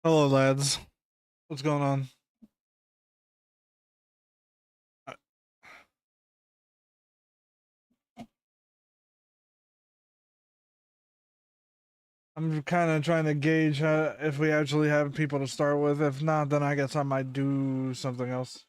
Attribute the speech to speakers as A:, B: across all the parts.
A: Hello, lads. What's going on? I- I'm kind of trying to gauge if we actually have people to start with. If not, then I guess I might do something else.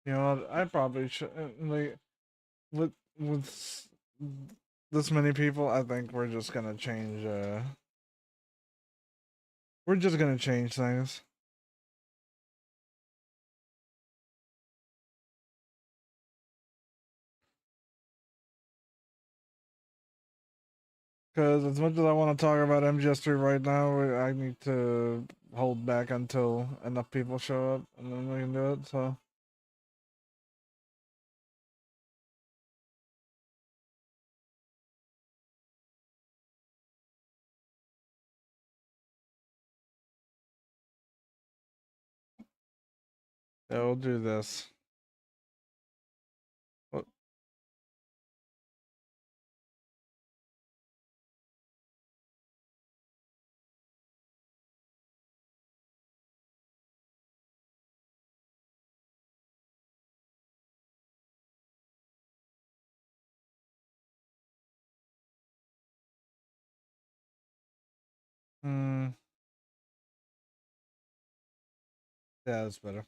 A: You know what? I probably should like with this many people. I think we're just gonna change. We're just gonna change things because as much as I want to talk about MGS3 right now, I need to hold back until enough people show up, and then we can do it. So. Yeah, we'll do this. What? Hmm. Yeah, that's better.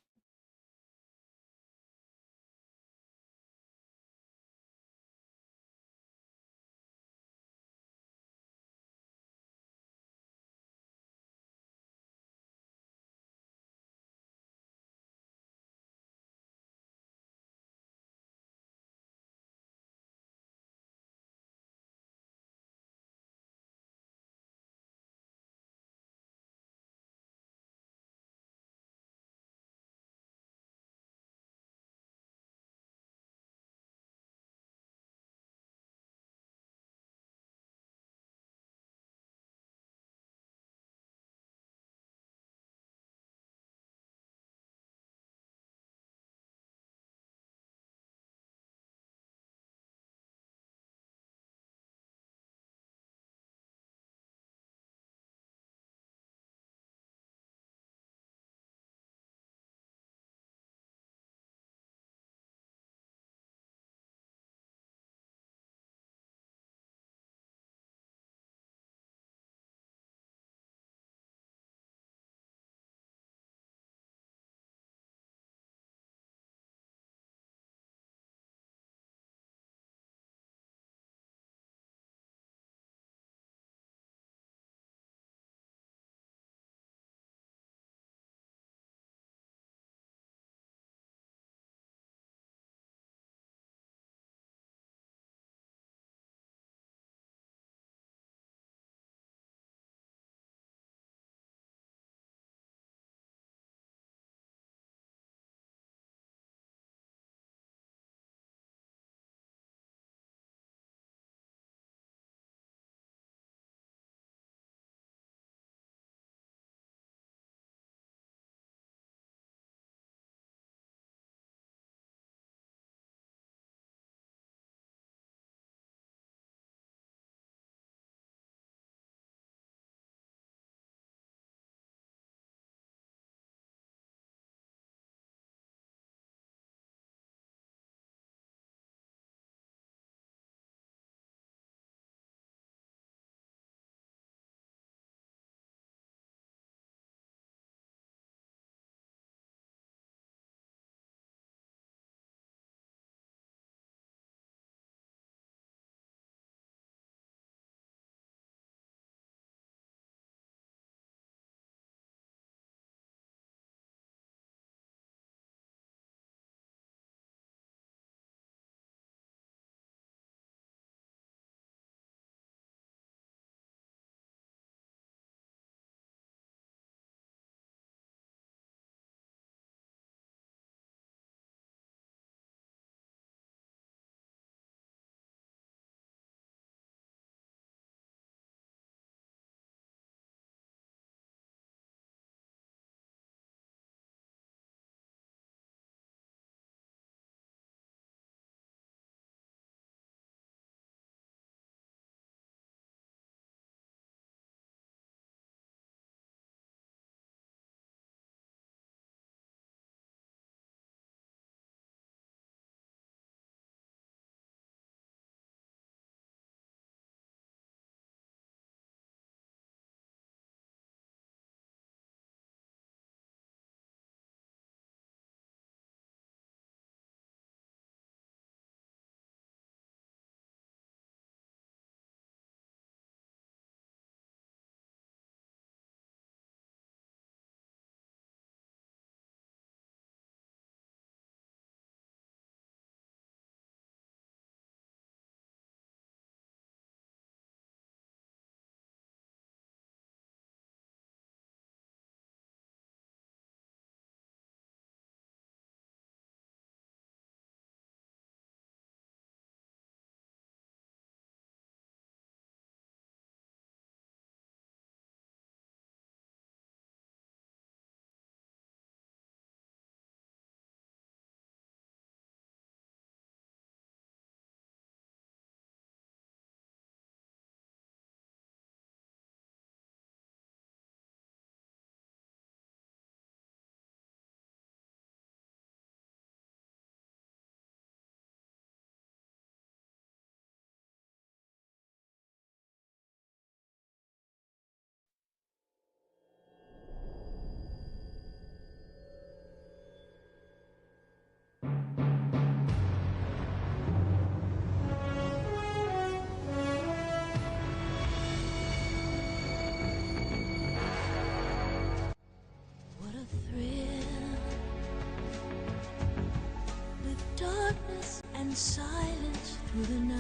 B: silence through the night.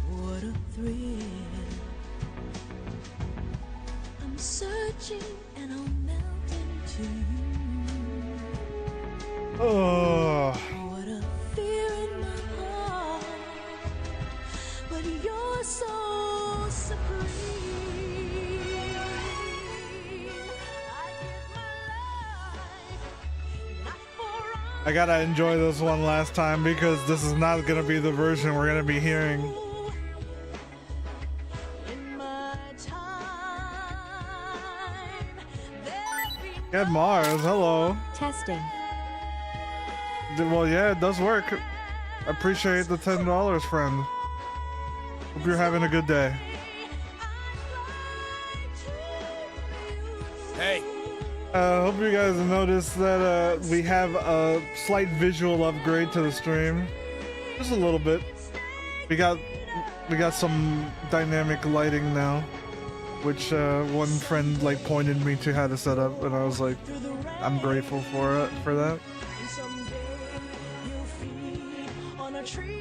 B: What a thrill. I'm searching and I'll melt into you.
A: Oh.
B: What a fear in my heart. But you're so supreme.
A: I gotta enjoy this one last time because this is not gonna be the version we're gonna be hearing. Ed Mars, hello.
C: Testing.
A: Well, yeah, it does work. Appreciate the $10, friend. Hope you're having a good day.
D: Hey.
A: Hope you guys noticed that we have a slight visual upgrade to the stream. Just a little bit. We got some dynamic lighting now, which one friend like pointed me to how to set up, and I was like, I'm grateful for that.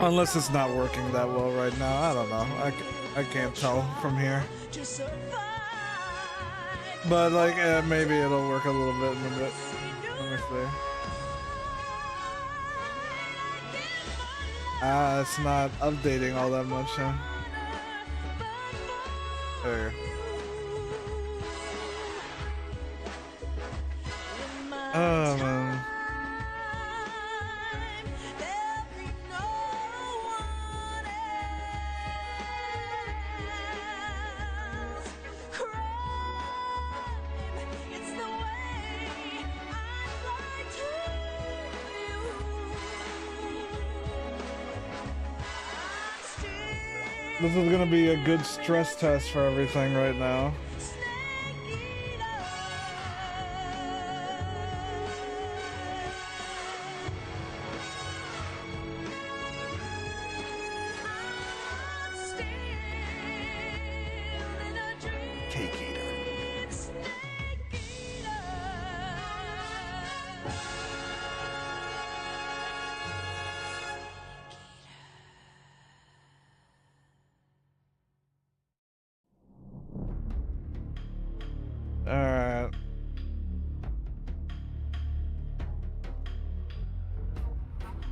A: Unless it's not working that well right now, I don't know. I can't tell from here. But like, maybe it'll work a little bit in a bit. Let me see. It's not updating all that much, huh? There you go. Oh man. This is gonna be a good stress test for everything right now.
D: Cake eater.
A: Alright.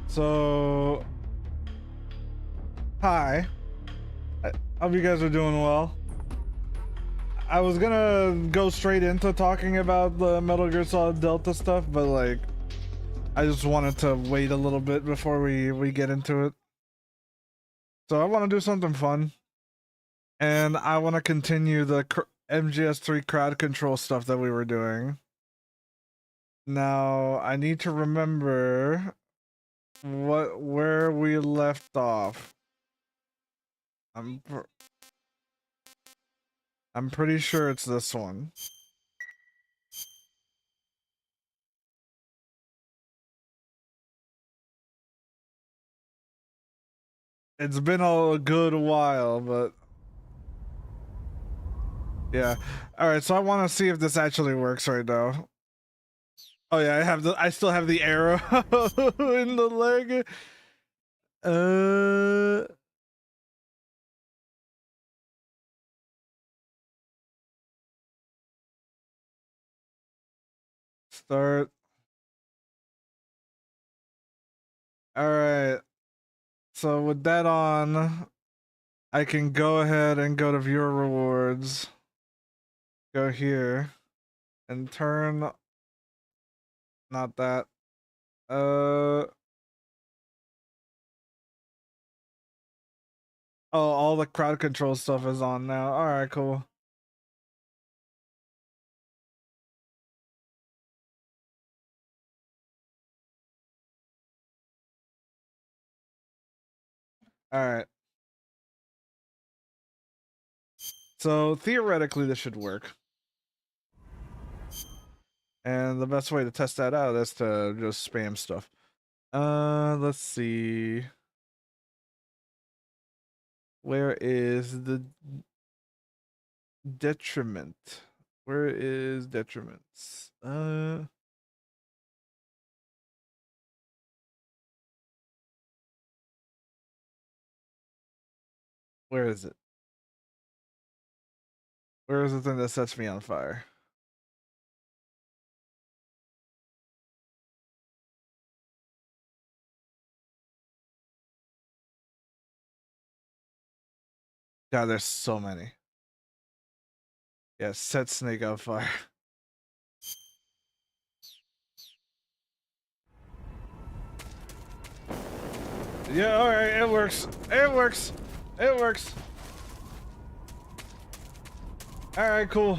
A: So, hi. I hope you guys are doing well. I was gonna go straight into talking about the Metal Gear Solid Delta stuff, but like, I just wanted to wait a little bit before we get into it. So I want to do something fun, and I want to continue the MGS3 crowd control stuff that we were doing. Now I need to remember where we left off. I'm pretty sure it's this one. It's been a good while, but yeah. All right, so I want to see if this actually works right now. Oh yeah, I still have the arrow in the leg. Start. All right. So with that on, I can go ahead and go to viewer rewards. Go here and turn. Not that. Oh, all the crowd control stuff is on now. All right, cool. All right. So theoretically, this should work. And the best way to test that out is to just spam stuff. Let's see. Where is the detriment? Where is detriments? Where is it? Where is the thing that sets me on fire? God, there's so many. Yeah, set snake on fire. Yeah, alright, it works. It works. It works. Alright, cool.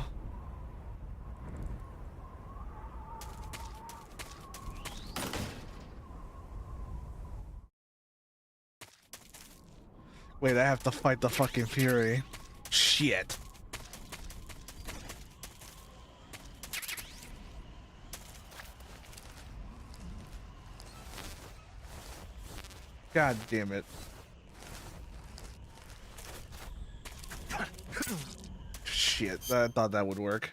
A: Wait, I have to fight the fucking Fury. Shit. God damn it. Shit, I thought that would work.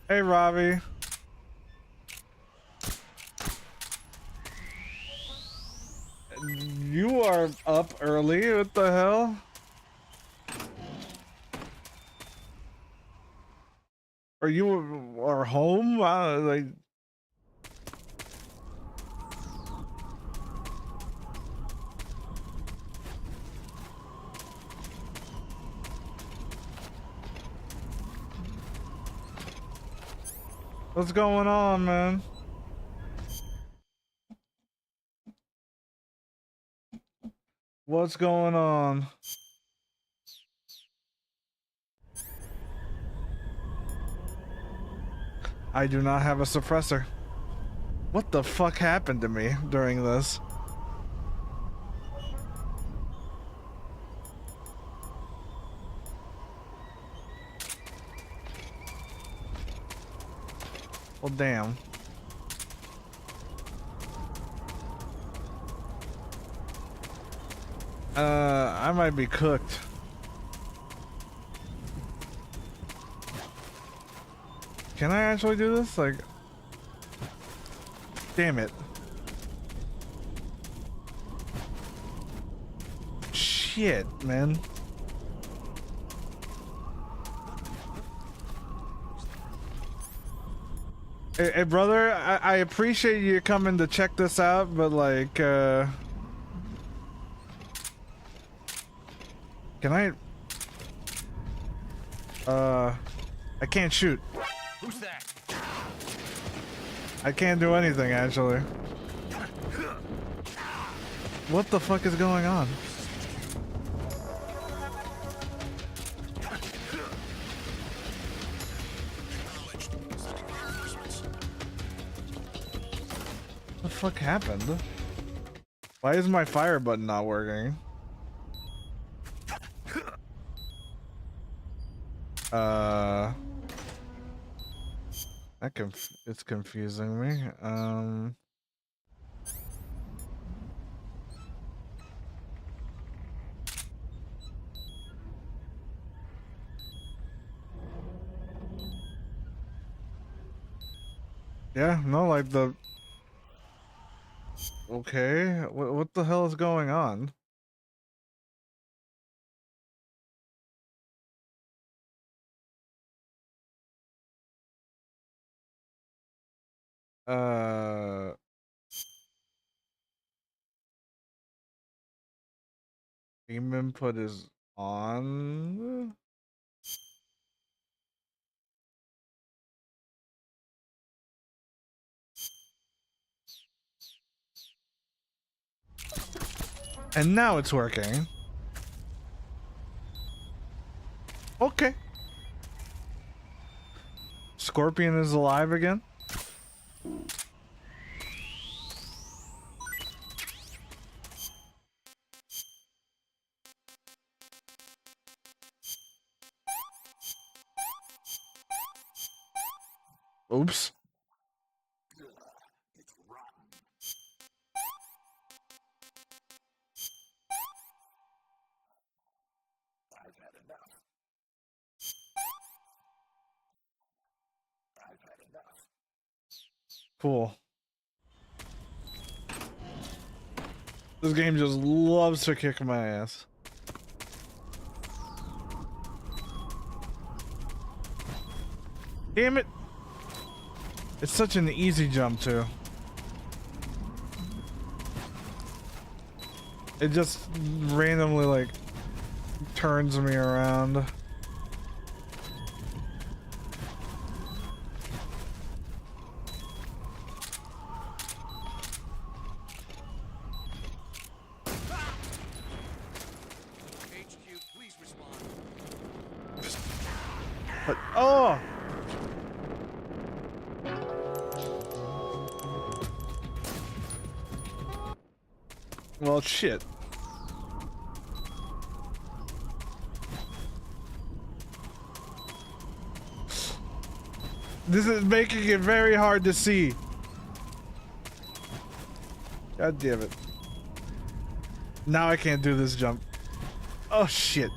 A: Hey, Robbie. You are up early? What the hell? Are you are home? Like, what's going on, man? What's going on? I do not have a suppressor. What the fuck happened to me during this? Well, damn. I might be cooked. Can I actually do this? Like, damn it. Shit, man. Hey, brother, I appreciate you coming to check this out, but like, can I? I can't shoot.
C: Who's that?
A: I can't do anything, actually. What the fuck is going on? What the fuck happened? Why is my fire button not working? It's confusing me. Yeah, no, like the... Okay, what the hell is going on? Uh... Game input is on... And now it's working. Okay. Scorpion is alive again? Oops. Cool. This game just loves to kick my ass. Damn it! It's such an easy jump too. It just randomly like turns me around.
C: HQ, please respond.
A: But oh! Well, shit. This is making it very hard to see. God damn it. Now I can't do this jump. Oh, shit.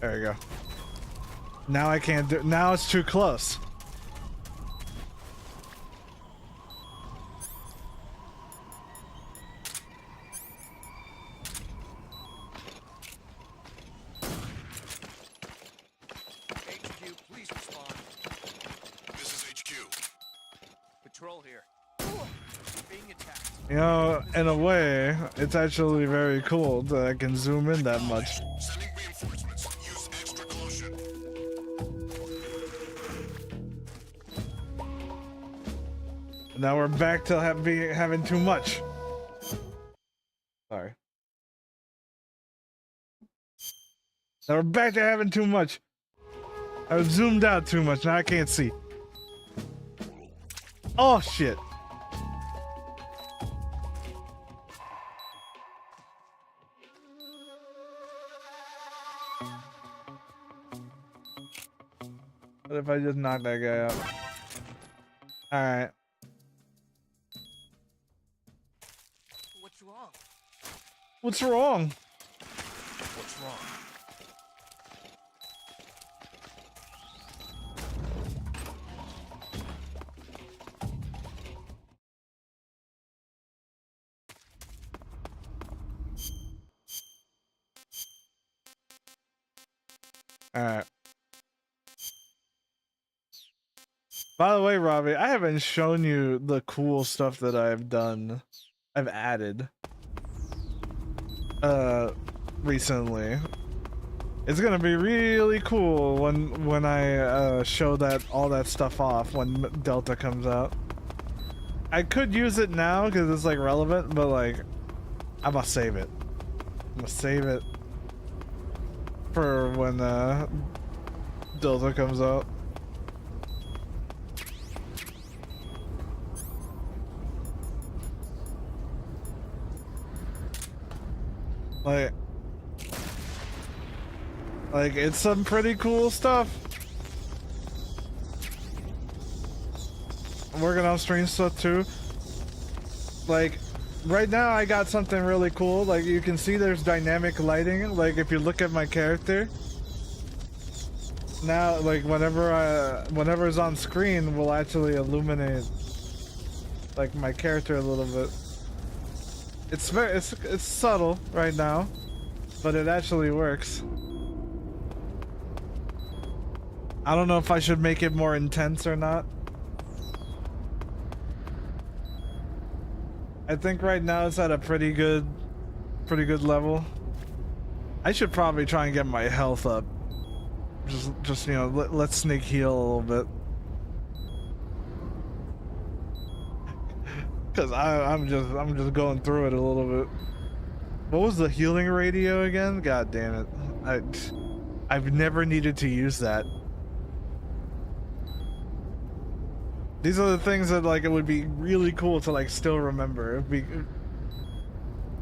A: There we go. Now I can't do. Now it's too close.
C: HQ, please respond.
D: This is HQ.
C: Patrol here. Being attacked.
A: You know, in a way, it's actually very cool that I can zoom in that much.
D: Sending reinforcements. Use extra caution.
A: Now we're back to having too much. Sorry. Now we're back to having too much. I was zoomed out too much. Now I can't see. Oh shit. What if I just knock that guy out? Alright.
C: What's wrong?
A: What's wrong?
C: What's wrong?
A: Alright. By the way, Robbie, I haven't shown you the cool stuff that I've done. I've added. Recently. It's gonna be really cool when I show that all that stuff off when Delta comes out. I could use it now because it's like relevant, but like I'm gonna save it. I'm gonna save it for when Delta comes out. Like it's some pretty cool stuff. I'm working on strange stuff too. Like right now I got something really cool. Like you can see there's dynamic lighting. Like if you look at my character now, like whenever it's on screen will actually illuminate like my character a little bit. It's subtle right now, but it actually works. I don't know if I should make it more intense or not. I think right now it's at a pretty good level. I should probably try and get my health up. Just you know, let's sneak heal a little bit. Cause I'm just going through it a little bit. What was the healing radio again? God damn it! I've never needed to use that. These are the things that like it would be really cool to like still remember.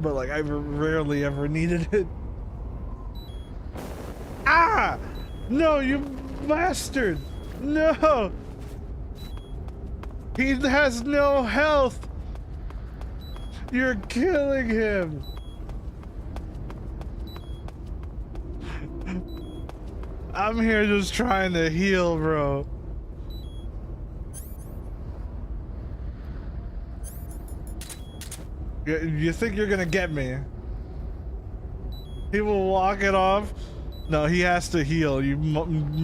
A: But like I rarely ever needed it. Ah! No, you bastard! No! He has no health! You're killing him! I'm here just trying to heal, bro. You think you're gonna get me? He will walk it off. No, he has to heal, you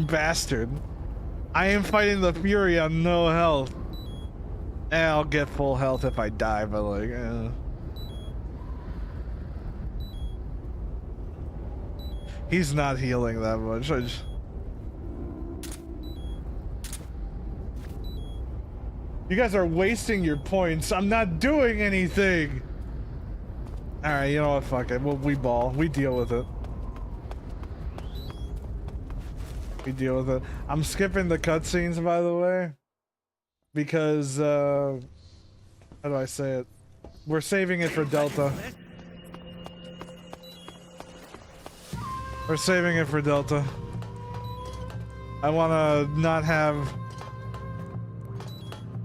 A: bastard. I am fighting the Fury on no health. And I'll get full health if I die, but like, he's not healing that much. You guys are wasting your points. I'm not doing anything. All right, you know what? Fuck it. We ball. We deal with it. We deal with it. I'm skipping the cutscenes, by the way, because how do I say it? We're saving it for Delta. We're saving it for Delta. I want to not have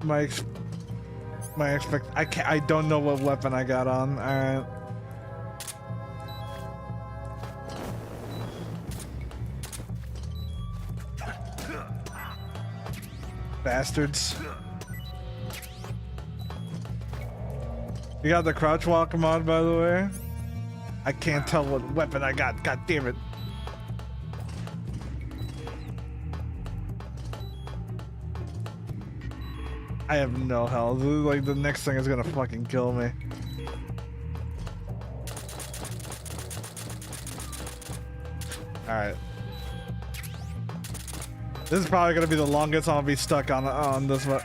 A: my expect. I don't know what weapon I got on. All right. Bastards. You got the crouch walk mod, by the way? I can't tell what weapon I got. God damn it. I have no health. Like, the next thing is gonna fucking kill me. Alright. This is probably gonna be the longest I'll be stuck on this one.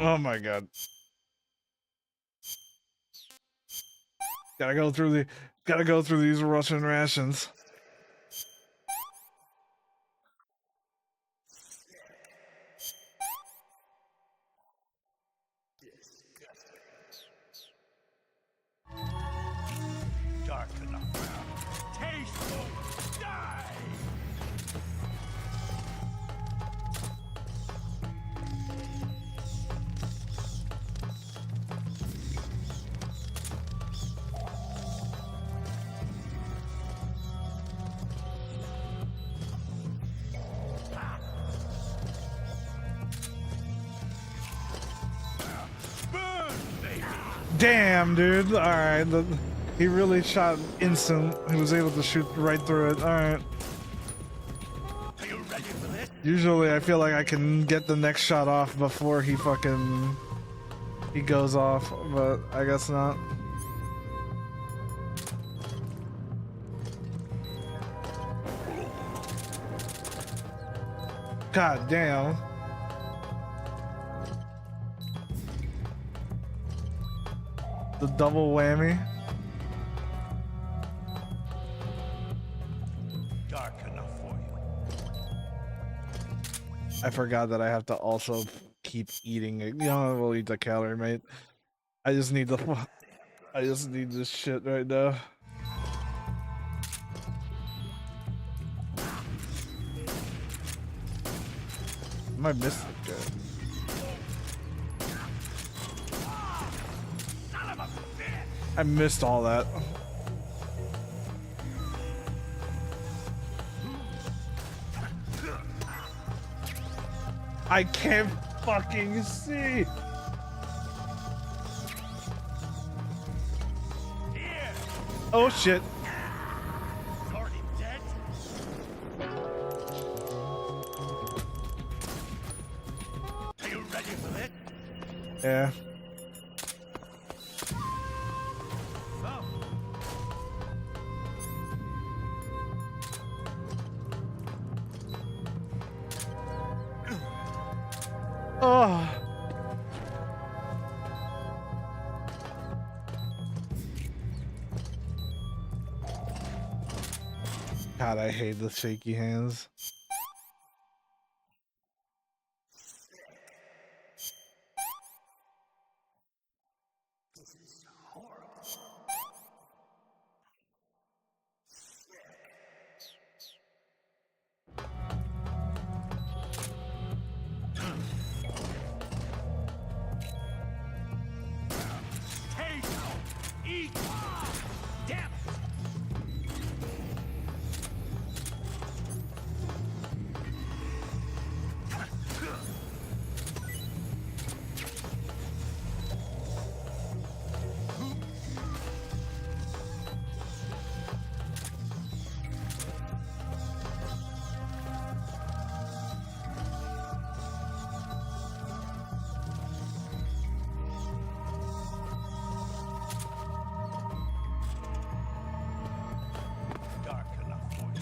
A: Oh my god. Gotta go through these Russian rations.
C: Dark enough. Tasteful. Die.
A: Damn, dude. Alright. He really shot instant. He was able to shoot right through it. Alright.
C: Are you ready for this?
A: Usually I feel like I can get the next shot off before he goes off, but I guess not. God damn. The double whammy.
C: Dark enough for you.
A: I forgot that I have to also keep eating it. You know, we'll eat the calorie, mate. I just need this shit right now. I might miss it, guy. I missed all that. I can't fucking see. Oh shit.
C: He's already dead. Are you ready for this?
A: Yeah. Oh. God, I hate the shaky hands.
C: Taste! Eat! Damn it! Dark enough for you.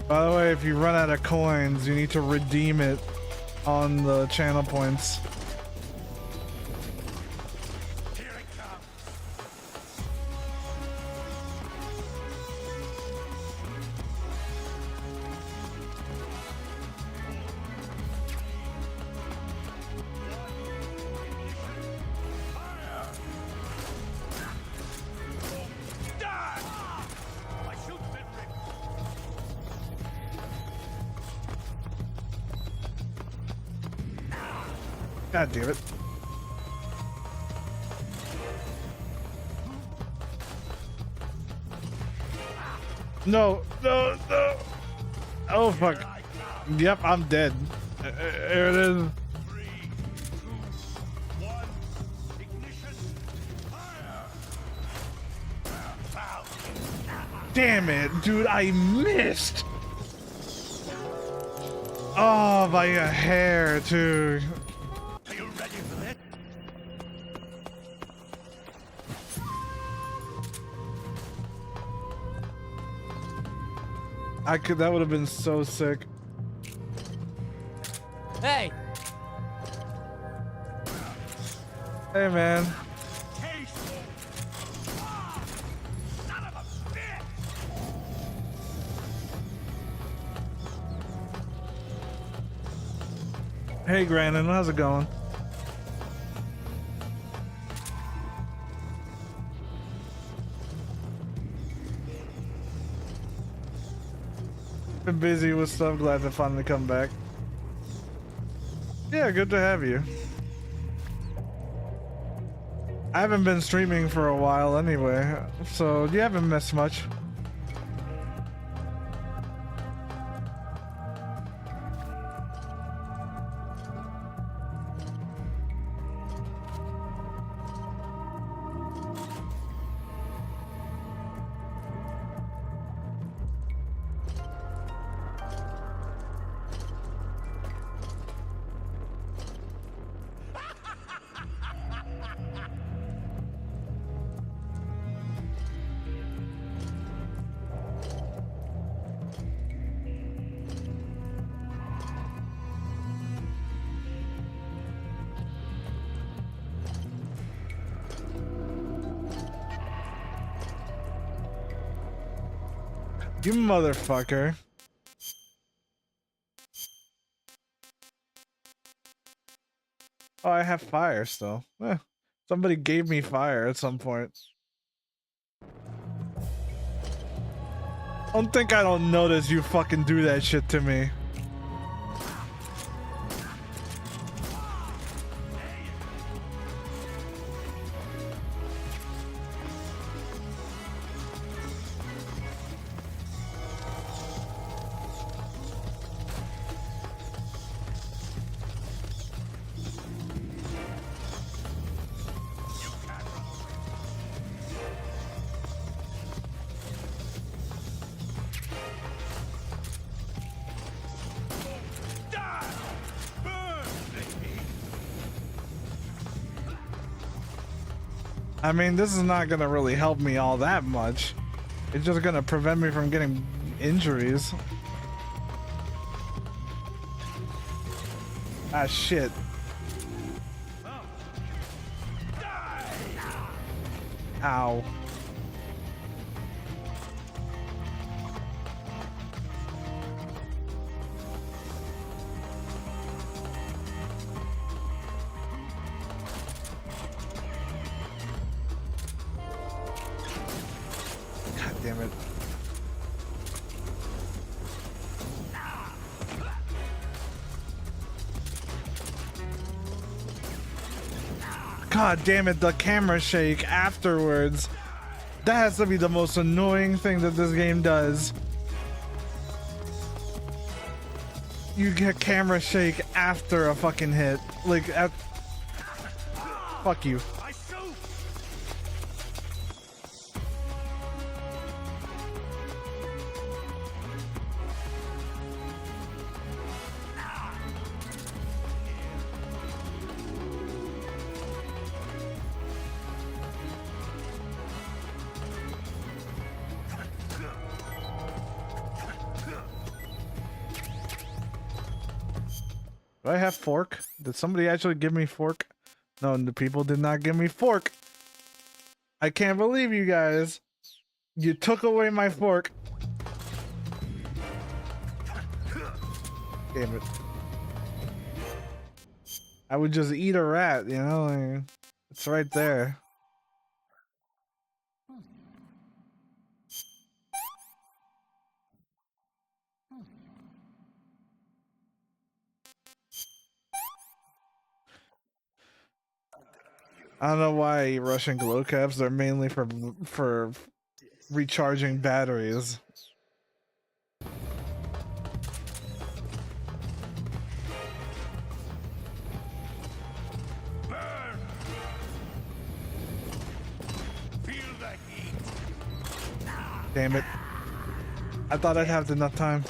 A: By the way, if you run out of coins, you need to redeem it on the channel points.
C: Here it comes. Die! My shoot's been ripped.
A: God damn it. No, no, no. Oh, fuck. Yep, I'm dead. There it is.
C: 3, 2, 1. Ignition. Fire! Foul.
A: Damn it, dude, I missed. Oh, by a hair, too.
C: Are you ready for this?
A: That would have been so sick.
E: Hey,
A: Hey, man.
C: Taste! Ah! Son of a bitch!
A: Hey, Grandin, how's it going? Been busy with stuff, glad to finally come back. Yeah, good to have you. I haven't been streaming for a while anyway, so you haven't missed much. You motherfucker. Oh, I have fire still. Somebody gave me fire at some point. Don't think I don't notice you fucking do that shit to me. I mean, this is not gonna really help me all that much. It's just gonna prevent me from getting injuries. Ah, shit. Ow. God damn it. God damn it, the camera shake afterwards. That has to be the most annoying thing that this game does. You get camera shake after a fucking hit. Like, fuck you.
C: I shoot.
A: Do I have fork? Did somebody actually give me fork? No, the people did not give me fork. I can't believe you guys. You took away my fork. Damn it. I would just eat a rat, you know? Like, it's right there. I don't know why I eat Russian glow caps. They're mainly for recharging batteries.
C: Burn. Feel the heat.
A: Damn it. I thought I'd have enough time.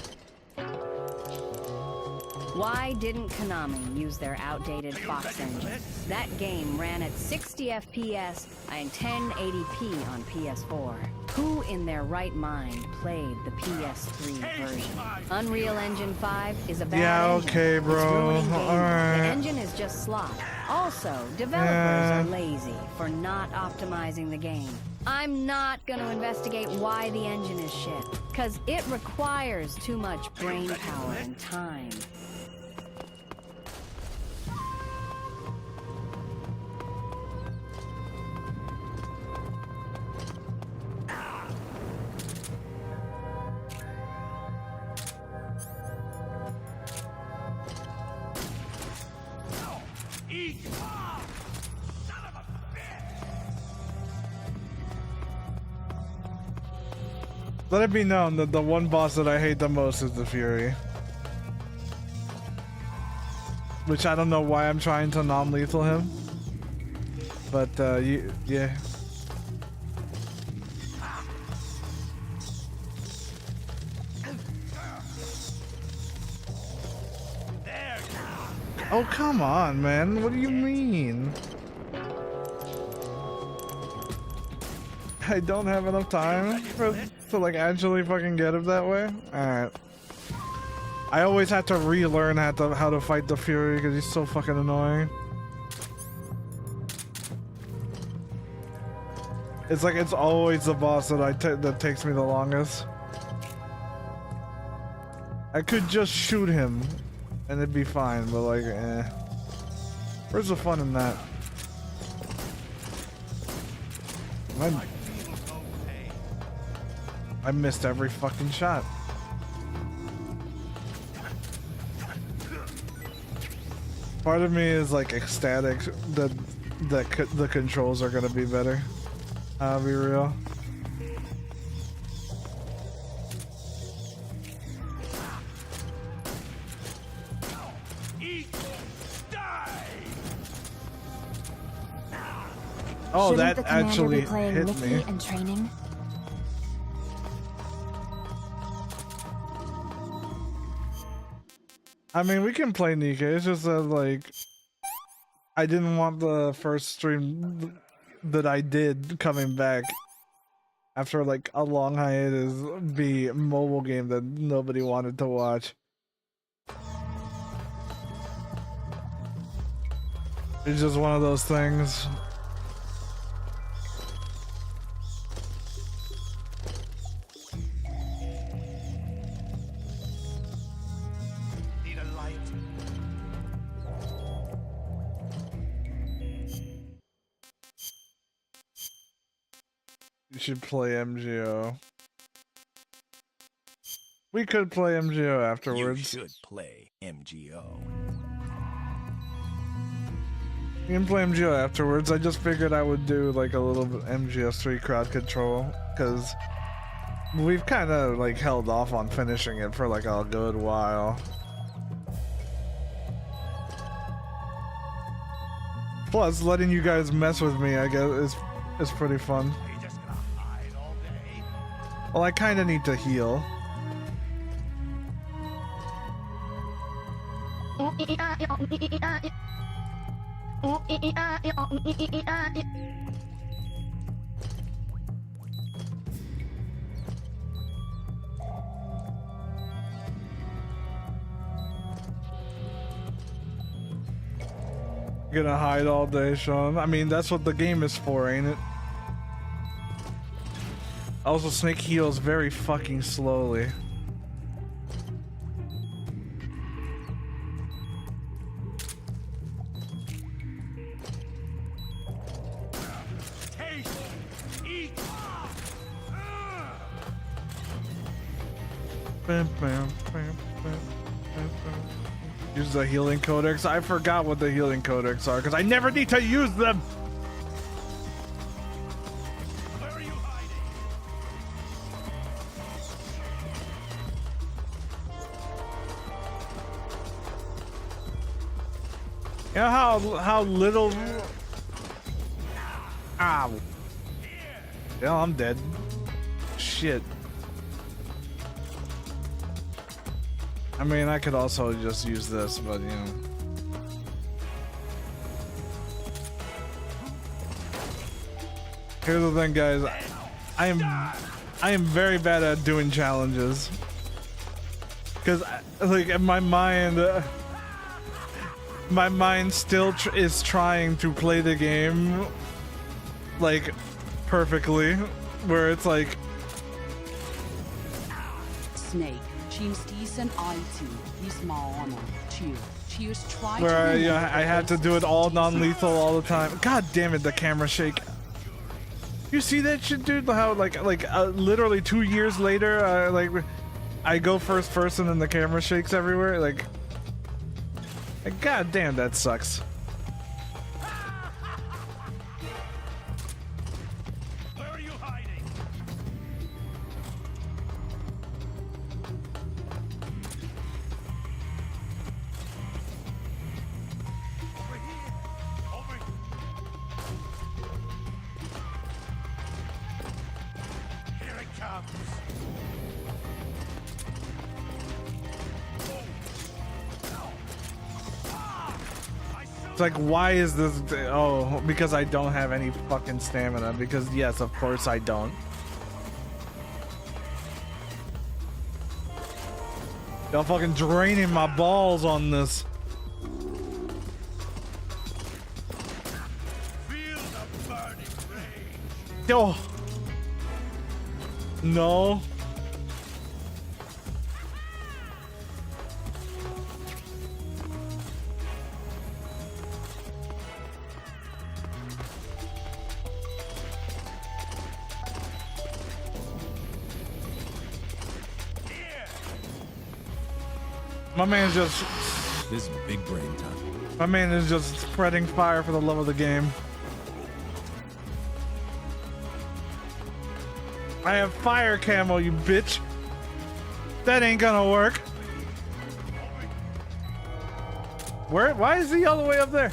E: Why didn't Konami use their outdated Fox engine? That game ran at 60 FPS and 1080p on PS4. Who in their right mind played the PS3 version? Unreal Engine 5 is a bad
A: Yeah,
E: engine.
A: okay,
E: It's
A: bro.
E: ruining gaming.
A: Alright.
E: The engine is just slop. Also, developers are lazy for not optimizing the game. I'm not gonna investigate why the engine is shit, cause it requires too much brain power and time.
C: Eat. Ah, son of a bitch.
A: Let it be known that the one boss that I hate the most is the Fury. Which I don't know why I'm trying to non-lethal him. But, yeah.
C: There.
A: Oh, come on, man. What do you mean? I don't have enough time to like actually fucking get him that way? Alright. I always have to relearn how to fight the Fury because he's so fucking annoying. It's like it's always the boss that takes me the longest. I could just shoot him and it'd be fine, but like, eh. Where's the fun in that? I missed every fucking shot. Part of me is like ecstatic that the controls are gonna be better. I'll be real.
C: Eat. Die.
A: Oh,
F: Shouldn't
A: that
F: the commander
A: actually
F: be playing
A: hit
F: Mickey
A: me.
F: and training?
A: I mean, we can play Nika. It's just that, like, I didn't want the first stream that I did coming back after like a long hiatus be a mobile game that nobody wanted to watch. It's just one of those things.
C: Need a light.
A: You should play MGO. We could play MGO afterwards.
C: You should play MGO.
A: We can play MGO afterwards. I just figured I would do like a little bit MGS3 crowd control because we've kind of like held off on finishing it for like a good while. Plus, letting you guys mess with me, I guess, is pretty fun.
C: Are you just gonna hide all day?
A: Well, I kind of need to heal. You're gonna hide all day, Sean. I mean, that's what the game is for, ain't it? Also, Snake heals very fucking slowly.
C: Taste, eat.
A: Bam, bam, bam, bam, bam, bam. Use the healing codex. I forgot what the healing codex are because I never need to use them.
C: Where are you hiding?
A: You know how little. Ow. Yeah, I'm dead. Shit. I mean, I could also just use this, but you know. Here's the thing, guys. I am very bad at doing challenges. Cause like in my mind still is trying to play the game like perfectly, where it's like
F: Snake, cheers decent IT, he's small honor. Cheers, try
A: where
F: to
A: I had to do it all non-lethal all the time. God damn it, the camera shake. You see that shit, dude? How like literally 2 years later, like I go first person and the camera shakes everywhere. Like god damn, that sucks.
C: Where are you hiding? Over here. Over here. Here it comes.
A: It's like, why is this? Oh, because I don't have any fucking stamina. Because yes, of course I don't. Y'all fucking draining my balls on this.
C: Feel the burning rage.
A: Yo. No. My man's just.
G: This is big brain time.
A: My man is just spreading fire for the love of the game. I have fire camo, you bitch. That ain't gonna work. Where? Why is he all the way up there?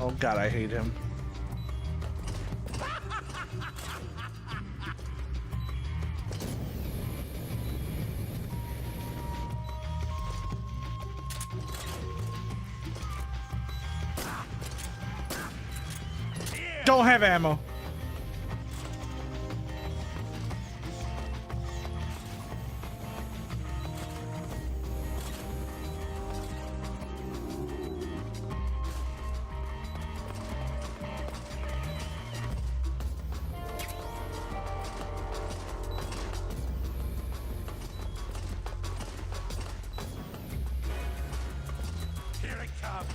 A: Oh god, I hate him. Don't have ammo.
C: Here it comes.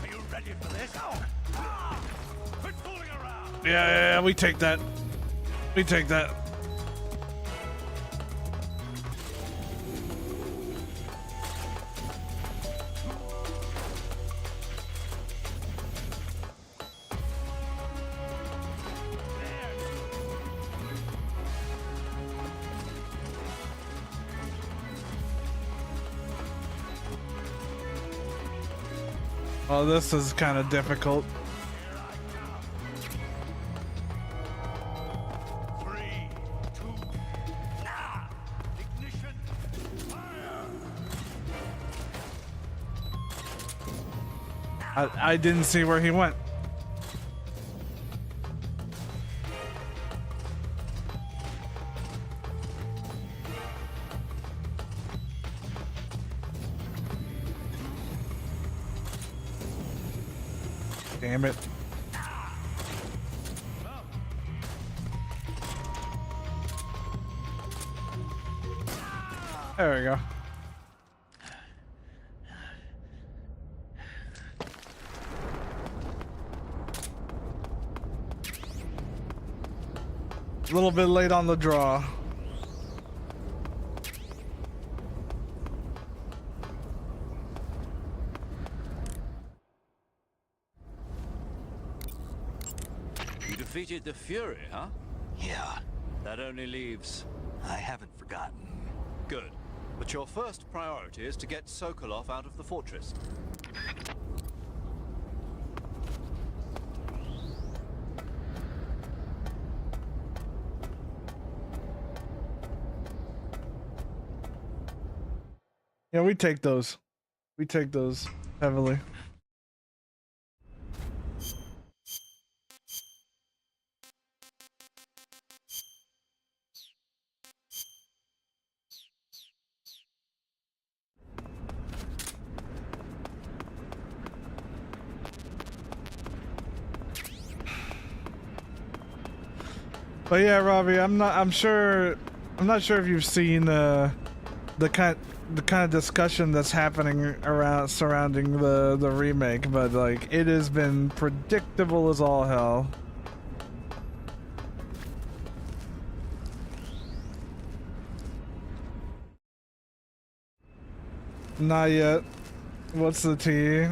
C: Are you ready for this? Quit fooling around.
A: Yeah, we take that. We take that. Oh, this is kind of difficult.
C: 3, 2, now! Ignition! Fire!
A: I didn't see where he went. Damn it. There we go. A little bit late on the draw.
H: You defeated the Fury, huh?
C: Yeah,
H: That only leaves...
C: I haven't forgotten.
H: Good. But your first priority is to get Sokolov out of the fortress.
A: Yeah, we take those. We take those heavily. But yeah, Robbie, I'm not sure if you've seen the kind of discussion that's happening around surrounding the remake, but like it has been predictable as all hell. Not yet. What's the tea?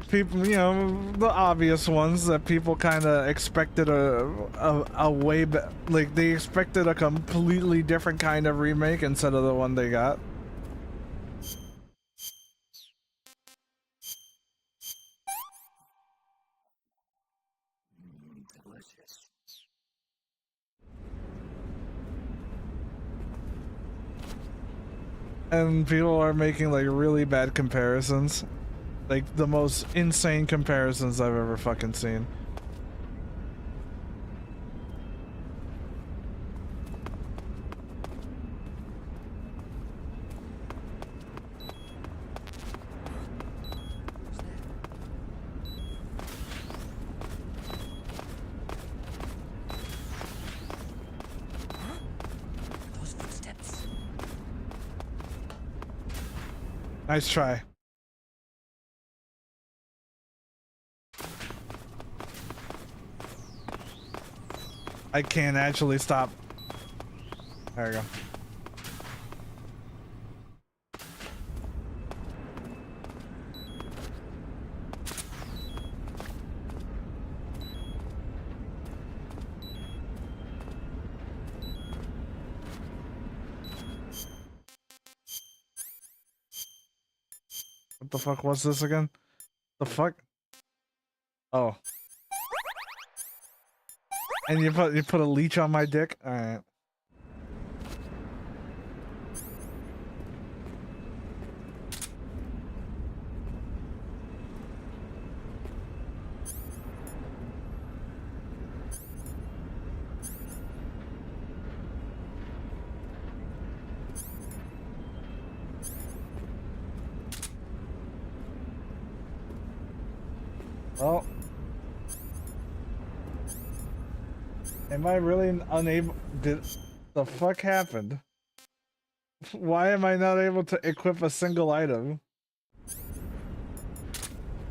A: People, you know, the obvious ones that people kind of expected a way like they expected a completely different kind of remake instead of the one they got.
C: Delicious.
A: And people are making like really bad comparisons. Like the most insane comparisons I've ever fucking seen.
C: Those footsteps.
A: Nice try. I can't actually stop. There we go. the fuck was this again? The fuck? Oh. And you put a leech on my dick? Alright. Oh. Am I really unable? Did the fuck happened? Why am I not able to equip a single item?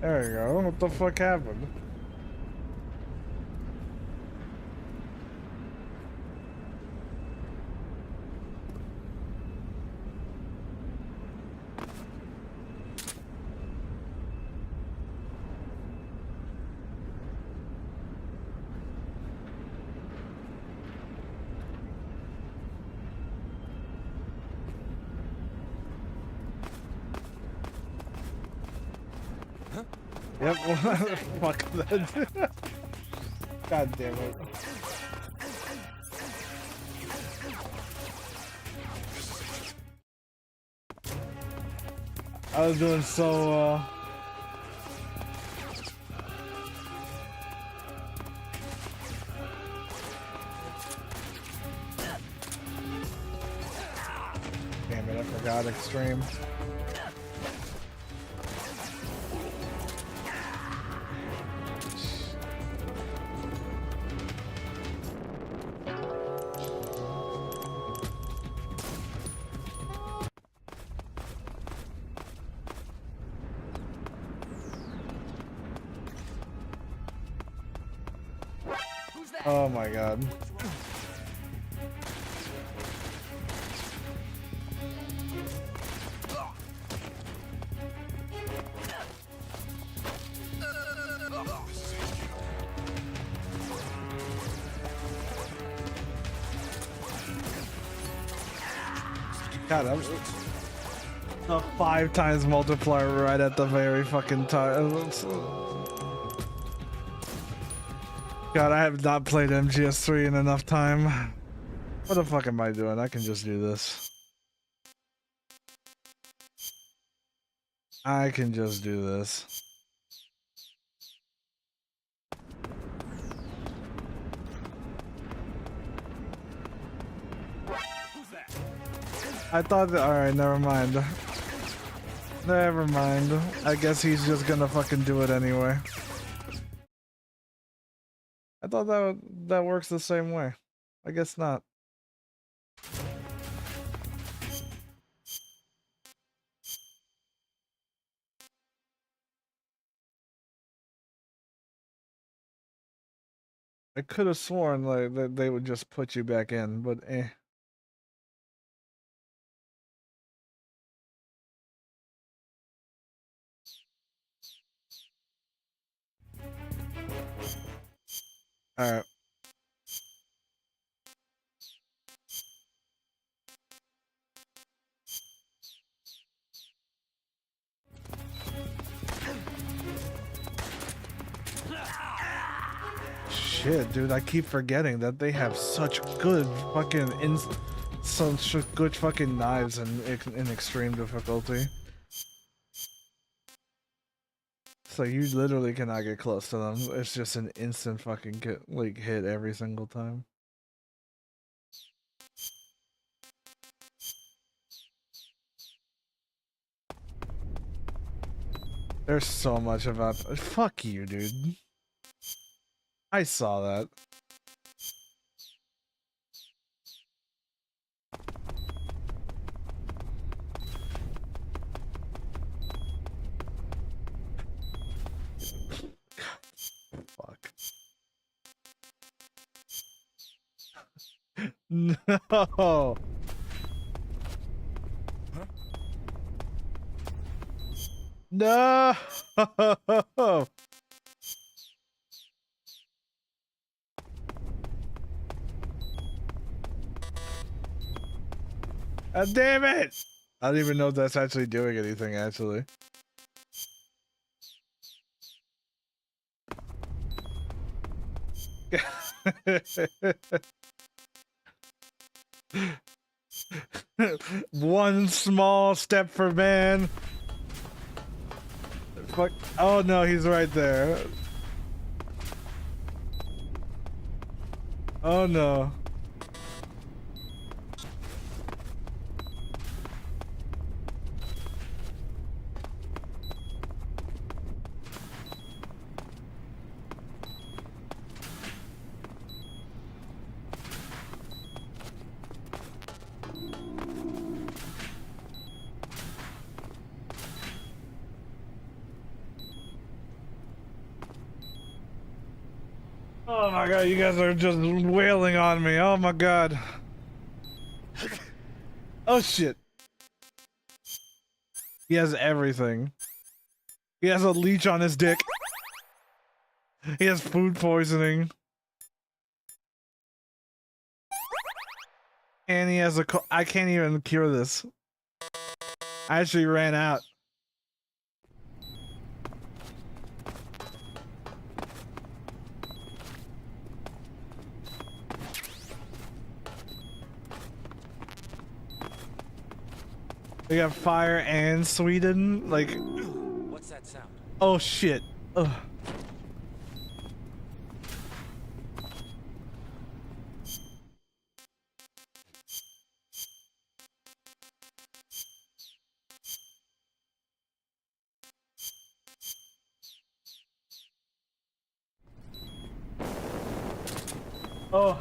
A: There you go. What the fuck happened? Yep, fuck that. God damn it. I was doing so, Damn it, I forgot extreme. Oh my god. God, I'm a 5 times multiplier right at the very fucking time. God, I have not played MGS3 in enough time. What the fuck am I doing? I can just do this. I can just do this. I thought that. Alright, never mind. Never mind. I guess he's just gonna fucking do it anyway. I thought that works the same way. I guess not. I could have sworn like that they would just put you back in, but eh. All right. Shit, dude, I keep forgetting that they have such good fucking such good fucking knives in extreme difficulty. So you literally cannot get close to them. It's just an instant fucking hit every single time. There's so much about. Fuck you, dude. I saw that. Fuck. No. No. Damn it! I don't even know if that's actually doing anything, actually. One small step for man. Fuck. Oh no, he's right there. Oh no. Oh my god, you guys are just wailing on me. Oh my god. Oh shit. He has everything. He has a leech on his dick. He has food poisoning. And he has I can't even cure this. I actually ran out. We got fire and Sweden, like.
C: What's that sound?
A: Oh shit. Ugh. Oh.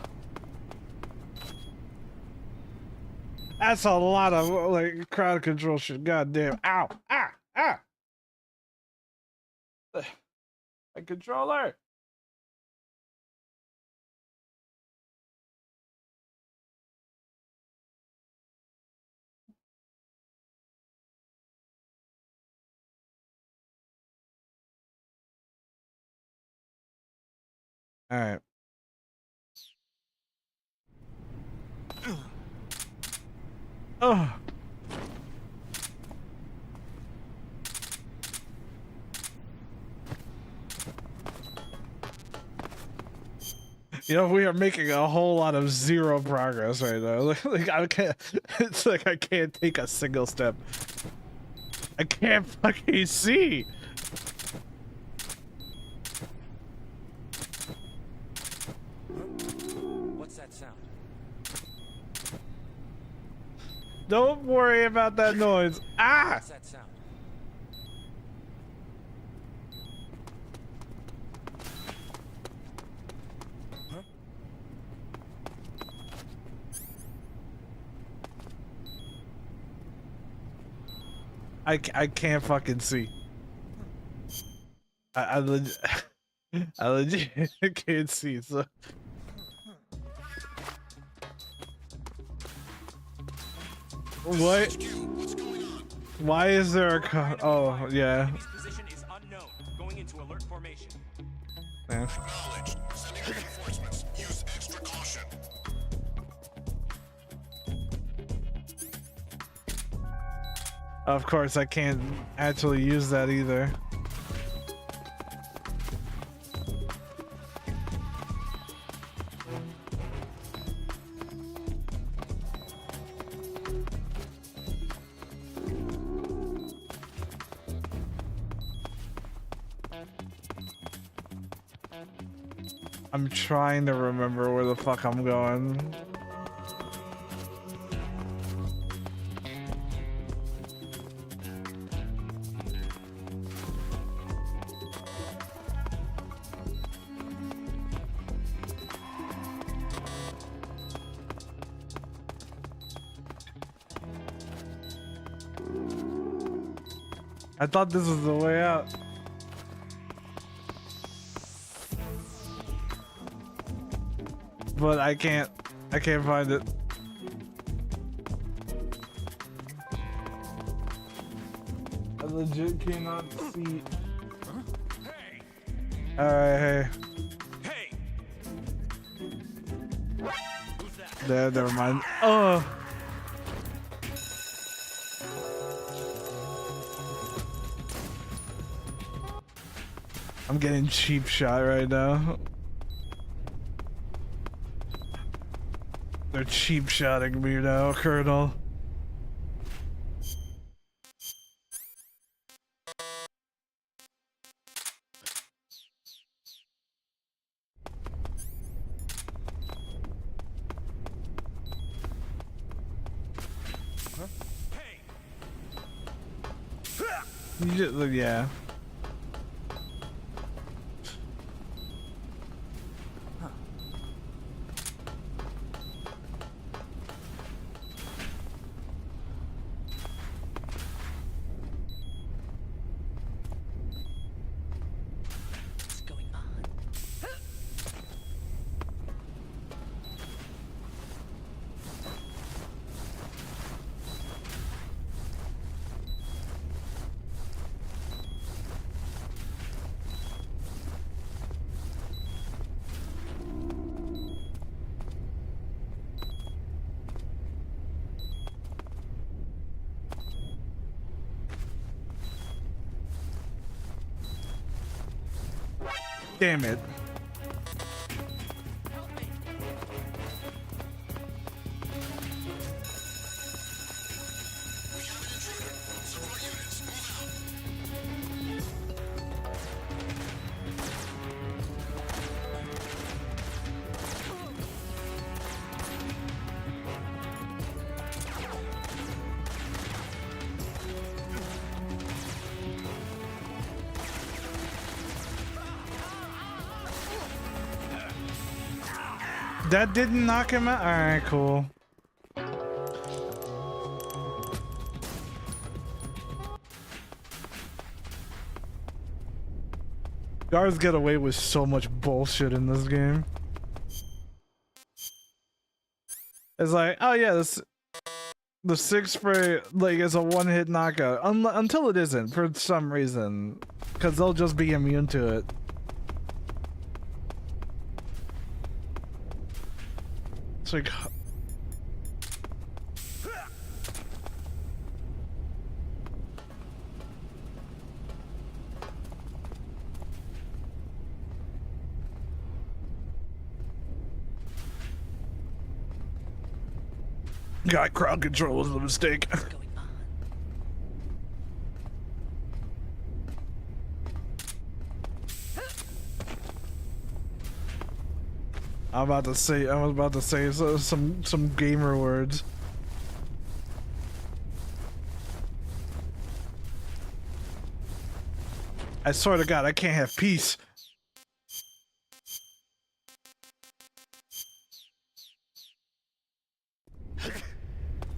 A: That's a lot of like crowd control shit. God damn. Ow. Ah. Ah. My controller. All right. Oh. You know, we are making a whole lot of zero progress right now. Like I can't. It's like I can't take a single step. I can't fucking see.
C: What's that sound?
A: Don't worry about that noise. Ah!
C: What's that sound?
A: I can't fucking see. I legit I legit can't see. So what?
D: What's going on?
A: Why is there a oh yeah.
C: Enemy's position is unknown. Going into alert formation.
A: Man.
D: Acknowledged. Sending reinforcements. Use extra caution.
A: Of course, I can't actually use that either. I'm trying to remember where the fuck I'm going. I thought this was the way out. But I can't find it. I legit cannot see.
C: Hey!
A: Alright, hey.
C: Hey! Who's that?
A: There, never mind. Oh! I'm getting cheap shot right now. They're cheap shotting me now, Colonel. You just, yeah.
C: What's going on?
A: Damn it. That didn't knock him out? Alright, cool. Guards get away with so much bullshit in this game. It's like, oh yeah, the six spray like is a one-hit knockout until it isn't for some reason, because they'll just be immune to it. It's like, God, crowd control was a mistake.
C: What's going on?
A: I was about to say some gamer words. I swear to God, I can't have peace.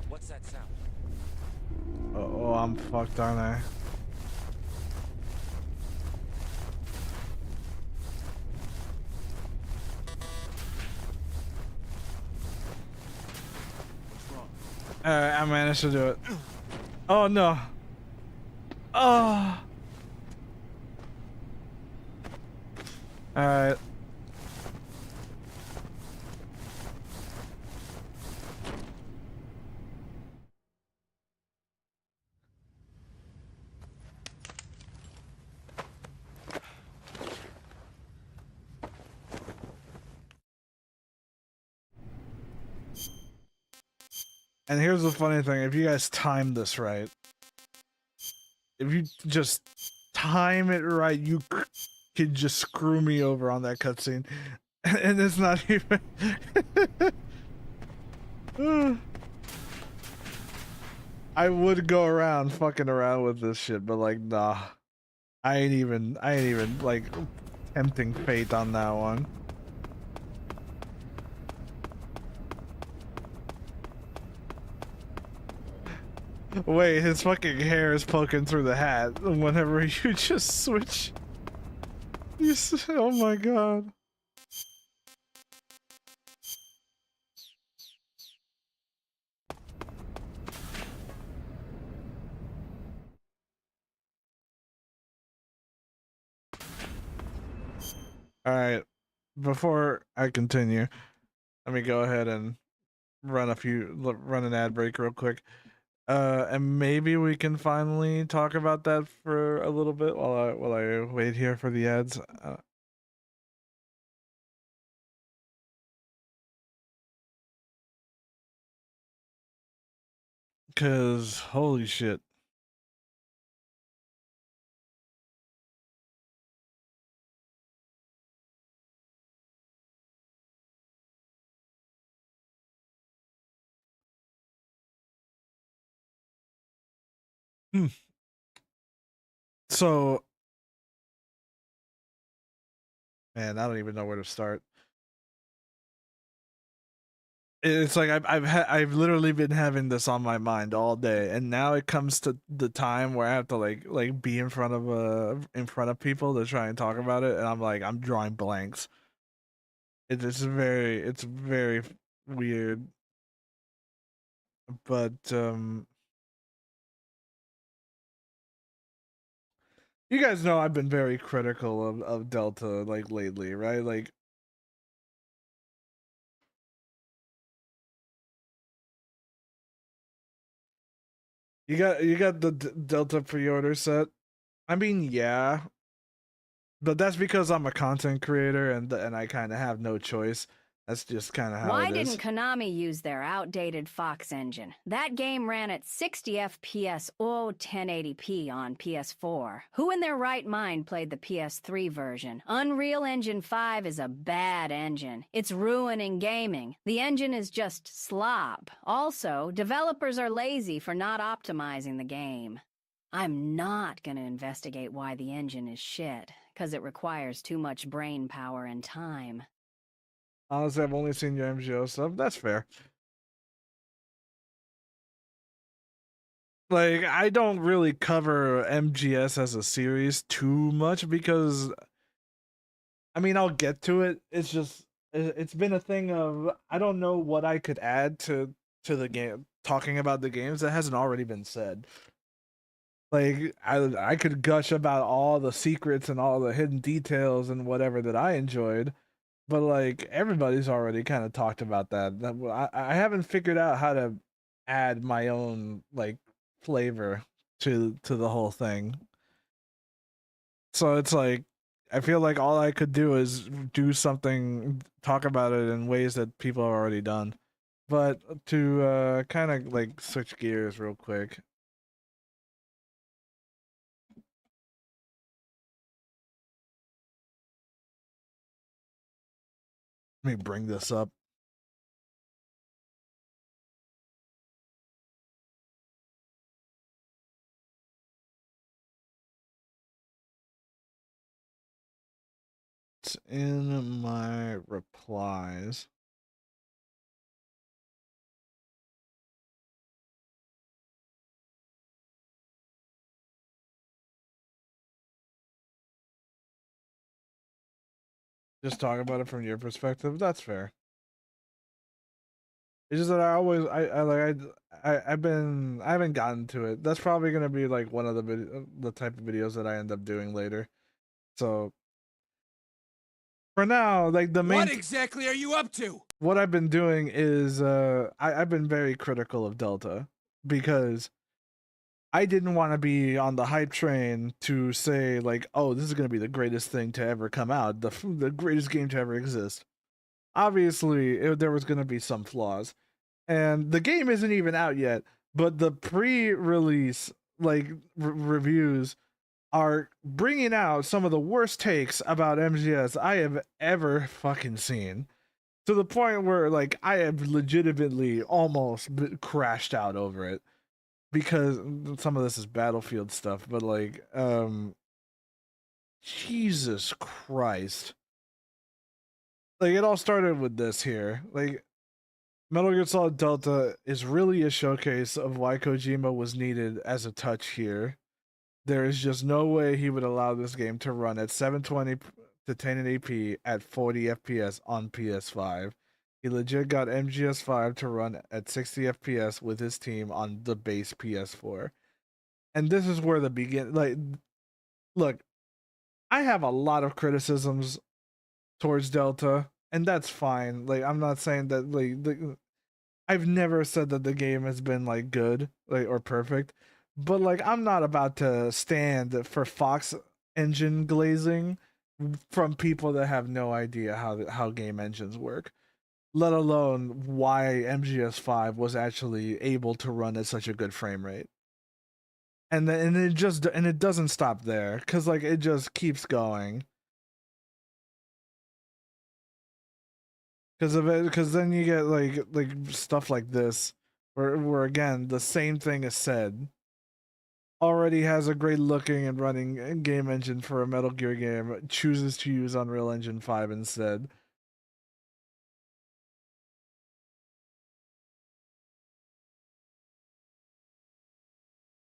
C: What's that sound?
A: Oh, I'm fucked, aren't I? Alright, I managed to do it. Oh no. Oh. Alright. And here's the funny thing, if you guys time this right, if you just time it right, you could just screw me over on that cutscene. And it's not even... I would go around fucking around with this shit, but like, nah. I ain't even like tempting fate on that one. Wait, his fucking hair is poking through the hat whenever you just switch. Oh my God. Alright, before I continue, let me go ahead and run an ad break real quick. And maybe we can finally talk about that for a little bit while I wait here for the ads. Cause holy shit. Hmm. So, man, I don't even know where to start. It's like I've literally been having this on my mind all day, and now it comes to the time where I have to like be in front of people to try and talk about it, and I'm drawing blanks. It's very weird, but you guys know I've been very critical of Delta like lately, right? Like you got the Delta pre-order set. I mean, yeah, but that's because I'm a content creator and I kind of have no choice. That's just kind of how
E: Why
A: it is.
E: didn't Konami use their outdated Fox engine? That game ran at 60 FPS or 1080p on PS4. Who in their right mind played the PS3 version? Unreal Engine 5 is a bad engine. It's ruining gaming. The engine is just slop. Also, developers are lazy for not optimizing the game. I'm not going to investigate why the engine is shit, because it requires too much brain power and time.
A: Honestly, I've only seen your MGO stuff. That's fair. Like, I don't really cover MGS as a series too much because, I mean, I'll get to it. It's just, it's been a thing of, I don't know what I could add to the game, talking about the games that hasn't already been said. Like, I could gush about all the secrets and all the hidden details and whatever that I enjoyed, but like everybody's already kind of talked about that. I haven't figured out how to add my own like flavor to the whole thing. So it's like I feel like all I could do is do something, talk about it in ways that people have already done. But to kind of like switch gears real quick. Let me bring this up. It's in my replies. Just talk about it from your perspective. That's fair. It's just that I always I like I haven't gotten to it. That's probably gonna be like one of the type of videos that I end up doing later. So for now, like the main
C: What exactly are you up to?
A: what I've been doing is I've been very critical of Delta because I didn't want to be on the hype train to say like, oh, this is gonna be the greatest thing to ever come out, the greatest game to ever exist. Obviously, there was gonna be some flaws, and the game isn't even out yet. But the pre-release like reviews are bringing out some of the worst takes about MGS I have ever fucking seen. To the point where like I have legitimately almost crashed out over it because some of this is Battlefield stuff, but like Jesus Christ. Like it all started with this here. Like Metal Gear Solid Delta is really a showcase of why Kojima was needed as a touch here. There is just no way he would allow this game to run at 720 to 1080p at 40 FPS on PS5. He legit got MGS5 to run at 60 FPS with his team on the base PS4. And this is where the begin like look, I have a lot of criticisms towards Delta, and that's fine. Like I'm not saying that I've never said that the game has been like good, like or perfect, but like I'm not about to stand for Fox engine glazing from people that have no idea how game engines work. let alone why MGS5 was actually able to run at such a good frame rate. And it doesn't stop there, because like it just keeps going. Because then you get like stuff like this, where again the same thing is said. Already has a great looking and running game engine for a Metal Gear game, chooses to use Unreal Engine 5 instead.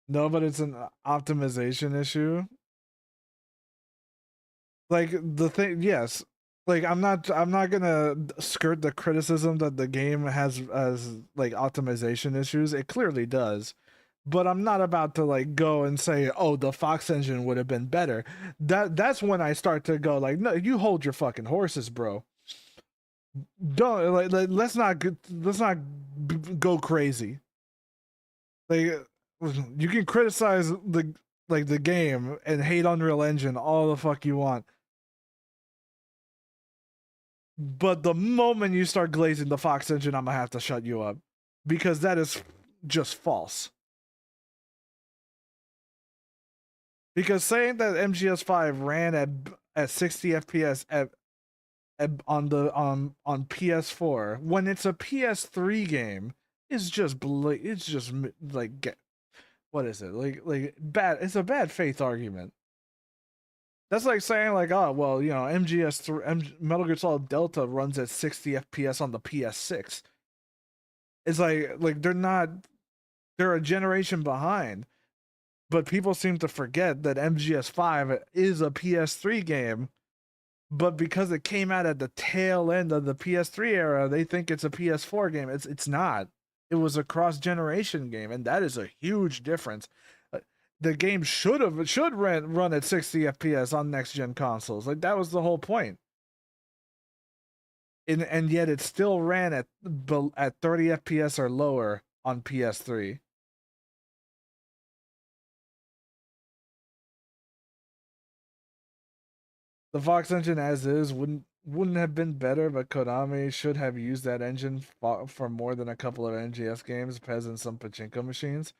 A: No, but it's an optimization issue. Like the thing, yes. Like I'm not gonna skirt the criticism that the game has as like optimization issues. It clearly does. But I'm not about to like go and say, "Oh, the Fox engine would have been better." That's when I start to go like, "No, you hold your fucking horses, bro. Don't let's not go crazy." Like you can criticize the game and hate Unreal Engine all the fuck you want. But the moment you start glazing the Fox engine, I'm gonna have to shut you up. Because that is just false. Because saying that MGS5 ran at 60 FPS on PS4 when it's a PS3 game is just it's just like what is it? Like bad, it's a bad faith argument. That's like saying like, oh well, you know, MGS3 Metal Gear Solid Delta runs at 60 FPS on the PS6. It's like they're a generation behind. But people seem to forget that MGS5 is a PS3 game, but because it came out at the tail end of the PS3 era, they think it's a PS4 game. It's not. It was a cross-generation game, and that is a huge difference. The game should run at 60 FPS on next-gen consoles. Like that was the whole point. And yet it still ran at 30 FPS or lower on PS3. The Fox engine as is wouldn't have been better, but Konami should have used that engine for more than a couple of MGS games, Pez and some pachinko machines.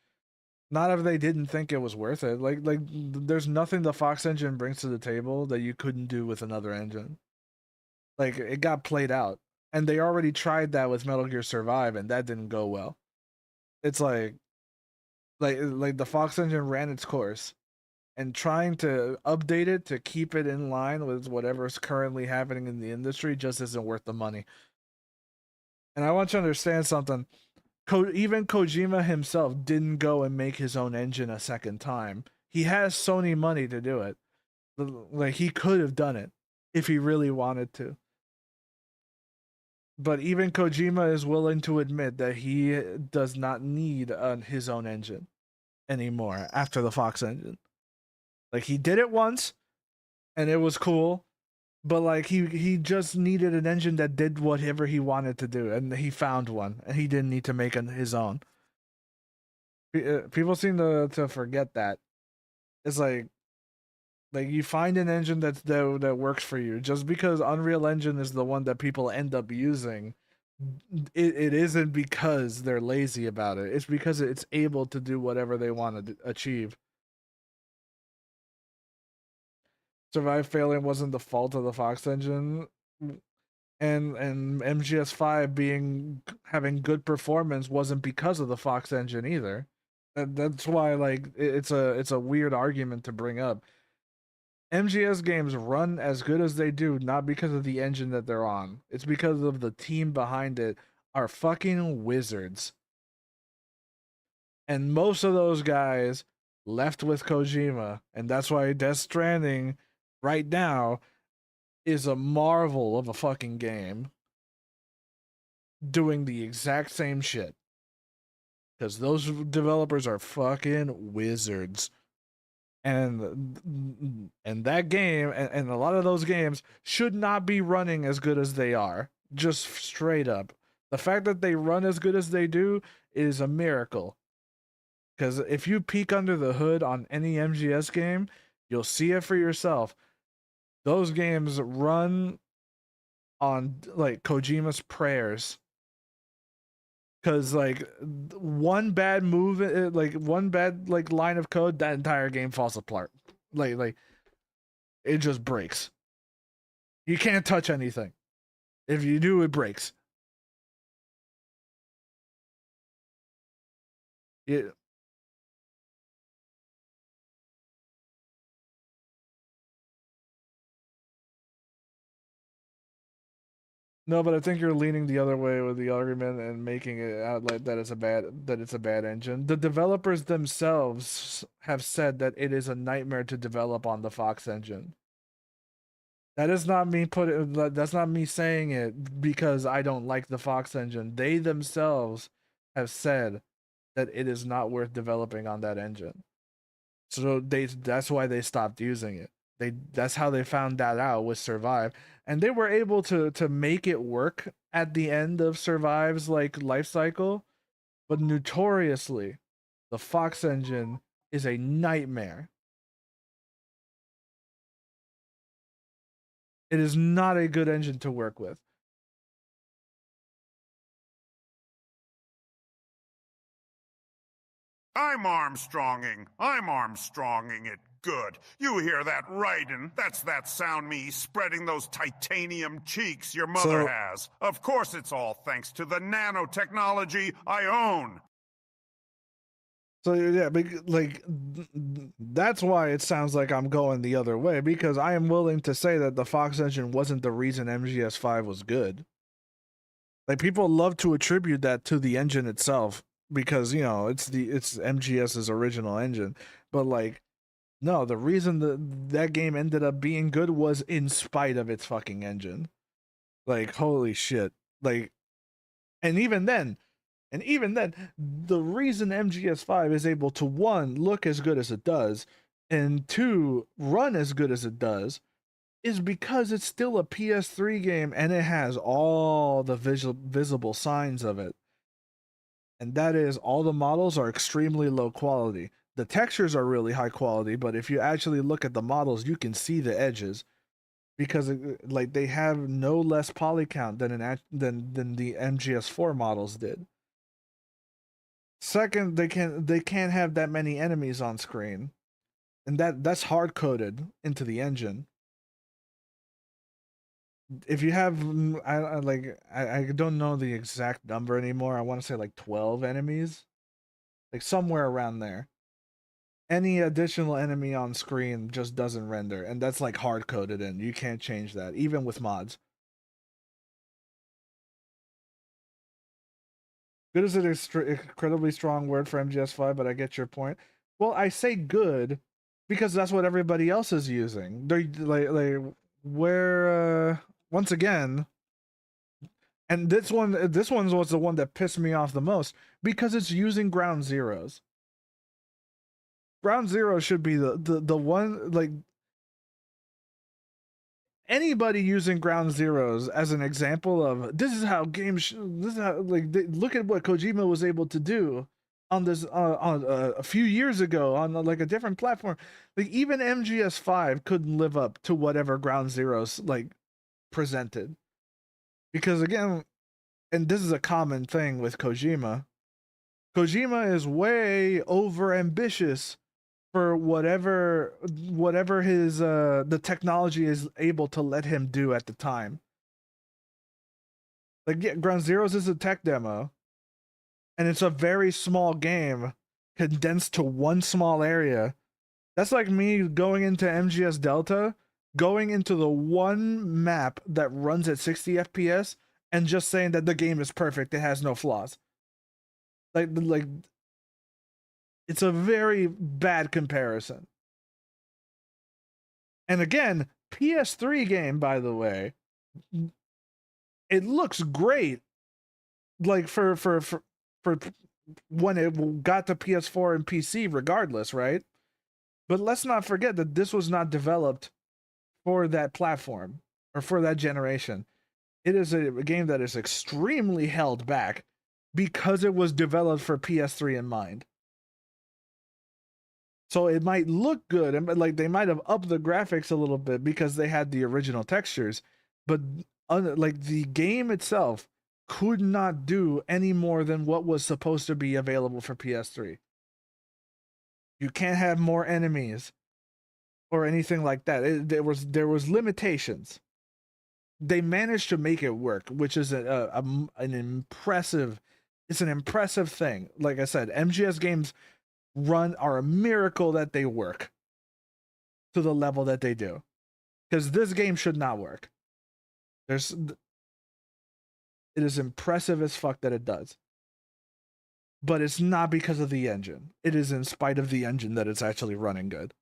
A: Not if they didn't think it was worth it. Like there's nothing the Fox engine brings to the table that you couldn't do with another engine. Like it got played out, and they already tried that with Metal Gear Survive, and that didn't go well. It's like the Fox engine ran its course, and trying to update it to keep it in line with whatever's currently happening in the industry just isn't worth the money. And I want you to understand something. Even Kojima himself didn't go and make his own engine a second time. He has Sony money to do it. Like he could have done it if he really wanted to. But even Kojima is willing to admit that he does not need his own engine anymore after the Fox engine. Like he did it once, and it was cool, but like he just needed an engine that did whatever he wanted to do, and he found one, and he didn't need to make his own. People seem to forget that. It's like you find an engine that works for you. Just because Unreal Engine is the one that people end up using, it isn't because they're lazy about it. It's because it's able to do whatever they want to achieve. Survive failing wasn't the fault of the Fox engine, and MGS5 having good performance wasn't because of the Fox engine either. That's why like it's a weird argument to bring up. MGS games run as good as they do not because of the engine that they're on. It's because of the team behind it are fucking wizards. And most of those guys left with Kojima, and that's why Death Stranding right now is a marvel of a fucking game doing the exact same shit. Because those developers are fucking wizards. And that game and a lot of those games should not be running as good as they are. Just straight up. The fact that they run as good as they do is a miracle. Because if you peek under the hood on any MGS game, you'll see it for yourself. Those games run on like Kojima's prayers. Cause like one bad move, like one bad like line of code, that entire game falls apart. Like it just breaks. You can't touch anything. If you do, it breaks. Yeah. No, but I think you're leaning the other way with the argument and making it out like that it's a bad engine. The developers themselves have said that it is a nightmare to develop on the Fox engine. That is not me that's not me saying it because I don't like the Fox engine. They themselves have said that it is not worth developing on that engine. So that's why they stopped using it. That's how they found that out with Survive. And they were able to make it work at the end of Survive's like life cycle, but notoriously the Fox engine is a nightmare. It is not a good engine to work with.
D: I'm Armstronging. I'm Armstronging it good. You hear that, Raiden? That's that sound me spreading those titanium cheeks your mother has. Of course it's all thanks to the nanotechnology I own.
A: So yeah, like that's why it sounds like I'm going the other way, because I am willing to say that the Fox engine wasn't the reason MGS5 was good. Like people love to attribute that to the engine itself because you know it's MGS's original engine, but like no, the reason that game ended up being good was in spite of its fucking engine. Like holy shit. Like and even then, the reason MGS5 is able to one, look as good as it does, and two, run as good as it does, is because it's still a PS3 game and it has all the visible signs of it. And that is, all the models are extremely low quality. The textures are really high quality, but if you actually look at the models, you can see the edges because like they have no less poly count than the MGS4 models did. Second, they can't have that many enemies on screen, and that's hard coded into the engine. If you have, I don't know the exact number anymore. I want to say like 12 enemies, like somewhere around there. Any additional enemy on screen just doesn't render, and that's like hard coded in. You can't change that, even with mods. Good is an incredibly strong word for MGS5, but I get your point. Well, I say good because that's what everybody else is using. They're like where once again, and this one was the one that pissed me off the most because it's using ground zeros. Ground zero should be the one, like anybody using ground zeros as an example of this is how games this is how, like look at what Kojima was able to do on this on a few years ago on like a different platform. Like even MGS5 couldn't live up to whatever ground zeros like presented, because again, and this is a common thing with Kojima is way over ambitious for whatever his the technology is able to let him do at the time. Like yeah, Ground Zeroes is a tech demo, and it's a very small game condensed to one small area. That's like me going into MGS Delta, going into the one map that runs at 60 FPS and just saying that the game is perfect, it has no flaws. Like it's a very bad comparison. And again, PS3 game, by the way, it looks great. Like for when it got to PS4 and PC, regardless, right? But let's not forget that this was not developed for that platform or for that generation. It is a game that is extremely held back because it was developed for PS3 in mind. So it might look good, and like they might have upped the graphics a little bit because they had the original textures, but like the game itself could not do any more than what was supposed to be available for PS3. You can't have more enemies or anything like that. There was limitations. They managed to make it work, which is an impressive. It's an impressive thing. Like I said, MGS games are a miracle that they work to the level that they do, because this game should not work. It is impressive as fuck that it does, but it's not because of the engine. It is in spite of the engine that it's actually running good.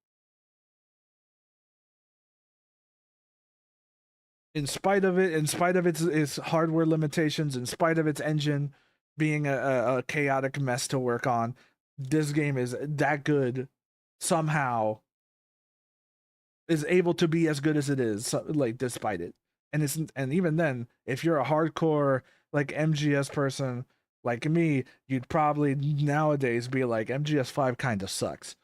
A: In spite of its hardware limitations, in spite of its engine being a chaotic mess to work on, this game is that good somehow, is able to be as good as it is, like, despite it. And even then, if you're a hardcore like MGS person like me, you'd probably nowadays be like, MGS5 kind of sucks.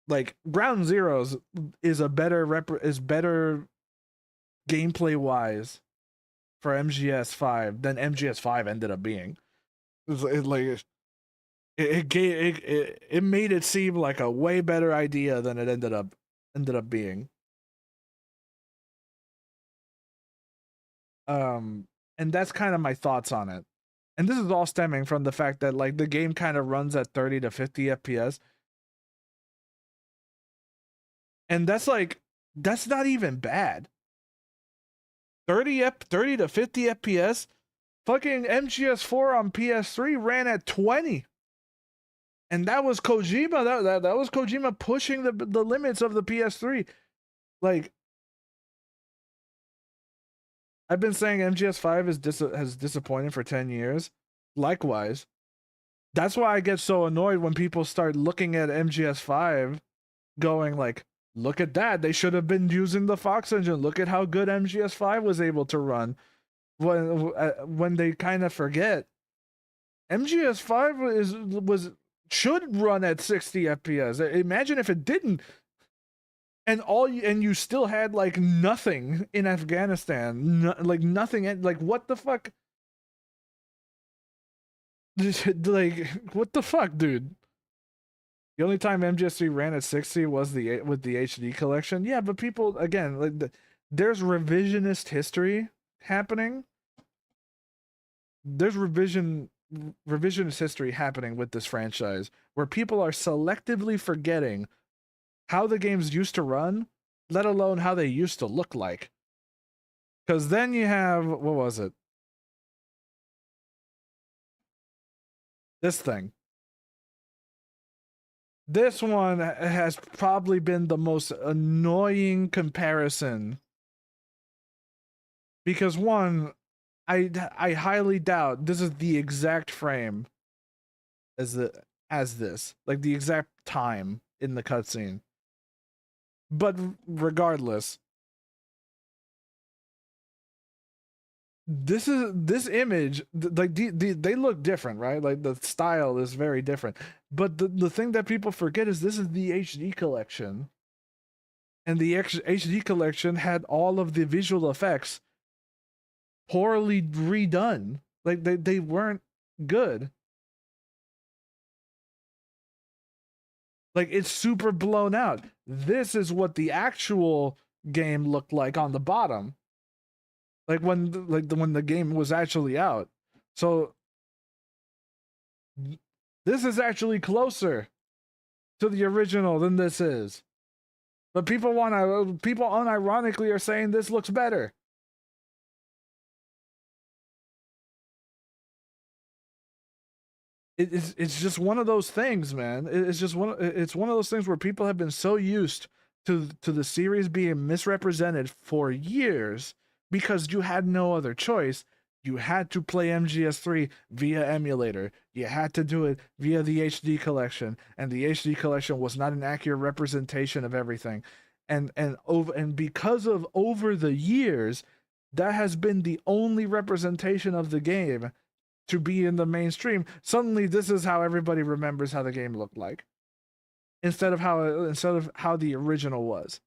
A: Like, Ground Zeroes is better gameplay wise for MGS5 than MGS5 ended up being. It made it seem like a way better idea than it ended up being. And that's kind of my thoughts on it. And this is all stemming from the fact that, like, the game kind of runs at 30 to 50 FPS. And that's not even bad. 30 to 50 FPS. Fucking MGS4 on PS3 ran at 20. And that was Kojima. That was Kojima pushing the limits of the PS3. Like, I've been saying MGS5 has disappointed for 10 years. Likewise. That's why I get so annoyed when people start looking at MGS5 going like, look at that. They should have been using the Fox engine. Look at how good MGS5 was able to run. When they kind of forget, MGS5 should run at 60 FPS. Imagine if it didn't. And you still had like nothing in Afghanistan, like nothing. Like, what the fuck? Like, what the fuck, dude? The only time MGS3 ran at 60 was with the HD collection. Yeah, but people, again, like, there's revisionist history happening. There's revisionist history happening with this franchise, where people are selectively forgetting how the games used to run, let alone how they used to look like. Because then you have, what was it? This thing. This one has probably been the most annoying comparison. Because one, I highly doubt this is the exact frame as this. Like, the exact time in the cutscene. But regardless, this image, like, they look different, right? Like, the style is very different. But the thing that people forget is this is the HD collection. And the HD collection had all of the visual effects poorly redone. Like, they weren't good. Like, it's super blown out. This is what the actual game looked like on the bottom. Like, when the game was actually out. So this is actually closer to the original than this is. But people unironically are saying this looks better. It's just one of those things, man. It's one of those things where people have been so used to the series being misrepresented for years because you had no other choice. You had to play MGS3 via emulator. You had to do it via the HD collection, and the HD collection was not an accurate representation of everything. And because of over the years, that has been the only representation of the game to be in the mainstream. Suddenly, this is how everybody remembers how the game looked like, instead of how the original was.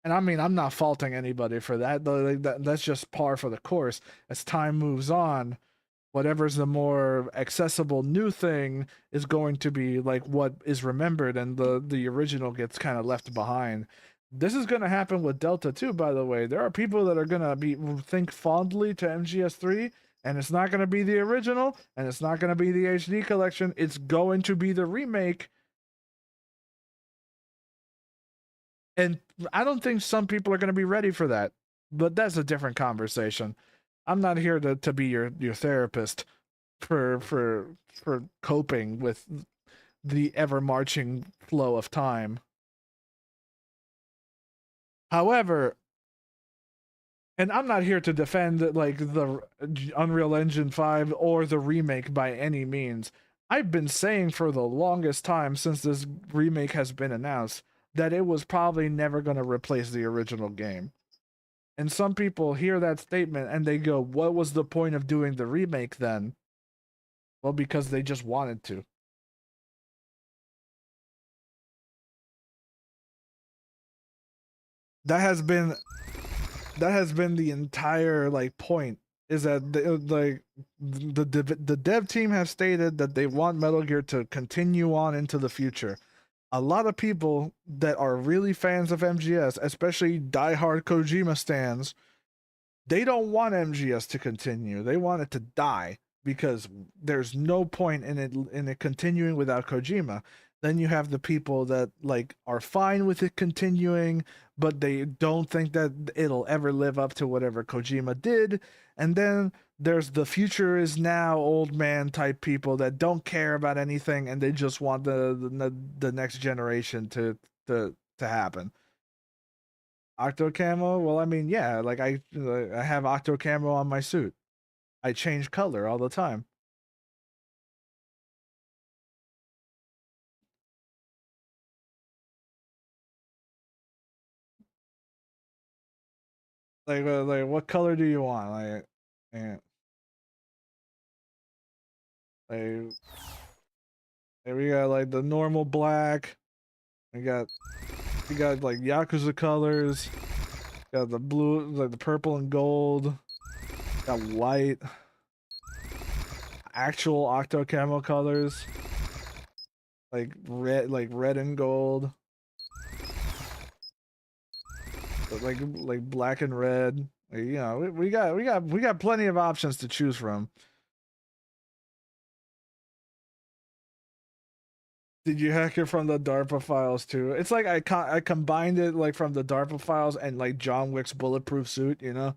A: And I mean, I'm not faulting anybody for that. That's just par for the course. As time moves on, whatever's the more accessible new thing is going to be like what is remembered, and the original gets kind of left behind. This is going to happen with Delta too, by the way. There are people that are going to be think fondly to MGS3, and it's not going to be the original, and it's not going to be the HD collection. It's going to be the remake. And I don't think some people are going to be ready for that, but that's a different conversation. I'm not here to be your therapist for coping with the ever marching flow of time. However, and I'm not here to defend like the Unreal Engine 5 or the remake by any means. I've been saying for the longest time since this remake has been announced that it was probably never going to replace the original game. And some people hear that statement and they go, what was the point of doing the remake then? Well, because they just wanted to. That has been the entire like point, is that the dev team has stated that they want Metal Gear to continue on into the future. A lot of people that are really fans of MGS, especially diehard Kojima stans, they don't want MGS to continue. They want it to die because there's no point in it continuing without Kojima. Then you have the people that like are fine with it continuing, but they don't think that it'll ever live up to whatever Kojima did. And then there's the future is now old man type people that don't care about anything and they just want the next generation to happen. Octo camo? Well, I mean, yeah, like I have octo camo on my suit. I change color all the time. Like what color do you want? Like we got like the normal black. We got like Yakuza colors. Got the blue, like the purple and gold. Got white. Actual octo camo colors. Like red and gold. Like black and red. Like, you know, we got plenty of options to choose from. Did you hack it from the DARPA files too? It's like I combined it like from the DARPA files and like John Wick's bulletproof suit, you know?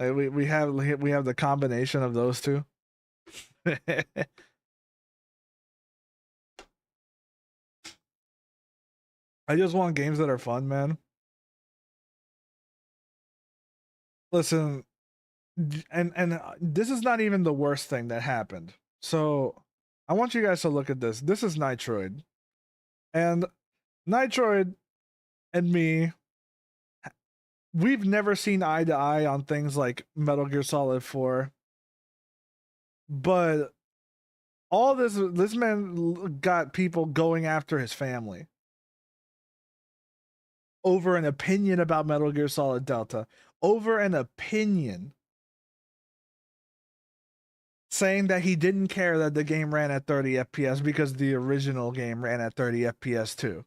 A: Like we have the combination of those two. I just want games that are fun, man. Listen, and this is not even the worst thing that happened. So, I want you guys to look at this. This is Nitroid. And Nitroid and me, we've never seen eye to eye on things like Metal Gear Solid 4. But all this man got people going after his family over an opinion about Metal Gear Solid Delta, over an opinion saying that he didn't care that the game ran at 30 FPS because the original game ran at 30 FPS too.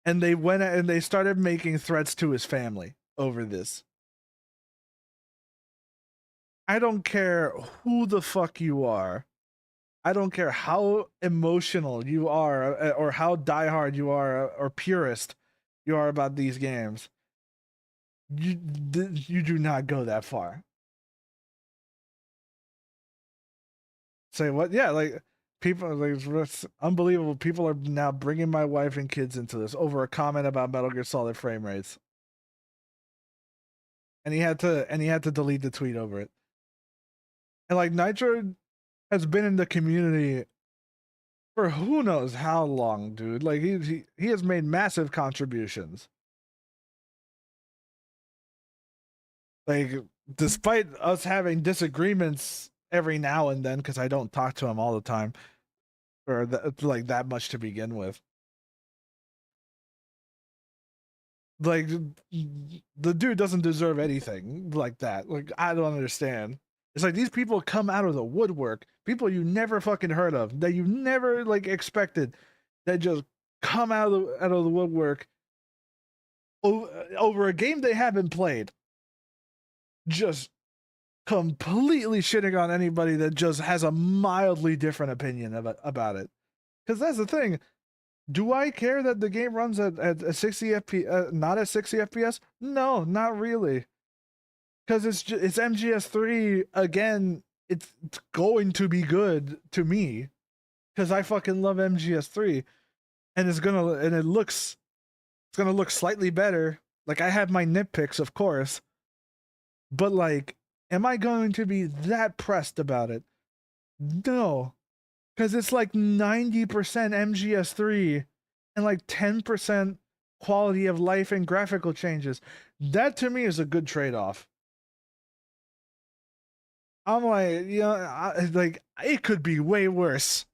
A: And they went and they started making threats to his family over this. I don't care who the fuck you are. I don't care how emotional you are or how diehard you are or purist you are about these games. You do not go that far. Say what? Yeah, like people, like it's unbelievable. People are now bringing my wife and kids into this over a comment about Metal Gear Solid frame rates, and he had to delete the tweet over it. And like Nitro has been in the community for who knows how long, dude. Like he has made massive contributions. Like despite us having disagreements every now and then, because I don't talk to him all the time, or like that much to begin with. Like, the dude doesn't deserve anything like that. Like, I don't understand. It's like these people come out of the woodwork, people you never fucking heard of, that you never like expected, that just come out of the woodwork over a game they haven't played, just completely shitting on anybody that just has a mildly different opinion about it. Because that's the thing. Do I care that the game runs at 60 FPS, not at 60 FPS? No, not really. Because it's MGS3 again. It's going to be good to me because I fucking love MGS3, and it's gonna look slightly better. Like, I have my nitpicks, of course, but like, am I going to be that pressed about it? No, because it's like 90% MGS3 and like 10% quality of life and graphical changes. That to me is a good trade-off. I'm like, like, it could be way worse.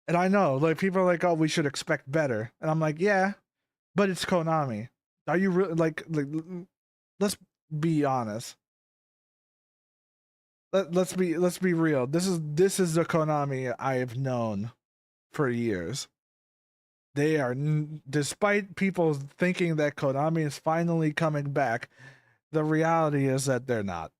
A: And I know, like, people are like, oh, we should expect better. And I'm like, yeah, but it's Konami. Are you really like let's be honest. Let's be real. This is the Konami I've known for years. They are, despite people thinking that Konami is finally coming back, the reality is that they're not.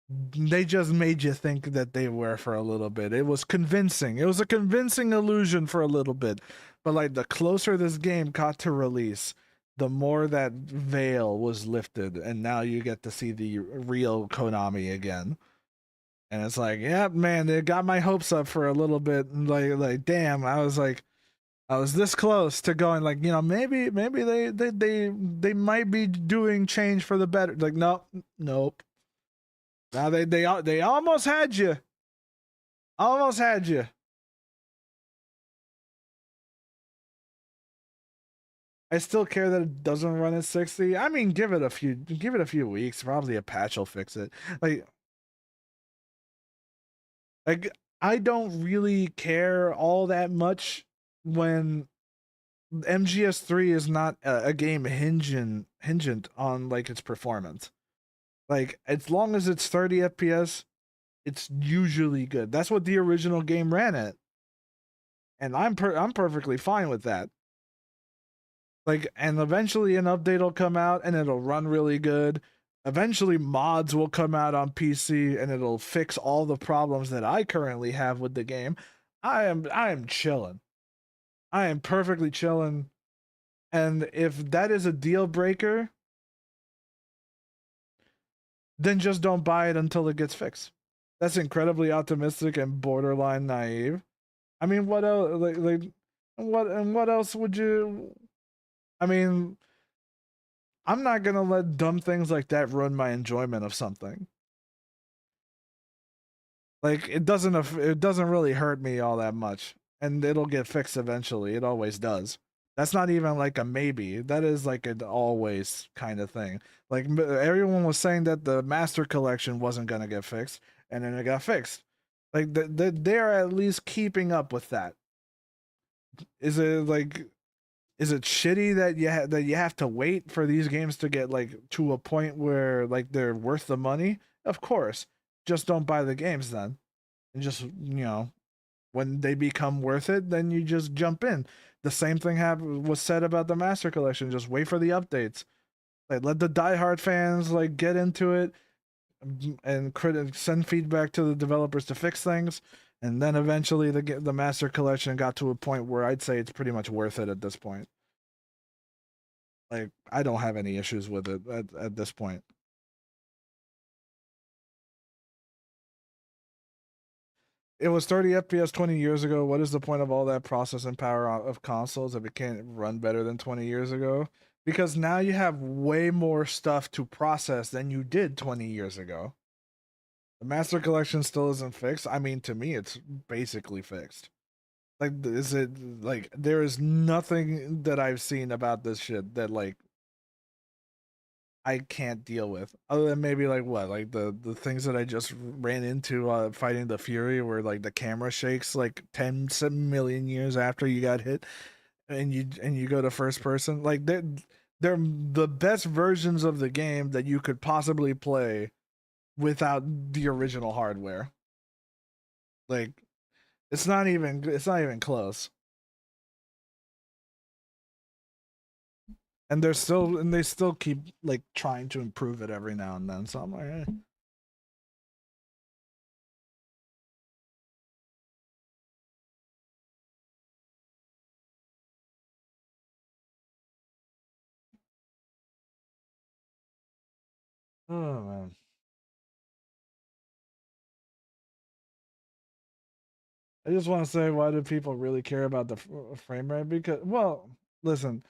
A: They just made you think that they were for a little bit. It was convincing. It was a convincing illusion for a little bit. But like, the closer this game got to release, the more that veil was lifted, and now you get to see the real Konami again. And it's like, yeah, man, they got my hopes up for a little bit. Like, damn, I was this close to going, like, maybe they might be doing change for the better. Like, nope. Now they almost had you. Almost had you. I still care that it doesn't run at 60. I mean, give it a few weeks. Probably a patch will fix it. Like I don't really care all that much when MGS3 is not a game hingent on like its performance. Like, as long as it's 30 FPS, it's usually good. That's what the original game ran at, and I'm perfectly fine with that. Like, and eventually an update will come out and it'll run really good. Eventually mods will come out on PC and it'll fix all the problems that I currently have with the game. I am chilling. I am perfectly chilling. And if that is a deal breaker, then just don't buy it until it gets fixed. That's incredibly optimistic and borderline naive. I mean, what else? What else would you? I mean, I'm not gonna let dumb things like that ruin my enjoyment of something. Like, it doesn't really hurt me all that much, and it'll get fixed eventually. It always does. That's not even like a maybe. That is like an always kind of thing. Like, everyone was saying that the Master Collection wasn't gonna get fixed, and then it got fixed. Like, they're at least keeping up with that. Is it shitty that you have to wait for these games to get like to a point where like they're worth the money? Of course. Just don't buy the games then. And just, when they become worth it, then you just jump in. The same thing was said about the Master Collection. Just wait for the updates. Like, let the diehard fans like get into it and send feedback to the developers to fix things. And then eventually the Master Collection got to a point where I'd say it's pretty much worth it at this point. Like, I don't have any issues with it at this point. It was 30 FPS 20 years ago. What is the point of all that processing power of consoles if it can't run better than 20 years ago? Because now you have way more stuff to process than you did 20 years ago. The Master Collection still isn't fixed. I mean, to me, it's basically fixed. Like, is it like there is nothing that I've seen about this shit that like I can't deal with, other than maybe like the things that I just ran into fighting the Fury, where like the camera shakes like 10 million years after you got hit, and you go to first person, like they're the best versions of the game that you could possibly play without the original hardware. Like it's not even close. And they still keep like trying to improve it every now and then. So I'm like, eh. Oh man. I just want to say, why do people really care about the frame rate? Because, well, listen,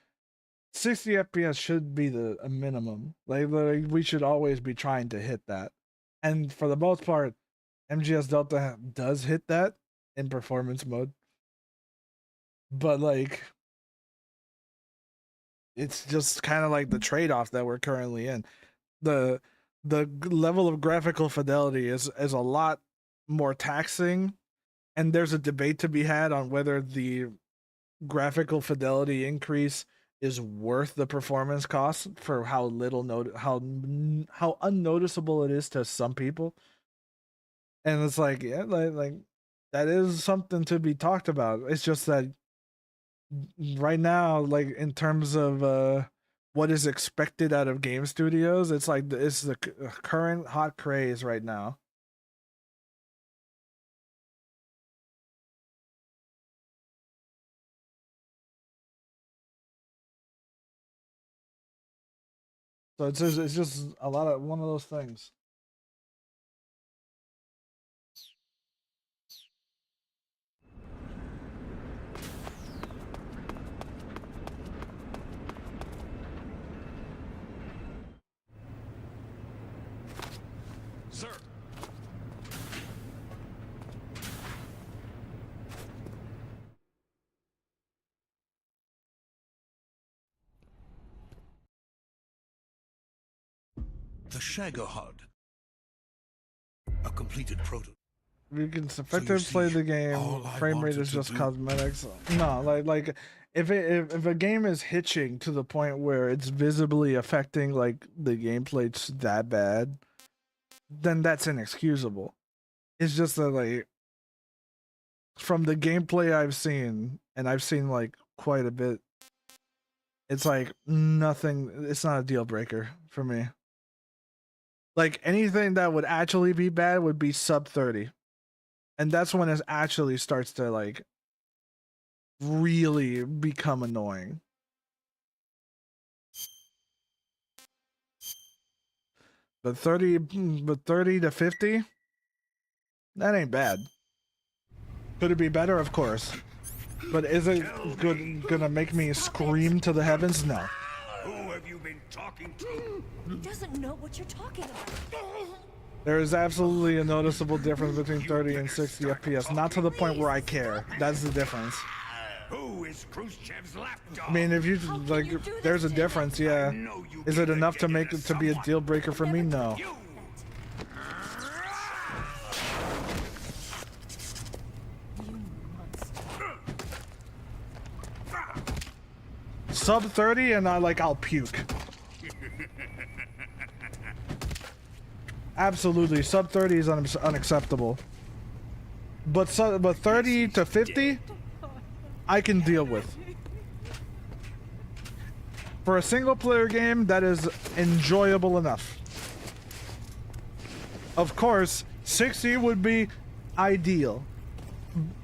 A: 60 FPS should be a minimum. Like we should always be trying to hit that. And for the most part, MGS Delta does hit that in performance mode. But like, it's just kind of like the trade-off that we're currently in. The level of graphical fidelity is a lot more taxing, and there's a debate to be had on whether the graphical fidelity increase is worth the performance cost for how how unnoticeable it is to some people. And it's like, yeah, like that is something to be talked about. It's just that right now, like in terms of what is expected out of game studios, it's like it's the current hot craze right now. So it's just a lot of one of those things.
H: Sir.
G: The Shagohod. A completed prototype.
A: You can effectively play the game. Frame rate is just cosmetics. No, like if a game is hitching to the point where it's visibly affecting like the gameplay that bad, then that's inexcusable. It's just that like from the gameplay I've seen, and I've seen like quite a bit, it's like nothing. It's not a deal breaker for me. Like anything that would actually be bad would be sub 30. And that's when it actually starts to like really become annoying. But 30 to 50, that ain't bad. Could it be better? Of course. But is it gonna make me scream to the heavens? No.
C: Who have you been talking to?
B: He doesn't know what you're talking about.
A: There is absolutely a noticeable difference between 30 and 60 FPS. Not to the point where I care. That's the difference.
C: Who is Khrushchev's lapdog?
A: I mean, if you like, there's a difference, yeah. Is it enough to make it to be a deal breaker for me? No. Sub 30 and I'll puke. Absolutely, sub 30 is unacceptable. But 30 to 50, I can deal with. For a single player game, that is enjoyable enough. Of course, 60 would be ideal,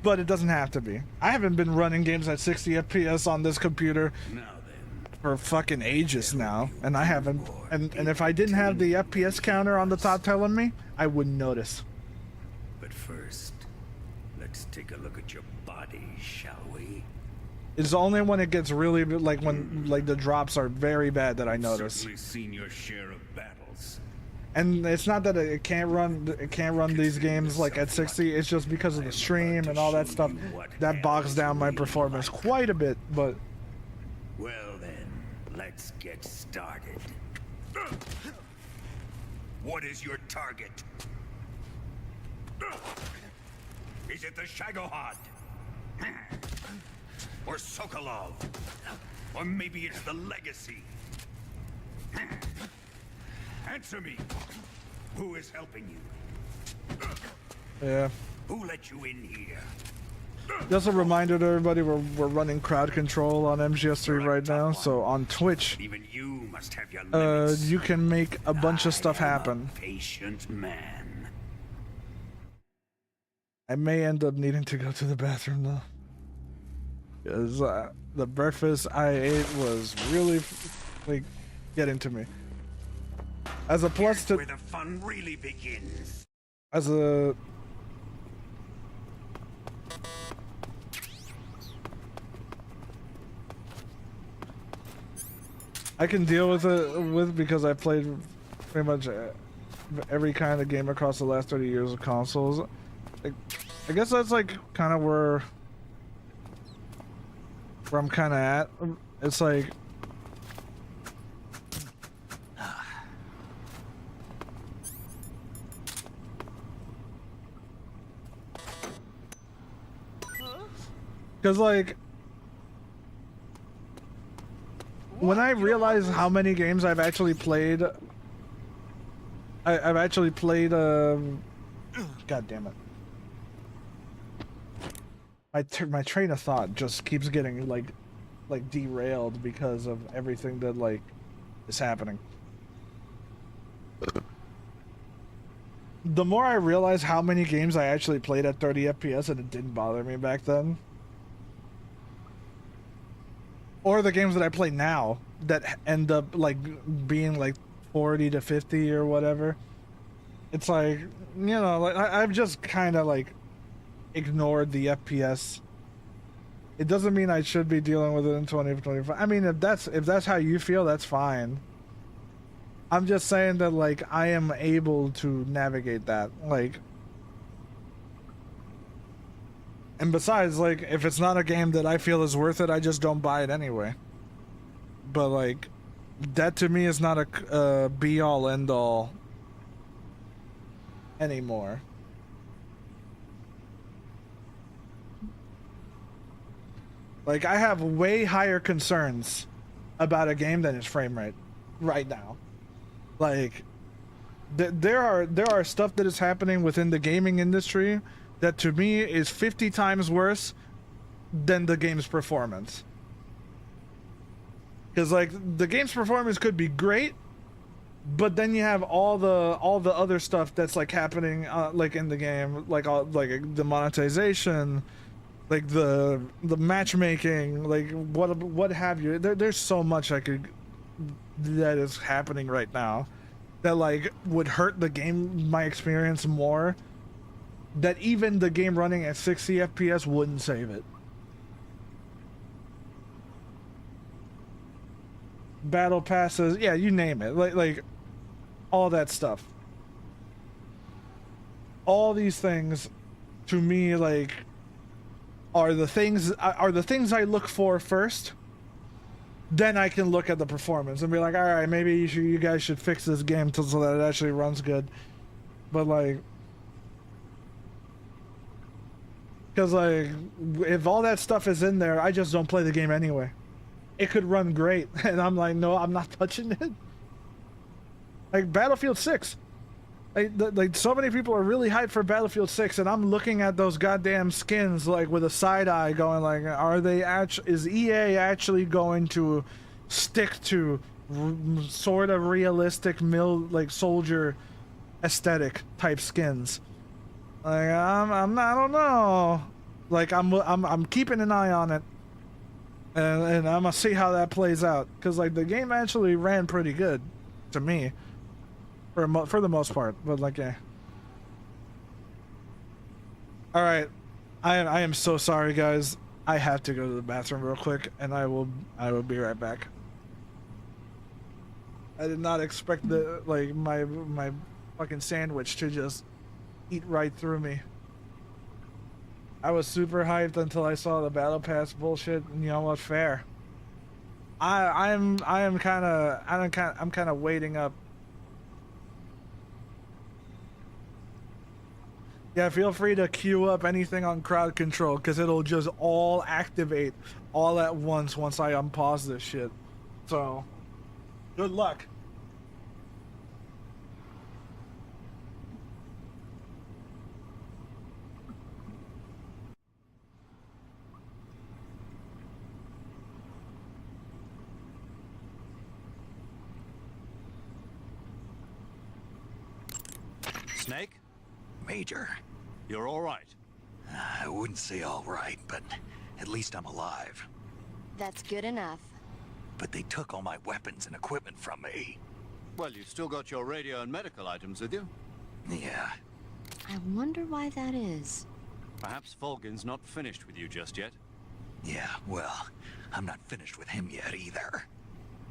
A: but it doesn't have to be. I haven't been running games at 60 FPS on this computer for fucking ages now, and I haven't. And if I didn't have the FPS counter on the top telling me, I wouldn't notice.
C: But first, let's take a look at your body, shall we?
A: It's only when it gets really like when like the drops are very bad that I notice.
C: Certainly seen your share of battles.
A: And it's not that it can't run these games like at 60. It's just because of the stream and all that stuff that bogs down my performance quite a bit. But
C: Well then, let's get started. What is your target? Is it the Shagohod? Or Sokolov? Or maybe it's the Legacy? Answer me. Who is helping you?
A: Yeah.
C: Who let you in here?
A: Just a reminder to everybody, we're running crowd control on MGS3 right now, so on Twitch,
C: Even you must have your limits.
A: you can make a bunch of stuff
C: I am a
A: happen.
C: patient man.
A: I may end up needing to go to the bathroom though, because the breakfast I ate was really like getting to me. As a plus to,
C: Where the fun really begins.
A: as a I can deal with it because I played pretty much every kind of game across the last 30 years of consoles. I guess that's like kind of where I'm kind of at. It's like because like when I realize how many games I've actually played, I've actually played. God damn it! My train of thought just keeps getting like derailed because of everything that like is happening. The more I realize how many games I actually played at 30 FPS and it didn't bother me back then, or the games that I play now that end up like being like 40 to 50 or whatever, it's like, you know, like I've just kind of like ignored the FPS. It doesn't mean I should be dealing with it in 2025. I mean, if that's how you feel, that's fine. I'm just saying that like I am able to navigate that, like. And besides, like, if it's not a game that I feel is worth it, I just don't buy it anyway. But like, that to me is not a be-all end-all anymore. Like, I have way higher concerns about a game than its frame rate right now. Like, there are stuff that is happening within the gaming industry that to me is 50 times worse than the game's performance. Because like the game's performance could be great, but then you have all the other stuff that's like happening like in the game, like the monetization, like the matchmaking, like what have you. There's so much that is happening right now that like would hurt the game, my experience more, that even the game running at 60 FPS wouldn't save it. Battle passes, yeah, you name it, like all that stuff. All these things to me like are the things I look for first. Then I can look at the performance and be like, all right, maybe you guys should fix this game so that it actually runs good. But like, because like, if all that stuff is in there, I just don't play the game anyway. It could run great, and I'm like, no, I'm not touching it. Like Battlefield 6, like so many people are really hyped for Battlefield 6, and I'm looking at those goddamn skins like with a side eye, going like, is EA actually going to stick to sort of realistic soldier aesthetic type skins? Like I'm not, I don't know. Like I'm keeping an eye on it. And I'm gonna see how that plays out, because like the game actually ran pretty good to me for the most part, but like, yeah. All right, I am so sorry, guys. I have to go to the bathroom real quick, and I will be right back. I did not expect my fucking sandwich to just eat right through me. I was super hyped until I saw the battle pass bullshit, and you know what? Fair. I'm kind of waiting up. Yeah, feel free to queue up anything on crowd control, because it'll just all activate all at once I unpause this shit. So, good luck.
H: Snake,
C: Major,
H: you're all right.
C: I wouldn't say all right, but at least I'm alive.
B: That's good enough.
C: But they took all my weapons and equipment from me.
H: Well, you've still got your radio and medical items with you.
C: Yeah,
B: I wonder why that is.
H: Perhaps Volgin's not finished with you just yet.
C: yeah, well, I'm not finished with him yet either.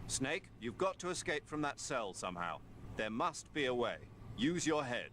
H: Snake, you've got to escape from that cell somehow. There must be a way. Use your head.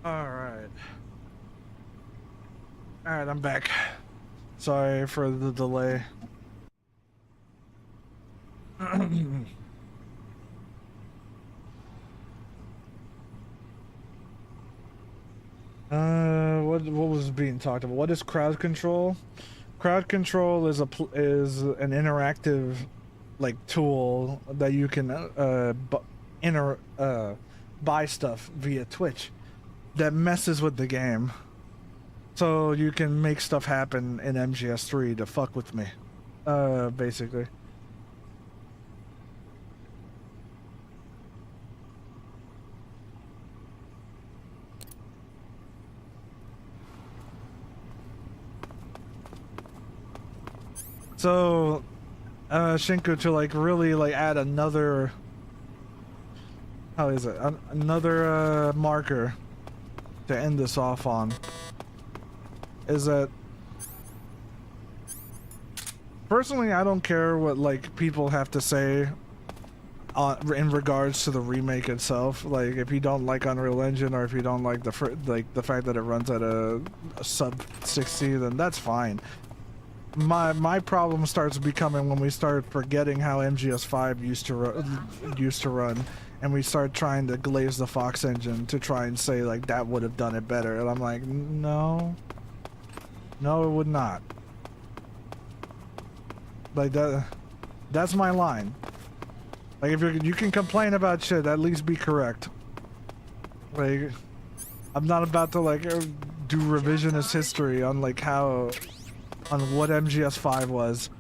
A: Alright. Alright, I'm back. Sorry for the delay. What was being talked about? What is crowd control? Crowd control is is an interactive like tool that you can buy stuff via Twitch that messes with the game. So you can make stuff happen in MGS3 to fuck with me. Basically. So, Shinku, to like really like add another, how is it? Another marker to end this off on is that personally I don't care what like people have to say in regards to the remake itself. Like if you don't like Unreal Engine or if you don't like the fact that it runs at a sub 60, then that's fine. My problem starts becoming when we start forgetting how MGS5 used to run, and we start trying to glaze the Fox engine to try and say like that would have done it better, and I'm like, no, it would not. Like that's my line. Like if you can complain about shit, at least be correct. Like I'm not about to like do revisionist history on like how. On what MGS5 was.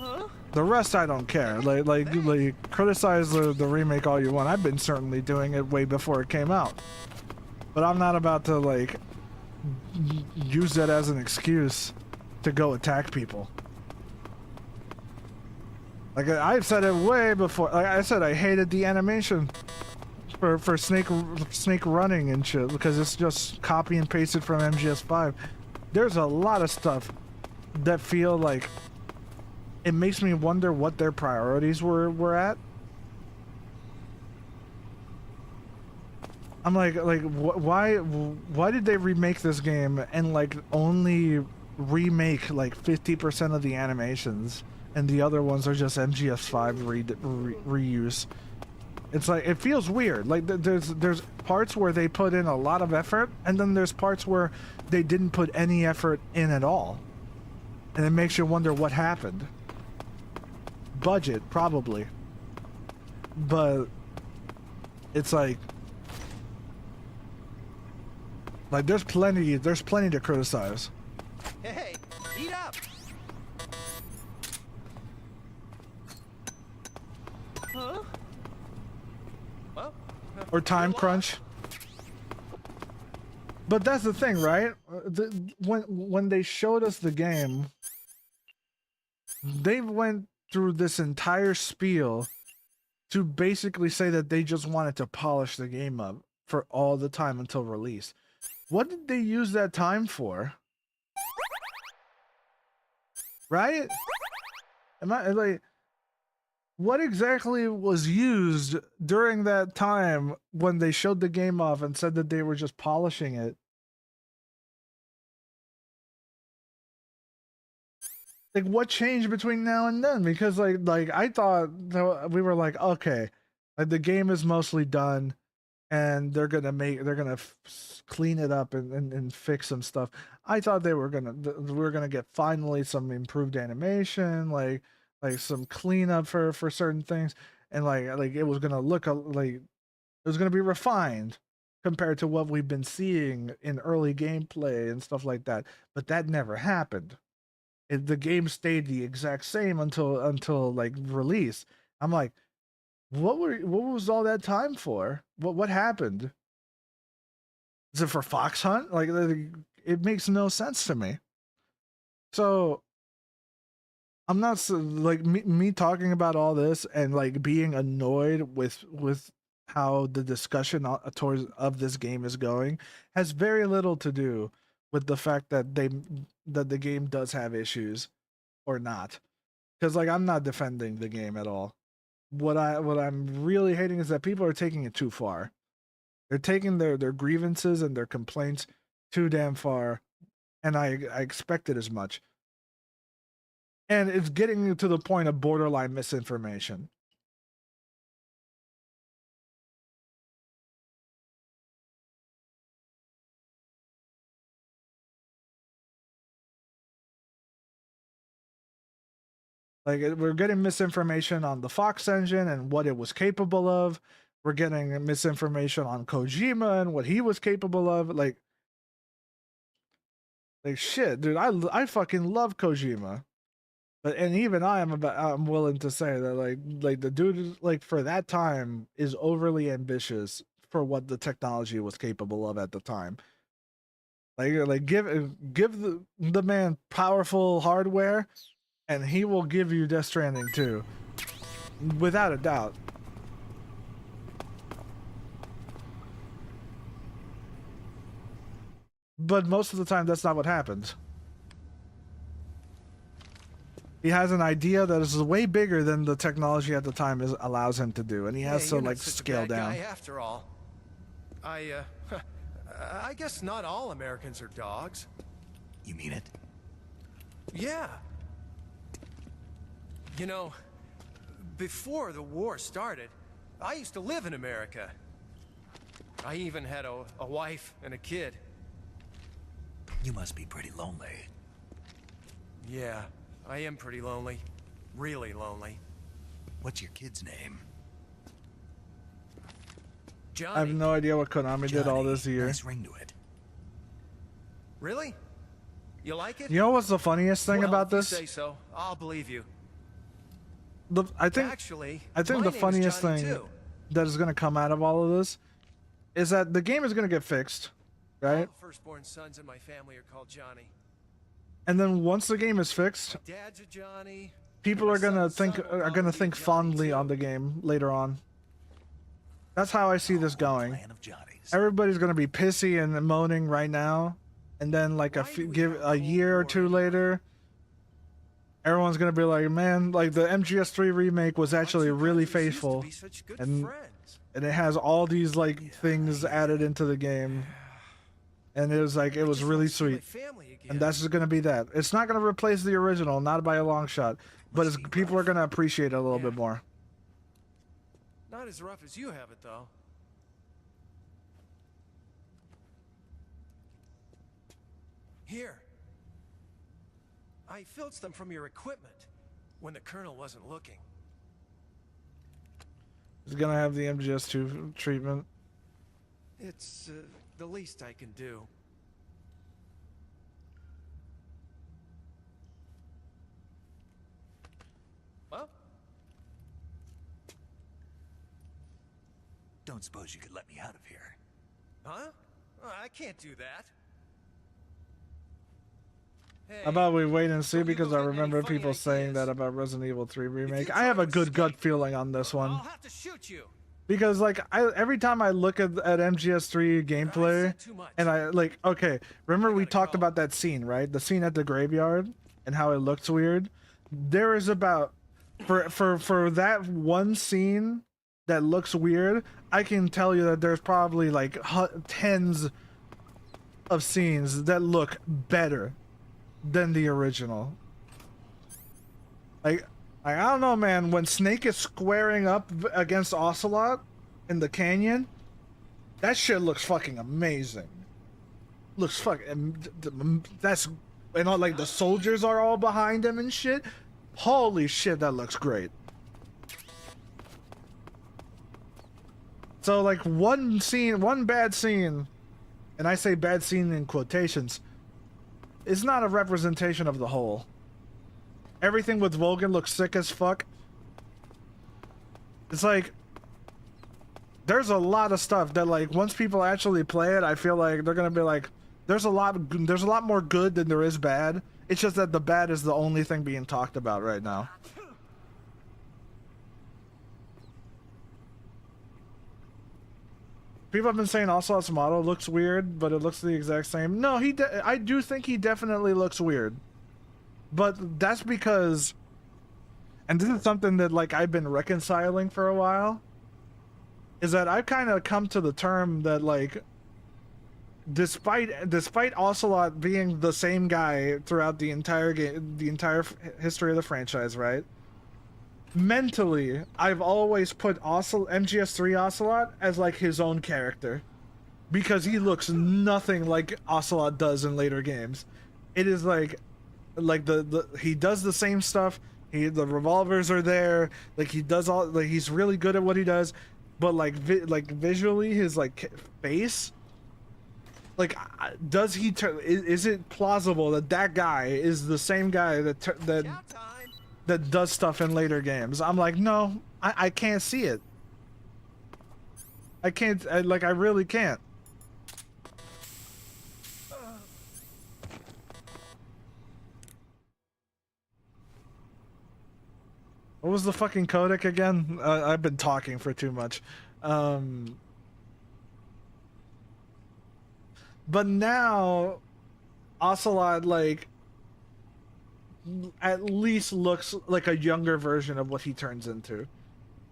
A: Huh? The rest I don't care. Like criticize the remake all you want. I've been certainly doing it way before it came out. But I'm not about to like use that as an excuse to go attack people. Like I've said it way before. Like I said, I hated the animation for snake running and shit because it's just copy and pasted from MGS5. There's a lot of stuff that feel like it makes me wonder what their priorities were at. I'm like why did they remake this game and like only remake like 50% of the animations and the other ones are just MGS5 reuse? It's like it feels weird. Like there's parts where they put in a lot of effort, and then there's parts where they didn't put any effort in at all, and it makes you wonder what happened. Budget, probably, but it's like there's plenty to criticize.
H: Hey, eat up!
B: Huh?
H: Well,
A: Or time crunch. But that's the thing, right? When they showed us the game, they went through this entire spiel to basically say that they just wanted to polish the game up for all the time until release. What did they use that time for? Right? Am I like... What exactly was used during that time when they showed the game off and said that they were just polishing it? Like, what changed between now and then? Because like I thought we were like, okay, like the game is mostly done, and they're gonna clean it up and fix some stuff. I thought we were gonna get finally some improved animation, like some cleanup for certain things, and like it was gonna look like it was gonna be refined compared to what we've been seeing in early gameplay and stuff like that. But that never happened. The game stayed the exact same until like release. I'm like, what was all that time for? What happened? Is it for Fox Hunt? Like it makes no sense to me. So I'm not like me talking about all this and like being annoyed with how the discussion towards of this game is going has very little to do with the fact that the game does have issues or not. Because like I'm not defending the game at all. what I'm really hating is that people are taking it too far. They're taking their grievances and their complaints too damn far, and I expected as much. And it's getting to the point of borderline misinformation. Like, we're getting misinformation on the Fox engine and what it was capable of. We're getting misinformation on Kojima and what he was capable of. Like shit, dude. I fucking love Kojima, and even I'm willing to say that like the dude, like, for that time is overly ambitious for what the technology was capable of at the time. Like give the man powerful hardware, and he will give you Death Stranding too, without a doubt. But most of the time, that's not what happens. He has an idea that is way bigger than the technology at the time allows him to do, and he has to like scale down.
I: After all, I guess not all Americans are dogs.
C: You mean it?
I: Yeah. You know, before the war started, I used to live in America. I even had a wife and a kid.
C: You must be pretty lonely.
I: Yeah, I am pretty lonely. Really lonely.
C: What's your kid's name?
I: Johnny.
A: I have no idea what Konami did all this year.
C: Nice ring to it.
I: Really? You like it?
A: You know what's the funniest thing
I: Well,
A: about
I: if you
A: this?
I: say so, I'll believe you.
A: I think
I: Actually,
A: the
I: my name is
A: funniest
I: Johnny,
A: thing
I: too.
A: that is going to come out of all of this is that the game is going to get fixed,
I: All
A: right?
I: the firstborn sons in my family are called Johnny.
A: And then once the game is fixed,
I: Dad's a Johnny.
A: people
I: My
A: are gonna
I: son's son
A: think
I: will
A: are gonna
I: probably
A: think
I: be Johnny,
A: fondly
I: too.
A: on the game later on. That's how I see this going.
C: Clan of Johnnies.
A: Everybody's gonna be pissy and moaning right now, and then like
I: Why do we
A: give
I: have
A: a
I: Cold
A: year or
I: War
A: two
I: anyway?
A: later, everyone's gonna be like, man, like the MGS3 remake was actually really faithful, and it has all these like things added into the game, and it was like it was really sweet. And that's just gonna be that. It's not gonna replace the original, not by a long shot, but people are gonna appreciate it a little bit more.
I: Not as rough as you have it, though. Here. I filched them from your equipment when the colonel wasn't looking.
A: It's gonna have the MGS2 treatment.
I: It's the least I can do. Well,
C: Don't suppose you could let me out of here?
I: huh? I can't do that. Hey,
A: How about we wait and see,
I: don't you
A: because
I: go
A: I
I: getting any
A: remember
I: funny
A: people saying
I: ideas.
A: that about Resident Evil 3
I: if
A: remake.
I: you
A: I have
I: try
A: a
I: to
A: good gut
I: escape,
A: feeling on this
I: I'll
A: one,
I: have to shoot you.
A: because like every time I look at MGS3 gameplay,
I: said too much.
A: and I like, okay, remember we
I: gotta
A: talked
I: go.
A: about that scene, right? The scene at the graveyard and how it looks weird. There is about for that one scene that looks weird, I can tell you that there's probably like tens of scenes that look better than the original. Like I don't know, man. When Snake is squaring up against Ocelot in the canyon, that shit looks fucking amazing. Looks fucking. That's, and all, like the soldiers are all behind him and shit. Holy shit, that looks great. So like one scene, one bad scene, and I say bad scene in quotations, is not a representation of the whole. Everything with Volgan looks sick as fuck. It's like there's a lot of stuff that like once people actually play it, I feel like they're gonna be like, there's a lot more good than there is bad. It's just that the bad is the only thing being talked about right now. People have been saying Ocelot's model looks weird, but it looks the exact same. No, I do think he definitely looks weird. But that's because and this is something that like I've been reconciling for a while, is that I've kind of come to the term that like, despite Ocelot being the same guy throughout the entire game, the entire history of the franchise, right? Mentally, I've always put MGS3 Ocelot as like his own character, because he looks nothing like Ocelot does in later games. It is like he does the same stuff. The revolvers are there. Like he does all, like he's really good at what he does, but like visually his like face, like does he is it plausible that that guy is the same guy that does stuff in later games? I'm like, no, I can't see it. I can't, I really can't. What was the fucking codec again? I've been talking for too much. But now, Ocelot, like, at least looks like a younger version of what he turns into.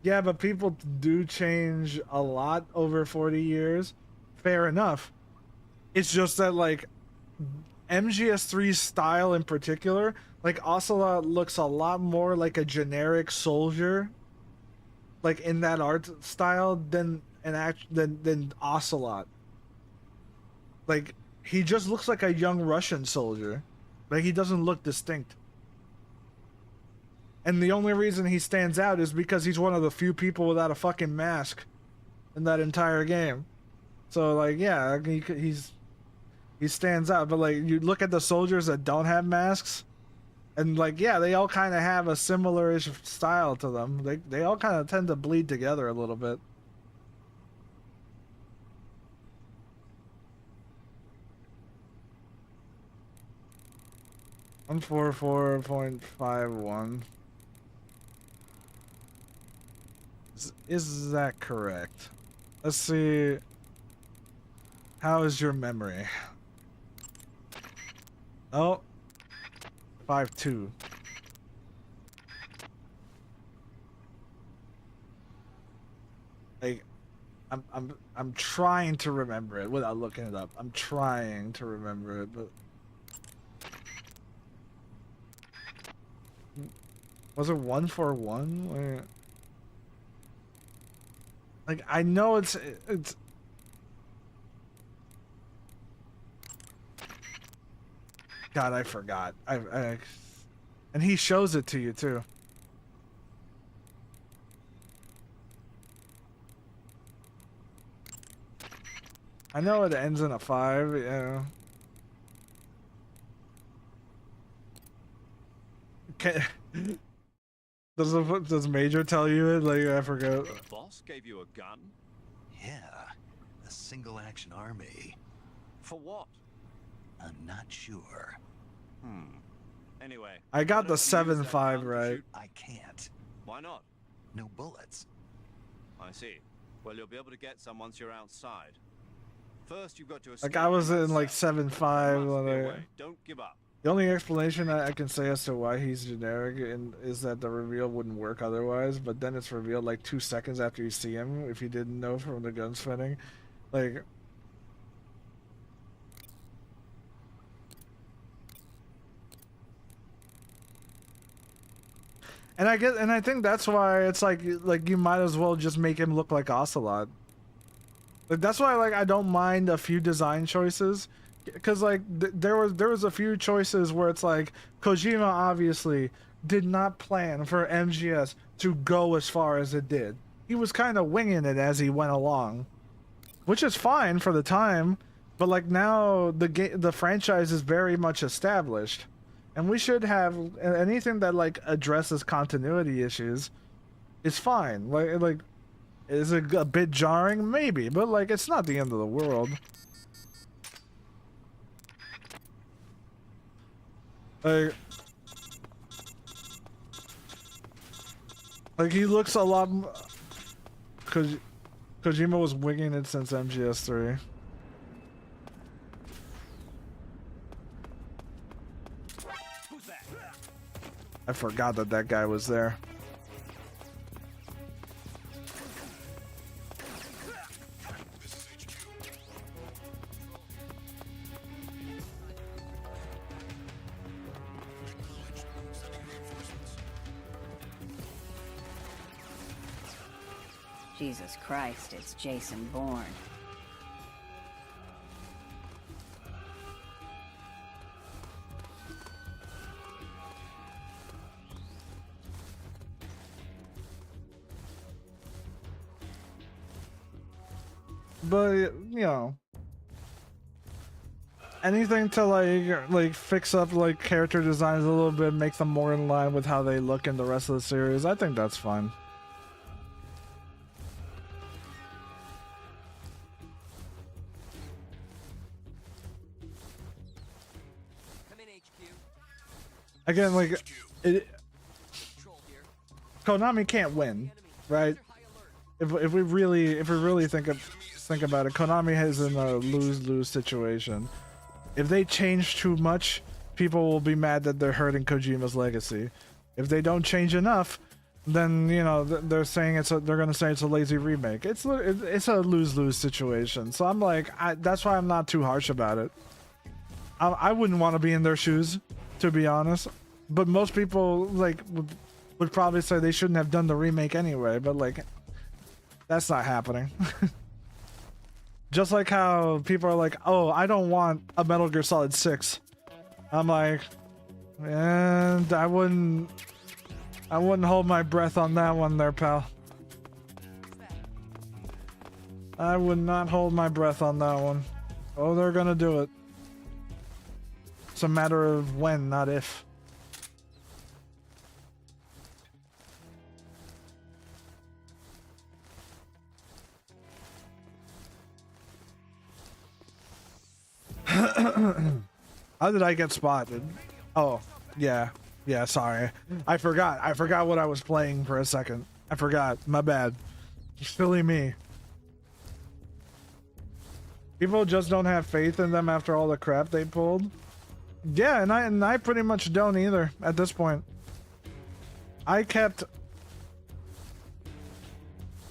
A: Yeah, but people do change a lot over 40 years. Fair enough. It's just that, like, MGS3's style in particular, like, Ocelot looks a lot more like a generic soldier, like, in that art style than than Ocelot. Like, he just looks like a young Russian soldier. Like, he doesn't look distinct. And the only reason he stands out is because he's one of the few people without a fucking mask in that entire game. So, like, yeah, he stands out. But, like, you look at the soldiers that don't have masks, and, like, yeah, they all kind of have a similar-ish style to them. They all kind of tend to bleed together a little bit. $144.51. Is that correct? Let's see. How is your memory? Oh, 5.2. Like, I'm trying to remember it without looking it up. I'm trying to remember it, but was it 141? Wait. Like, I know it's God, I forgot. And he shows it to you too. I know it ends in a 5, yeah. Does Major tell you it? Like, I forgot.
H: The boss gave you a gun?
G: Yeah, a single-action army.
H: For what?
G: I'm not sure.
H: Anyway,
A: I got
H: why
A: the
H: don't you use that
A: 7.5
H: gun to
A: right.
H: shoot?
G: I can't.
H: Why not?
G: No bullets.
H: I see. Well, you'll be able to get some once you're outside. First, you've got to
A: Like, I was in like
H: cell.
A: 7.5
H: Must be a
A: when
H: way. Don't give up.
A: the only explanation I can say as to why he's generic is that the reveal wouldn't work otherwise, but then it's revealed like 2 seconds after you see him, if you didn't know from the gun spinning. Like, and I think that's why it's like you might as well just make him look like Ocelot. Like, that's why, like, I don't mind a few design choices, because like there was a few choices where it's like Kojima obviously did not plan for MGS to go as far as it did. He was kind of winging it as he went along, which is fine for the time, but like now the franchise is very much established, and we should have anything that like addresses continuity issues is fine. Like is it a bit jarring? Maybe, but like it's not the end of the world. Like he looks a lot. Kojima was winging it since MGS3.
H: Who's that?
A: I forgot that that guy was there.
E: Jesus Christ, it's Jason Bourne.
A: But you know, anything to like fix up like character designs a little bit, make them more in line with how they look in the rest of the series, I think that's fine. Again, like Konami can't win, right? If we really think about it, Konami is in a lose-lose situation. If they change too much, people will be mad that they're hurting Kojima's legacy. If they don't change enough, then you know they're saying they're gonna say it's a lazy remake. It's a lose-lose situation. So I'm like, that's why I'm not too harsh about it. I wouldn't want to be in their shoes, to be honest. But most people like would probably say they shouldn't have done the remake anyway. But like, that's not happening. Just like how people are like, oh, I don't want a Metal Gear Solid 6. I'm like, and I wouldn't hold my breath on that one there, pal. I would not hold my breath on that one. Oh, they're gonna do it. It's a matter of when, not if. How did I get spotted? Oh, yeah, sorry. I forgot what I was playing for a second. I forgot, my bad. Silly me. People just don't have faith in them after all the crap they pulled. Yeah, and I pretty much don't either at this point. I kept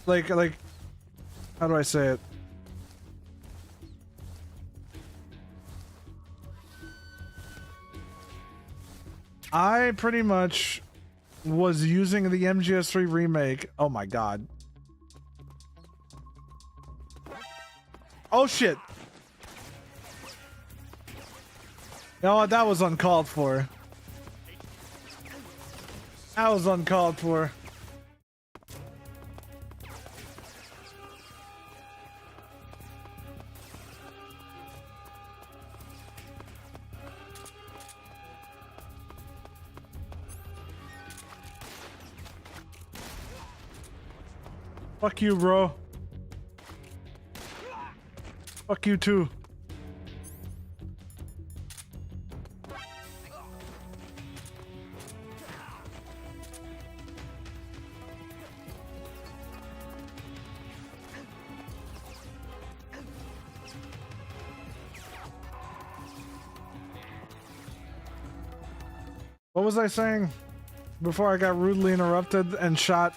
A: like how do I say it? I pretty much was using the MGS3 remake. Oh my god. Oh shit. You know what? That was uncalled for. That was uncalled for. Fuck you, bro. Fuck you too. What was I saying before I got rudely interrupted and shot?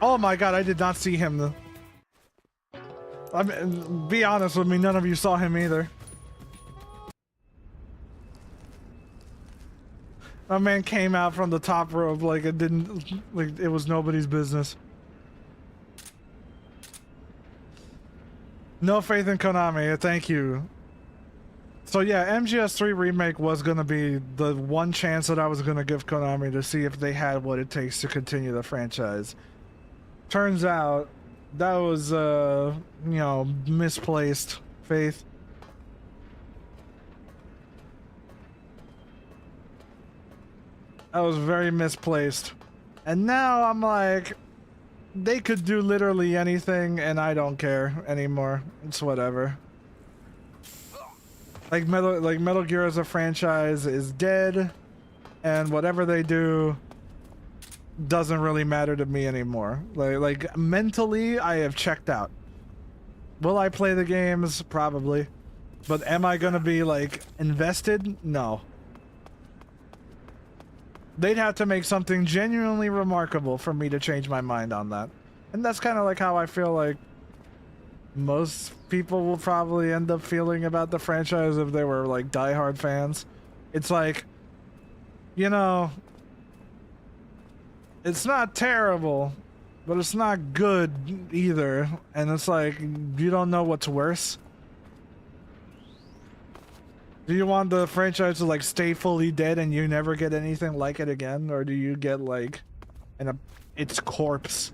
A: Oh my god, I did not see him. I mean, be honest with me, none of you saw him either. My man came out from the top rope like it didn't, like it was nobody's business. No faith in Konami, thank you. So yeah, MGS3 remake was gonna be the one chance that I was gonna give Konami to see if they had what it takes to continue the franchise. Turns out that was you know, misplaced faith. That was very misplaced. And now I'm like, they could do literally anything and I don't care anymore. It's whatever. Like Metal Gear as a franchise is dead, and whatever they do doesn't really matter to me anymore. Like mentally, I have checked out. Will I play the games? Probably. But am I gonna be like invested? No. They'd have to make something genuinely remarkable for me to change my mind on that. And that's kind of like how I feel like most people will probably end up feeling about the franchise if they were like diehard fans. It's like, you know, it's not terrible, but it's not good either. And it's like, you don't know what's worse. Do you want the franchise to like stay fully dead and you never get anything like it again? Or do you get like its corpse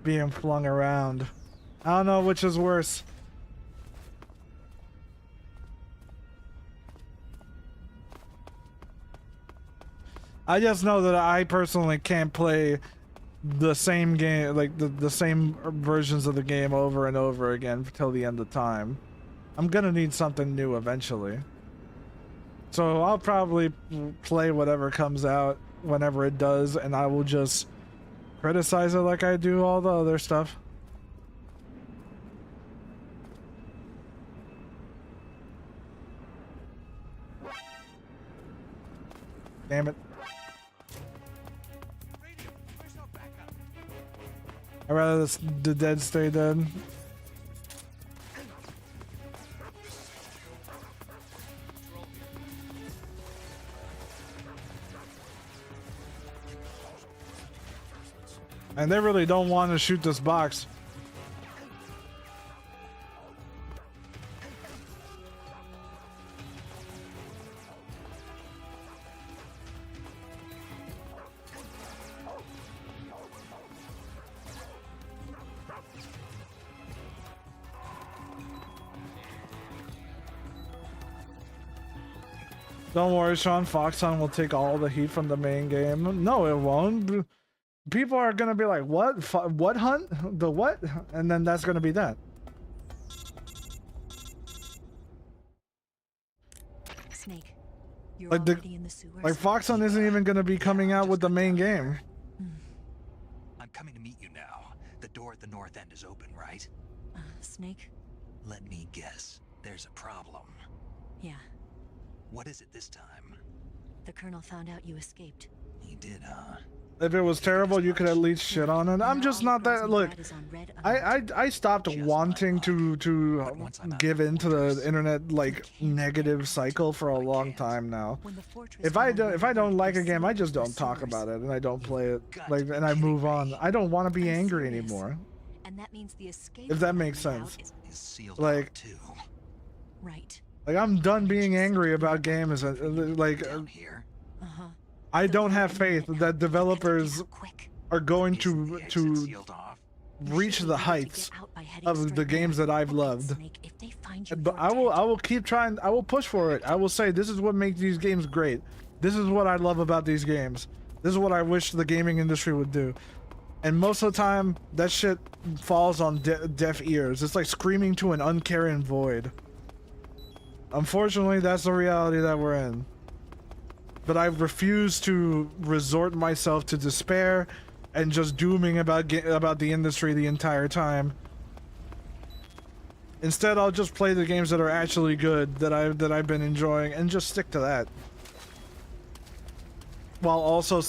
A: being flung around? I don't know which is worse. I just know that I personally can't play the same game, like the same versions of the game over and over again till the end of time. I'm gonna need something new eventually. So I'll probably play whatever comes out whenever it does, and I will just criticize it like I do all the other stuff. Damn it. I'd rather the dead stay dead. And they really don't want to shoot this box. Don't worry, Sean. Foxhound will take all the heat from the main game. No, it won't. People are gonna be like, what? What hunt? The what? And then that's gonna be that.
B: Snake, you're
A: Like
B: already in the sewers.
A: Like Foxhound isn't even gonna be coming out with the main game.
G: I'm coming to meet you now. The door at the north end is open, right?
B: Snake?
G: Let me guess. There's a problem.
B: Yeah.
G: What is it this time?
B: The Colonel found out you escaped.
G: He did, huh?
A: If it was terrible, you could at least shit on it. I'm just not that. Look, I stopped wanting to give into the internet like negative cycle for a long time now. If I don't like a game, I just don't talk about it and I don't play it. Like, and I move on. I don't want to be angry anymore.
B: And that means the escape.
A: If that makes sense. Like,
B: right.
A: Like I'm done being angry about games. Like, I don't have faith that developers are going to reach the heights of the games that I've loved. But I will keep trying. I will push for it. I will say this is what makes these games great. This is what I love about these games. This is what I wish the gaming industry would do. And most of the time, that shit falls on deaf ears. It's like screaming to an uncaring void. Unfortunately, that's the reality that we're in. But I refuse to resort myself to despair and just dooming about the industry the entire time. Instead, I'll just play the games that are actually good, that I've been enjoying, and just stick to that. While also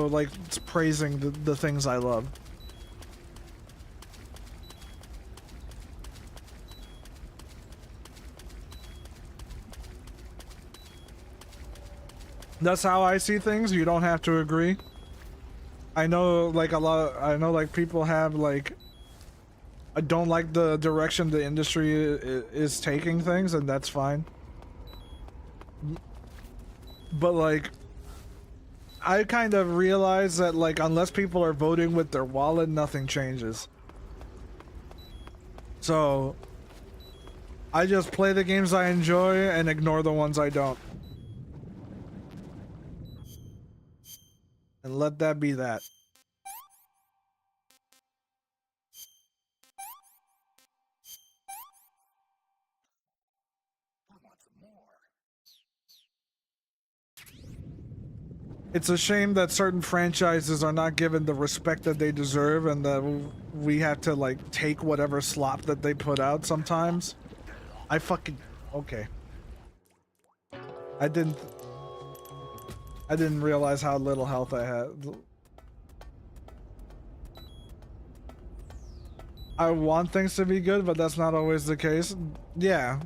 A: like praising the things I love. That's how I see things. You don't have to agree. I know like people have like, I don't like the direction the industry is taking things, and that's fine. But like, I kind of realize that like, unless people are voting with their wallet, nothing changes. So I just play the games I enjoy and ignore the ones I don't. And let that be that. It's a shame that certain franchises are not given the respect that they deserve, and that we have to like take whatever slop that they put out sometimes. I fucking okay. I didn't realize how little health I had. I want things to be good, but that's not always the case. Yeah.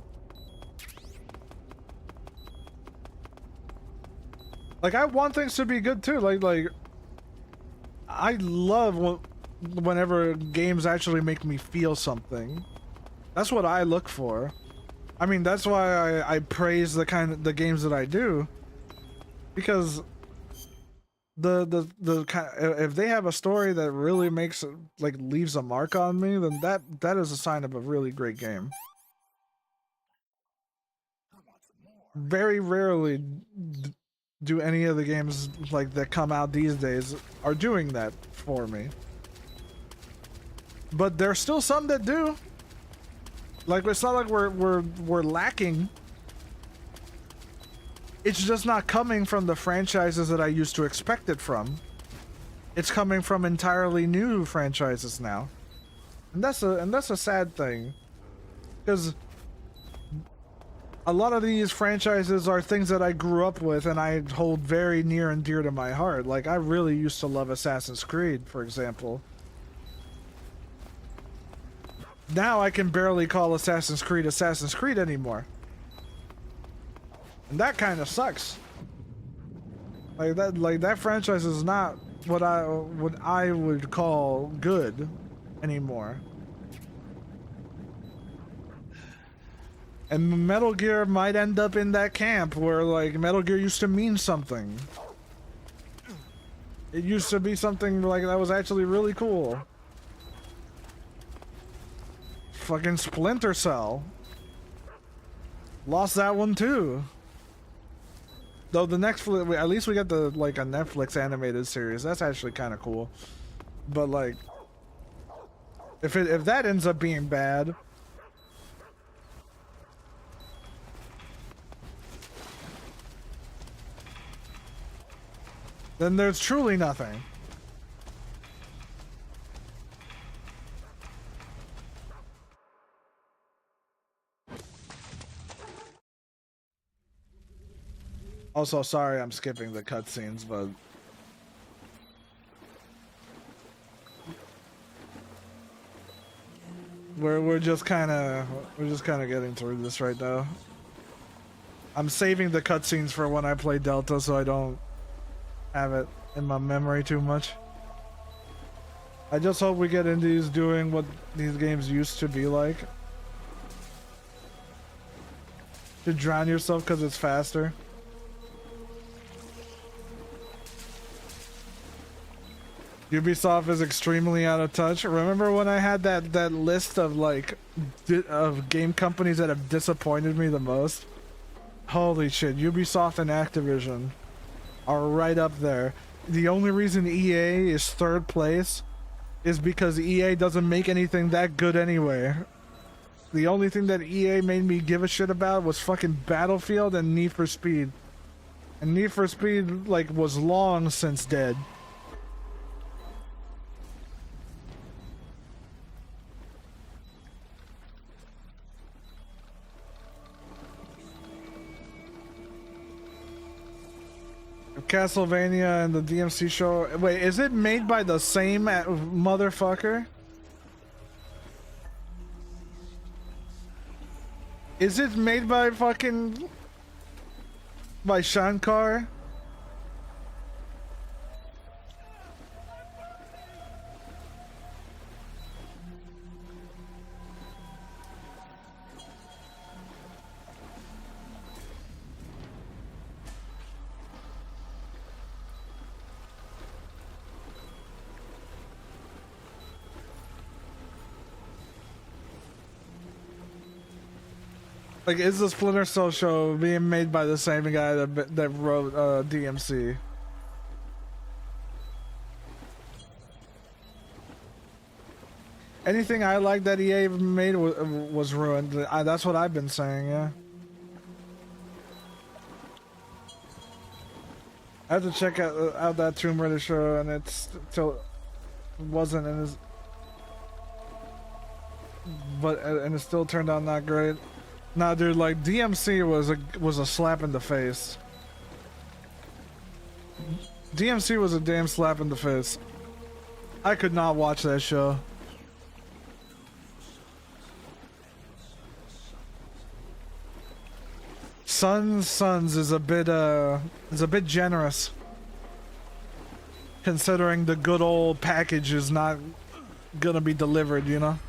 A: Like, I want things to be good too. Like I love whenever games actually make me feel something. That's what I look for. I mean, that's why I praise the games that I do, because if they have a story that really makes like leaves a mark on me, then that is a sign of a really great game. Very rarely do any of the games like that come out these days are doing that for me, but there's still some that do. Like, it's not like we're lacking. It's just not coming from the franchises that I used to expect it from. It's coming from entirely new franchises now, and that's a sad thing, because a lot of these franchises are things that I grew up with and I hold very near and dear to my heart. Like, I really used to love Assassin's Creed, for example. Now I can barely call Assassin's Creed anymore. And that kind of sucks. Like that franchise is not what I would call good anymore. And Metal Gear might end up in that camp where, like, Metal Gear used to mean something. It used to be something like that was actually really cool. Fucking Splinter Cell. Lost that one too. Though the next, at least we got the like a Netflix animated series. That's actually kind of cool. But like, if that ends up being bad, then there's truly nothing. Also, sorry I'm skipping the cutscenes, but we're just kind of getting through this right now. I'm saving the cutscenes for when I play Delta, so I don't have it in my memory too much. I just hope we get into these doing what these games used to be like. To drown yourself because it's faster. Ubisoft is extremely out of touch. Remember when I had that list of like of game companies that have disappointed me the most? Holy shit, Ubisoft and Activision are right up there. The only reason EA is third place is because EA doesn't make anything that good anyway. The only thing that EA made me give a shit about was fucking Battlefield and Need for Speed. And Need for Speed like was long since dead. Castlevania and the DMC show. Wait, is it made by the same motherfucker? Is it made by fucking by Shankar? Like, is the Splinter Cell show being made by the same guy that wrote DMC? Anything I like that EA made was ruined. That's what I've been saying, yeah. I had to check out that Tomb Raider show, and it still wasn't in his, and it still turned out not great. Nah, dude, like DMC was a slap in the face. DMC was a damn slap in the face. I could not watch that show. Sons is a bit generous, considering the good old package is not gonna be delivered, you know?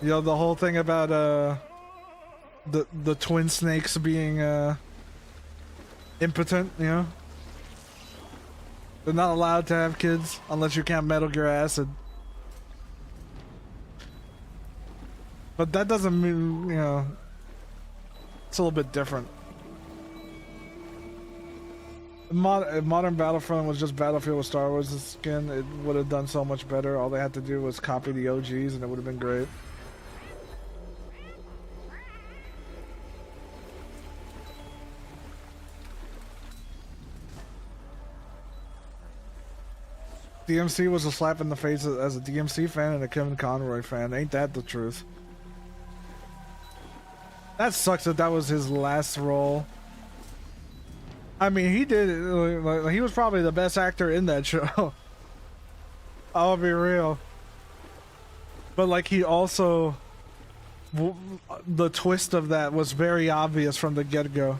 A: You know, the whole thing about the twin snakes being impotent, you know? They're not allowed to have kids unless you count Metal Gear Acid. But that doesn't mean, you know, it's a little bit different. If Modern Battlefront was just Battlefield with Star Wars skin, it would have done so much better. All they had to do was copy the OGs and it would have been great. DMC was a slap in the face as a DMC fan and a Kevin Conroy fan. Ain't that the truth? That sucks that was his last role. I mean, he did it. Like, he was probably the best actor in that show. I'll be real. But like, he also, the twist of that was very obvious from the get-go.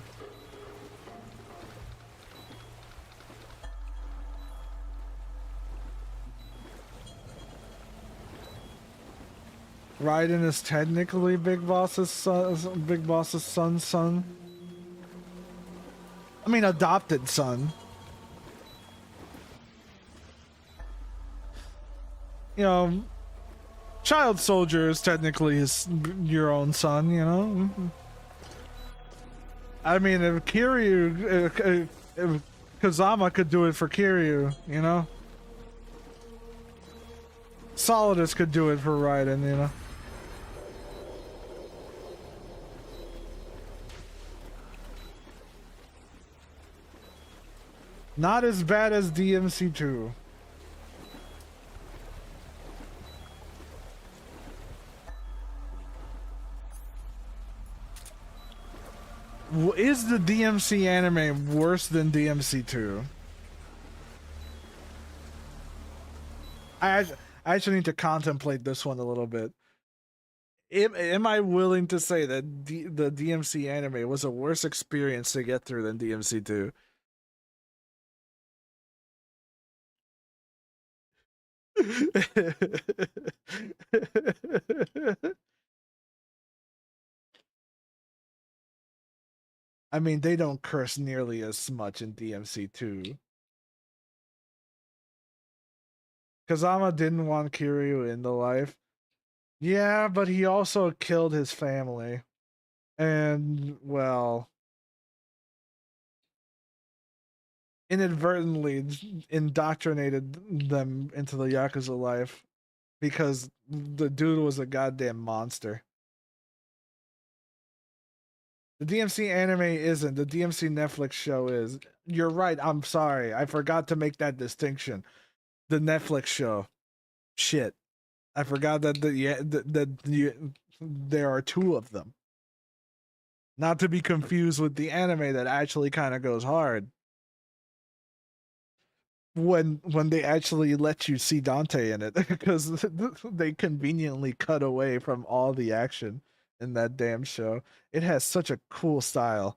A: Raiden is technically Big Boss's son. I mean, adopted son. You know, child soldier is technically your own son, you know? I mean, if Kiryu, if Kazama could do it for Kiryu, you know? Solidus could do it for Raiden, you know? Not as bad as DMC2. Is the DMC anime worse than DMC2? I actually need to contemplate this one a little bit. Am I willing to say that the DMC anime was a worse experience to get through than DMC2? I mean, they don't curse nearly as much in DMC2. Kazama didn't want Kiryu in the life. Yeah, but he also killed his family. And, well, inadvertently indoctrinated them into the Yakuza life because the dude was a goddamn monster. The DMC anime isn't. The DMC Netflix show is. You're right. I'm sorry. I forgot to make that distinction. The Netflix show. Shit. I forgot that there are two of them. Not to be confused with the anime that actually kind of goes hard. When they actually let you see Dante in it, because they conveniently cut away from all the action in that damn show. It has such a cool style.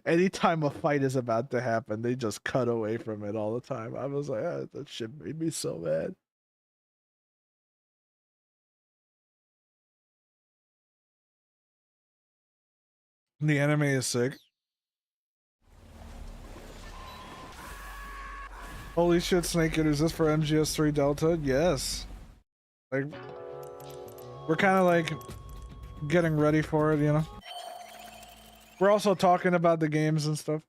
A: Anytime a fight is about to happen, they just cut away from it all the time. I was like, that shit made me so mad. The anime is sick. Holy shit, Snake Eater, is this for MGS3 Delta? Yes. Like, we're kind of like getting ready for it, you know? We're also talking about the games and stuff.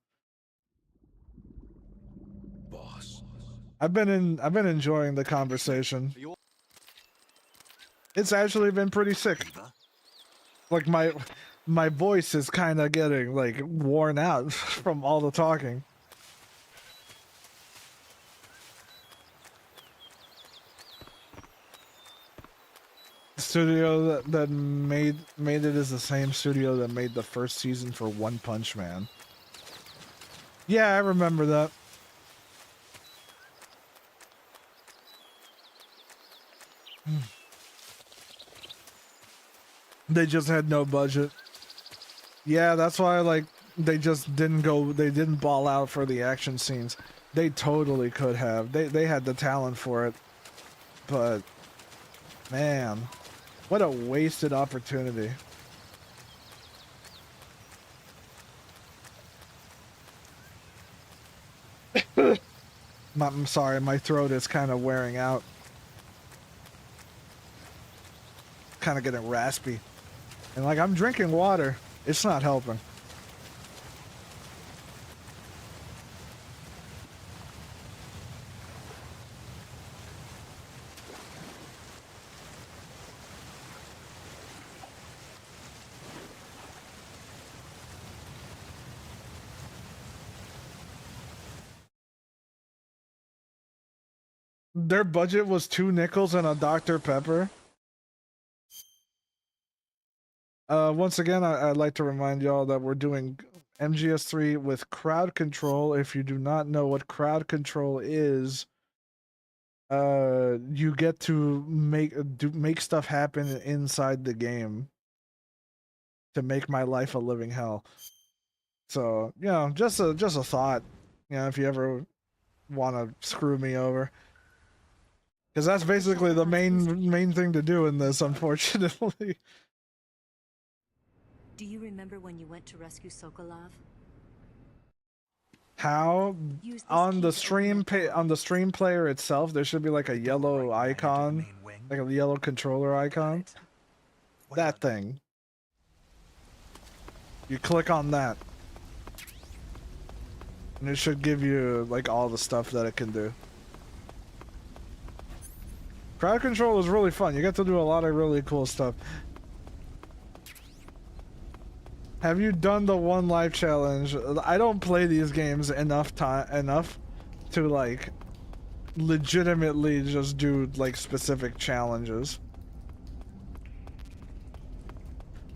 C: Boss.
A: I've been enjoying the conversation. It's actually been pretty sick. Like my voice is kind of getting like worn out from all the talking. The studio that made it is the same studio that made the first season for One Punch Man. Yeah, I remember that. They just had no budget. Yeah, that's why like they just didn't ball out for the action scenes. They totally could have. They had the talent for it. But man, what a wasted opportunity. I'm sorry, my throat is kind of wearing out. Kind of getting raspy. And like I'm drinking water. It's not helping. Their budget was 2 nickels and a Dr. Pepper. Once again, I'd like to remind y'all that we're doing MGS3 with crowd control. If you do not know what crowd control is, you get to make stuff happen inside the game to make my life a living hell. So, you know, just a thought, you know, if you ever want to screw me over. Because that's basically the main thing to do in this, unfortunately.
B: Do you remember when you went to rescue Sokolov?
A: How? On the stream player itself, there should be like a yellow icon, like a yellow controller icon. That thing. You click on that, and it should give you like all the stuff that it can do. Crowd control is really fun. You get to do a lot of really cool stuff. Have you done the one life challenge? I don't play these games enough to like legitimately just do like specific challenges.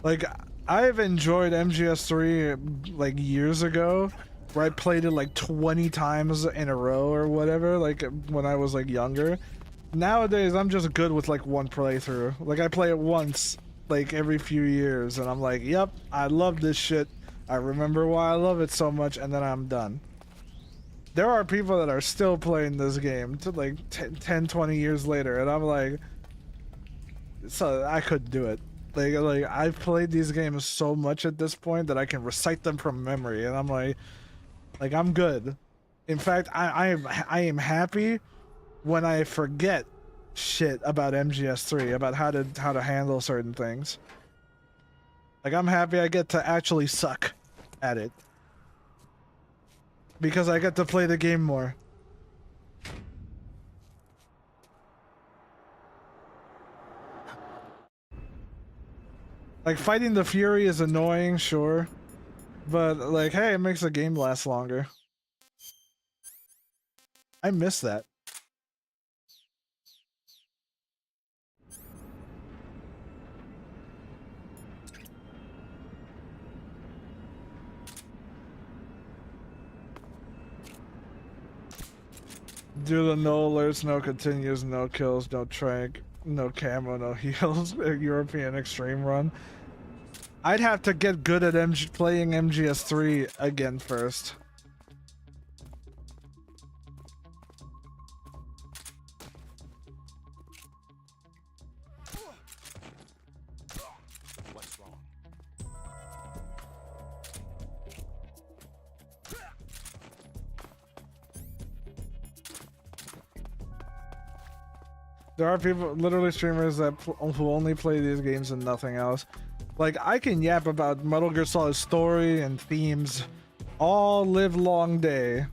A: Like I've enjoyed MGS3 like years ago, where I played it like 20 times in a row or whatever, like when I was like younger. Nowadays I'm just good with like one playthrough. Like I play it once like every few years and I'm like, yep, I love this shit. I remember why I love it so much, and then I'm done. There are people that are still playing this game to like 10, 20 years later, and I'm like, so I couldn't do it. Like I've played these games so much at this point that I can recite them from memory, and I'm like I'm good. In fact, I am happy when I forget shit about MGS3, about how to handle certain things. Like I'm happy I get to actually suck at it, because I get to play the game more. Like fighting the Fury is annoying, sure, but like, hey, it makes the game last longer. I miss that. Do the no alerts, no continues, no kills, no trank, no camo, no heals, European extreme run. I'd have to get good at playing MGS3 again first.
H: What's wrong?
A: There are people, literally streamers, that who only play these games and nothing else. Like, I can yap about Metal Gear Solid story and themes all live long day,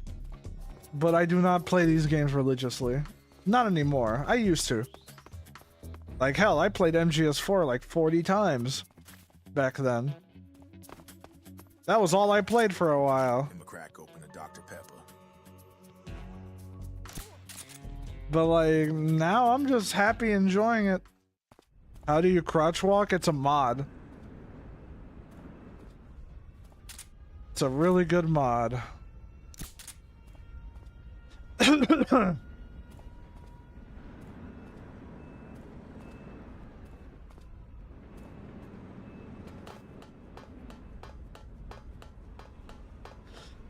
A: but I do not play these games religiously. Not anymore. I used to. Like, hell, I played MGS4 like 40 times back then. That was all I played for a while.
J: I'm a crack open a Dr. Pepper.
A: But like now I'm just happy enjoying it. How do you crouch walk? It's a mod. It's a really good mod.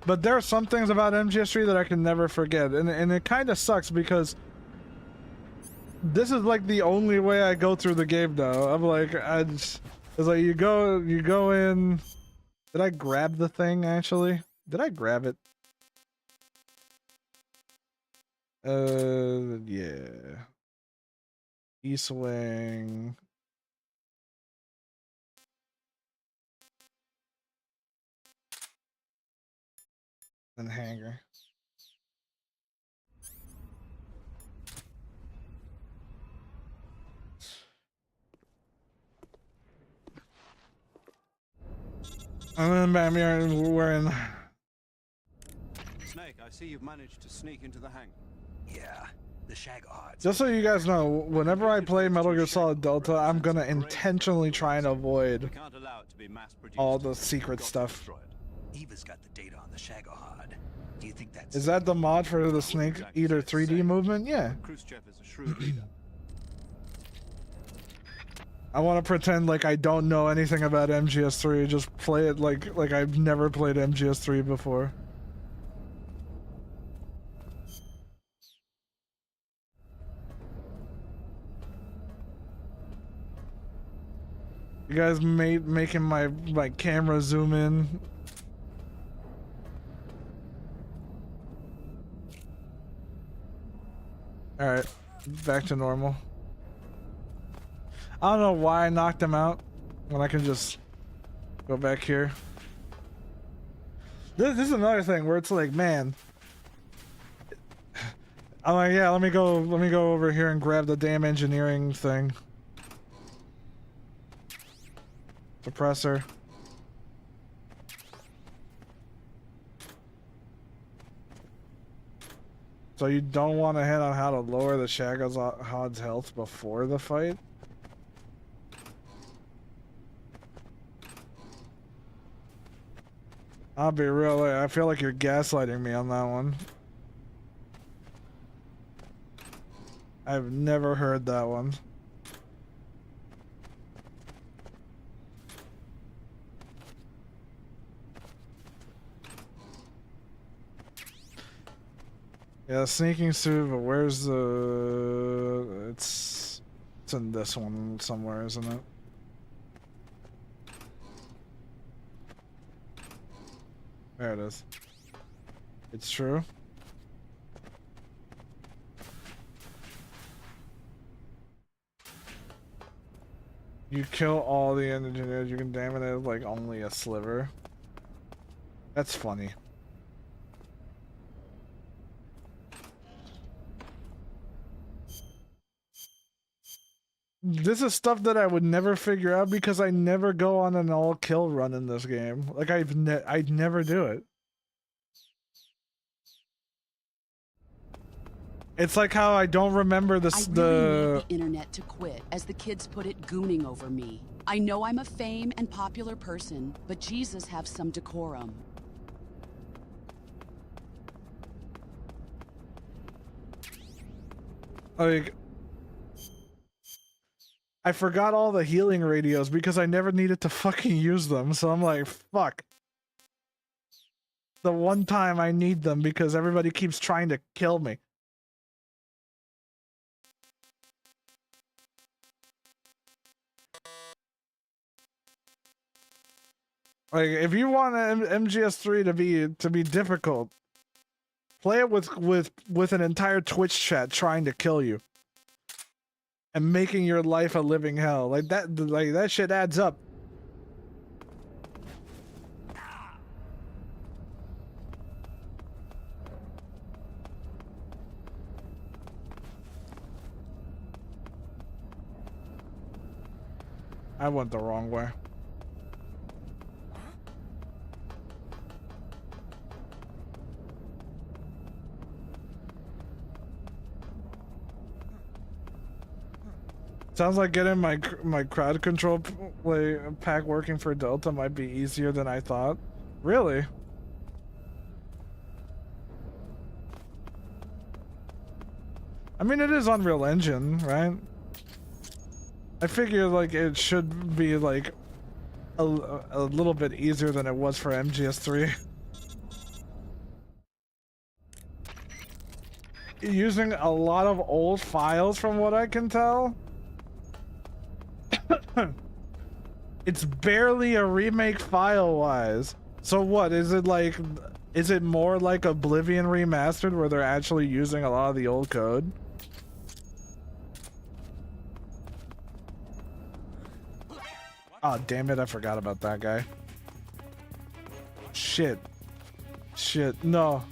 A: But there are some things about MGS3 that I can never forget, and it kind of sucks because this is like the only way I go through the game now. I'm like, it's like you go in. Did I grab the thing actually? Did I grab it? Yeah. E-swing. And hanger. And then Batman wearing.
H: Snake, I see you've managed to sneak into the hangar.
G: Yeah, the shag odds.
A: Just so you guys know, whenever I play Metal Gear Solid Delta, I'm gonna intentionally try and avoid all the secret stuff.
G: Eva's got the data on the Shagahod. Do you think that's...
A: Is that the mod for the Snake Eater 3D movement? Yeah.
H: Khrushchev is a shrewd leader.
A: I want to pretend like I don't know anything about MGS3. Just play it like I've never played MGS3 before. You guys making my camera zoom in. All right, back to normal. I don't know why I knocked him out when I can just go back here. This is another thing where it's like, man, I'm like, yeah, let me go over here and grab the damn engineering thing. Suppressor. So you don't want to hit on how to lower the Shagahhod's health before the fight? I'll be real, I feel like you're gaslighting me on that one. I've never heard that one. Yeah, sneaking suit, but where's the... It's in this one somewhere, isn't it? There it is. It's true. You kill all the engineers, you can damage it like only a sliver. That's funny. This is stuff that I would never figure out because I never go on an all-kill run in this game. Like I'd never do it. It's like how I don't remember this.
F: I really need the internet to quit, as the kids put it, gooning over me. I know I'm a fame and popular person, but Jesus have some decorum.
A: Like, I forgot all the healing radios because I never needed to fucking use them. So I'm like, fuck. The one time I need them because everybody keeps trying to kill me. Like, if you want MGS3 to be difficult, play it with an entire Twitch chat trying to kill you and making your life a living hell. Like that shit adds up. I went the wrong way. Sounds like getting my crowd control pack working for Delta might be easier than I thought. Really? I mean, it is Unreal Engine, right? I figure like it should be like a little bit easier than it was for MGS3. Using a lot of old files from what I can tell. It's barely a remake file-wise. So what, is it like, is it more like Oblivion Remastered where they're actually using a lot of the old code? Oh, damn it, I forgot about that guy. Shit. Shit, no.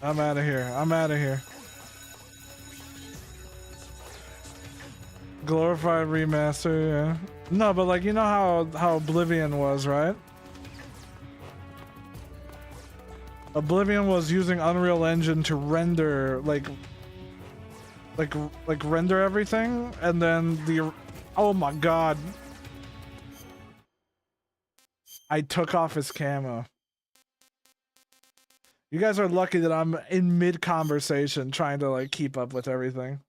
A: I'm out of here. I'm out of here. Glorified remaster, yeah. No, but like, you know how Oblivion was, right? Oblivion was using Unreal Engine to render like render everything, and then oh my god, I took off his camo. You guys are lucky that I'm in mid conversation trying to like keep up with everything.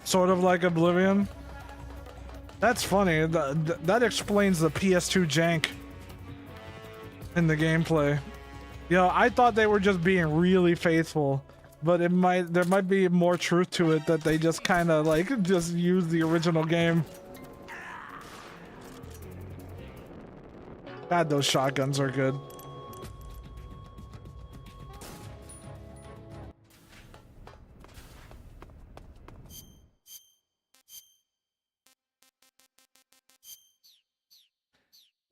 A: Sort of like Oblivion. That's funny. That explains the PS2 jank in the gameplay. You know, I thought they were just being really faithful, but there might be more truth to it that they just kind of like just use the original game. God, those shotguns are good.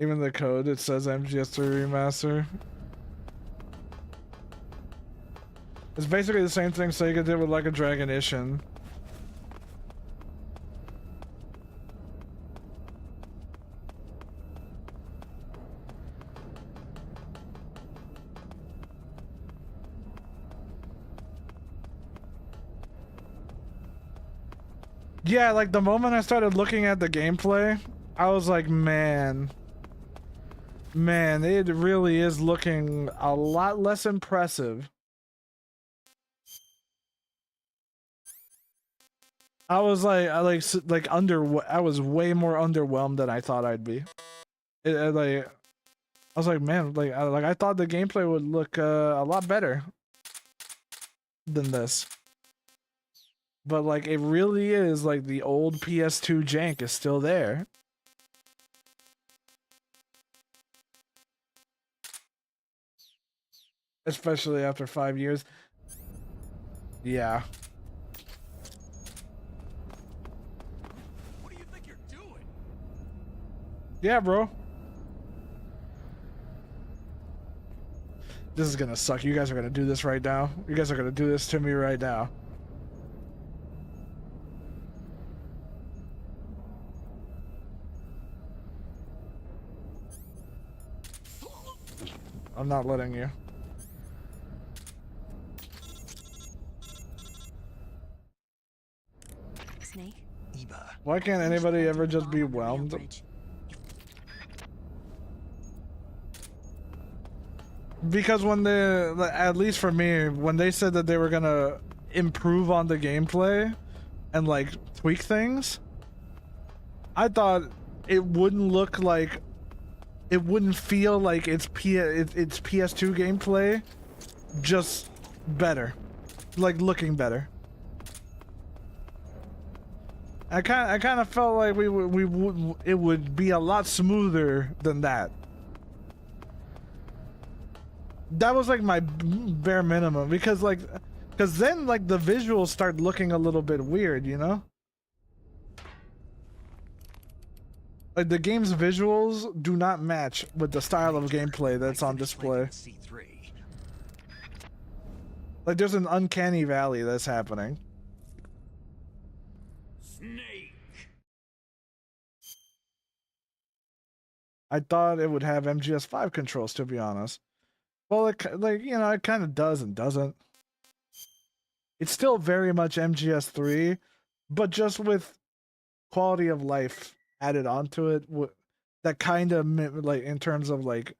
A: Even the code, it says MGS3 remaster. It's basically the same thing Sega did with like a Dragon Ishin. Yeah, like the moment I started looking at the gameplay, I was like, man, it really is looking a lot less impressive. I was like, I was way more underwhelmed than I thought I'd be. I was like, man, I thought the gameplay would look a lot better than this. But like, it really is like the old PS2 jank is still there. Especially after 5 years. Yeah.
G: What do you think you're doing?
A: Yeah, bro. This is gonna suck. You guys are gonna do this right now. You guys are gonna do this to me right now. I'm not letting you.
B: Snake?
G: Eva.
A: Why can't anybody ever just be whelmed? Because when at least for me, when they said that they were gonna improve on the gameplay and like tweak things, I thought it wouldn't look like, it wouldn't feel like it's PS2 gameplay, just better, like looking better. I kind of felt like it would be a lot smoother than that. That was like my bare minimum, because then like the visuals start looking a little bit weird, you know? Like the game's visuals do not match with the style of gameplay that's on display. Like there's an uncanny valley that's happening.
C: Snake.
A: I thought it would have MGS5 controls, to be honest. Well, it kind of does and doesn't. It's still very much MGS3, but just with quality of life added onto it. That kind of like in terms of like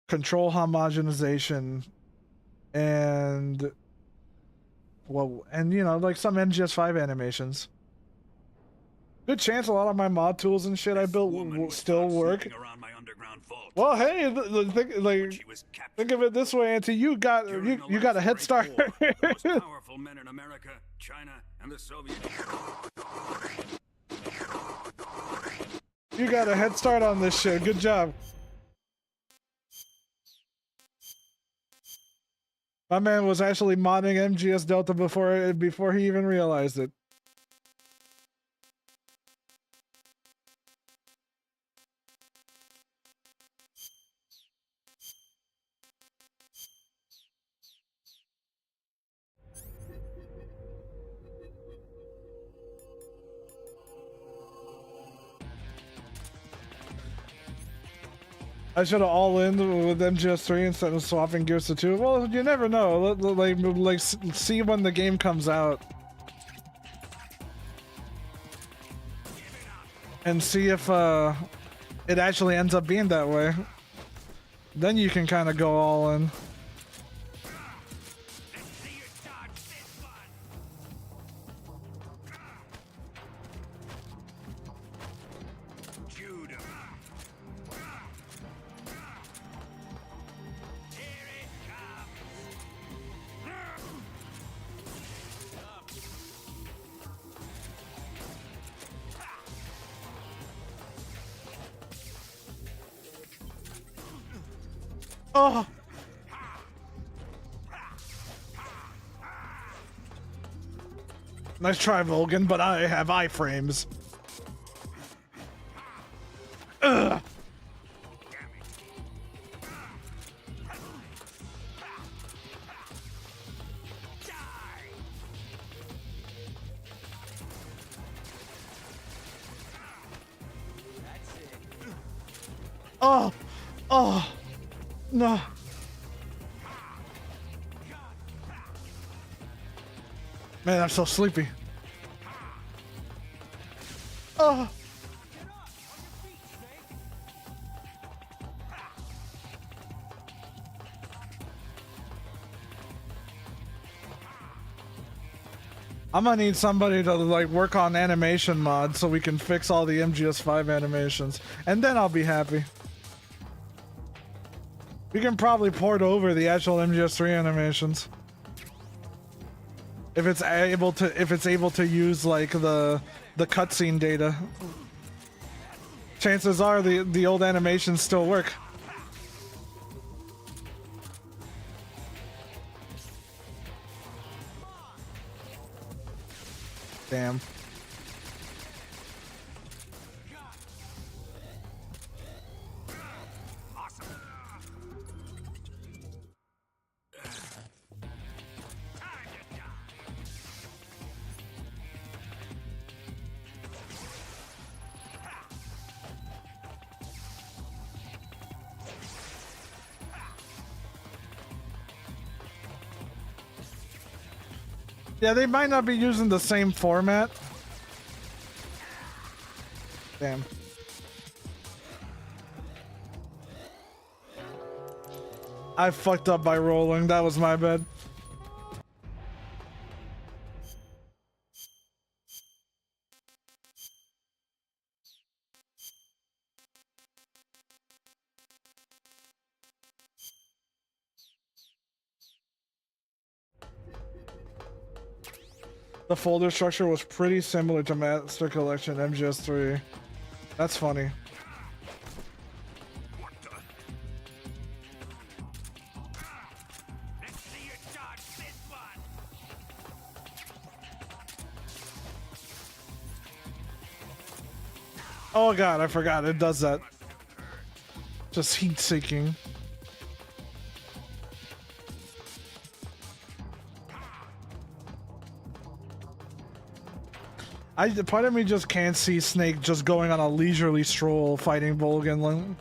A: control homogenization and like some MGS5 animations. Good chance a lot of my mod tools and shit I built will still work. Well, hey, think of it this way, Auntie. You got a head start.
C: Most powerful men in America, China, and the Soviet.
A: You got a head start on this shit. Good job. My man was actually modding MGS Delta before he even realized it. I should have all in with MGS3 instead of swapping gears to 2. Well, you never know. Like see when the game comes out. And see if it actually ends up being that way. Then you can kind of go all in. Oh. Nice try, Volgan, but I have iframes. Ugh. Oh. Oh. No. Man, I'm so sleepy. Oh. I'm gonna need somebody to like work on animation mods so we can fix all the MGS5 animations, and then I'll be happy. We can probably port over the actual MGS3 animations if it's able to use like the cutscene data. Chances are the old animations still work. Damn. Yeah, they might not be using the same format. Damn. I fucked up by rolling. That was my bad. The folder structure was pretty similar to Master Collection MGS3. That's funny. Oh god, I forgot it does that. Just heat seeking. Part of me just can't see Snake just going on a leisurely stroll fighting Volgan.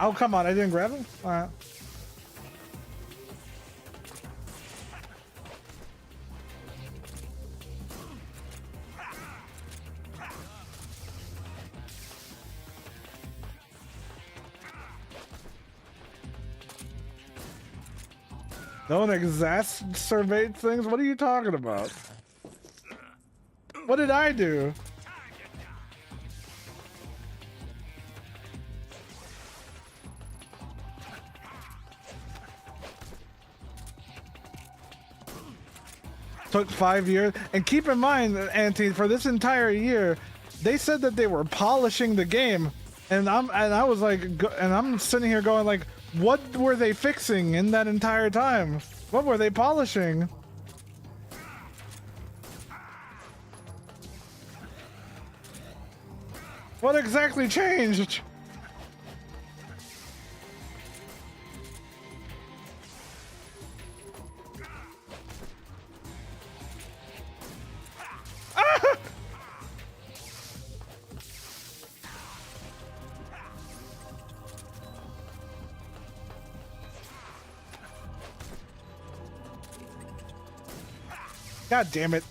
A: Oh, come on, I didn't grab him? Alright. Don't exacerbate things? What are you talking about? What did I do? Took 5 years, and keep in mind, Auntie, for this entire year, they said that they were polishing the game, and I was like, and I'm sitting here going like, what were they fixing in that entire time? What were they polishing? What exactly changed? God damn it.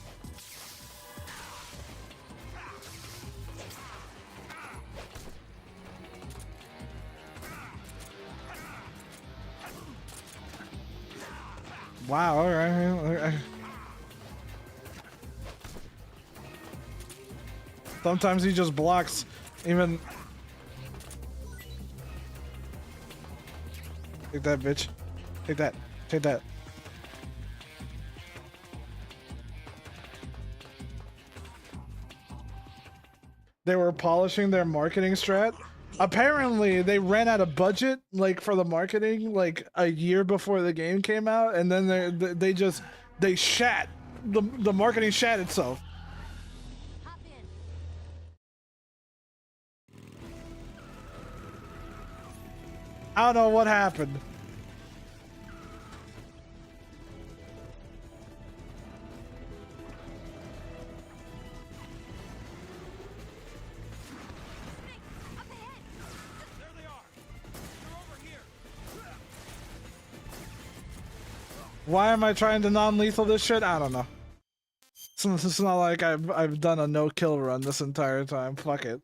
A: Wow, all right. Sometimes he just blocks even. Take that, bitch. Take that. Take that. They were polishing their marketing strat. Apparently, they ran out of budget, like, for the marketing, like, a year before the game came out, and then they shat. The marketing shat itself. I don't know what happened. Why am I trying to non-lethal this shit? I don't know. It's not like I've done a no-kill run this entire time. Fuck it.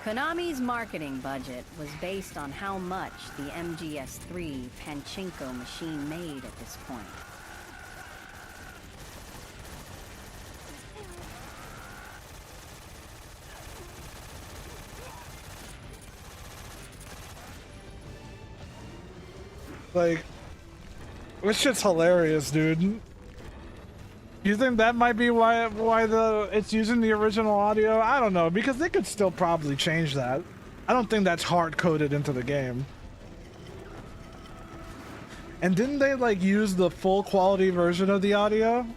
E: Konami's marketing budget was based on how much the MGS3 Pachinko machine made at this point.
A: Like, this shit's hilarious, dude. You think that might be why it's using the original audio? I don't know, because they could still probably change that. I don't think that's hard-coded into the game. And didn't they, like, use the full quality version of the audio?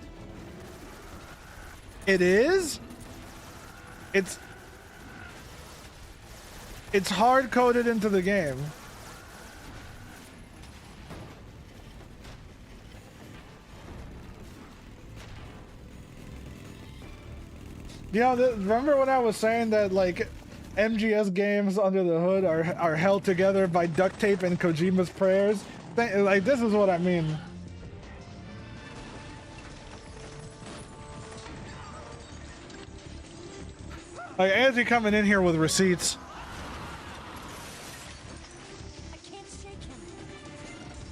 A: It is? It's hard-coded into the game. Yeah, remember when I was saying that like MGS games under the hood are held together by duct tape and Kojima's prayers? Like this is what I mean. Like Angie coming in here with receipts.
B: I can't shake him.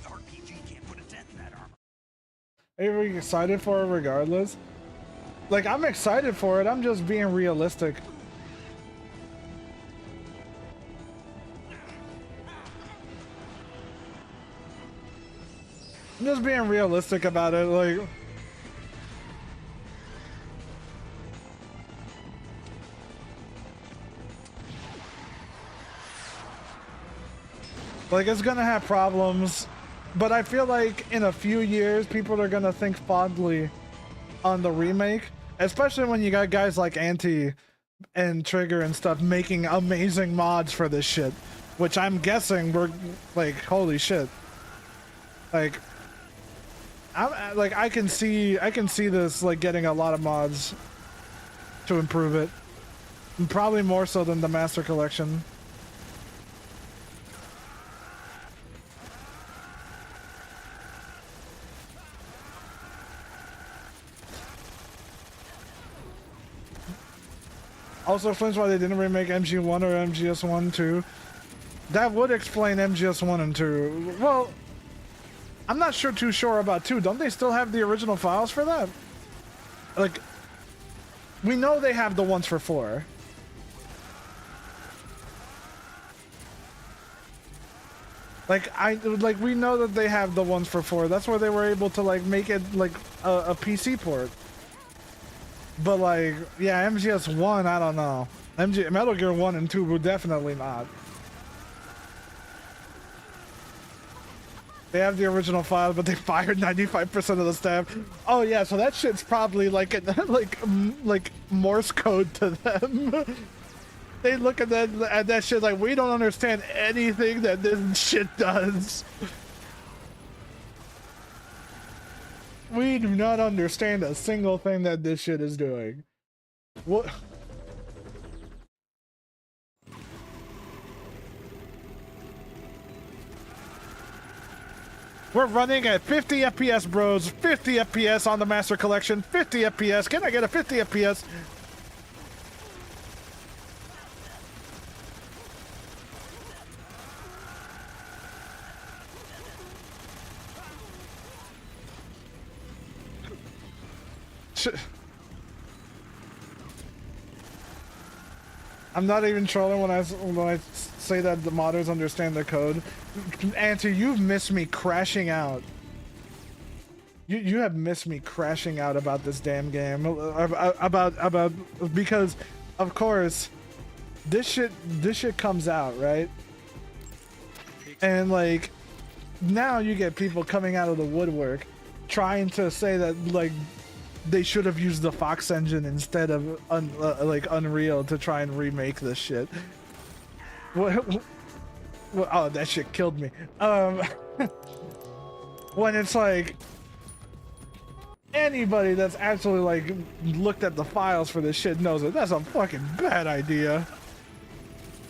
G: RPG can't put a dent in that armor.
A: Are you excited for it regardless? Like I'm excited for it, I'm just being realistic. I'm just being realistic about it, like it's gonna have problems, but I feel like in a few years people are gonna think fondly on the remake, especially when you got guys like Anti and Trigger and stuff making amazing mods for this shit, which I'm guessing we're like, holy shit. Like I can see this like getting a lot of mods to improve it, and probably more so than the Master Collection. Also explains why they didn't remake MG1 or MGS1 2. That would explain MGS1 and 2. Well, I'm not too sure about 2. Don't they still have the original files for that? Like, we know they have the ones for 4. Like we know that they have the ones for 4. That's where they were able to like make it like a PC port. But like, yeah, MGS1, I don't know. Metal Gear 1 and 2 were definitely not. They have the original file, but they fired 95% of the staff. Oh yeah, so that shit's probably like like Morse code to them. They look at that shit like, we don't understand anything that this shit does. We do not understand a single thing that this shit is doing. What? We're running at 50 FPS, bros. 50 FPS on the Master Collection. 50 FPS. Can I get a 50 FPS? I'm not even trolling when I say that the modders understand the code. Auntie, you've missed me crashing out. You have missed me crashing out about this damn game. About because of course this shit comes out, right? And like now you get people coming out of the woodwork trying to say that like they should have used the Fox engine instead of like Unreal to try and remake this shit. What, oh, that shit killed me. When it's like anybody that's actually like looked at the files for this shit knows that that's a fucking bad idea,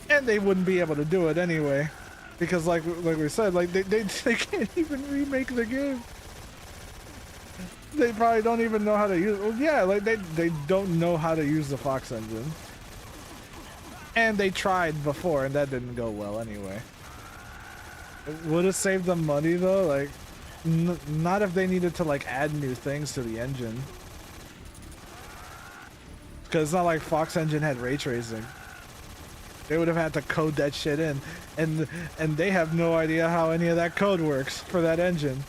A: and they wouldn't be able to do it anyway, because like we said, like they can't even remake the game. They probably don't even know how to use. Well, yeah, like they don't know how to use the Fox engine, and they tried before, and that didn't go well anyway. It would have saved them money though, like not if they needed to like add new things to the engine, because it's not like Fox engine had ray tracing. They would have had to code that shit in, and they have no idea how any of that code works for that engine.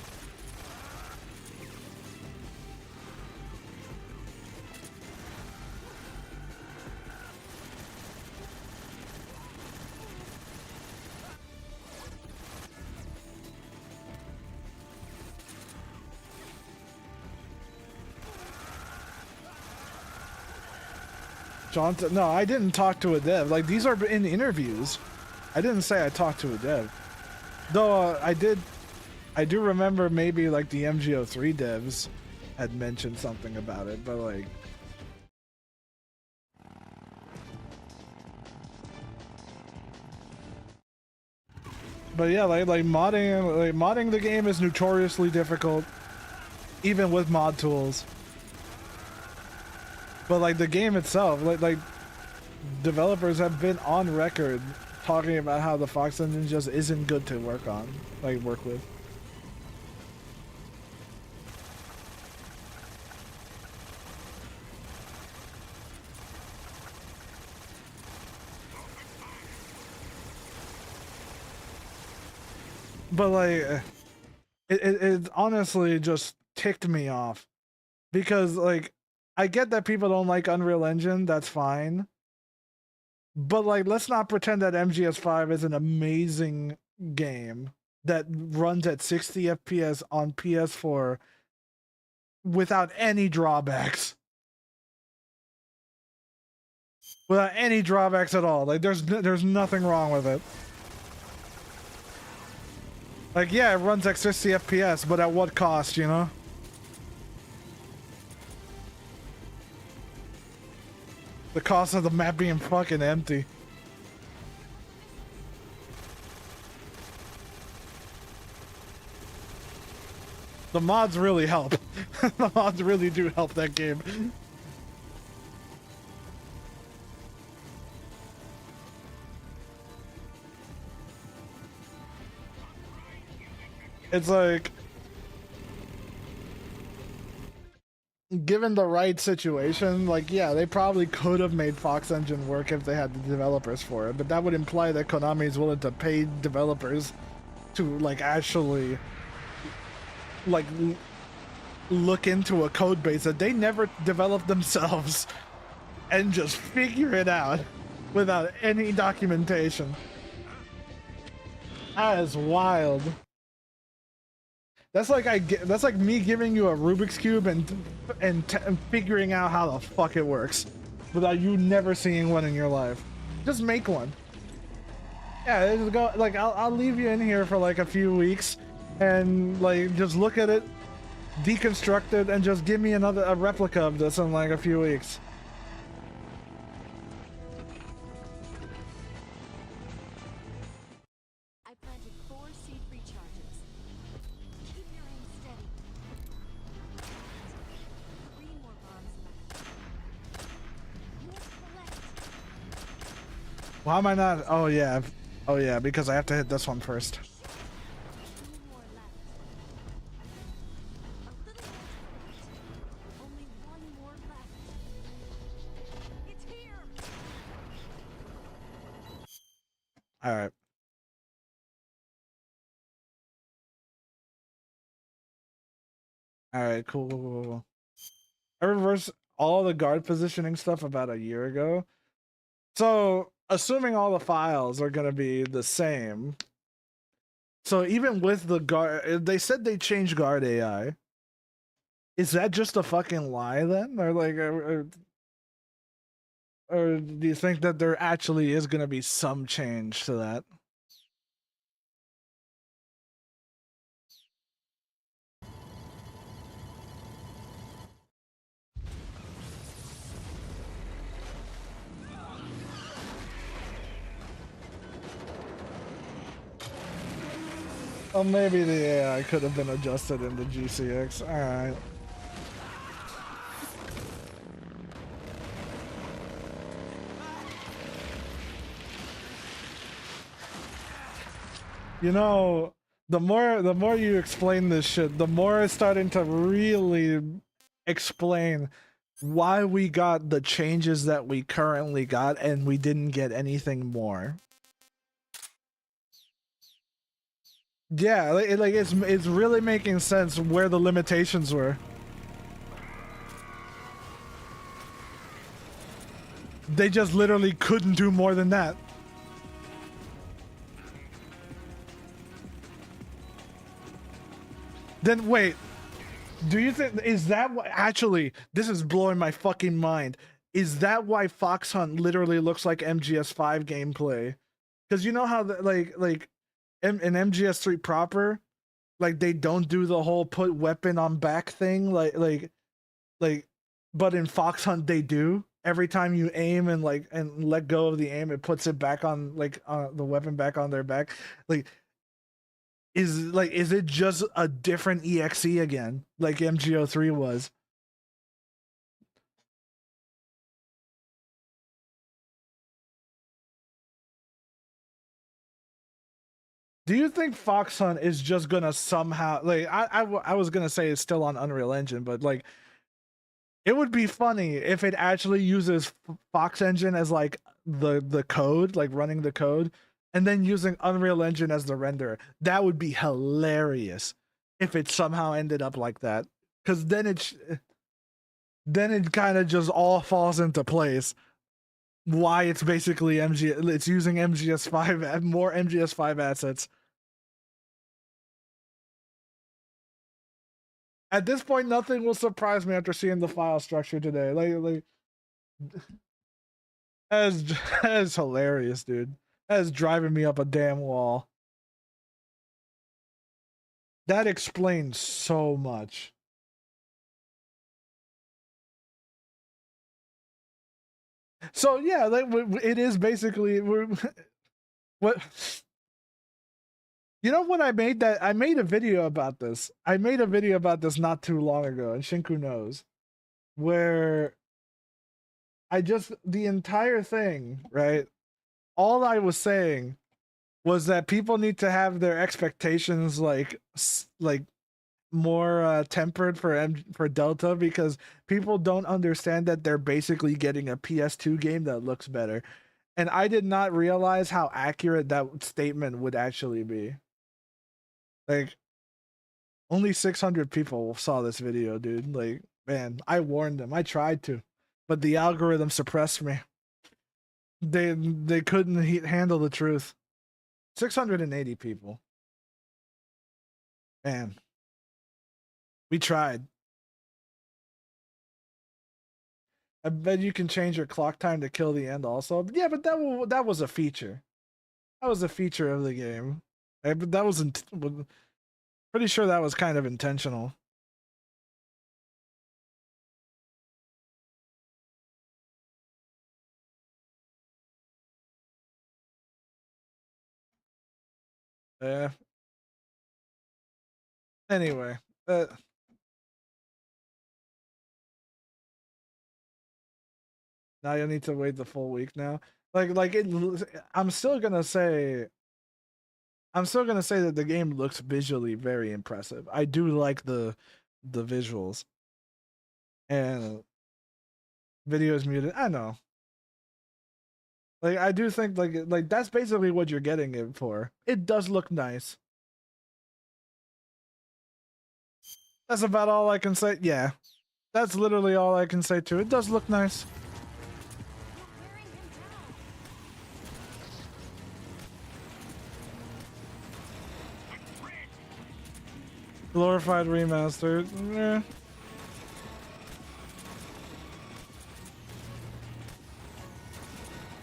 A: Johnson, no, I didn't talk to a dev. Like, these are in interviews. I didn't say I talked to a dev. Though, I do remember maybe, like, the MGO3 devs had mentioned something about it, but, like, But yeah, like modding the game is notoriously difficult, even with mod tools. But like the game itself, like developers have been on record talking about how the Fox engine just isn't good to work with. But like, it honestly just ticked me off because like, I get that people don't like Unreal Engine, that's fine. But like, let's not pretend that MGS5 is an amazing game that runs at 60 FPS on PS4 without any drawbacks. Without any drawbacks at all. Like, there's nothing wrong with it. Like, yeah, it runs at 60 FPS, but at what cost, you know? The cost of the map being fucking empty. The mods really help. The mods really do help that game. It's like, given the right situation, like, yeah, they probably could have made Fox Engine work if they had the developers for it, but that would imply that Konami is willing to pay developers to, like, actually, like, look into a code base that they never developed themselves and just figure it out without any documentation. That is wild. That's like me giving you a Rubik's Cube and figuring out how the fuck it works without you never seeing one in your life. Just make one. Yeah, just go, like, I'll leave you in here for like a few weeks and like just look at it, deconstruct it, and just give me a replica of this in like a few weeks.
B: I planted 4 seed recharges. Keep your aim steady. 3 more bombs left. More collect.
A: Why am I not? Oh yeah. Oh yeah, because I have to hit this one first.
B: 2 more left. A little more to collect. Only 1 more left. It's here.
A: All right. All right, cool. I reversed all the guard positioning stuff about a year ago. So, assuming all the files are going to be the same. So, even with the guard, they said they changed guard AI. Is that just a fucking lie then? Or like, or do you think that there actually is going to be some change to that? Oh, maybe the AI could have been adjusted in the GCX. Alright. You know, the more you explain this shit, the more it's starting to really explain why we got the changes that we currently got and we didn't get anything more. Yeah, it's really making sense where the limitations were. They just literally couldn't do more than that. Then wait, do you think, is that what, actually, this is blowing my fucking mind. Is that why Fox Hunt literally looks like MGS5 gameplay? Because you know how in MGS3 proper, like they don't do the whole put weapon on back thing, but in Fox Hunt they do. Every time you aim and let go of the aim, it puts it back on the weapon back on their back. Like is it just a different EXE again, like MGO3 was? Do you think Fox Hunt is just gonna somehow like I was gonna say it's still on Unreal Engine, but like it would be funny if it actually uses Fox Engine as like the code, like running the code, and then using Unreal Engine as the renderer. That would be hilarious if it somehow ended up like that, because then it kind of just all falls into place. Why it's basically it's using MGS5, more MGS5 assets. At this point, nothing will surprise me after seeing the file structure today. Like that's hilarious, dude. That is driving me up a damn wall. That explains so much. So yeah, like it is basically what. You know when I made a video about this. I made a video about this not too long ago, and Shinku knows, where the entire thing, right? All I was saying was that people need to have their expectations like more tempered for Delta, because people don't understand that they're basically getting a PS2 game that looks better. And I did not realize how accurate that statement would actually be. Like, only 600 people saw this video, dude. Like, man, I warned them. I tried to, but the algorithm suppressed me. They couldn't handle the truth. 680 people. Man, we tried. I bet you can change your clock time to kill the end also. Yeah, but that was a feature. That was a feature of the game. But that wasn't. Pretty sure that was kind of intentional. Yeah. Anyway, now you'll need to wait the full week now. Like it. I'm still gonna say that the game looks visually very impressive. I do like the visuals. And video is muted. I know. Like I do think like that's basically what you're getting it for. It does look nice. That's about all I can say. Yeah. That's literally all I can say too. It does look nice. Glorified remastered. Yeah.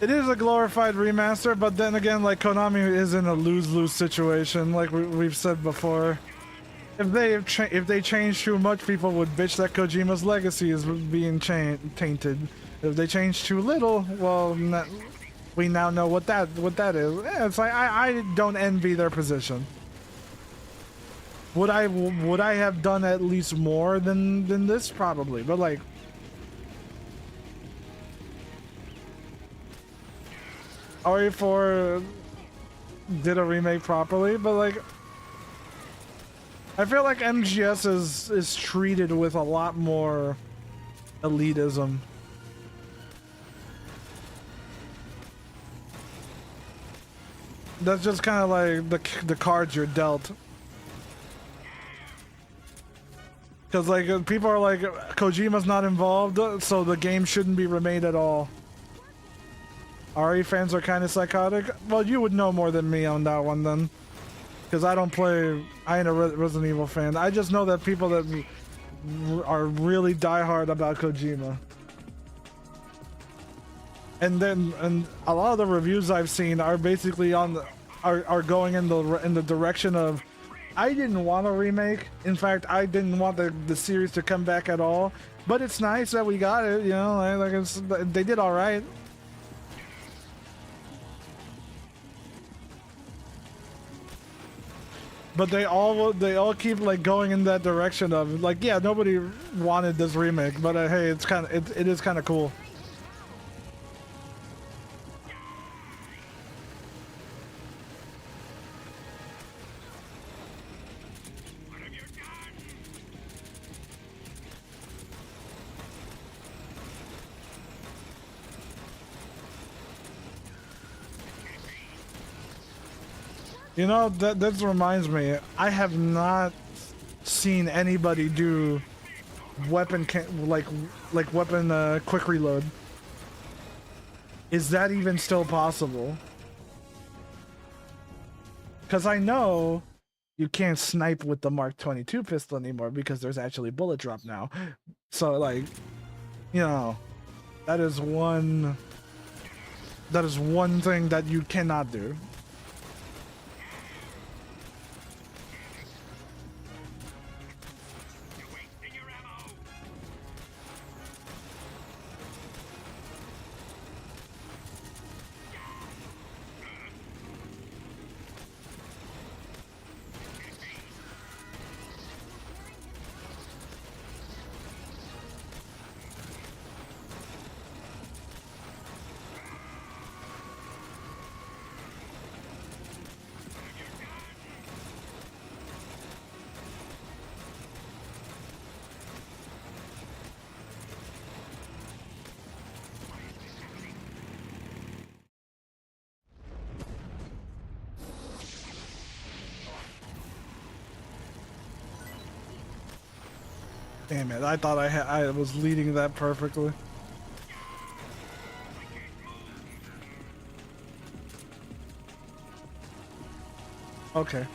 A: It is a glorified remaster, but then again, like Konami is in a lose-lose situation, like we've said before. If they change too much, people would bitch that Kojima's legacy is being tainted. If they change too little, well, we now know what that is. Yeah, it's like I don't envy their position. Would I have done at least more than this? Probably, but like. RE4 did a remake properly, but like I feel like MGS is treated with a lot more elitism. That's just kind of like the cards you're dealt. Because like people are like, Kojima's not involved, so the game shouldn't be remade at all. RE fans are kind of psychotic. Well, you would know more than me on that one then. Because I ain't a Resident Evil fan. I just know that people that are really diehard about Kojima. And a lot of the reviews I've seen are basically are going in the direction of, I didn't want a remake. In fact, I didn't want the series to come back at all. But it's nice that we got it, you know, like they did all right. but they all keep like going in that direction of like, yeah, nobody wanted this remake, but hey, it's kind of it is kind of cool. You know, that reminds me, I have not seen anybody do weapon weapon quick reload. Is that even still possible? Because I know you can't snipe with the Mark 22 pistol anymore because there's actually bullet drop now. So like, you know, that is one thing that you cannot do. Damn it, I thought I was leading that perfectly. Okay.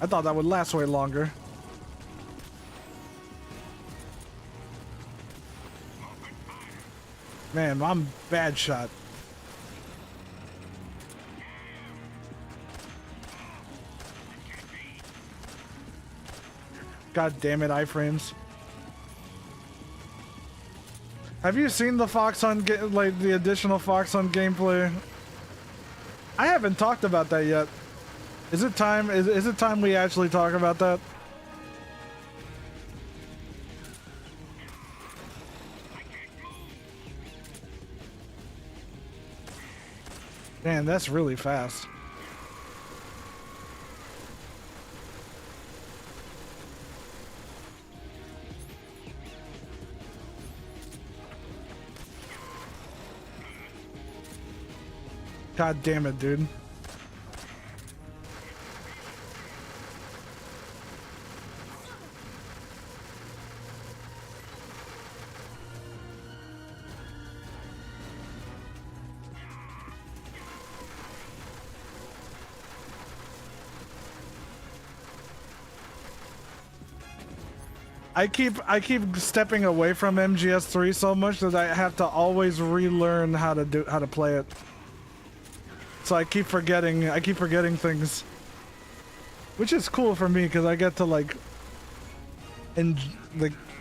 A: I thought that would last way longer. Man, I'm bad shot. God damn it, iframes. Have you seen the Fox on like the additional Fox on gameplay? I haven't talked about that yet. Is it time? Is it time we actually talk about that? Man, that's really fast. God damn it, dude. I keep stepping away from MGS3 so much that I have to always relearn how to play it. So I keep forgetting things. Which is cool for me because I get to like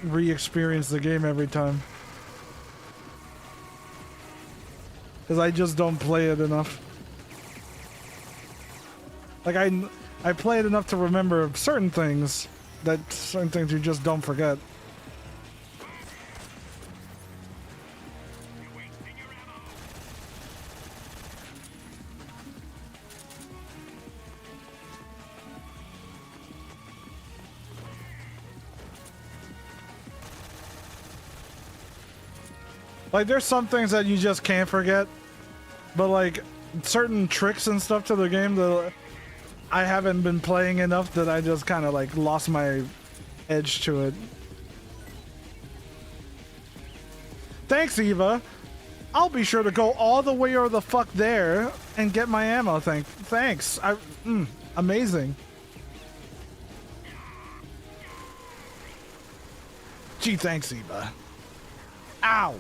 A: re-experience the game every time. Because I just don't play it enough. Like I play it enough to remember certain things you just don't forget. Like, there's some things that you just can't forget, but like certain tricks and stuff to the game that I haven't been playing enough that I just kind of like lost my edge to it. Thanks, Eva. I'll be sure to go all the way or the fuck there and get my ammo. Thanks. Amazing. Gee, thanks, Eva. Ow.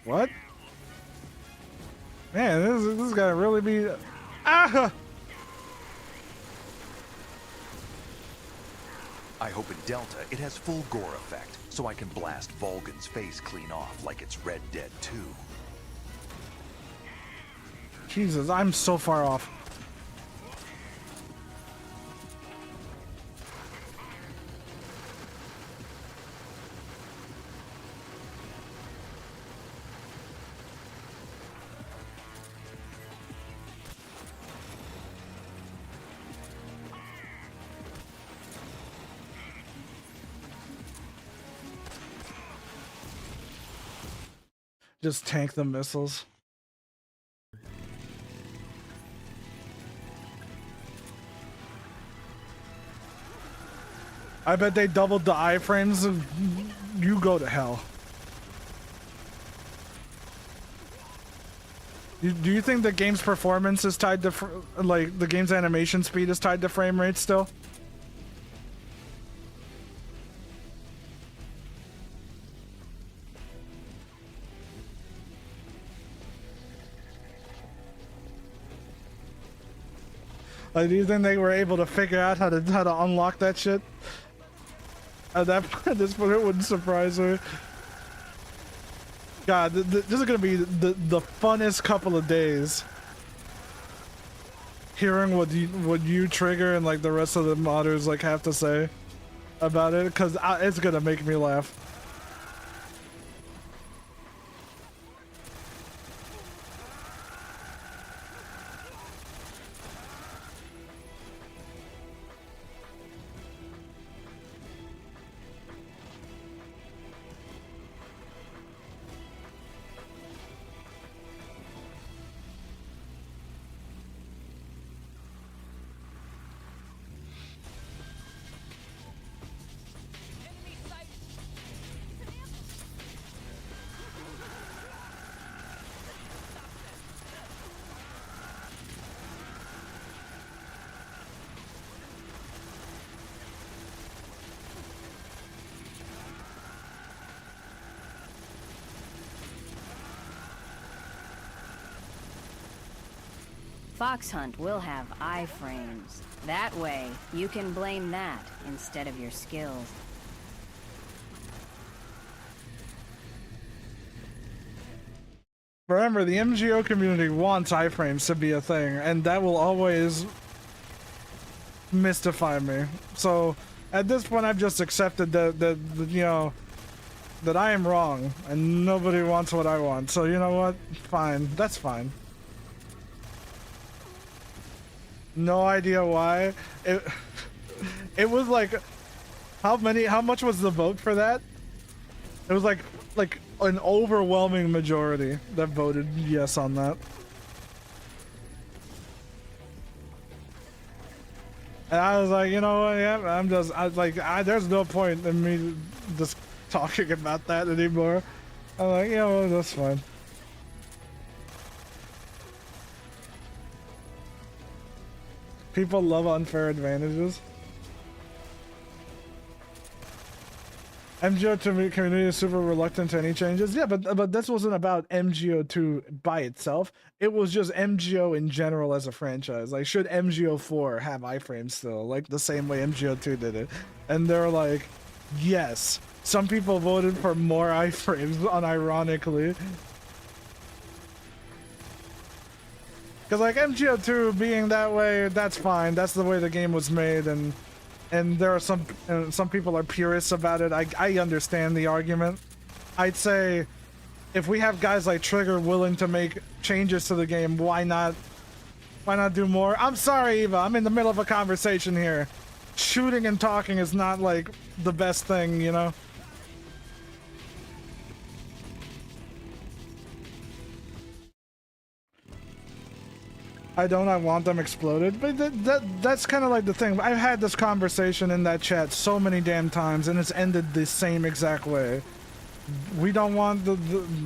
A: What? Man, this gotta really be. Ah!
G: I hope in Delta it has full gore effect, so I can blast Volgan's face clean off like it's Red Dead 2.
A: Jesus, I'm so far off. Just tank the missiles. I bet they doubled the iframes. You go to hell. Do you think the game's performance is tied to, like, the game's animation speed is tied to frame rate still? Like, do you think they were able to figure out how to unlock that shit? At this point, it wouldn't surprise me. God, this is gonna be the funnest couple of days. Hearing what you Trigger and like the rest of the modders like have to say about it, because it's gonna make me laugh.
E: Fox Hunt will have iframes. That way, you can blame that instead of your skills.
A: Remember, the MGO community wants iframes to be a thing, and that will always mystify me. So, at this point, I've just accepted that you know, that I am wrong, and nobody wants what I want. So, you know what? Fine. That's fine. No idea why. It was like, how much was the vote for that? It was like an overwhelming majority that voted yes on that. And I was like, you know what, yeah, there's no point in me just talking about that anymore. I'm like, yeah, well, that's fine. People love unfair advantages. MGO2 community is super reluctant to any changes. Yeah, but this wasn't about MGO2 by itself. It was just MGO in general as a franchise. Like, should MGO4 have iframes still? Like, the same way MGO2 did it. And they're like, yes. Some people voted for more iframes, unironically. Because, like, MGO2 being that way, that's fine. That's the way the game was made, and there are some people are purists about it. I understand the argument. I'd say if we have guys like Trigger willing to make changes to the game, why not do more? I'm sorry, Eva, I'm in the middle of a conversation here. Shooting and talking is not like the best thing, you know? I want them exploded, but that's kind of like the thing. I've had this conversation in that chat so many damn times, and it's ended the same exact way. We don't want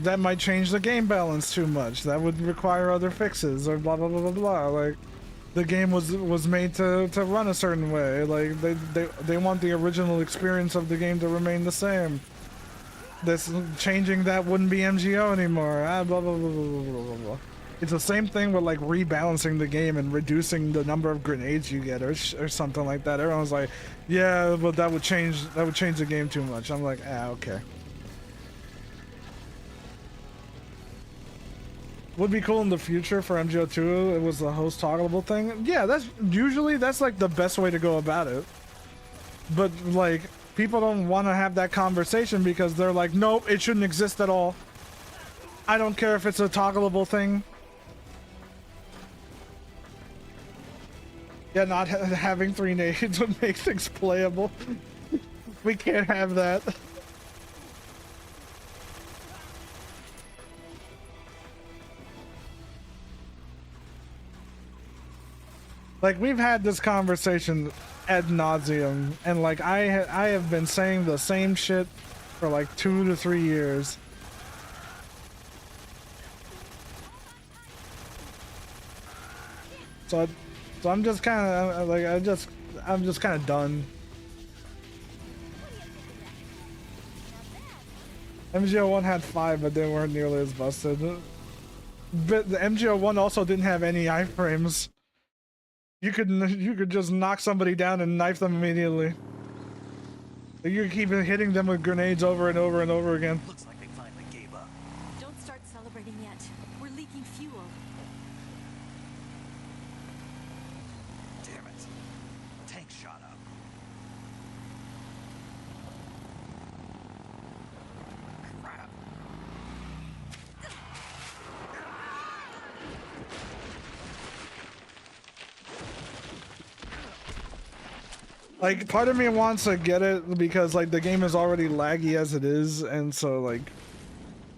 A: that might change the game balance too much. That would require other fixes, or blah blah blah blah blah. Like, the game was made to run a certain way. Like, they want the original experience of the game to remain the same. this changing that wouldn't be MGO anymore. Blah, blah, blah, blah, blah, blah, blah. It's the same thing with like rebalancing the game and reducing the number of grenades you get, or something like that. Everyone's like, yeah, but that would change the game too much. I'm like, okay. Would be cool in the future for MGO2. It was the host toggleable thing. Yeah, that's like the best way to go about it. But like, people don't want to have that conversation because they're like, nope, it shouldn't exist at all. I don't care if it's a toggleable thing. Yeah, not having 3 nades would make things playable. We can't have that. Like, we've had this conversation ad nauseum, and like I have been saying the same shit for like 2 to 3 years. So I'm just kind of like I'm just kind of done. MGO1 had 5, but they weren't nearly as busted. But the MGO1 also didn't have any iframes. You could just knock somebody down and knife them immediately. You keep hitting them with grenades over and over and over again.
G: Looks like they finally gave up.
B: Don't start celebrating yet. We're leaking fuel.
G: Damn it. Tank shot up. Crap.
A: Like, part of me wants to get it because like the game is already laggy as it is, and so like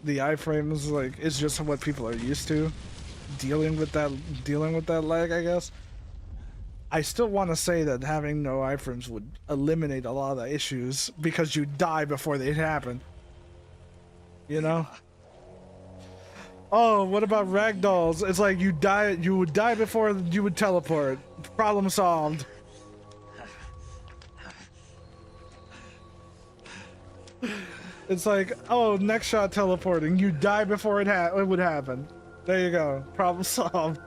A: the iframes, like, it's just what people are used to dealing with that lag, I guess. I still want to say that having no iframes would eliminate a lot of the issues because you die before they happen. You know? Oh, what about ragdolls? It's like you would die before you would teleport. Problem solved. It's like, oh, next shot teleporting. You die before it would happen. There you go. Problem solved.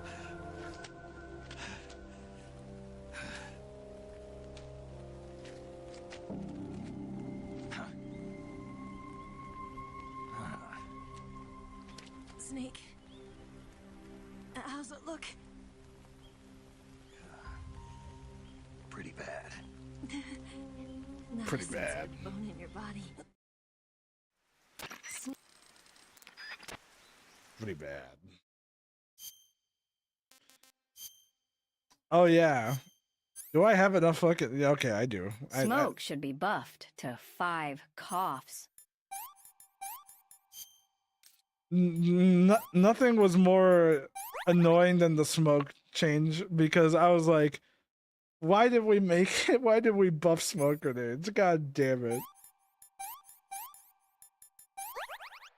B: Snake. How's it look?
G: Pretty bad.
B: Not
A: Pretty
B: a sense
A: bad.
B: of bone in your body.
A: Pretty bad. Oh yeah. Do I have enough fucking? Yeah, okay, I do.
E: Smoke should be buffed to 5 coughs.
A: Nothing was more annoying than the smoke change because I was like, why did we make it? Why did we buff smoke grenades? God damn it.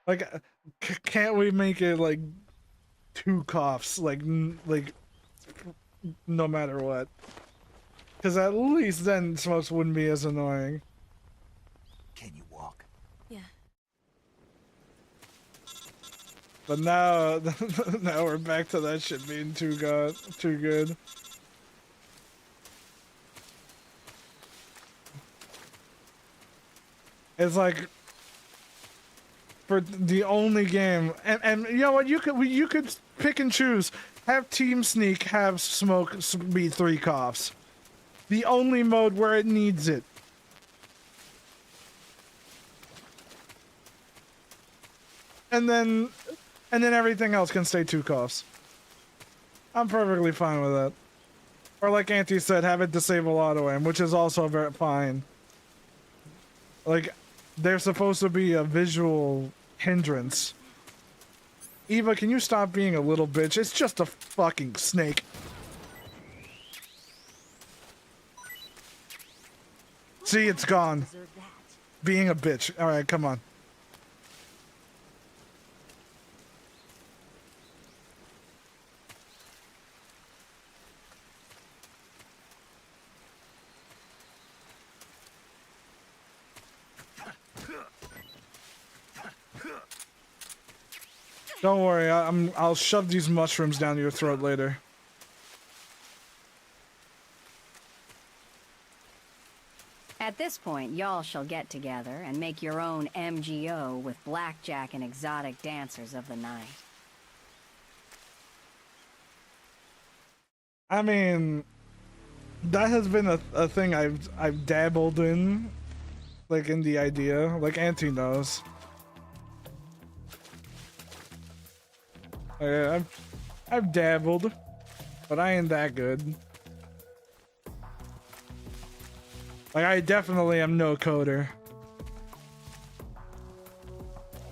A: Like, can't we make it like 2 coughs? Like no matter what. Because at least then smokes wouldn't be as annoying.
G: Can you walk?
B: Yeah.
A: But now, now we're back to that shit being too good. It's like, for the only game, and you know what, you could pick and choose. Have Team Sneak, have Smoke be 3 coughs. The only mode where it needs it. And then everything else can stay 2 coughs. I'm perfectly fine with that. Or like Auntie said, have it disable auto aim, which is also very fine. Like, they're supposed to be a visual hindrance. Eva, can you stop being a little bitch? It's just a fucking snake. See, it's gone. Being a bitch. Alright, come on. Don't worry, I'll shove these mushrooms down your throat later.
E: At this point, y'all shall get together and make your own MGO with blackjack and exotic dancers of the night.
A: I mean, that has been a thing I've dabbled in, like in the idea. Like Auntie knows. I've dabbled, but I ain't that good. Like I definitely am no coder,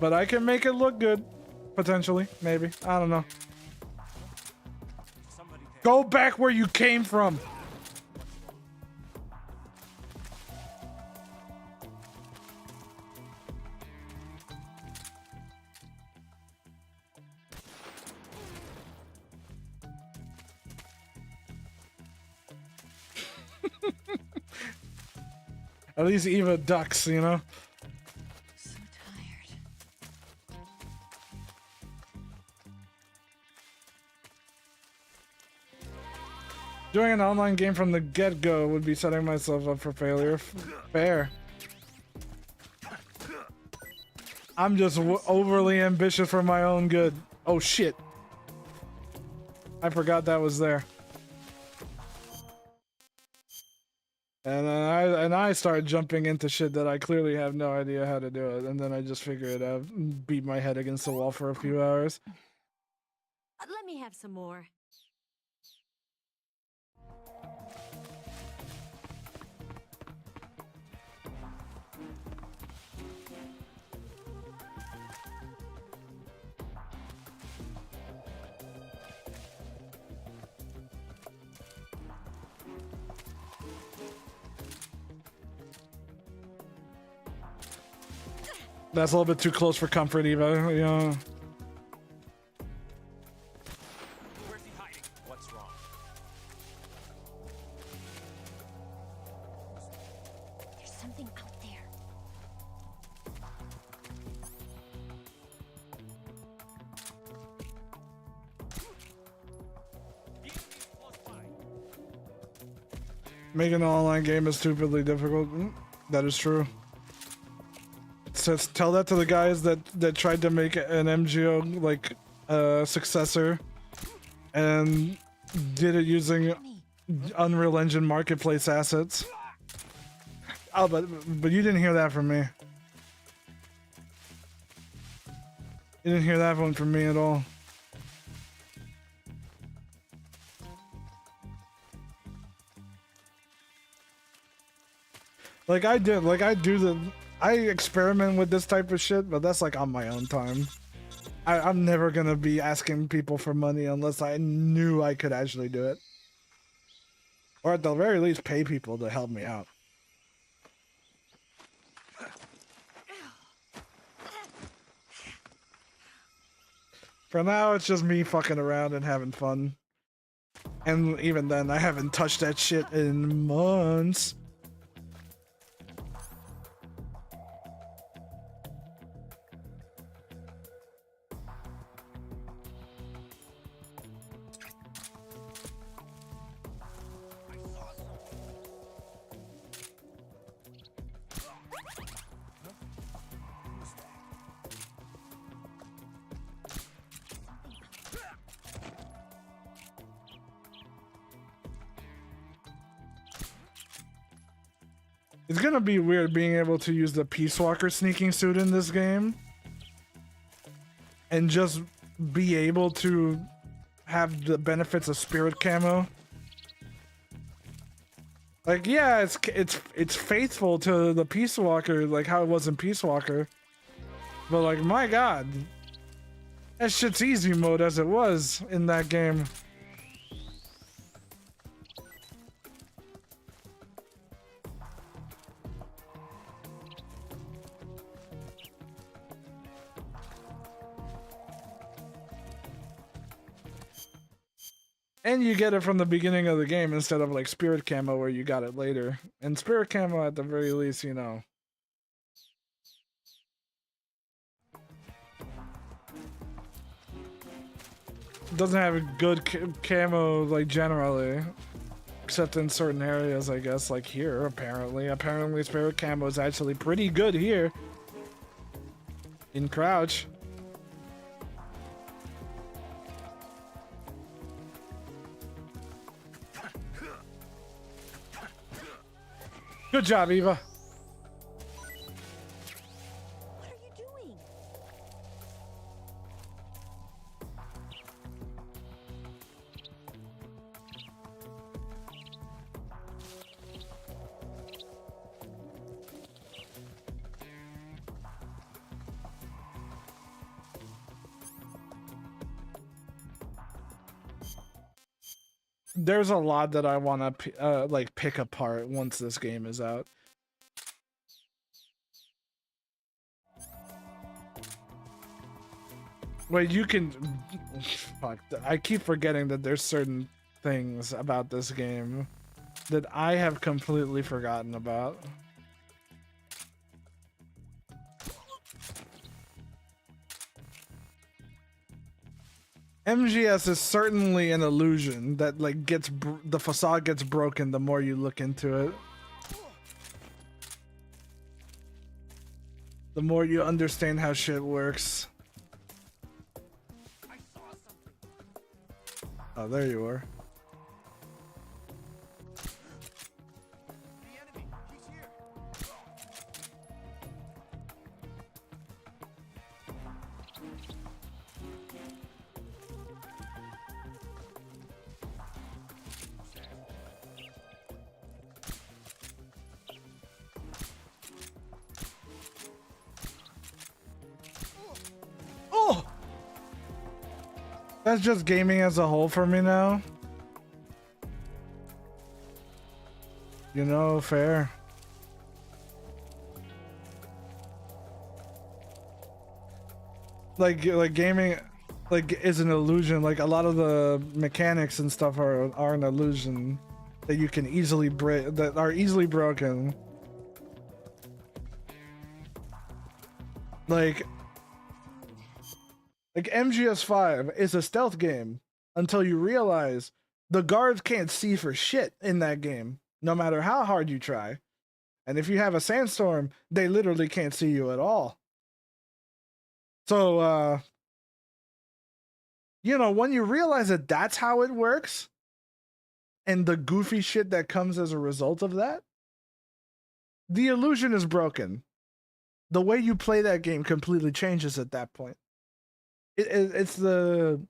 A: but I can make it look good, potentially, maybe. I don't know. Go back where you came from. At least Eva ducks, you know?
B: So tired.
A: Doing an online game from the get-go would be setting myself up for failure. Fair. I'm just overly ambitious for my own good. Oh shit. I forgot that was there. And I start jumping into shit that I clearly have no idea how to do it, and then I just figure it out and beat my head against the wall for a few hours.
B: Let me have some more.
A: That's a little bit too close for comfort, Eva. You know.
H: Where's he hiding? What's wrong?
B: There's something out there.
A: Making an online game is stupidly difficult. That is true. Says tell that to the guys that tried to make an MGO like successor and did it using Unreal Engine marketplace assets. Oh, but you didn't hear that from me. You didn't hear that one from me at all. I experiment with this type of shit, but that's like on my own time. I'm never gonna be asking people for money unless I knew I could actually do it. Or at the very least pay people to help me out. For now, it's just me fucking around and having fun. And even then, I haven't touched that shit in months. It's gonna be weird being able to use the Peace Walker sneaking suit in this game and just be able to have the benefits of spirit camo. Like, yeah, it's faithful to the Peace Walker, like how it was in Peace Walker, but like, my god, that shit's easy mode as it was in that game. And you get it from the beginning of the game instead of like Spirit Camo where you got it later. And Spirit Camo at the very least, you know. doesn't have a good camo like generally, except in certain areas, I guess, like here. Apparently, spirit camo is actually pretty good here in Crouch. Good job, Eva.
B: What are you doing?
A: There's a lot that I want to like pick apart once this game is out. Wait, you can... Fuck, I keep forgetting that there's certain things about this game that I have completely forgotten about. MGS is certainly an illusion that like the facade gets broken the more you look into it. The more you understand how shit works. Oh, there you are. Oh! That's just gaming as a whole for me now. You know, fair. Like gaming like is an illusion. Like a lot of the mechanics and stuff are an illusion that you can easily break, that are easily broken. Like MGS5 is a stealth game until you realize the guards can't see for shit in that game, no matter how hard you try. And if you have a sandstorm, they literally can't see you at all. So, you know, when you realize that that's how it works, and the goofy shit that comes as a result of that, the illusion is broken. The way you play that game completely changes at that point. It's the...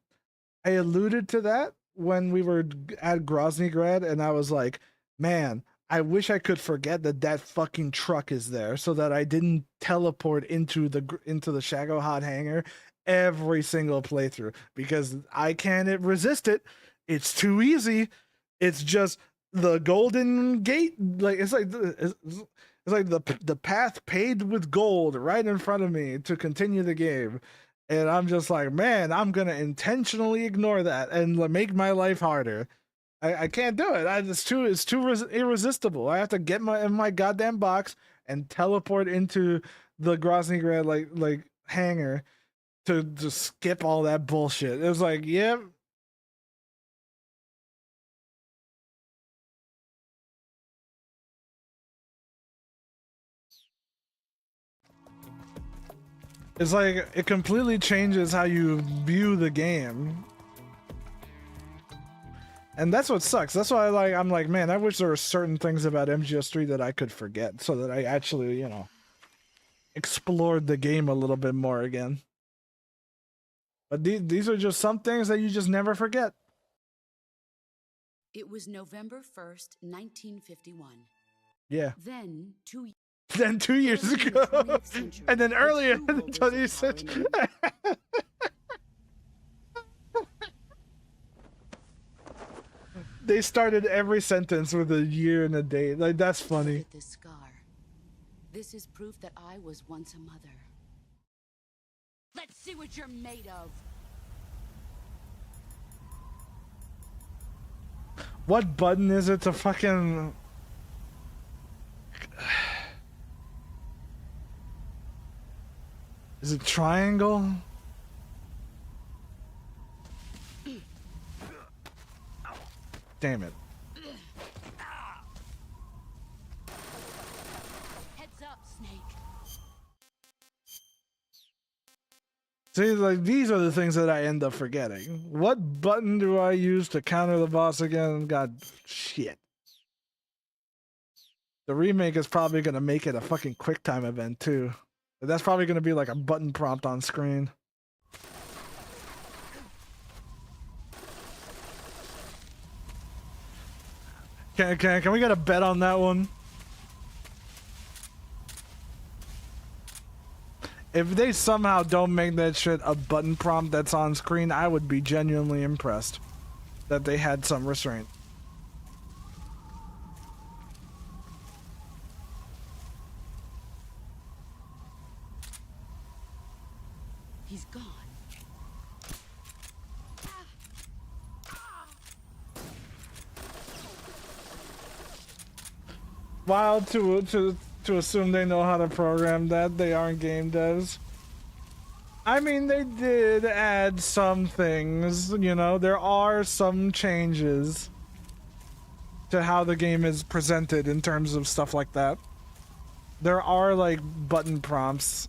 A: I alluded to that when we were at Groznygrad, and I was like, man, I wish I could forget that fucking truck is there so that I didn't teleport into the Shagohod hangar every single playthrough, because I can't resist it. It's too easy. It's just the golden gate. Like it's like the path paved with gold right in front of me to continue the game. And I'm just like, man, I'm gonna intentionally ignore that and make my life harder. I can't do it. It's too irresistible. I have to get in my goddamn box and teleport into the Groznygrad like hangar to just skip all that bullshit. It was like, yep. It's like it completely changes how you view the game. And that's what sucks. That's why I'm like, man, I wish there were certain things about MGS3 that I could forget so that I actually, you know, explored the game a little bit more again. But these are just some things that you just never forget.
F: It was November 1st, 1951.
A: Yeah.
F: Then 2
A: years ago. And then earlier in the 20th century. They started every sentence with a year and a date. Like, that's funny.
F: This scar. This is proof that I was once a mother. Let's see what you're made of.
A: What button is it to fucking... Is it triangle? Damn it.
F: Heads up, Snake.
A: See, like, these are the things that I end up forgetting. What button do I use to counter the boss again? God, shit. The remake is probably going to make it a fucking QuickTime event, too. That's probably going to be like a button prompt on screen. Can we get a bet on that one? If they somehow don't make that shit a button prompt that's on screen, I would be genuinely impressed that they had some restraint.
F: He's gone.
A: Wild to assume they know how to program that. They aren't game devs. I mean, they did add some things, you know, there are some changes to how the game is presented in terms of stuff like that. There are like button prompts.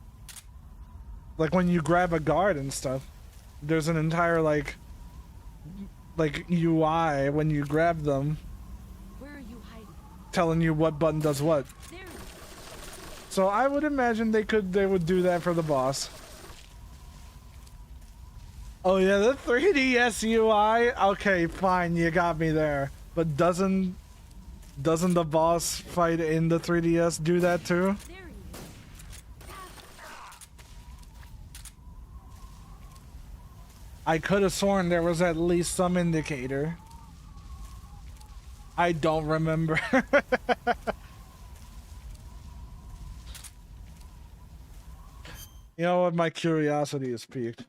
A: Like when you grab a guard and stuff, there's an entire like UI when you grab them.
F: Where are you hiding?
A: Telling you what button does what.
F: There.
A: So I would imagine they would do that for the boss. Oh yeah, the 3DS UI? Okay, fine, you got me there. But doesn't the boss fight in the 3DS do that too?
F: There he is.
A: I could have sworn there was at least some indicator. I don't remember. You know what? My curiosity is piqued.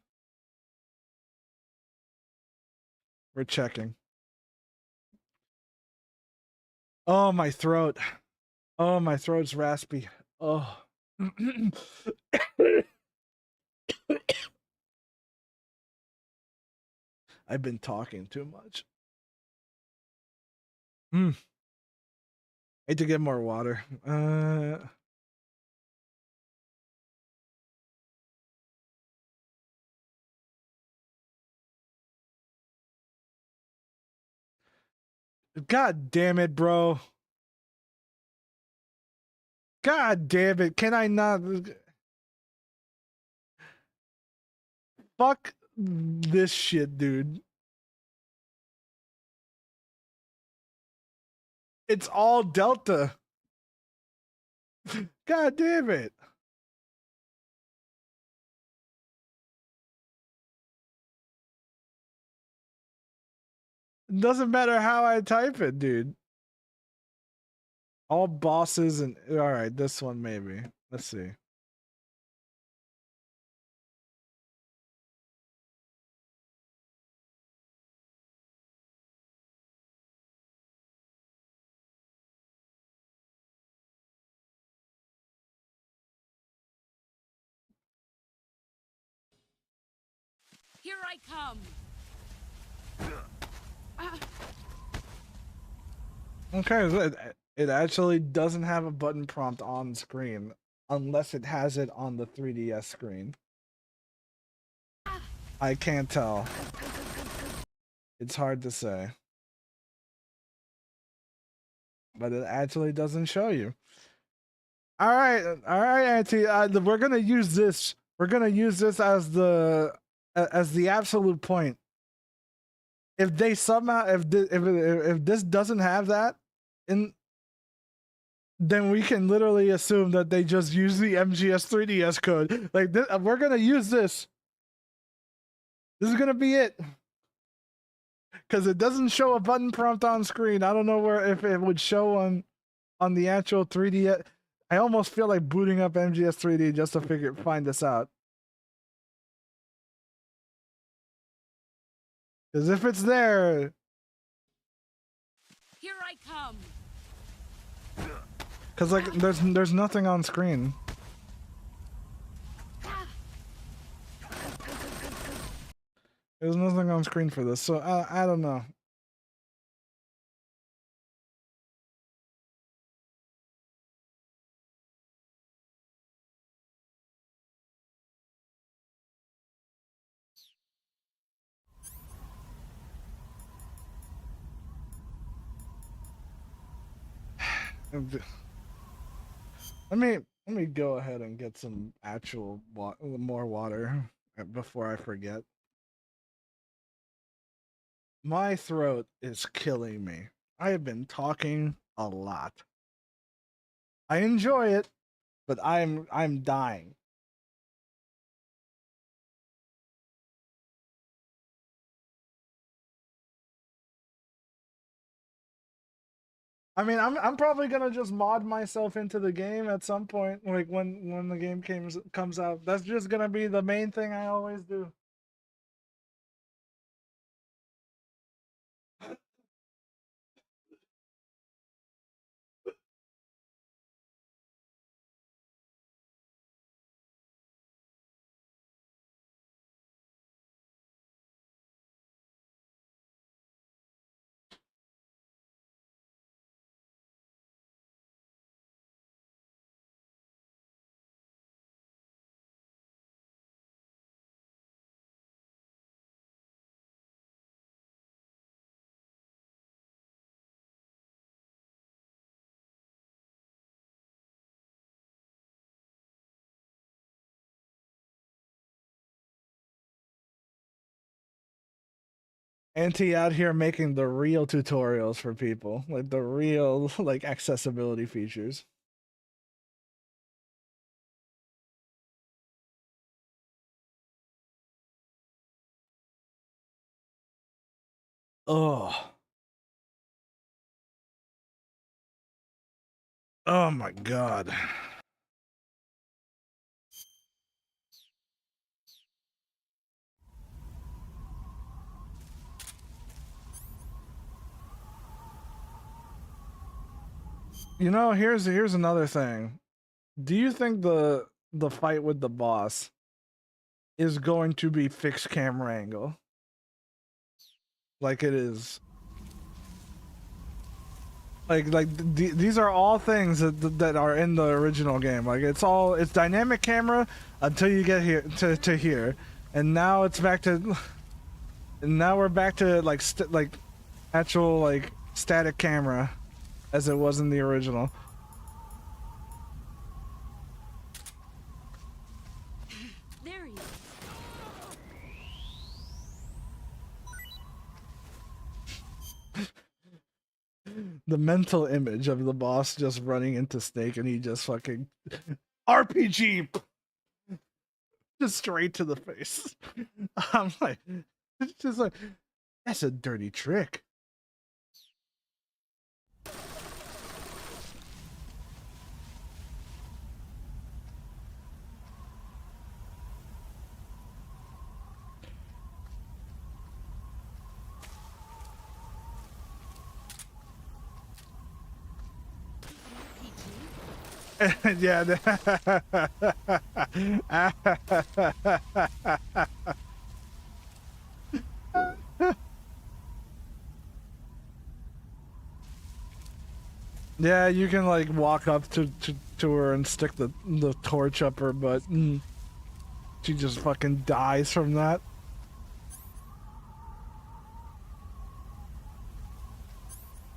A: We're checking. Oh, my throat. Oh, my throat's raspy. Oh. I've been talking too much. Need to get more water. God damn it, bro. God damn it. Can I not? Fuck this shit, dude. It's all Delta. God damn it. It doesn't matter how I type it, dude. All bosses and all right, this one maybe. Let's see.
F: Here I come.
A: Okay, it actually doesn't have a button prompt on screen unless it has it on the 3DS screen. I can't tell. It's hard to say. But it actually doesn't show you. All right, Auntie. We're gonna use this. We're gonna use this as the absolute point. If they somehow, if this doesn't have that, then we can literally assume that they just use the MGS 3DS code. Like this, we're gonna use this. This is gonna be it. Because it doesn't show a button prompt on screen. I don't know if it would show on the actual 3D. I almost feel like booting up MGS 3D just to find this out. Because if it's there,
F: Here I come.
A: because like there's nothing on screen. There's nothing on screen for this, so I don't know. Let me go ahead and get some actual more water before I forget. My throat is killing me. I have been talking a lot. I enjoy it, but I'm dying. I mean, I'm probably gonna just mod myself into the game at some point, like when the game comes out. That's just gonna be the main thing I always do. Auntie out here making the real tutorials for people, like the real like accessibility features. Oh. Oh my god. You know, here's another thing. Do you think the fight with the boss is going to be fixed camera angle? Like it is. These are all things that are in the original game. Like it's dynamic camera until you get here to here, and now it's back to, and now we're back to like actual like static camera, as it was in the original.
B: There he is.
A: The mental image of the boss just running into Snake and he just fucking RPG just straight to the face. I'm like, it's just like, that's a dirty trick. Yeah. Yeah, you can like walk up to her and stick the torch up her butt, and she just fucking dies from that.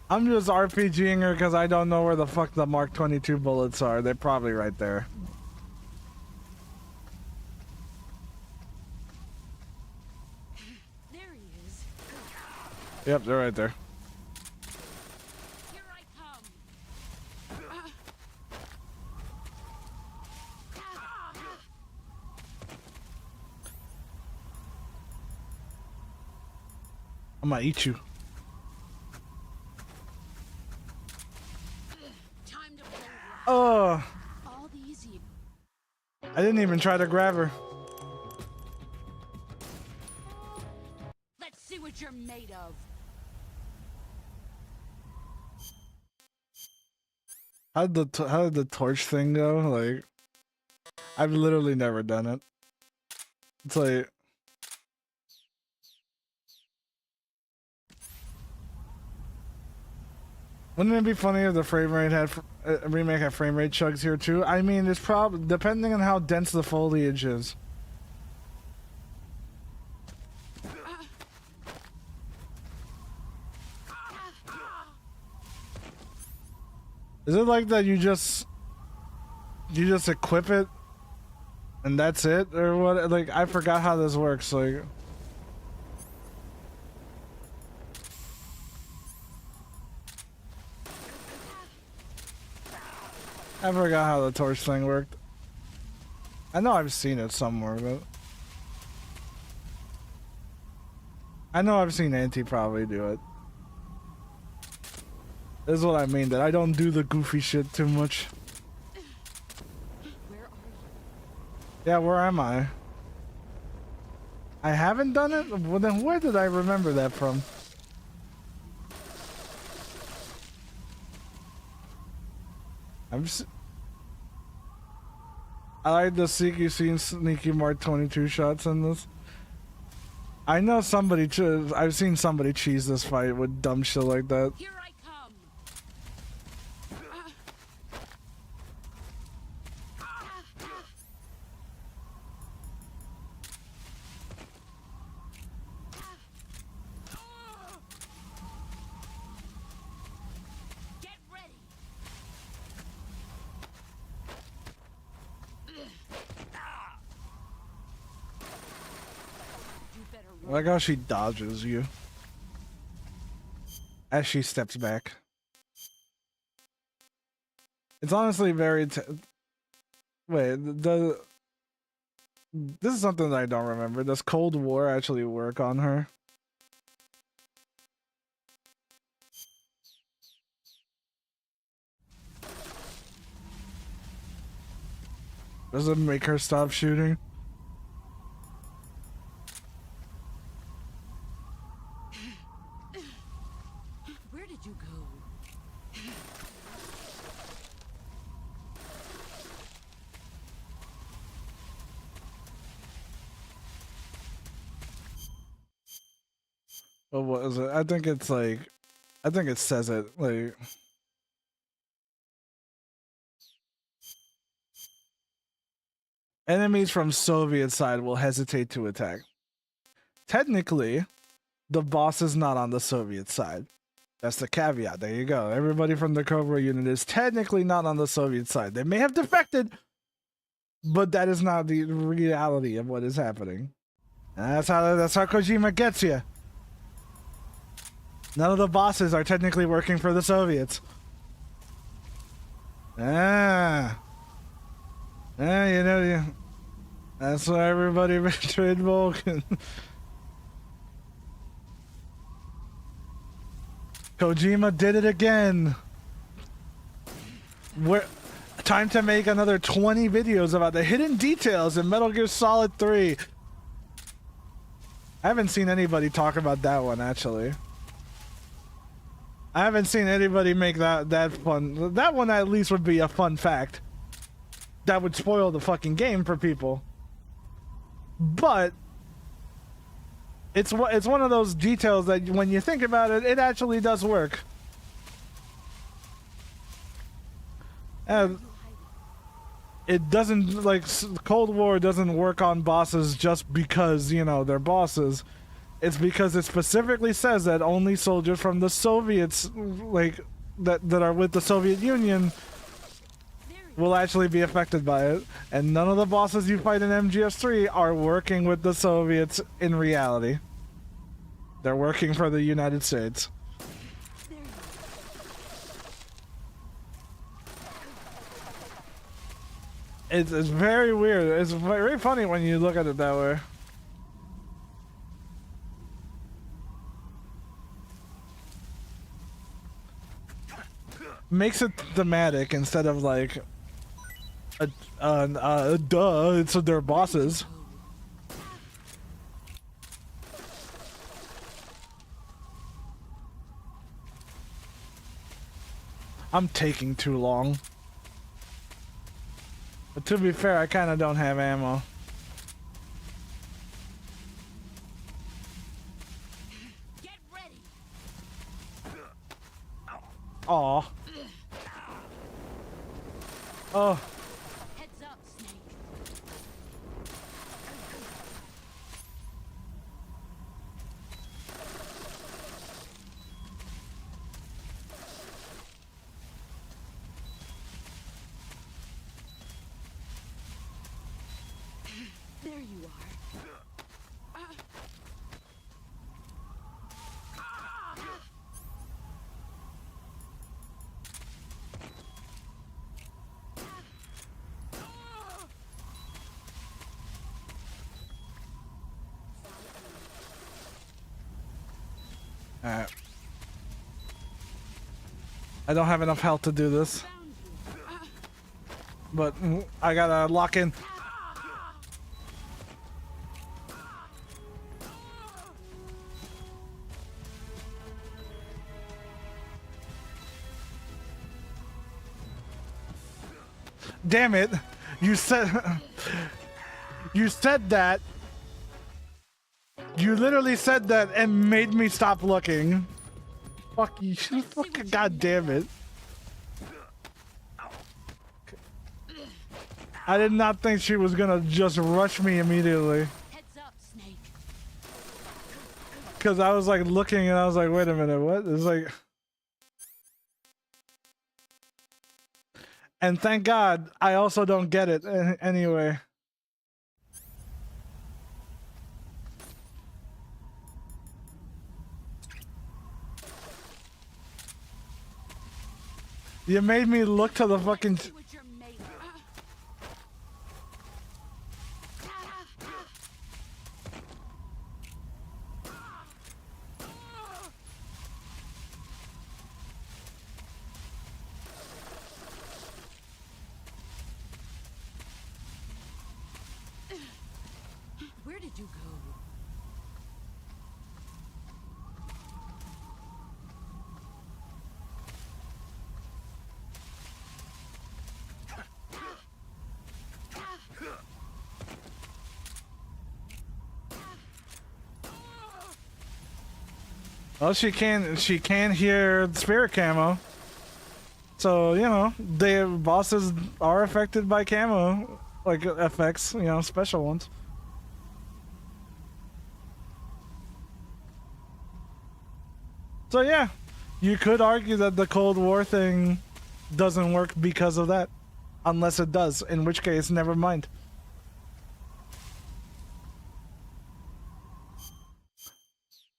A: I'm just RPGing her because I don't know where the fuck the Mark 22 bullets are. They're probably right there.
B: There he is.
A: Yep, they're right there.
B: Here I come.
A: I'm gonna eat you.
B: Time to blow.
A: Oh,
B: All these years.
A: I didn't even try to grab her.
B: Let's see what you're made of.
A: How did the torch thing go? Like, I've literally never done it. It's like, wouldn't it be funny if the frame rate had remake had frame rate chugs here too? I mean, it's probably depending on how dense the foliage is. Is it like that you just equip it and that's it, or what? Like, I forgot how this works. Like, I forgot how the torch thing worked. I know I've seen it somewhere, but I know I've seen Auntie probably do it. This is what I mean, that I don't do the goofy shit too much.
F: Where are you?
A: Yeah, where am I? I haven't done it? Well, then where did I remember that from? I like the CQC Sneaky Mark 22 shots in this. I know somebody, I've seen somebody cheese this fight with dumb shit like that.
F: Here I come. Get ready. You better
A: I like how she dodges you as she steps back. It's honestly very wait, this is something that I don't remember. Does Cold War actually work on her? Does it make her stop shooting?
F: Where did you go?
A: What is it? I think it's like, I think it says it like. Enemies from Soviet side will hesitate to attack. Technically, the boss is not on the Soviet side. That's the caveat. There you go. Everybody from the Cobra unit is technically not on the Soviet side. They may have defected, but that is not the reality of what is happening. And that's how Kojima gets you. None of the bosses are technically working for the Soviets. You know, that's why everybody betrayed Vulcan. Kojima did it again. Time to make another 20 videos about the hidden details in Metal Gear Solid 3. I haven't seen anybody talk about that one, actually. I haven't seen anybody make that fun. That one at least would be a fun fact. That would spoil the fucking game for people. But it's one of those details that when you think about it, it actually does work. And it doesn't, like, Cold War doesn't work on bosses just because, you know, they're bosses. It's because it specifically says that only soldiers from the Soviets, like, that are with the Soviet Union will actually be affected by it. And none of the bosses you fight in MGS3 are working with the Soviets in reality. They're working for the United States. It's very weird. It's very funny when you look at it that way. Makes it thematic instead of like duh, it's their bosses. I'm taking too long. But to be fair, I kind of don't have ammo.
F: Get ready.
A: Aw. Oh.
F: Heads up, Snake.
A: Alright. I don't have enough health to do this. But I gotta lock in. Damn it. You said you said that. You literally said that and made me stop looking. Fuck you. Fucking god damn it. I did not think she was gonna just rush me immediately.
F: Heads up, Snake.
A: Cause I was like looking and I was like, wait a minute, what? It's like, and thank God I also don't get it anyway. You made me look to the fucking.
F: Where did you go?
A: Well, she can hear spirit camo. So, you know, the bosses are affected by camo, like effects, you know, special ones. So yeah, you could argue that the Cold War thing doesn't work because of that. Unless it does, in which case, never mind.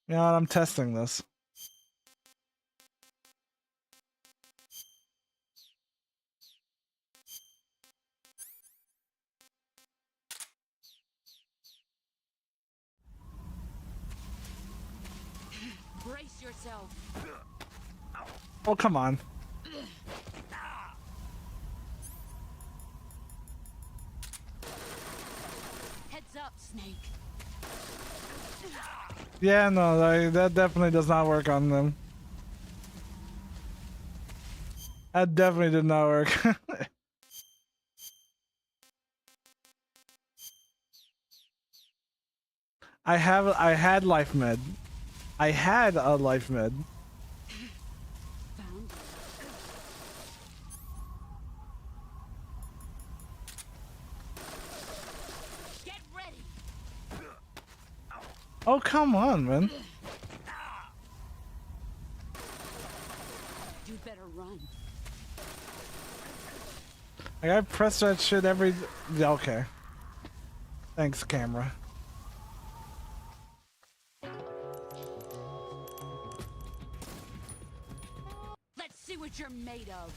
A: You know what, I'm testing this.
F: Brace yourself.
A: Oh, come on.
F: Heads up, Snake.
A: Yeah, no, that definitely does not work on them. That definitely did not work. I had life med. I had a life med.
F: Found it. Get ready.
A: Oh, come on, man.
F: You'd better run.
A: Like, I press that shit every... Okay. Thanks, camera.
F: Let's see what you're made of.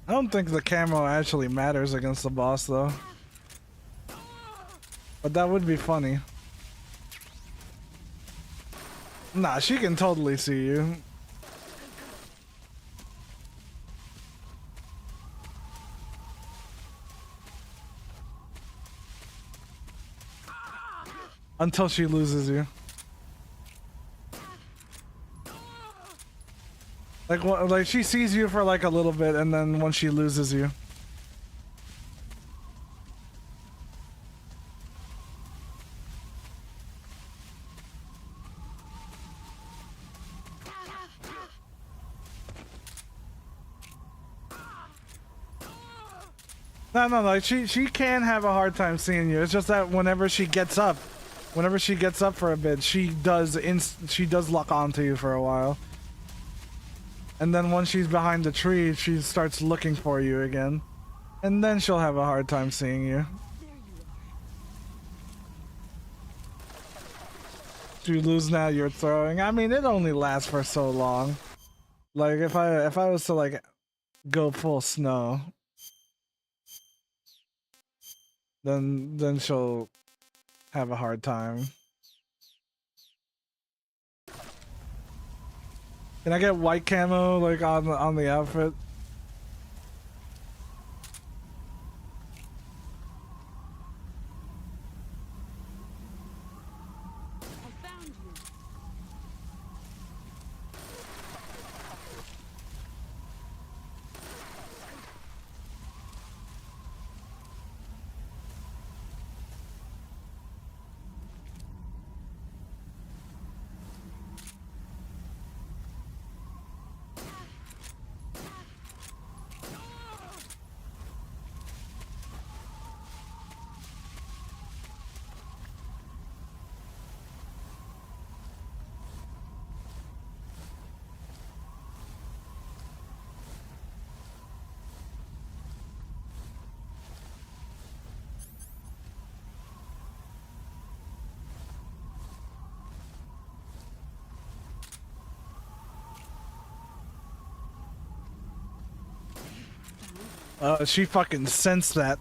A: I don't think the camo actually matters against the boss, though. But that would be funny. Nah, she can totally see you. Until she loses you. Like she sees you for like a little bit, and then once she loses you. No, like she can have a hard time seeing you. It's just that whenever she gets up for a bit, she does lock onto you for a while. And then once she's behind the tree, she starts looking for you again. And then she'll have a hard time seeing you. You lose now, you're throwing. I mean, it only lasts for so long. Like if I was to like go full snow. then she'll have a hard time. Can I get white camo like on the outfit?
B: I found you.
A: She fucking sensed that.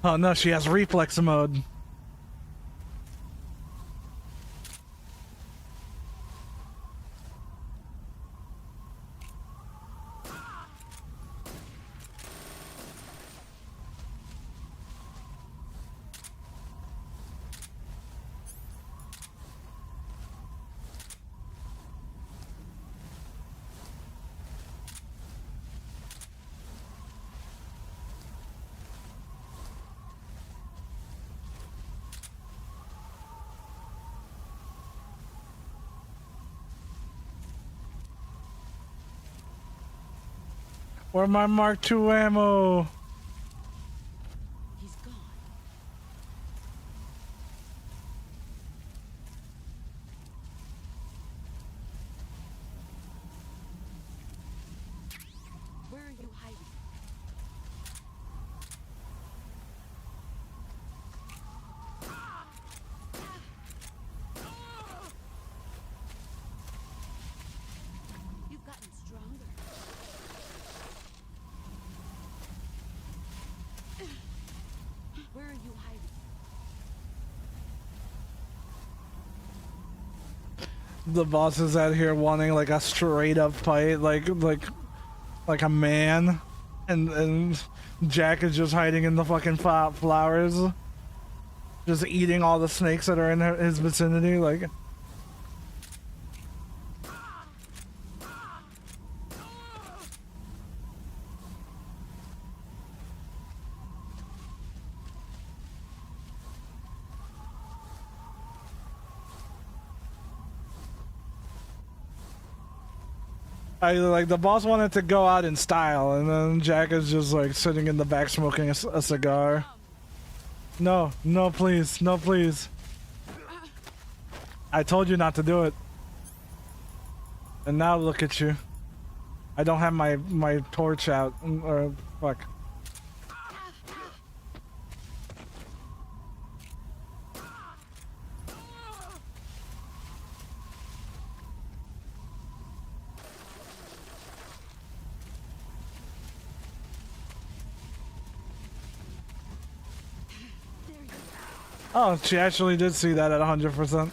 A: Oh no, she has reflex mode. Where my Mark II ammo?
F: He's gone. Where are you hiding? You've gotten stronger. Where are you hiding?
A: The boss is out here wanting like a straight up fight, like a man, and Jack is just hiding in the fucking flowers, just eating all the snakes that are in his vicinity, like. Like the boss wanted to go out in style, and then Jack is just like sitting in the back smoking a cigar. No, no, please, no, please. I told you not to do it. And now look at you. I don't have my torch out, or fuck. Oh, she actually did see that at 100%.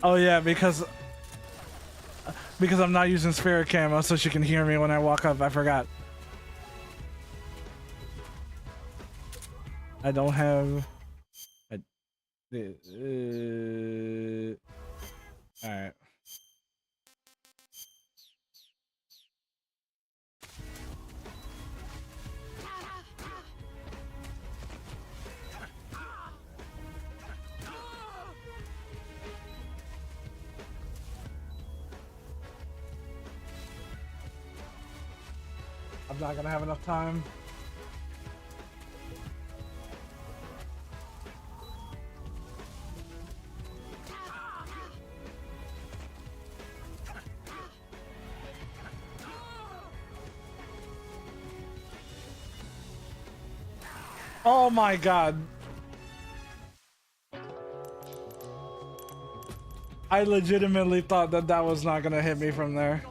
A: Oh yeah, because I'm not using spirit camo, so she can hear me when I walk up. I forgot. I don't have. All right. I'm not gonna have enough time. Oh my god. I legitimately thought that that was not gonna hit me from there.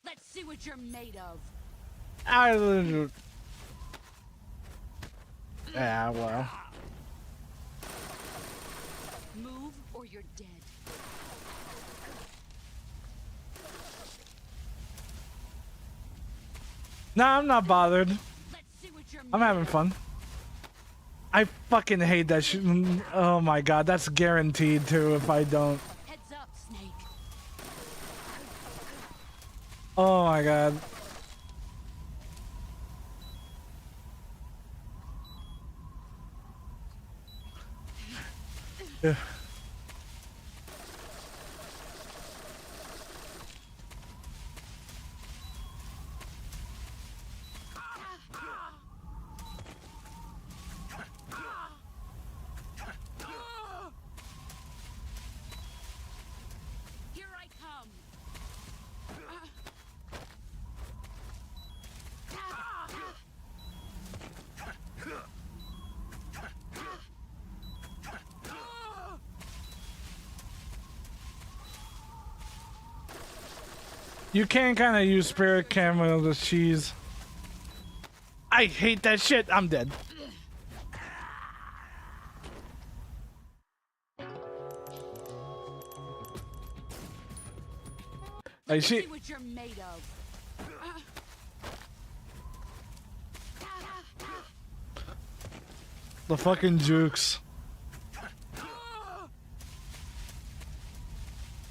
F: Let's see what you're made of.
A: Yeah, well.
F: Move or you're dead.
A: Nah, I'm not bothered.
F: Let's see what you're
A: I'm
F: made
A: having
F: of.
A: fun. I fucking hate that shit. Oh my god, that's guaranteed too if I don't.
F: Heads up, Snake.
A: Oh my god. Yeah.
F: Here I come.
A: You can kind of use spirit camo to cheese. I hate that shit. I'm dead. Like
F: See
A: she.
F: what you're made of.
A: The fucking jukes.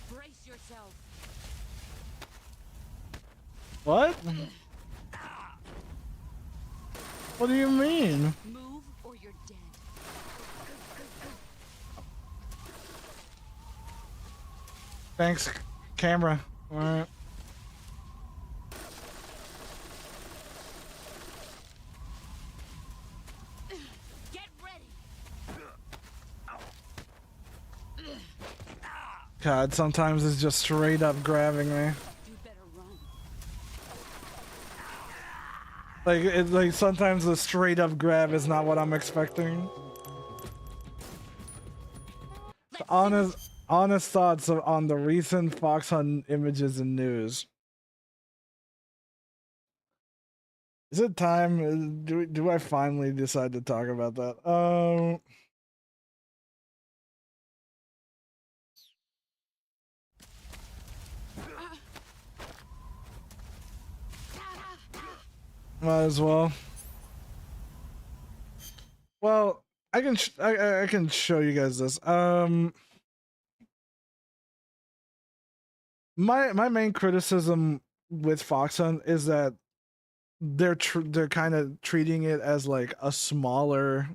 F: Brace yourself.
A: What? What do you mean?
F: Move or you're dead.
A: Thanks, camera. Alright.
F: Get ready.
A: God, sometimes it's just straight up grabbing me.
F: You better run.
A: Like sometimes the straight up grab is not what I'm expecting. Honest thoughts on the recent fox hunt images and news. Is it time? Do I finally decide to talk about that? Might as well. Well, I can show you guys this. My main criticism with Fox Hunt is that they're kind of treating it as like a smaller,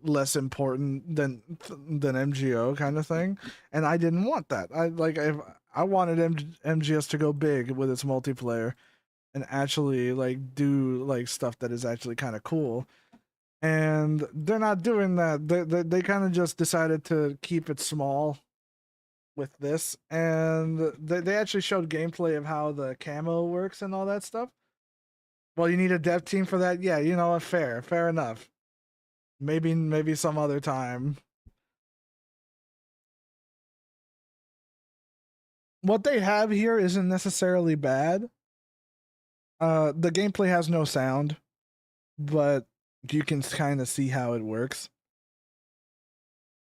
A: less important than MGO kind of thing, and I didn't want that. I wanted MGS to go big with its multiplayer and actually like do like stuff that is actually kind of cool. And they're not doing that. They kind of just decided to keep it small with this, and they actually showed gameplay of how the camo works and all that stuff. Well, you need a dev team for that? Yeah, you know what? Fair enough. Maybe some other time. What they have here isn't necessarily bad. The gameplay has no sound, but you can kind of see how it works.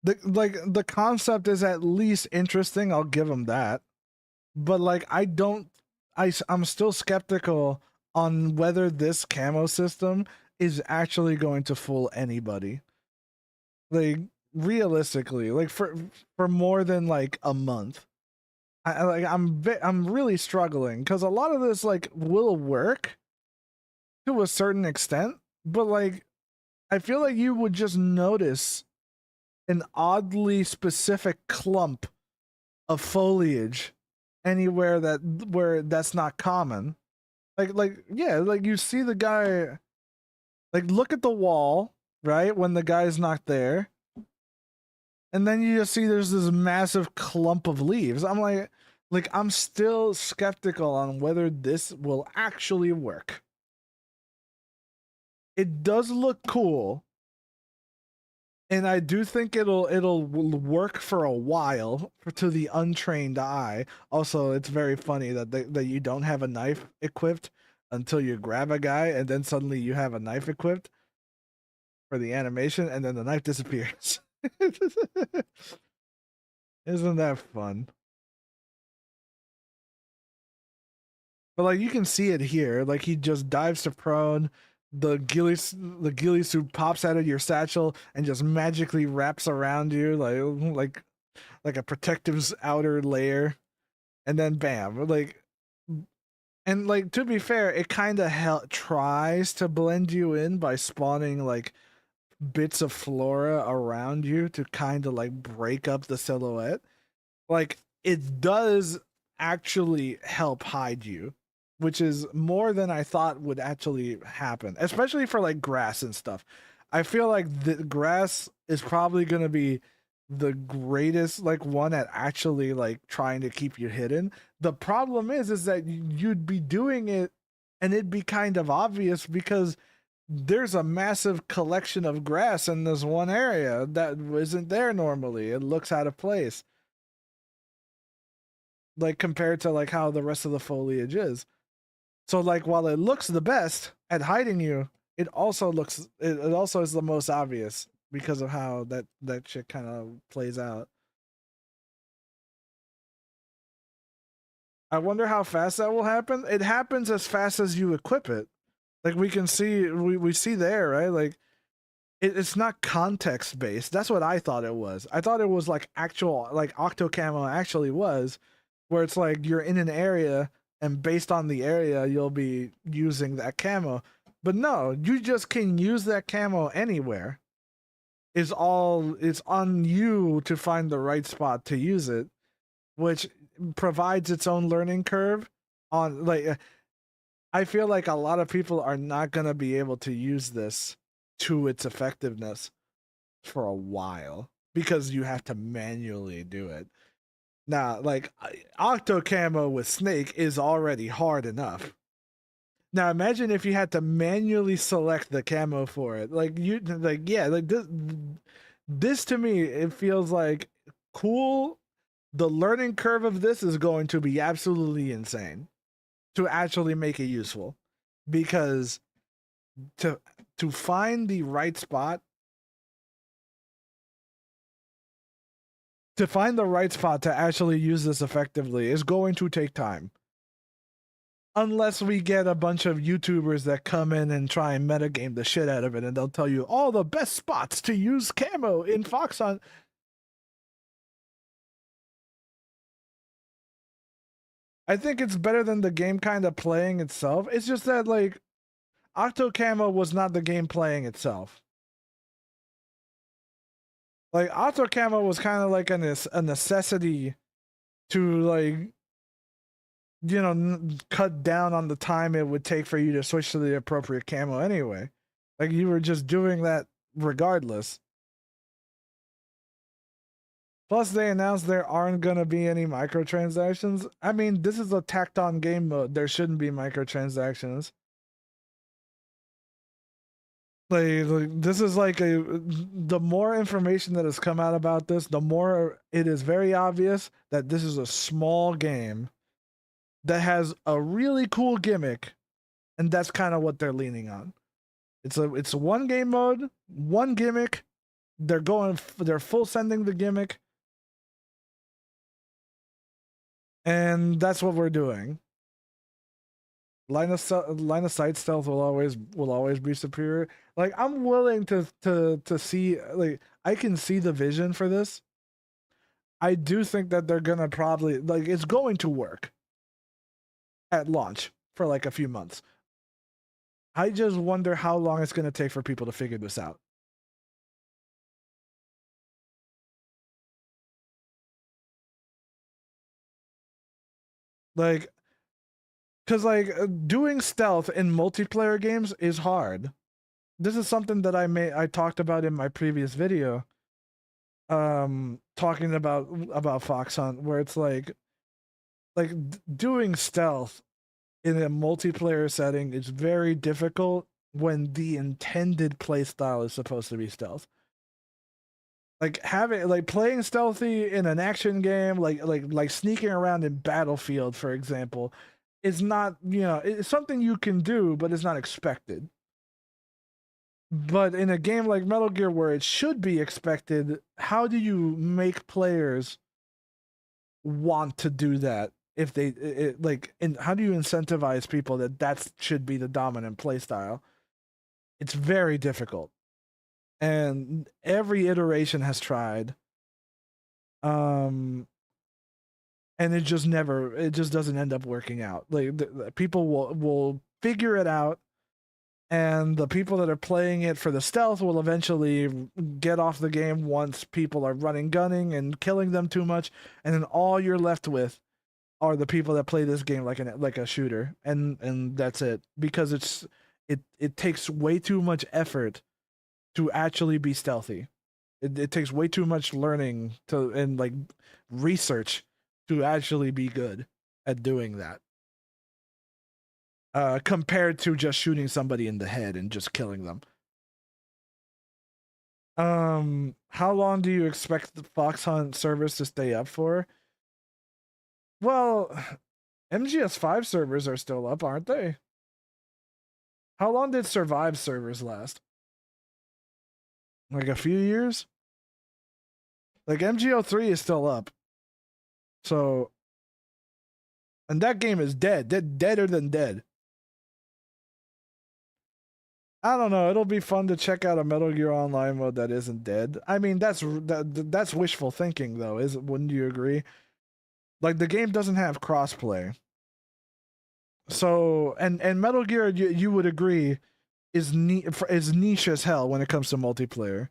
A: The concept is at least interesting. I'll give them that, but like I'm still skeptical on whether this camo system is actually going to fool anybody. Like realistically, like for more than like a month, I'm really struggling because a lot of this like will work to a certain extent, but like I feel like you would just notice an oddly specific clump of foliage anywhere where that's not common. Like yeah, like you see the guy, like look at the wall, right? When the guy's not there. And then you just see there's this massive clump of leaves. I'm like I'm still skeptical on whether this will actually work. it does look cool, and I do think it'll work for a while to the untrained eye. Also, it's very funny that you don't have a knife equipped until you grab a guy, and then suddenly you have a knife equipped for the animation, and then the knife disappears. Isn't that fun? But like you can see it here, like he just dives to prone. The ghillie suit pops out of your satchel and just magically wraps around you like a protective outer layer, and then bam, like, and like to be fair, it kind of tries to blend you in by spawning like bits of flora around you to kind of like break up the silhouette. Like it does actually help hide you, which is more than I thought would actually happen, especially for like grass and stuff. I feel like the grass is probably going to be the greatest like one at actually like trying to keep you hidden. The problem is that you'd be doing it and it'd be kind of obvious because there's a massive collection of grass in this one area that isn't there normally. It looks out of place, like compared to like how the rest of the foliage is. So like while it looks the best at hiding you, it also is the most obvious because of how that shit kind of plays out. I wonder how fast that will happen. It happens as fast as you equip it. Like we can see, we see there, right? Like it's not context based. That's what I thought it was. I thought it was like actual, like Octo Camo actually was, where it's like you're in an area and based on the area, you'll be using that camo. But no, you just can use that camo anywhere. It's on you to find the right spot to use it, which provides its own learning curve on like I feel like a lot of people are not going to be able to use this to its effectiveness for a while because you have to manually do it. Now, like Octo Camo with Snake is already hard enough. Now imagine if you had to manually select the camo for it. Like this to me, it feels like cool. The learning curve of this is going to be absolutely insane to actually make it useful, because to find the right spot, to actually use this effectively is going to take time. Unless we get a bunch of YouTubers that come in and try and metagame the shit out of it, and they'll tell you all the best spots to use camo in Fox Hunt. I think it's better than the game kind of playing itself. It's just that like Octo Camo was not the game playing itself. Like Octo Camo was kind of like a necessity to like, you know, cut down on the time it would take for you to switch to the appropriate camo anyway. Like you were just doing that regardless. Plus they announced there aren't gonna be any microtransactions. I mean, this is a tacked on game mode. There shouldn't be microtransactions. Like this is like the more information that has come out about this, the more it is very obvious that this is a small game that has a really cool gimmick, and that's kind of what they're leaning on. It's a one game mode, one gimmick. They're full sending the gimmick, and that's what we're doing. Line of sight stealth will always be superior. Like I'm willing to see, like I can see the vision for this. I do think that they're gonna probably like it's going to work at launch for like a few months. I just wonder how long it's gonna take for people to figure this out. Like, because like doing stealth in multiplayer games is hard. This is something that I talked about in my previous video, talking about Fox Hunt, where it's like doing stealth in a multiplayer setting is very difficult when the intended playstyle is supposed to be stealth. Like playing stealthy in an action game, like sneaking around in Battlefield, for example, is not, it's something you can do, but it's not expected. But in a game like Metal Gear where it should be expected, how do you make players want to do that? If they how do you incentivize people that should be the dominant play style? It's very difficult, and every iteration has tried, and it just doesn't end up working out. Like the people will figure it out, and the people that are playing it for the stealth will eventually get off the game once people are gunning and killing them too much, and then all you're left with are the people that play this game like a shooter, and that's it, because it takes way too much effort to actually be stealthy. It takes way too much learning and like research to actually be good at doing that. Compared to just shooting somebody in the head and just killing them. How long do you expect the Fox Hunt servers to stay up for? Well, MGS5 servers are still up, aren't they? How long did Survive servers last? Like a few years? Like MGO3 is still up. So, and that game is dead. Deader than dead. I don't know. It'll be fun to check out a Metal Gear Online mode that isn't dead. I mean, that's wishful thinking, though, wouldn't you agree? Like, the game doesn't have crossplay. So, and Metal Gear, you would agree, is niche as hell when it comes to multiplayer.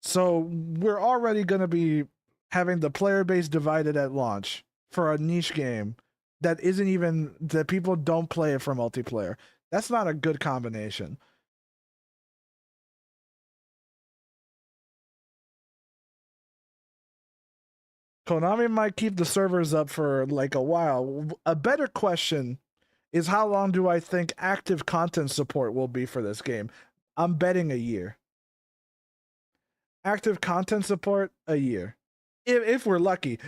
A: So we're already going to be having the player base divided at launch for a niche game that people don't play it for multiplayer. That's not a good combination. Konami might keep the servers up for like a while. A better question is, how long do I think active content support will be for this game? I'm betting a year. Active content support, a year. If we're lucky.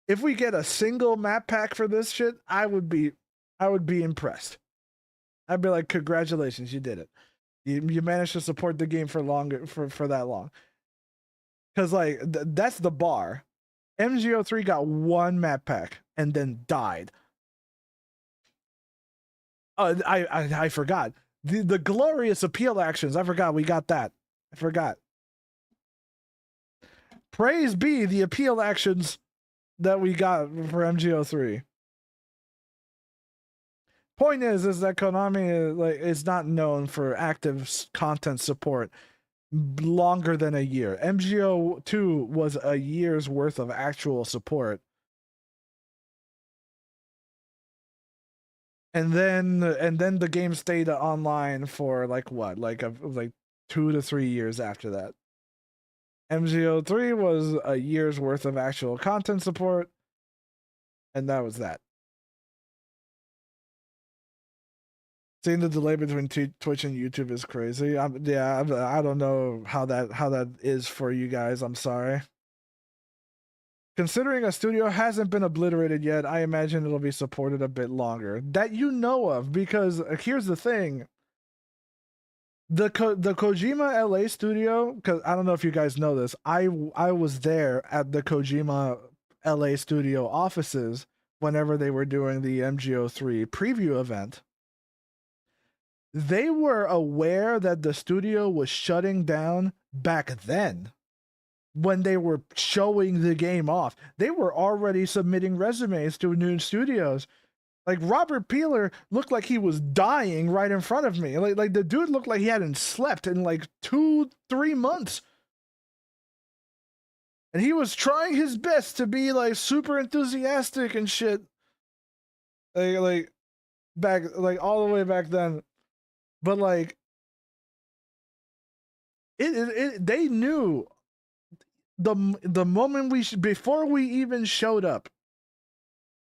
A: If we get a single map pack for this shit, I would be impressed. I'd be like, congratulations, you did it. You managed to support the game for that long. Because like that's the bar. MGO3 got one map pack and then died. I forgot. The glorious appeal actions. I forgot we got that. I forgot. Praise be the appeal actions that we got for MGO3. Point is that Konami is not known for active content support longer than a year. MGO2 was a year's worth of actual support. And then the game stayed online for like 2 to 3 years after that. MGO3 was a year's worth of actual content support, and that was that. Seeing the delay between Twitch and YouTube is crazy. I don't know how that is for you guys. I'm sorry. Considering a studio hasn't been obliterated yet, I imagine it'll be supported a bit longer. That you know of, because here's the thing. The Kojima LA studio, because I don't know if you guys know this, I was there at the Kojima LA studio offices whenever they were doing the MGO3 preview event. They were aware that the studio was shutting down back then. When they were showing the game off, they were already submitting resumes to new studios. Like, Robert Peeler looked like he was dying right in front of me. Like the dude looked like he hadn't slept in like 2-3 months. And he was trying his best to be like super enthusiastic and shit. Like back, like all the way back then. But like they knew the moment before we even showed up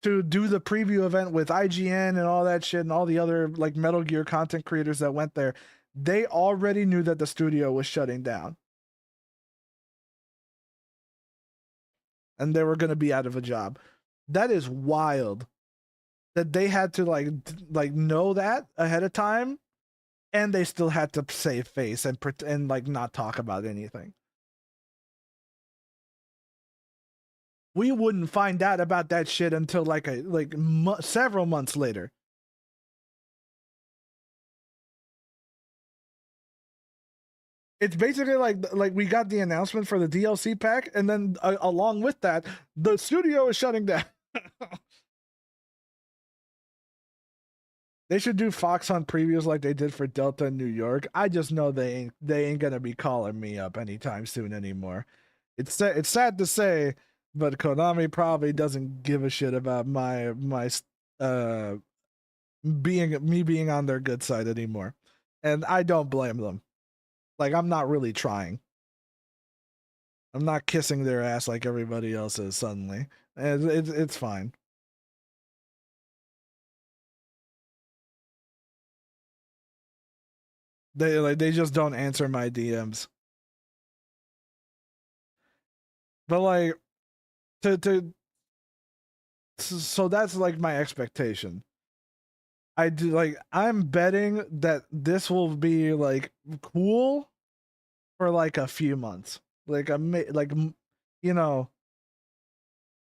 A: to do the preview event with IGN and all that shit and all the other like Metal Gear content creators that went there, They already knew that the studio was shutting down. And they were going to be out of a job. That is wild. That they had to like know that ahead of time, and they still had to save face and pretend like not talk about anything. We wouldn't find out about that shit until several months later. It's basically like we got the announcement for the DLC pack, and then along with that, the studio is shutting down. They should do Fox Hunt previews like they did for Delta in New York. I just know they ain't gonna be calling me up anytime soon anymore. It's sad to say, but Konami probably doesn't give a shit about my being on their good side anymore, and I don't blame them. Like, I'm not really trying. I'm not kissing their ass like everybody else is suddenly, and it's fine. They just don't answer my DMs. But like so that's like my expectation. I'm betting that this will be like cool for like a few months. Like you know,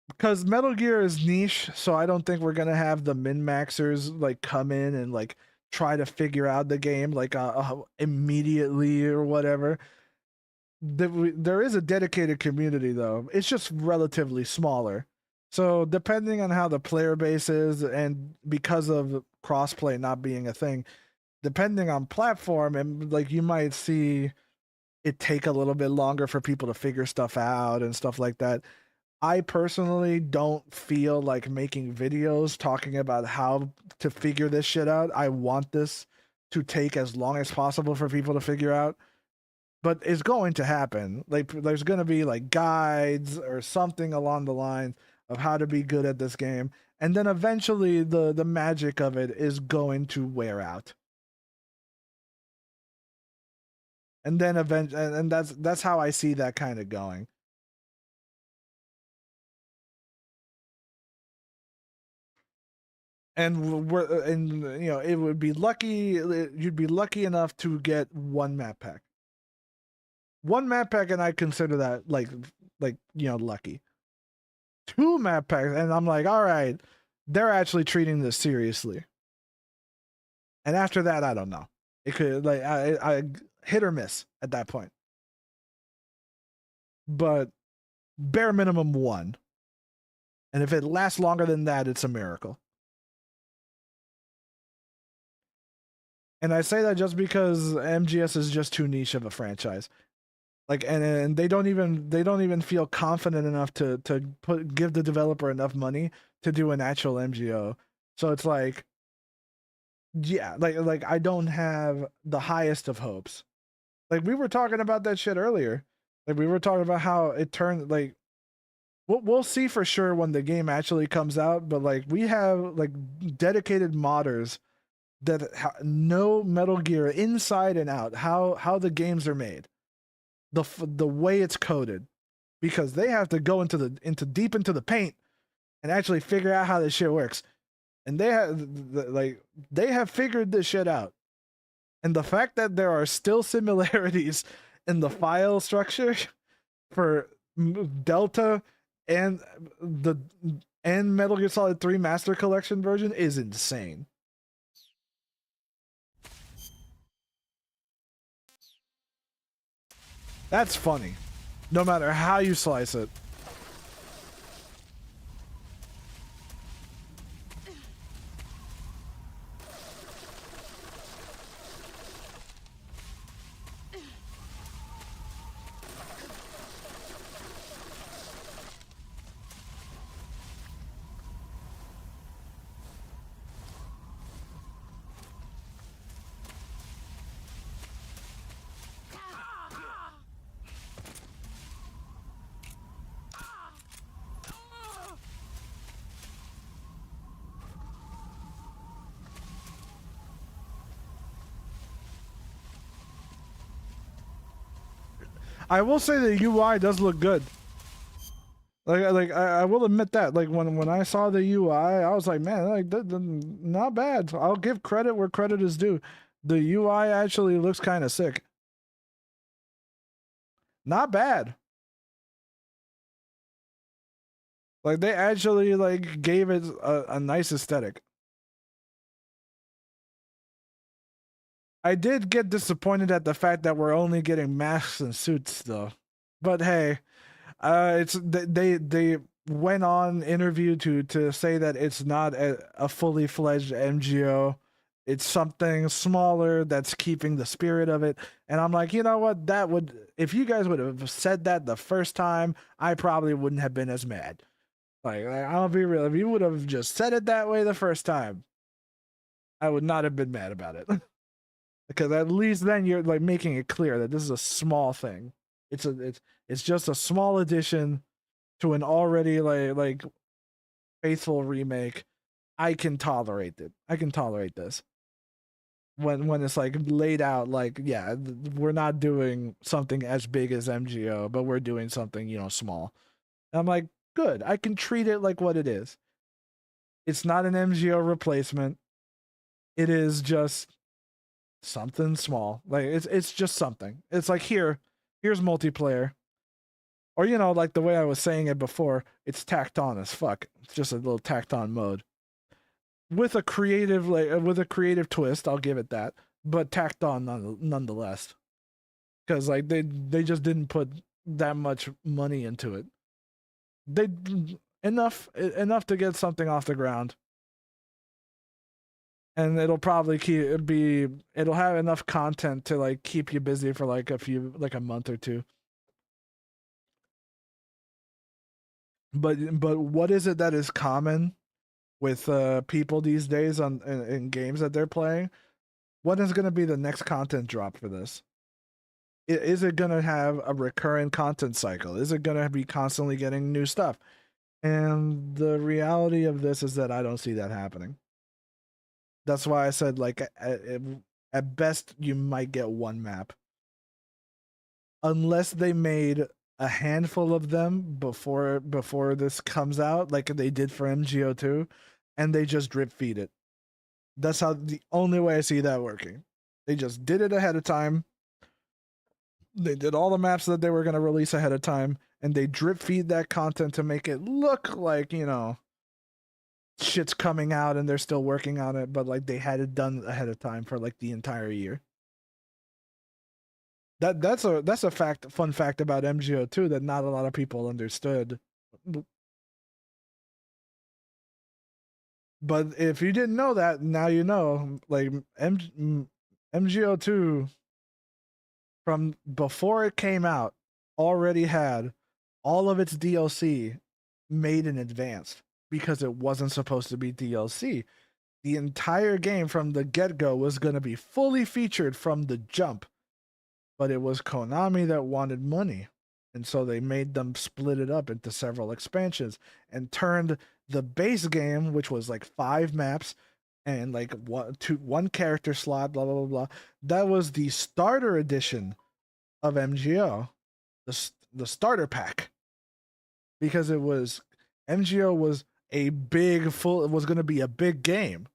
A: because Metal Gear is niche, so I don't think we're gonna have the min-maxers like come in and like try to figure out the game like immediately or whatever. There is a dedicated community though. It's just relatively smaller. So depending on how the player base is, and because of crossplay not being a thing, depending on platform, and like you might see it take a little bit longer for people to figure stuff out and stuff like that. I personally don't feel like making videos talking about how to figure this shit out. I want this to take as long as possible for people to figure out. But it's going to happen. Like, there's going to be like guides or something along the lines of how to be good at this game. And then eventually the magic of it is going to wear out. And then and that's how I see that kind of going. And it would be lucky. You'd be lucky enough to get one map pack. One map pack, and I consider that like lucky. Two map packs, and I'm like, all right, they're actually treating this seriously. And after that, I don't know. It could I hit or miss at that point. But bare minimum one. And if it lasts longer than that, it's a miracle. And I say that just because MGS is just too niche of a franchise. Like, and they don't even feel confident enough to give the developer enough money to do an actual MGO. So it's like, yeah, like I don't have the highest of hopes. Like, we were talking about that shit earlier. Like, we were talking about how it turned, like, we'll see for sure when the game actually comes out, but like, we have like dedicated modders that know Metal Gear inside and out, how the games are made, the way it's coded, because they have to go into deep into the paint and actually figure out how this shit works. And they have figured this shit out. And the fact that there are still similarities in the file structure for Delta and Metal Gear Solid 3 Master Collection version is insane. That's funny, no matter how you slice it. I will say the UI does look good. I will admit that. Like when I saw the UI, I was like, man, like not bad. I'll give credit where credit is due. The UI actually looks kind of sick. Not bad. Like they actually like gave it a nice aesthetic. I did get disappointed at the fact that we're only getting masks and suits though. But hey, it's they went on interview to say that it's not a fully fledged MGO. It's something smaller that's keeping the spirit of it. And I'm like, you know what? That would, if you guys would have said that the first time, I probably wouldn't have been as mad. Like I'll be real. If you would have just said it that way the first time, I would not have been mad about it. Because at least then you're like making it clear that this is a small thing. It's just a small addition to an already like faithful remake. I can tolerate it. I can tolerate this. When it's like laid out like, yeah, we're not doing something as big as MGO, but we're doing something, you know, small. And I'm like, good. I can treat it like what it is. It's not an MGO replacement. It is just something small. Like it's just something. It's like here's multiplayer. Or you know, like the way I was saying it before, it's tacked on as fuck. It's just a little tacked on mode. With a creative twist, I'll give it that, but tacked on nonetheless. Cuz like they just didn't put that much money into it. They enough to get something off the ground. And it'll probably it'll have enough content to like keep you busy for like a month or two. But what is it that is common with people these days in games that they're playing? What is going to be the next content drop for this? Is it going to have a recurrent content cycle? Is it going to be constantly getting new stuff? And the reality of this is that I don't see that happening. That's why I said like at best you might get one map. Unless they made a handful of them before this comes out, like they did for MGO2, and they just drip feed it. That's the only way I see that working. They just did it ahead of time. They did all the maps that they were going to release ahead of time, and they drip feed that content to make it look like, you know, shit's coming out and they're still working on it, but like they had it done ahead of time for like the entire year. That's a fun fact about MGO2 that not a lot of people understood. But if you didn't know that, now you know. Like MGO2 from before it came out already had all of its DLC made in advance because it wasn't supposed to be DLC. The entire game from the get-go was going to be fully featured from the jump. But it was Konami that wanted money. And so they made them split it up into several expansions and turned the base game, which was like 5 maps and like one character slot, blah, blah, blah, blah. That was the starter edition of MGO, the starter pack. Because it was, MGO was it was going to be a big game.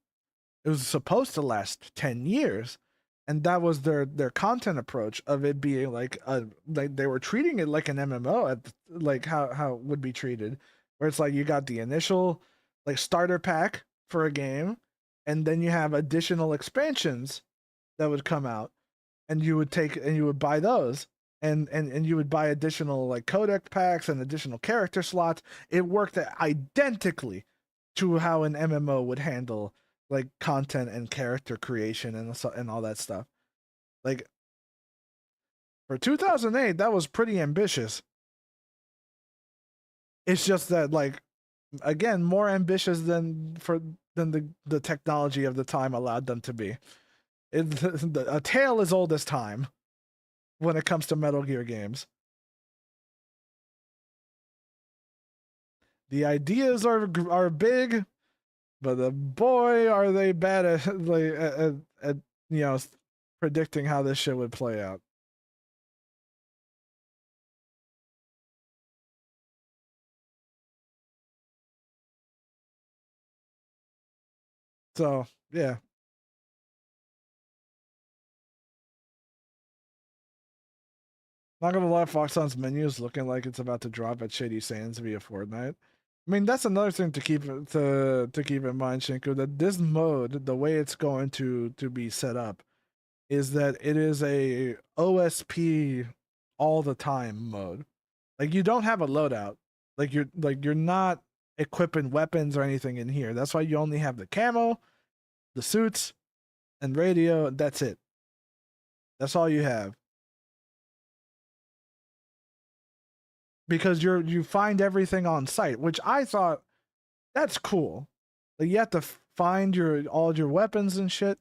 A: It was supposed to last 10 years. And that was their content approach of it being like they were treating it like an MMO, like how it would be treated, where it's like you got the initial like starter pack for a game, and then you have additional expansions that would come out, and you would buy those, and you would buy additional like codec packs and additional character slots. It worked identically to how an MMO would handle like content and character creation and all that stuff. Like for 2008, that was pretty ambitious. It's just that like again, more ambitious than the technology of the time allowed them to be. A tale as old as time when it comes to Metal Gear games. The ideas are big, but boy, are they bad at you know, predicting how this shit would play out. So yeah. Not gonna lie, Foxhun's menu is looking like it's about to drop at Shady Sands via Fortnite. I mean, that's another thing to keep in mind, Shinku, that this mode, the way it's going to be set up, is that it is a OSP all the time mode. Like you don't have a loadout. You're not equipping weapons or anything in here. That's why you only have the camo, the suits, and radio. That's it. That's all you have. Because you find everything on site, which I thought that's cool. Like you have to find all your weapons and shit.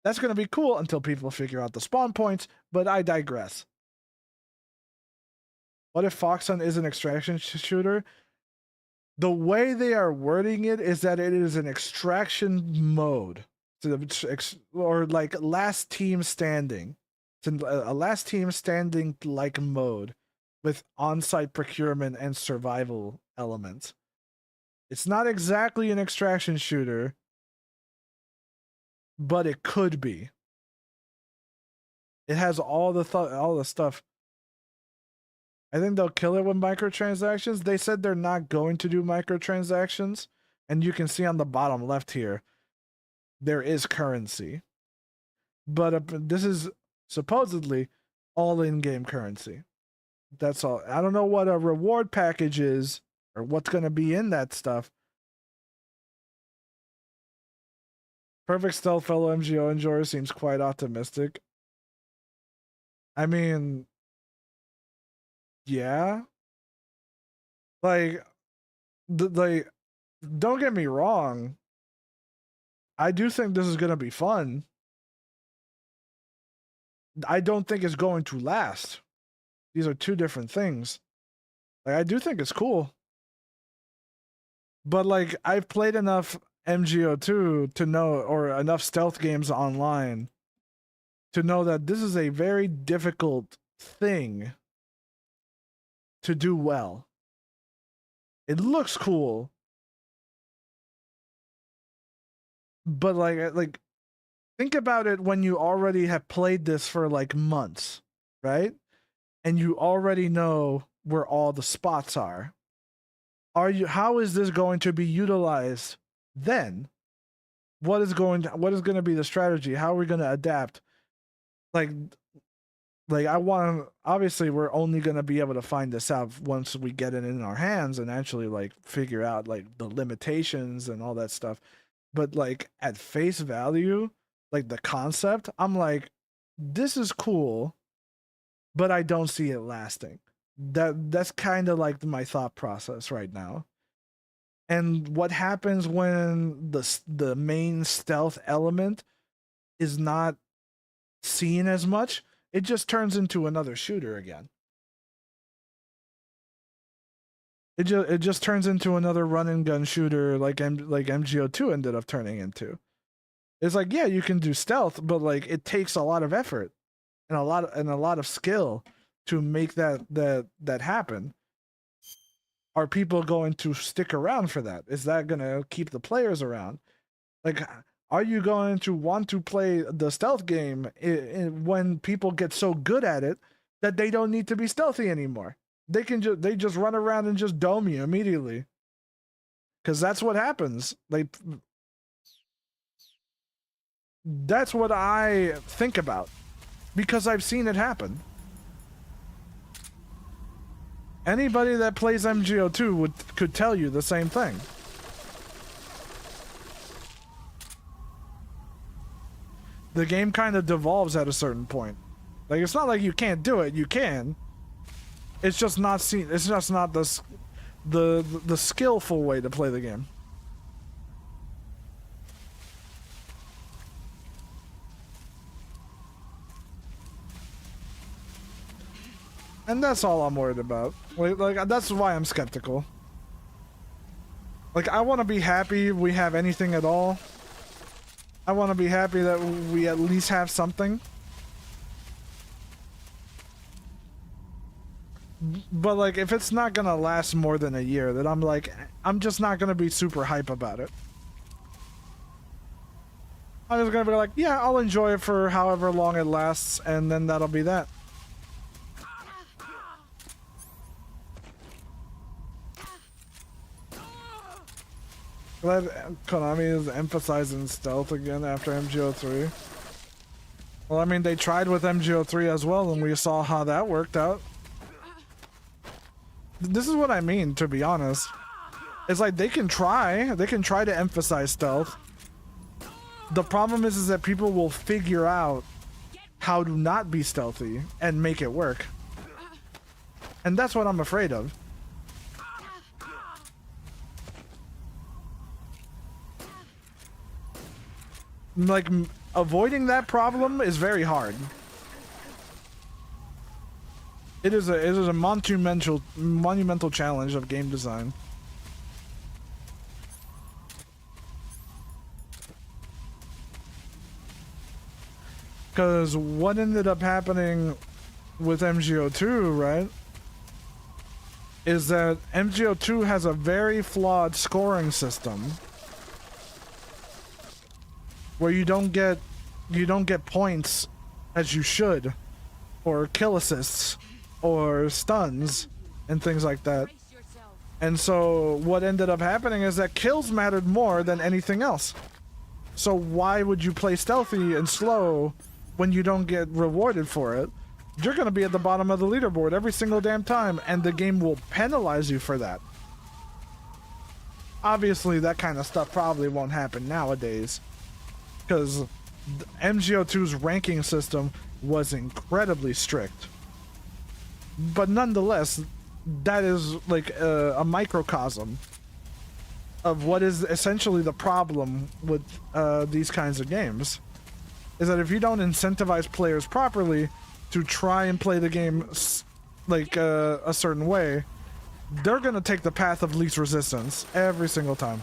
A: That's gonna be cool until people figure out the spawn points, but I digress. What if Foxhunt is an extraction shooter? The way they are wording it is that it is an extraction mode, or like last team standing. It's a last team standing like mode with on-site procurement and survival elements. It's not exactly an extraction shooter, but it could be. It has all the stuff. I think they'll kill it with microtransactions. They said they're not going to do microtransactions, and you can see on the bottom left here, there is currency. But this is supposedly all in-game currency. That's all. I don't know what a reward package is or what's going to be in that stuff. Perfect Stealth fellow MGO enjoyer seems quite optimistic. I mean, yeah. Like, don't get me wrong. I do think this is going to be fun. I don't think it's going to last. These are two different things. Like, I do think it's cool. But, like, I've played enough MGO2 to know, or enough stealth games online to know that this is a very difficult thing to do well. It looks cool. But, like, think about it when you already have played this for, like, months, right? And you already know where all the spots are. How is this going to be utilized then? What is going to be the strategy? How are we going to adapt? Like obviously we're only going to be able to find this out once we get it in our hands and actually like figure out like the limitations and all that stuff. But like at face value, like the concept, I'm like, this is cool, but I don't see it lasting. That's kind of like my thought process right now. And what happens when the main stealth element is not seen as much? It just turns into another shooter again. It just turns into another run and gun shooter like MGO2 ended up turning into. It's like, yeah, you can do stealth, but like it takes a lot of effort and a lot of skill to make that happen. Are people going to stick around for that? Is that going to keep the players around? Like, are you going to want to play the stealth game when people get so good at it that they don't need to be stealthy anymore? They just run around and just dome you immediately. Because that's what happens. Like, that's what I think about. Because I've seen it happen. Anybody that plays MGO2 could tell you the same thing. The game kind of devolves at a certain point. Like, it's not like you can't do it. You can. It's just not seen. It's just not the skillful way to play the game. And that's all I'm worried about. Like that's why I'm skeptical. Like, I want to be happy we have anything at all. I want to be happy that we at least have something. But like, if it's not gonna last more than a year, then I'm just not gonna be super hype about it. I'm just gonna be like, yeah, I'll enjoy it for however long it lasts, and then that'll be that. Glad Konami is emphasizing stealth again after MGO3. Well, I mean, they tried with MGO3 as well, and we saw how that worked out. This is what I mean, to be honest. It's like they can try to emphasize stealth. The problem is that people will figure out how to not be stealthy and make it work. And that's what I'm afraid of. Like, avoiding that problem is very hard. It is a monumental challenge of game design. Because what ended up happening with MGO2, right, is that MGO2 has a very flawed scoring system where you don't get points as you should, or kill assists, or stuns, and things like that. And so what ended up happening is that kills mattered more than anything else. So why would you play stealthy and slow when you don't get rewarded for it? You're gonna be at the bottom of the leaderboard every single damn time, and the game will penalize you for that. Obviously, that kind of stuff probably won't happen nowadays, because MGO2's ranking system was incredibly strict. But nonetheless, that is like a microcosm of what is essentially the problem with these kinds of games. Is that if you don't incentivize players properly to try and play the game like a certain way, they're gonna take the path of least resistance every single time.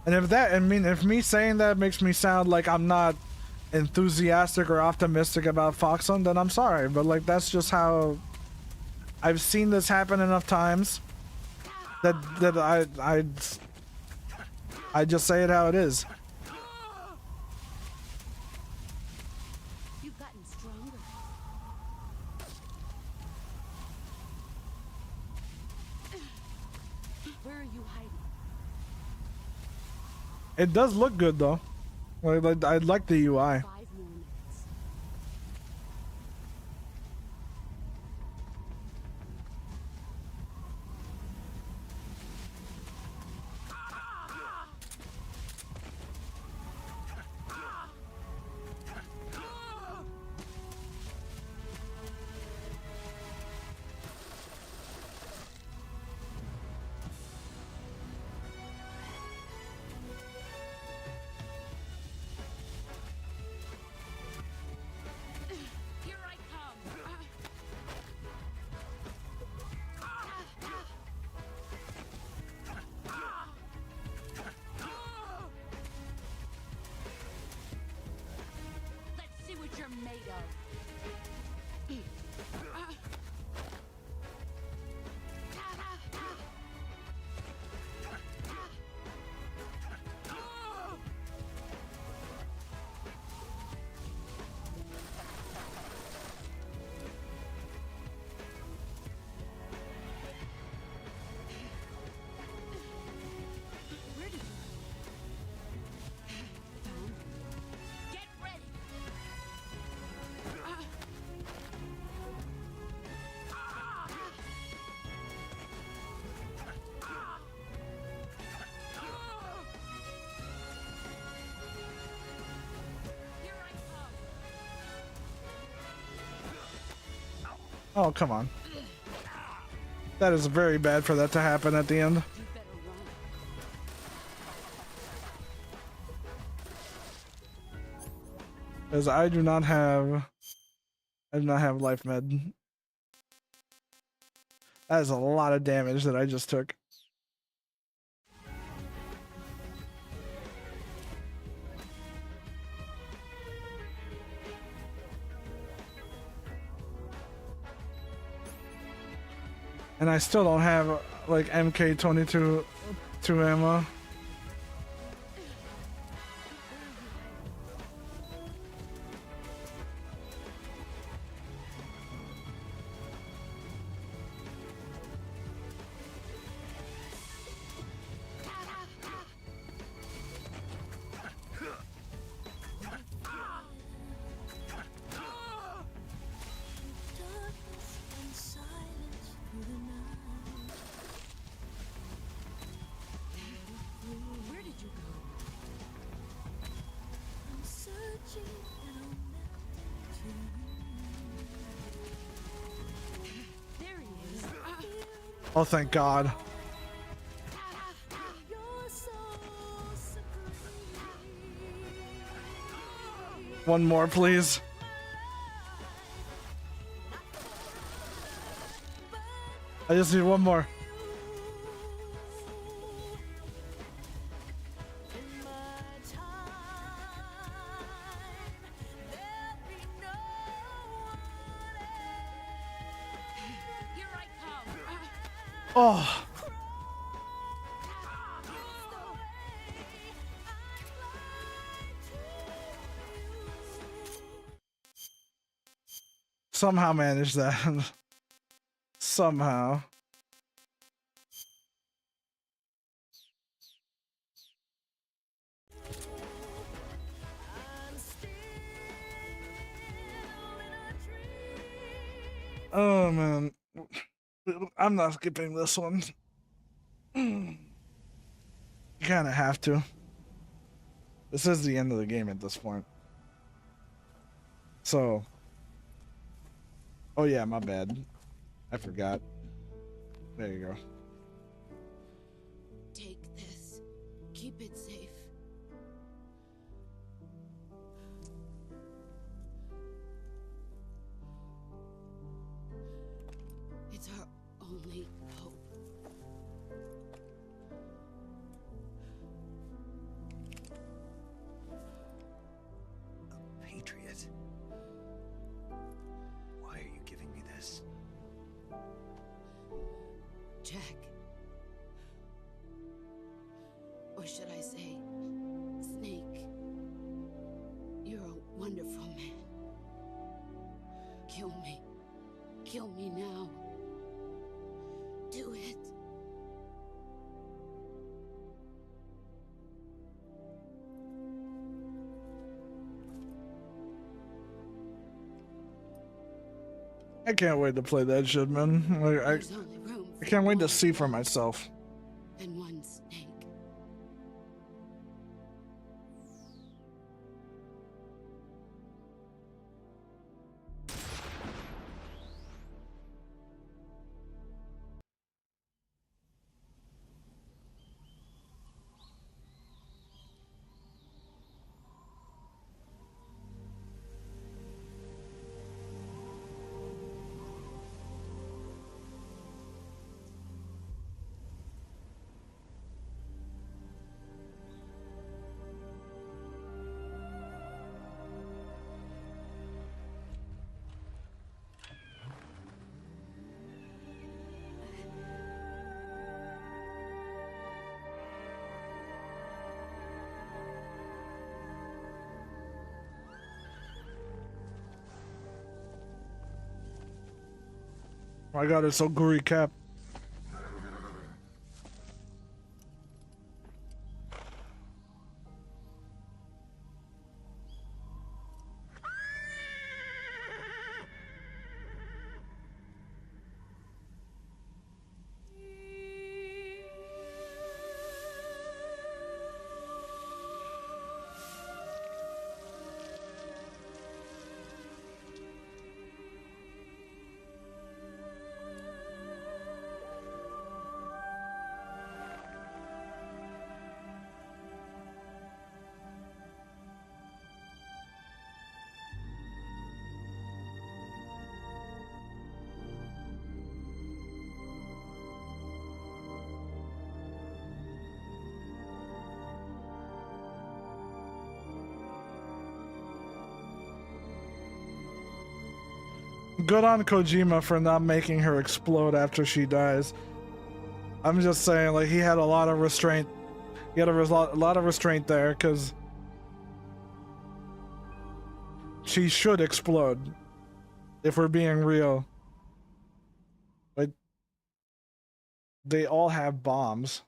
A: And if me saying that makes me sound like I'm not enthusiastic or optimistic about Foxhunt, then I'm sorry, but like that's just how I've seen this happen enough times that I just say it how it is.
F: You've gotten stronger. Where are you hiding?
A: It does look good though. Like, I like the UI.
F: 5 more minutes. Here I come. Let's see what you're made of. Where did you found? Get ready. Here I come.
A: Oh, come on. That is very bad for that to happen at the end.
F: You better run.
A: Because I do not have life med. That is a lot of damage that I just took. And I still don't have like MK22 ammo.
B: Darkness and silence through the night. Where did you go? I'm searching and I'm melting to you. There he is.
A: Oh, thank God.
B: You're so supreme.
A: One more, please. I just need one more.
B: In my time, there'll be no one else. Here I come.
A: Oh, somehow managed that. Somehow. Oh man, I'm not skipping this one. You kind of have to. This is the end of the game at this point. So, oh yeah, my bad. I forgot. There you go.
F: Take this. Keep it safe. It's our only hope.
G: Patriot. Why are you giving me this?
F: Jack. Or should I say, Snake. You're a wonderful man. Kill me. Kill me now. Do it.
A: I can't wait to play that shit, man. Like,
F: There's only room
A: I
F: for
A: can't wait to
F: one
A: see for
F: man
A: myself.
F: and one snake.
A: My God, it's so gory, Cap. Good on Kojima for not making her explode after she dies. I'm just saying, like, he had a lot of restraint. He had a lot of restraint there, because she should explode, if we're being real. Like, they all have bombs.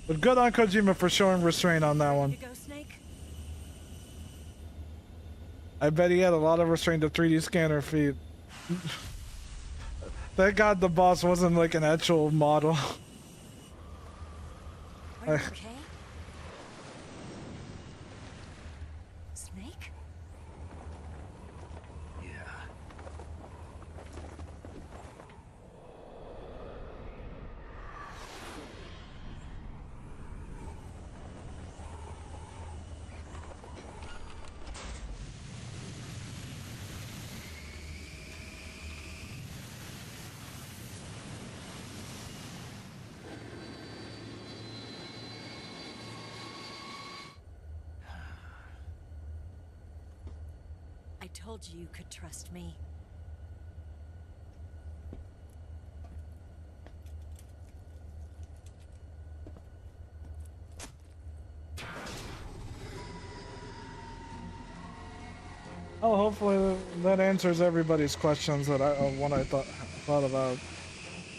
A: But good on Kojima for showing restraint on that one.
B: You go, Snake.
A: I bet he had a lot of restraint to 3D scanner feet. Thank God the boss wasn't like an actual model.
B: Are you okay? Snake?
C: Yeah.
B: I told you you could trust me.
A: Oh, hopefully that answers everybody's questions that when I thought about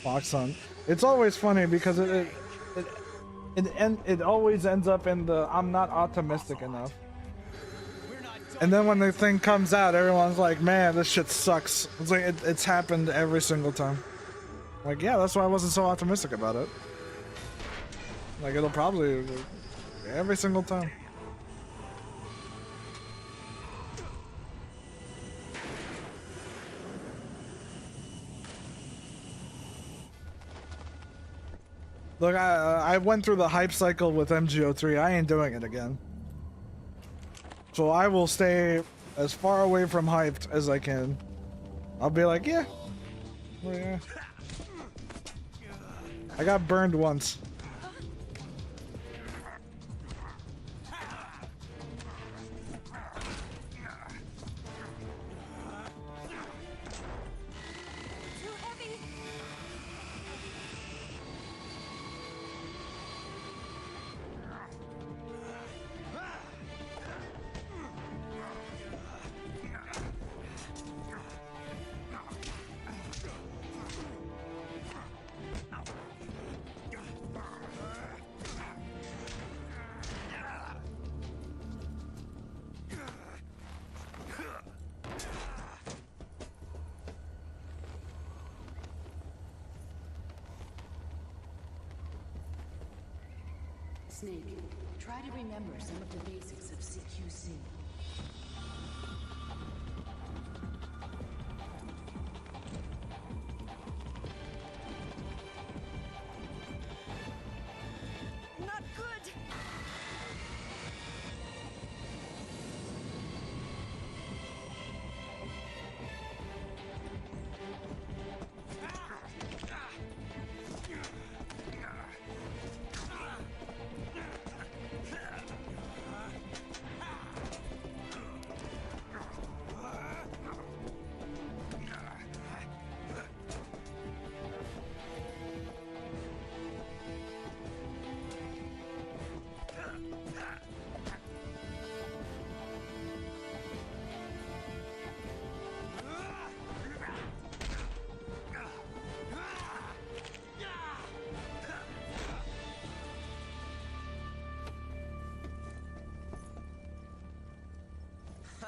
A: Fox Hunt. It's always funny because it always ends up in the I'm not optimistic enough. And then when the thing comes out, everyone's like, man, this shit sucks. It's like it's happened every single time. Like, yeah, that's why I wasn't so optimistic about it. Like, it'll probably every single time. Look, I went through the hype cycle with MGO3. I ain't doing it again. So I will stay as far away from hyped as I can. I'll be like, yeah. Well, yeah. I got burned once.
B: Too heavy.
F: Snake, try to remember some of the basics of CQC.
B: Not good.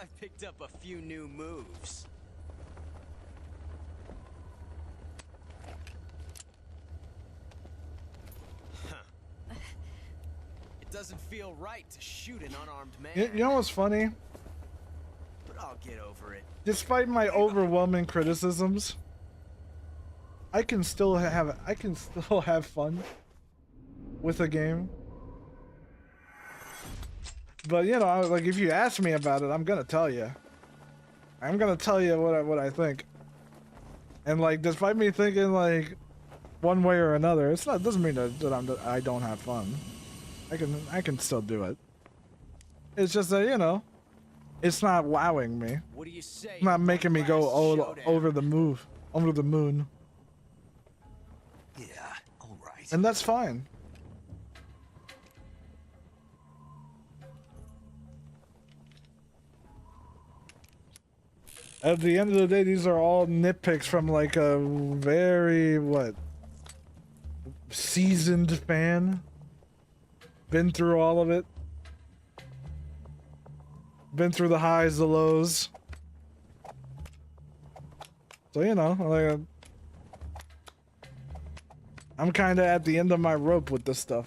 I: I picked up a few new moves. It doesn't feel right to shoot an unarmed man.
A: You know what's funny?
I: But I'll get over it.
A: Despite my overwhelming criticisms, I can still have fun with a game. But you know, like if you ask me about it, I'm gonna tell you. I'm gonna tell you what I think. And like, despite me thinking like one way or another, it doesn't mean that I don't have fun. I can still do it. It's just that, you know, it's not wowing me.
I: What do you say?
A: It's not making me go over the moon.
G: Yeah, all right.
A: And that's fine. At the end of the day, these are all nitpicks from like a very, seasoned fan. Been through all of it. Been through the highs, the lows. So, you know, like, I'm kind of at the end of my rope with this stuff.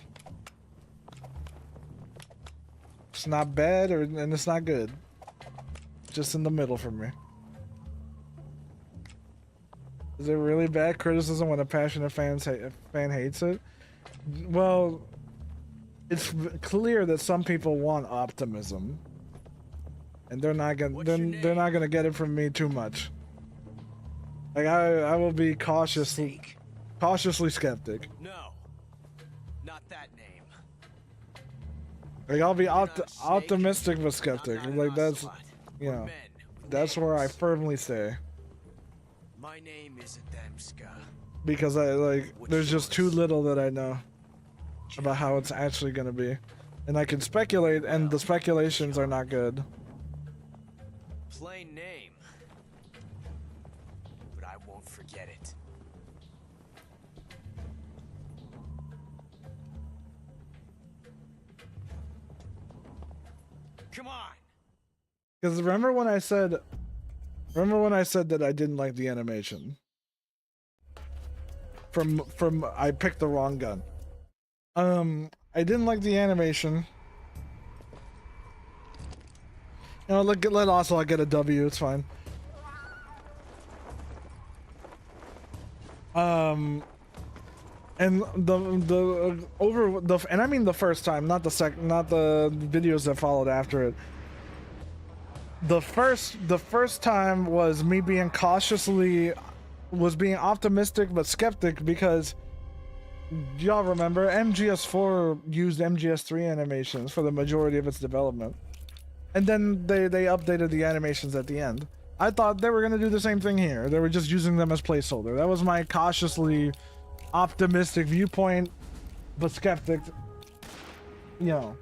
A: It's not bad, and it's not good. Just in the middle for me. Is it really bad criticism when a passionate fan hates it? Well, it's clear that some people want optimism, and they're not gonna get it from me too much. Like I will be cautiously skeptic.
I: No, not that name.
A: Like I'll be optimistic but skeptic. Like that's, you know, that's where I firmly stay.
I: My name isn't Themska.
A: Because there's just too little that I know about how it's actually gonna be, and I can speculate, and the speculations are not good.
I: Plain name, but I won't forget it. Come on.
A: Because remember when I said that I didn't like the animation? From I picked the wrong gun. I didn't like the animation. You know, let Ocelot get a W. It's fine. And and I mean the first time, not the videos that followed after it. The first time was me being being optimistic but skeptic, because y'all remember MGS4 used MGS3 animations for the majority of its development, and then they updated the animations at the end. I thought they were gonna do the same thing here. They were just using them as placeholder. That was my cautiously optimistic viewpoint, but skeptic, you know.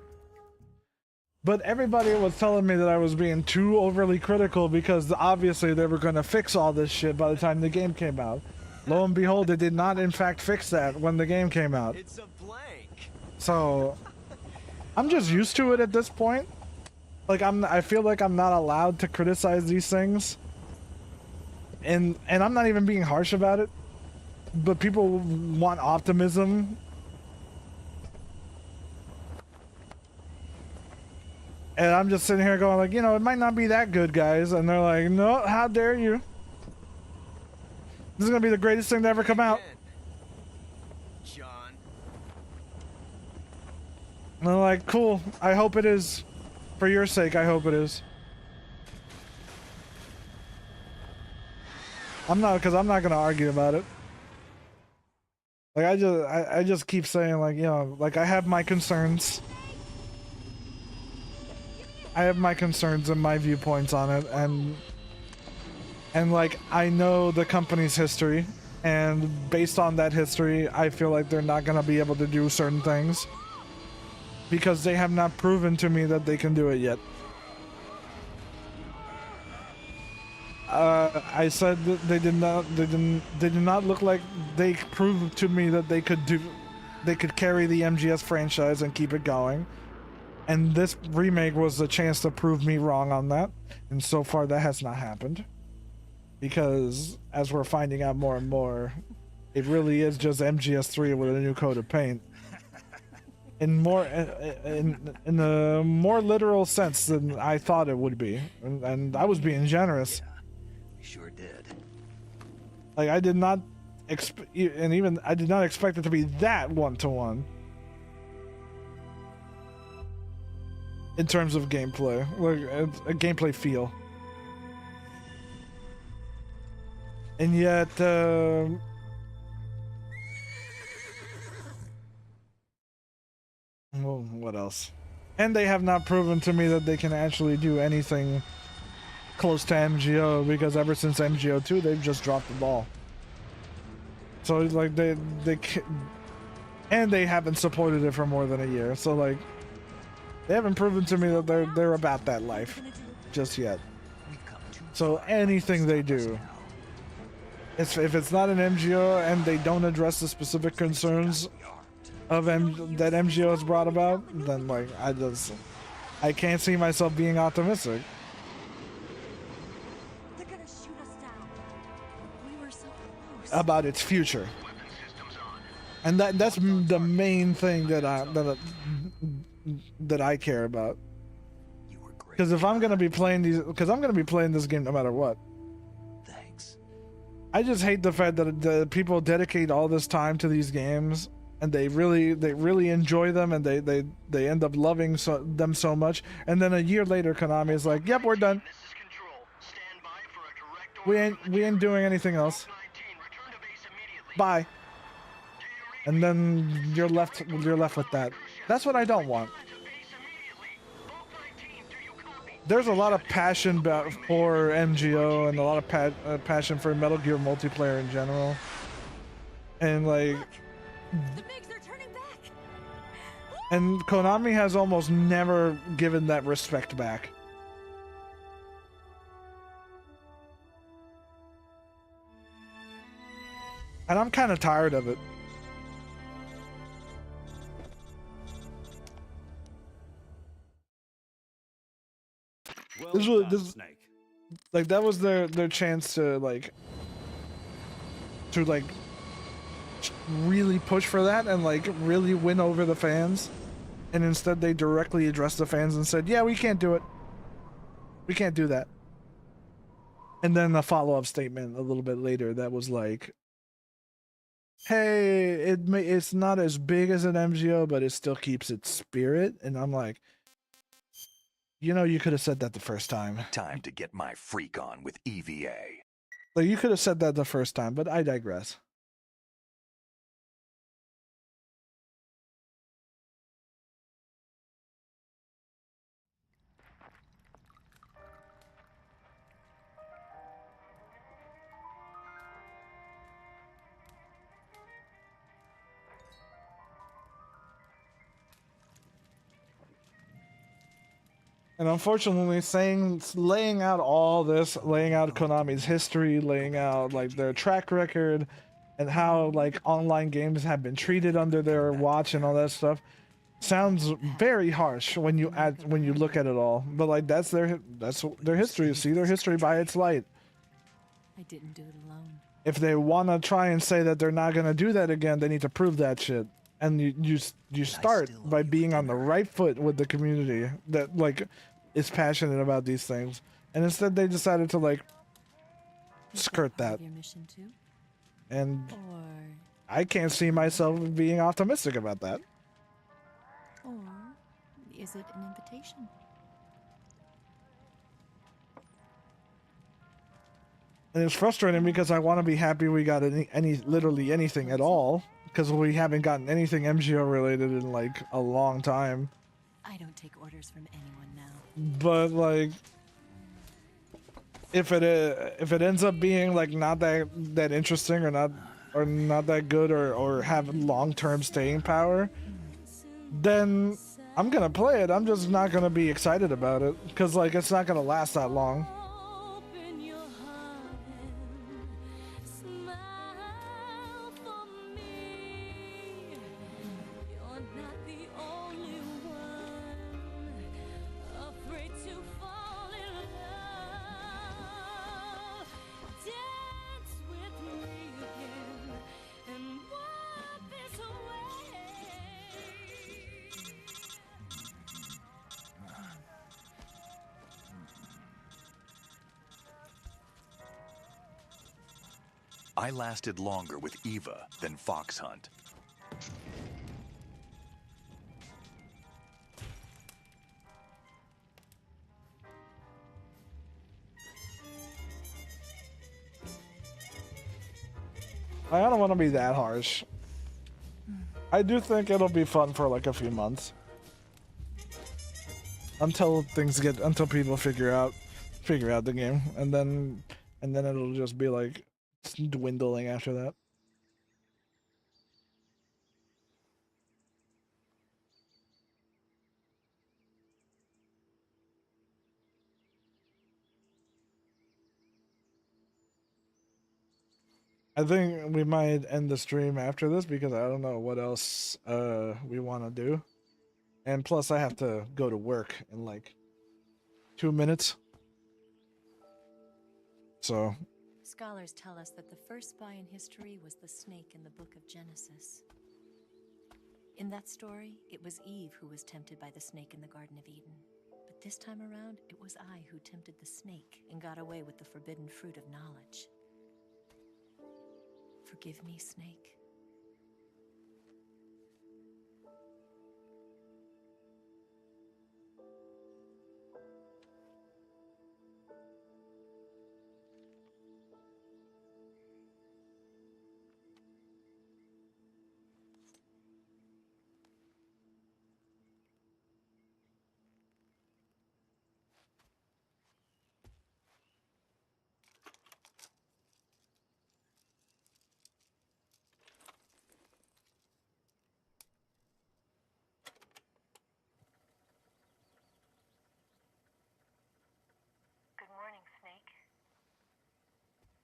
A: But everybody was telling me that I was being too overly critical, because obviously they were going to fix all this shit by the time the game came out. Lo and behold, they did not in fact fix that when the game came out.
I: It's a blank.
A: So I'm just used to it at this point. Like I feel like I'm not allowed to criticize these things. And I'm not even being harsh about it. But people want optimism. And I'm just sitting here going like, you know, it might not be that good, guys. And they're like, no, how dare you? This is gonna be the greatest thing to ever come out.
I: John.
A: And they're like, cool, I hope it is. For your sake, I hope it is. Because I'm not gonna argue about it. Like I just keep saying, like, you know, like I have my concerns. I have my concerns and my viewpoints on it, and like I know the company's history, and based on that history, I feel like they're not gonna be able to do certain things because they have not proven to me that they can do it yet. I said that they did not look like they proved to me that they could carry the MGS franchise and keep it going. And this remake was a chance to prove me wrong on that. And so far that has not happened. Because as we're finding out more and more, it really is just MGS3 with a new coat of paint. In a more literal sense than I thought it would be. And I was being generous.
G: We sure did.
A: Like I did not expect it to be that one-to-one. In terms of gameplay, like a gameplay feel, and yet, well, what else? And they have not proven to me that they can actually do anything close to MGO, because ever since MGO2 they've just dropped the ball. So like and they haven't supported it for more than a year. So like they haven't proven to me that they're about that life just yet. So anything they do, if it's not an MGO and they don't address the specific concerns of that MGO has brought about, then like I can't see myself being optimistic.
B: They're gonna shoot us down. We were so close.
A: About its future. And that's the main thing that I care about. Because if I'm gonna be playing this game no matter what.
G: Thanks.
A: I just hate the fact that the people dedicate all this time to these games, and they really enjoy them, and they end up loving them so much, and then a year later Konami is like, "Yep, we're done. We ain't doing anything else. Bye." And then you're left with that. That's what I don't want. There's a lot of passion for MGO and a lot of passion for Metal Gear multiplayer in general. And like,
B: The MiGs are turning back.
A: and Konami has almost never given that respect back. And I'm kind of tired of it.
C: Well done, Snake.
A: Like that was their chance to really push for that and like really win over the fans, and instead they directly addressed the fans and said, "Yeah, we can't do it. We can't do that." And then a follow-up statement a little bit later that was like, "Hey, it's not as big as an MGO, but it still keeps its spirit." And I'm like, you know, you could have said that the first time.
G: Time to get my freak on with EVA.
A: Like, you could have said that the first time, but I digress. And unfortunately, laying out all this, laying out Konami's history, laying out like their track record, and how like online games have been treated under their watch and all that stuff, sounds very harsh when you look at it all. But like that's their history. See their history by its light.
B: I didn't do it alone.
A: If they want to try and say that they're not gonna do that again, they need to prove that shit. And you start by being on the right foot with the community that like is passionate about these things, and instead they decided to like skirt that.
B: Your mission too?
A: And
B: Or
A: I can't see myself being optimistic about that.
B: is it an invitation?
A: And it's frustrating because I want to be happy we got literally anything at all, because we haven't gotten anything MGO related in like a long time.
B: I don't take orders from anyone now.
A: But like, if it ends up being like not that interesting or not that good or have long-term staying power, then I'm gonna play it. I'm just not gonna be excited about it because like it's not gonna last that long.
B: Open your heart and smile for me. You're not the only one afraid to fall in love. Dance with me again and wipe this away.
G: I lasted longer with Eva than Fox Hunt.
A: I don't want to be that harsh. I do think it'll be fun for like a few months. until people figure out the game, and then it'll just be like dwindling after that. I think we might end the stream after this because I don't know what else we want to do. And plus I have to go to work in like 2 minutes. So
B: Scholars tell us that the first spy in history was the snake in the book of Genesis. In that story, it was Eve who was tempted by the snake in the Garden of Eden. But this time around, it was I who tempted the snake and got away with the forbidden fruit of knowledge. Forgive me, Snake.
J: Good morning, Snake.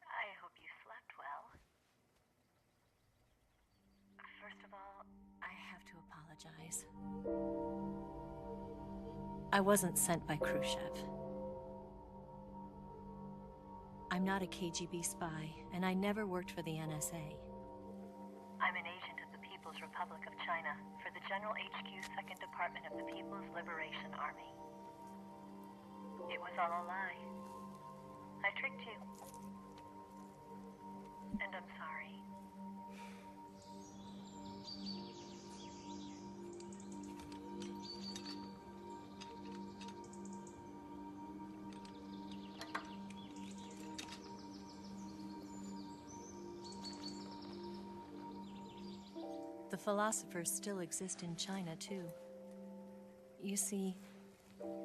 J: I hope you slept well. First of all,
B: I have to apologize. I wasn't sent by Khrushchev. I'm not a KGB spy, and I never worked for the NSA.
J: I'm an agent of the People's Republic of China for the General HQ 2nd Department of the People's Liberation Army. It was all a lie. I tricked you. And I'm sorry.
B: The philosophers still exist in China, too. You see,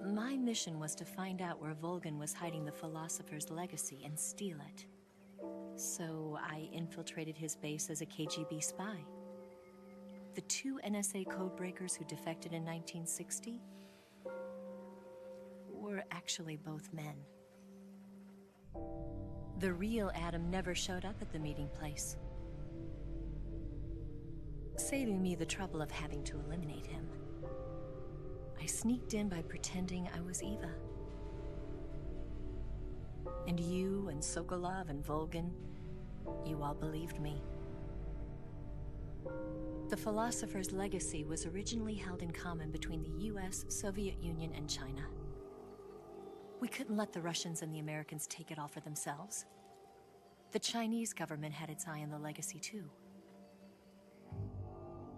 B: my mission was to find out where Volgin was hiding the philosopher's legacy and steal it. So I infiltrated his base as a KGB spy. The 2 NSA codebreakers who defected in 1960 were actually both men. The real Adam never showed up at the meeting place, saving me the trouble of having to eliminate him. I sneaked in by pretending I was Eva. And you and Sokolov and Volgin, you all believed me. The philosopher's legacy was originally held in common between the US, Soviet Union, and China. We couldn't let the Russians and the Americans take it all for themselves. The Chinese government had its eye on the legacy too.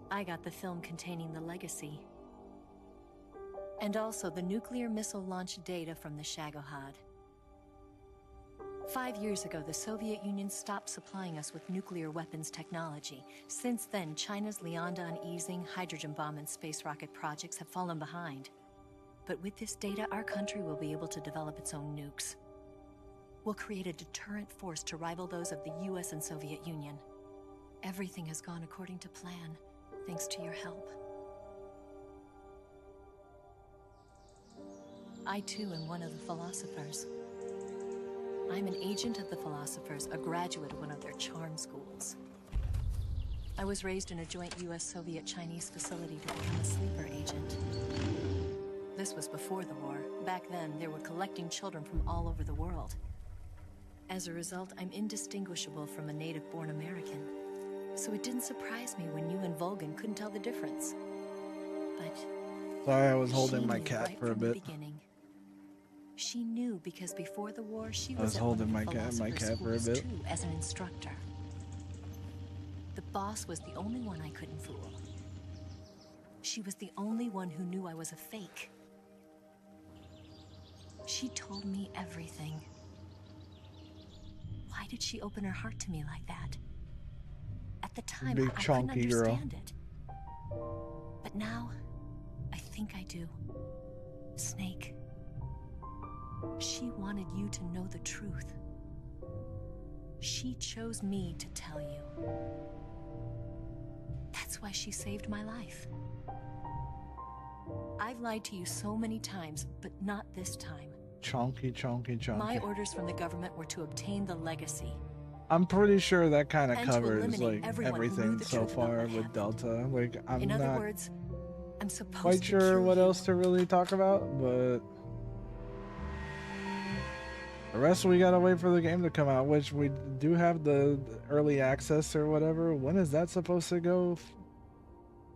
B: I got the film containing the legacy, and also the nuclear missile launch data from the Shagohod. 5 years ago, the Soviet Union stopped supplying us with nuclear weapons technology. Since then, China's Liaodong easing, hydrogen bomb, and space rocket projects have fallen behind. But with this data, our country will be able to develop its own nukes. We'll create a deterrent force to rival those of the US and Soviet Union. Everything has gone according to plan, thanks to your help. I too am one of the philosophers. I'm an agent of the philosophers, a graduate of one of their charm schools. I was raised in a joint US-Soviet-Chinese facility to become a sleeper agent. This was before the war. Back then, they were collecting children from all over the world. As a result, I'm indistinguishable from a native-born American. So it didn't surprise me when you and Volgin couldn't tell the difference. But
A: sorry, I was holding my cat
B: right
A: for a
B: from the
A: bit.
B: beginning. She knew because before the war, she
A: I
B: was
A: was
B: at
A: holding
B: one
A: my
B: of the
A: cat for a
B: schools
A: bit.
B: too, as an instructor. The boss was the only one I couldn't fool. She was the only one who knew I was a fake. She told me everything. Why did she open her heart to me like that? At the time,
A: Big
B: I couldn't
A: chunky girl.
B: understand it. But now, I think I do. Snake, she wanted you to know the truth. She chose me to tell you. That's why she saved my life. I've lied to you so many times, but not this time.
A: Chonky.
B: My orders from the government were to obtain the legacy.
A: I'm pretty sure that kind of
B: And to
A: covers
B: eliminate
A: like
B: everyone who knew
A: everything
B: the
A: so
B: truth about
A: far
B: what
A: with
B: happened.
A: Delta. Like I'm
B: In other
A: not
B: words, I'm supposed
A: quite
B: to
A: sure
B: kill
A: what
B: you.
A: else to really talk about, but the rest we gotta wait for the game to come out, which we do have the early access or whatever. When is that supposed to go?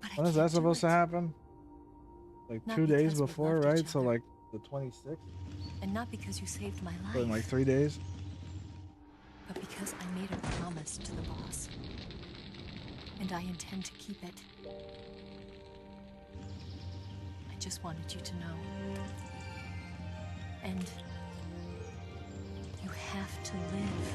B: But I
A: When is that
B: can't do
A: supposed to
B: it.
A: happen? Like
B: Not
A: 2 days
B: because we
A: before,
B: loved
A: right?
B: each
A: So
B: other.
A: like the 26th?
B: And not because you saved my
A: So in like
B: life,
A: 3 days?
B: but because I made a promise to the boss. And I intend to keep it. I just wanted you to know. And you have to live.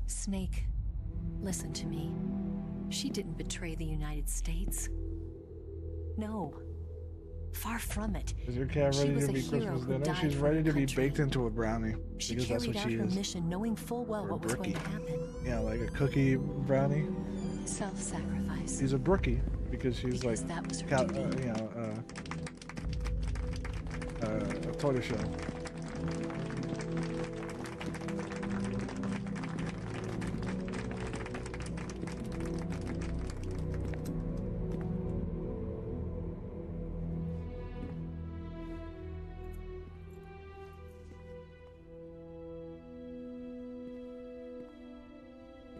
B: Snake, listen to me. She didn't betray the United States. No. Far from it.
A: Is your cat
B: She
A: ready
B: was
A: to
B: a
A: be
B: hero
A: Christmas
B: who
A: dinner?
B: died
A: She's
B: for
A: ready
B: her
A: to be
B: country.
A: baked into a brownie.
B: She
A: Because that's
B: carried
A: what
B: out
A: she
B: her
A: is.
B: mission knowing full well
A: Or
B: what was going
A: brookie.
B: to happen.
A: Yeah, like a cookie brownie.
B: Self-sacrifice.
A: She's a brookie because she's
B: Because
A: like,
B: that was her duty.
A: a tortoiseshell.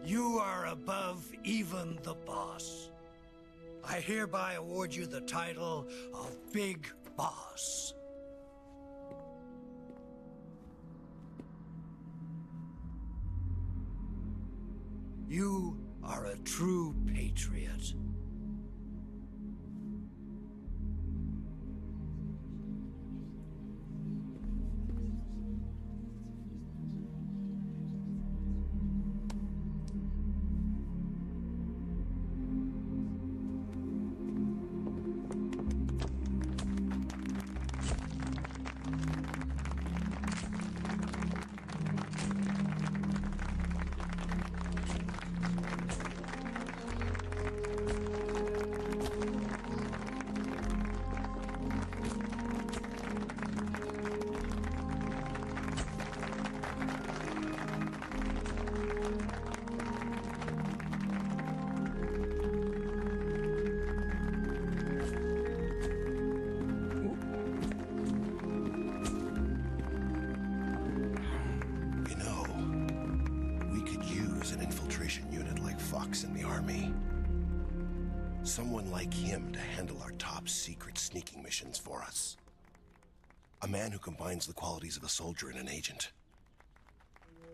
C: You are above even the boss. I hereby award you the title of Big Boss. You are a true patriot.
K: You know, we could use an infiltration unit like Fox in the army. Someone like him to handle our top secret sneaking missions for us. A man who combines the qualities of a soldier and an agent.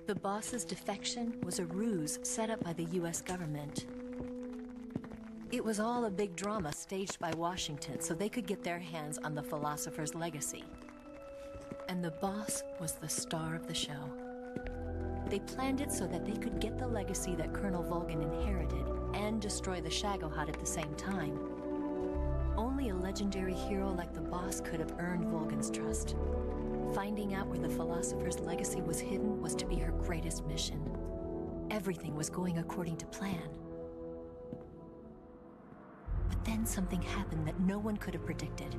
B: The boss's defection was a ruse set up by the US government. It was all a big drama staged by Washington so they could get their hands on the philosopher's legacy. And the boss was the star of the show. They planned it so that they could get the legacy that Colonel Volgin inherited and destroy the Shagohod at the same time. Only a legendary hero like the boss could have earned Volgin's trust. Finding out where the philosopher's legacy was hidden was to be her greatest mission. Everything was going according to plan. But then something happened that no one could have predicted.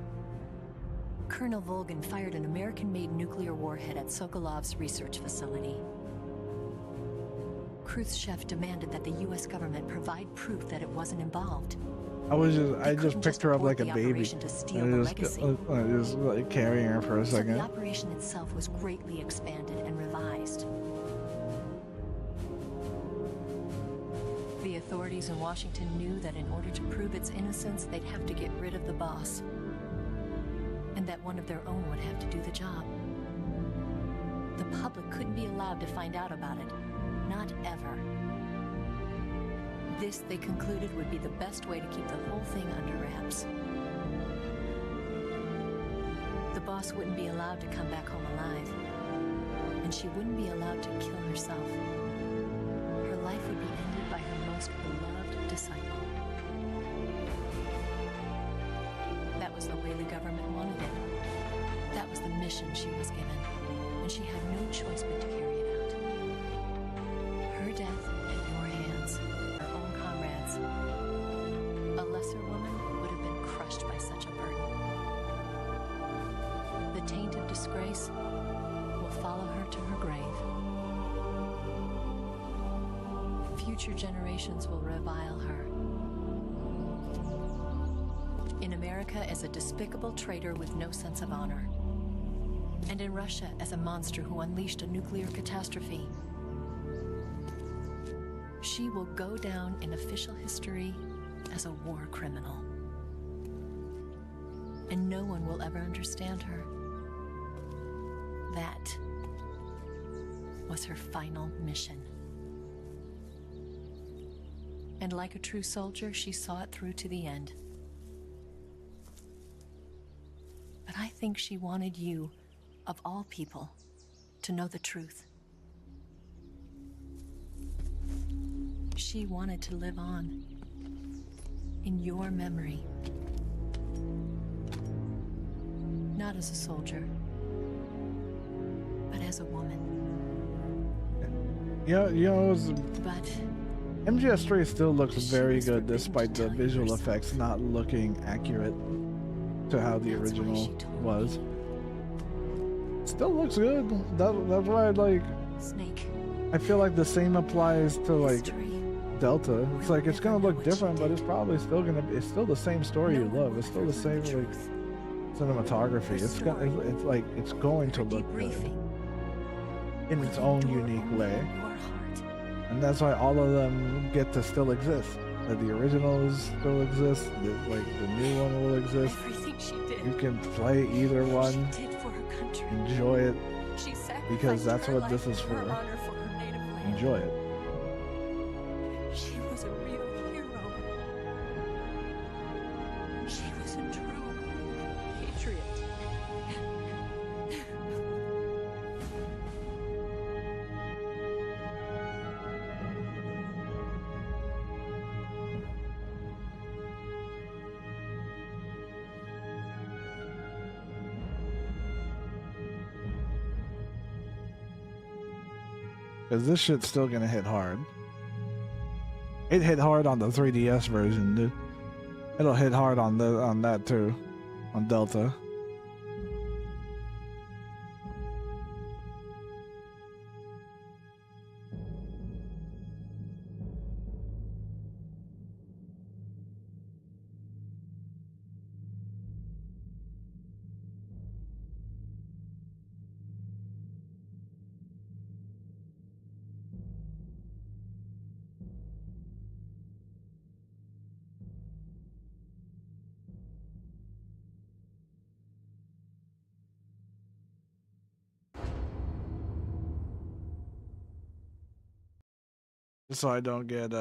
B: Colonel Volgin fired an American-made nuclear warhead at Sokolov's research facility. Khrushchev demanded that the US government provide proof that it wasn't involved.
A: I just picked her up like a
B: the
A: baby.
B: operation to steal
A: I
B: the
A: just,
B: legacy.
A: just like carrying her for a
B: So
A: second.
B: the operation itself was greatly expanded and revised. The authorities in Washington knew that in order to prove its innocence, they'd have to get rid of the boss. And that one of their own would have to do the job. The public couldn't be allowed to find out about it. Not ever. This, they concluded, would be the best way to keep the whole thing under wraps. The boss wouldn't be allowed to come back home alive, and she wouldn't be allowed to kill herself. Her life would be ended by her most beloved disciple. That was the way the government wanted it. That was the mission she was given, and she had no choice but to carry it out. Her death at your hands, her own comrades. A lesser woman would have been crushed by such a burden. The taint of disgrace will follow her to her grave. Future generations will revile her. In America as a despicable traitor with no sense of honor. And in Russia as a monster who unleashed a nuclear catastrophe. She will go down in official history as a war criminal. And no one will ever understand her. That was her final mission. And like a true soldier, she saw it through to the end. But I think she wanted you, of all people, to know the truth. She wanted to live on in your memory. Not as a soldier, but as a woman.
A: But MGS3 still looks very good despite the visual effects not looking accurate to how the original was. Still looks good. That's why I feel like the same applies to like Delta. It's like it's gonna look different, but it's probably still it's still the same story you love. It's still the same like cinematography. It's going to look good in its own unique way. And that's why all of them get to still exist. That the originals still exist, the new one will exist. You can play either one, enjoy it, because that's what this is for. Enjoy it.
B: She was a real hero. She was a true patriot.
A: Because this shit's still gonna hit hard. It hit hard on the 3DS version, dude. It'll hit hard on that too, on Delta. Just so I don't get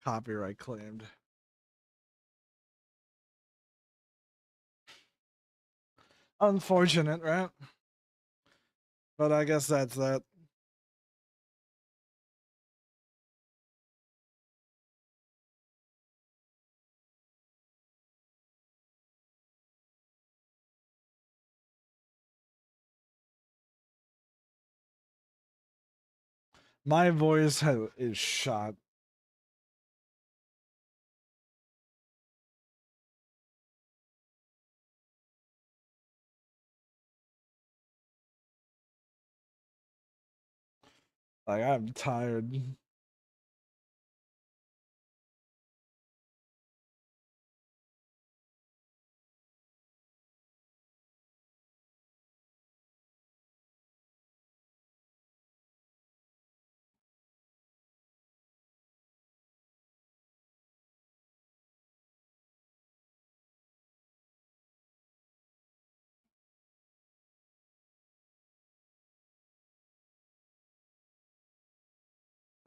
A: copyright claimed. Unfortunate, right? But I guess that's that. My voice is shot. Like, I'm tired.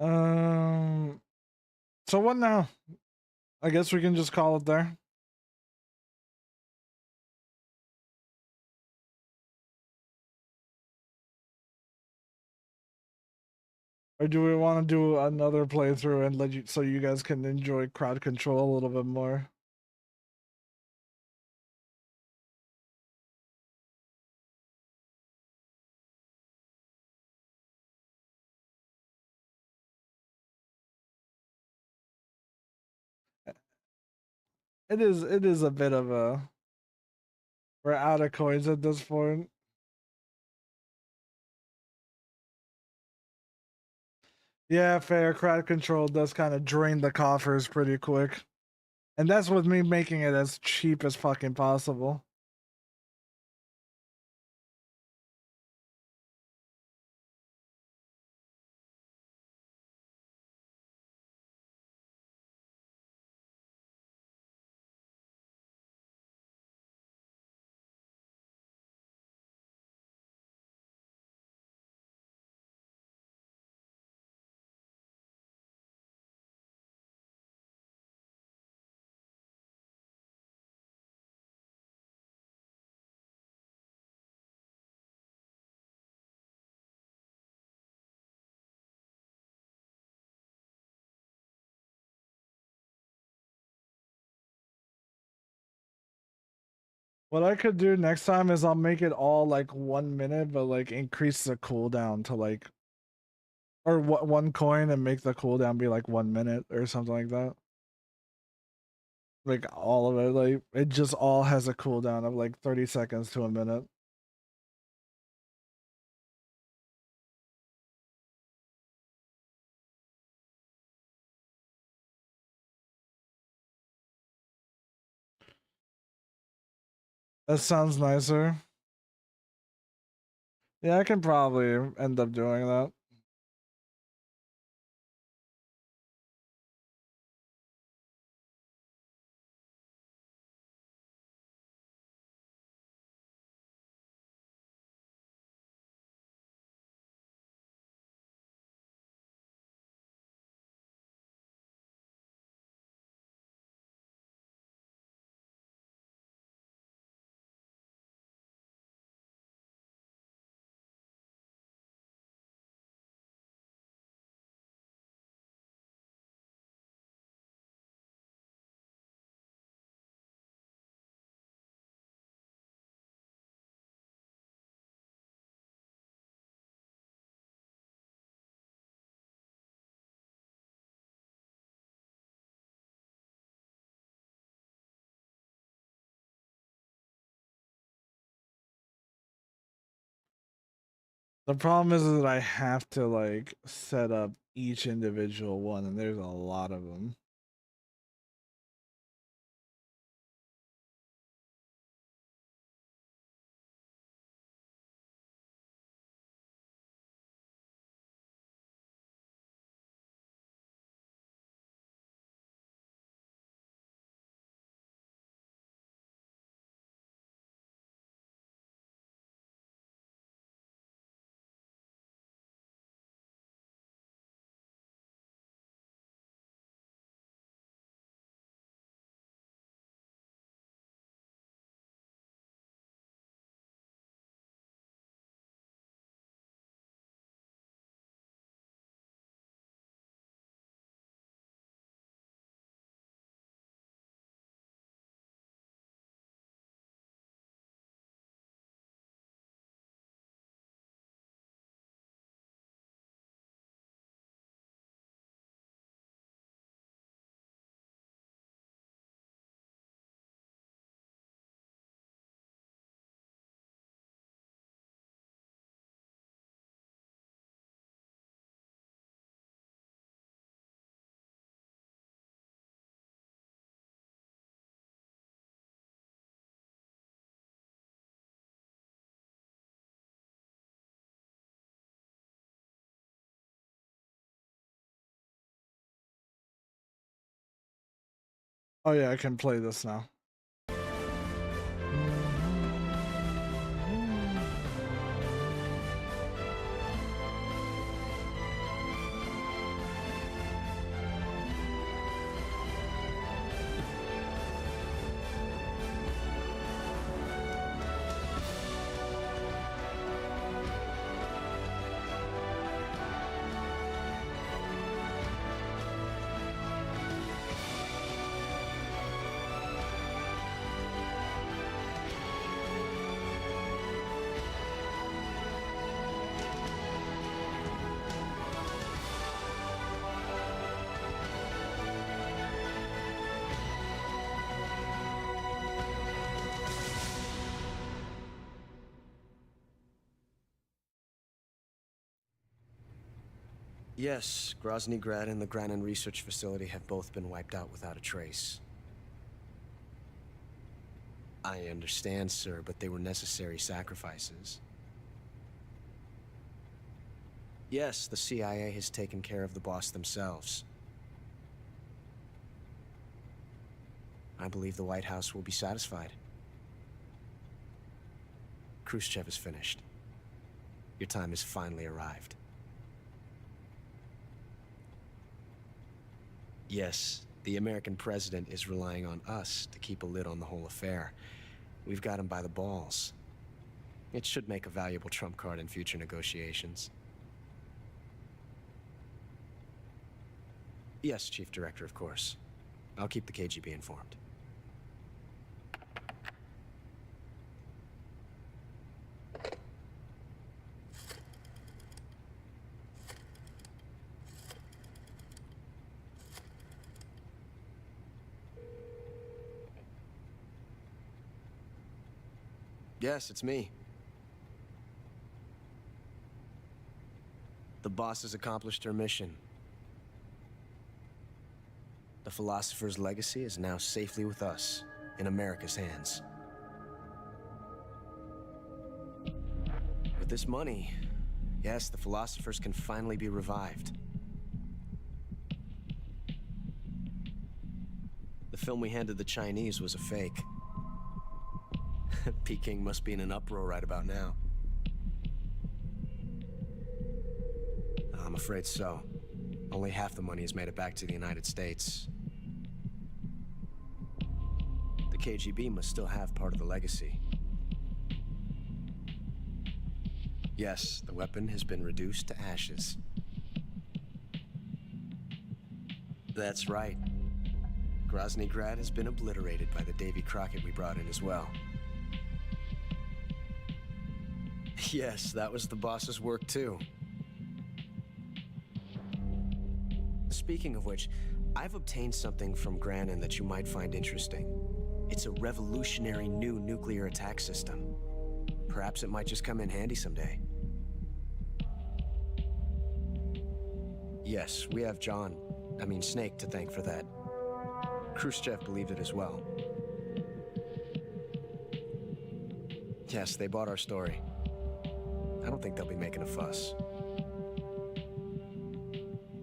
A: So what now? I guess we can just call it there. Or do we want to do another playthrough and let you so you guys can enjoy crowd control a little bit more? It is a bit of a, we're out of coins at this point. Yeah, fair. Crowd control does kind of drain the coffers pretty quick. And that's with me making it as cheap as fucking possible. What I could do next time is I'll make it all like 1 minute, but like increase the cooldown to like, or what, 1 coin and make the cooldown be like 1 minute or something like that. Like all of it, like it just all has a cooldown of like 30 seconds to a minute. That sounds nicer. Yeah, I can probably end up doing that. The problem is that I have to like set up each individual one, and there's a lot of them. Oh yeah, I can play this now.
L: Yes, Grozny Grad and the Granin Research Facility have both been wiped out without a trace. I understand, sir, but they were necessary sacrifices. Yes, the CIA has taken care of the boss themselves. I believe the White House will be satisfied. Khrushchev is finished. Your time has finally arrived. Yes, the American president is relying on us to keep a lid on the whole affair. We've got him by the balls. It should make a valuable trump card in future negotiations. Yes, Chief Director, of course. I'll keep the KGB informed. Yes, it's me. The boss has accomplished her mission. The philosopher's legacy is now safely with us, in America's hands. With this money, yes, the philosophers can finally be revived. The film we handed the Chinese was a fake. Peking must be in an uproar right about now. I'm afraid so. Only half the money has made it back to the United States. The KGB must still have part of the legacy. Yes, the weapon has been reduced to ashes. That's right. Grozny Grad has been obliterated by the Davy Crockett we brought in as well. Yes, that was the boss's work too. Speaking of which, I've obtained something from Granin that you might find interesting. It's a revolutionary new nuclear attack system. Perhaps it might just come in handy someday. Yes, we have Snake to thank for that. Khrushchev believed it as well. Yes, they bought our story. I don't think they'll be making a fuss.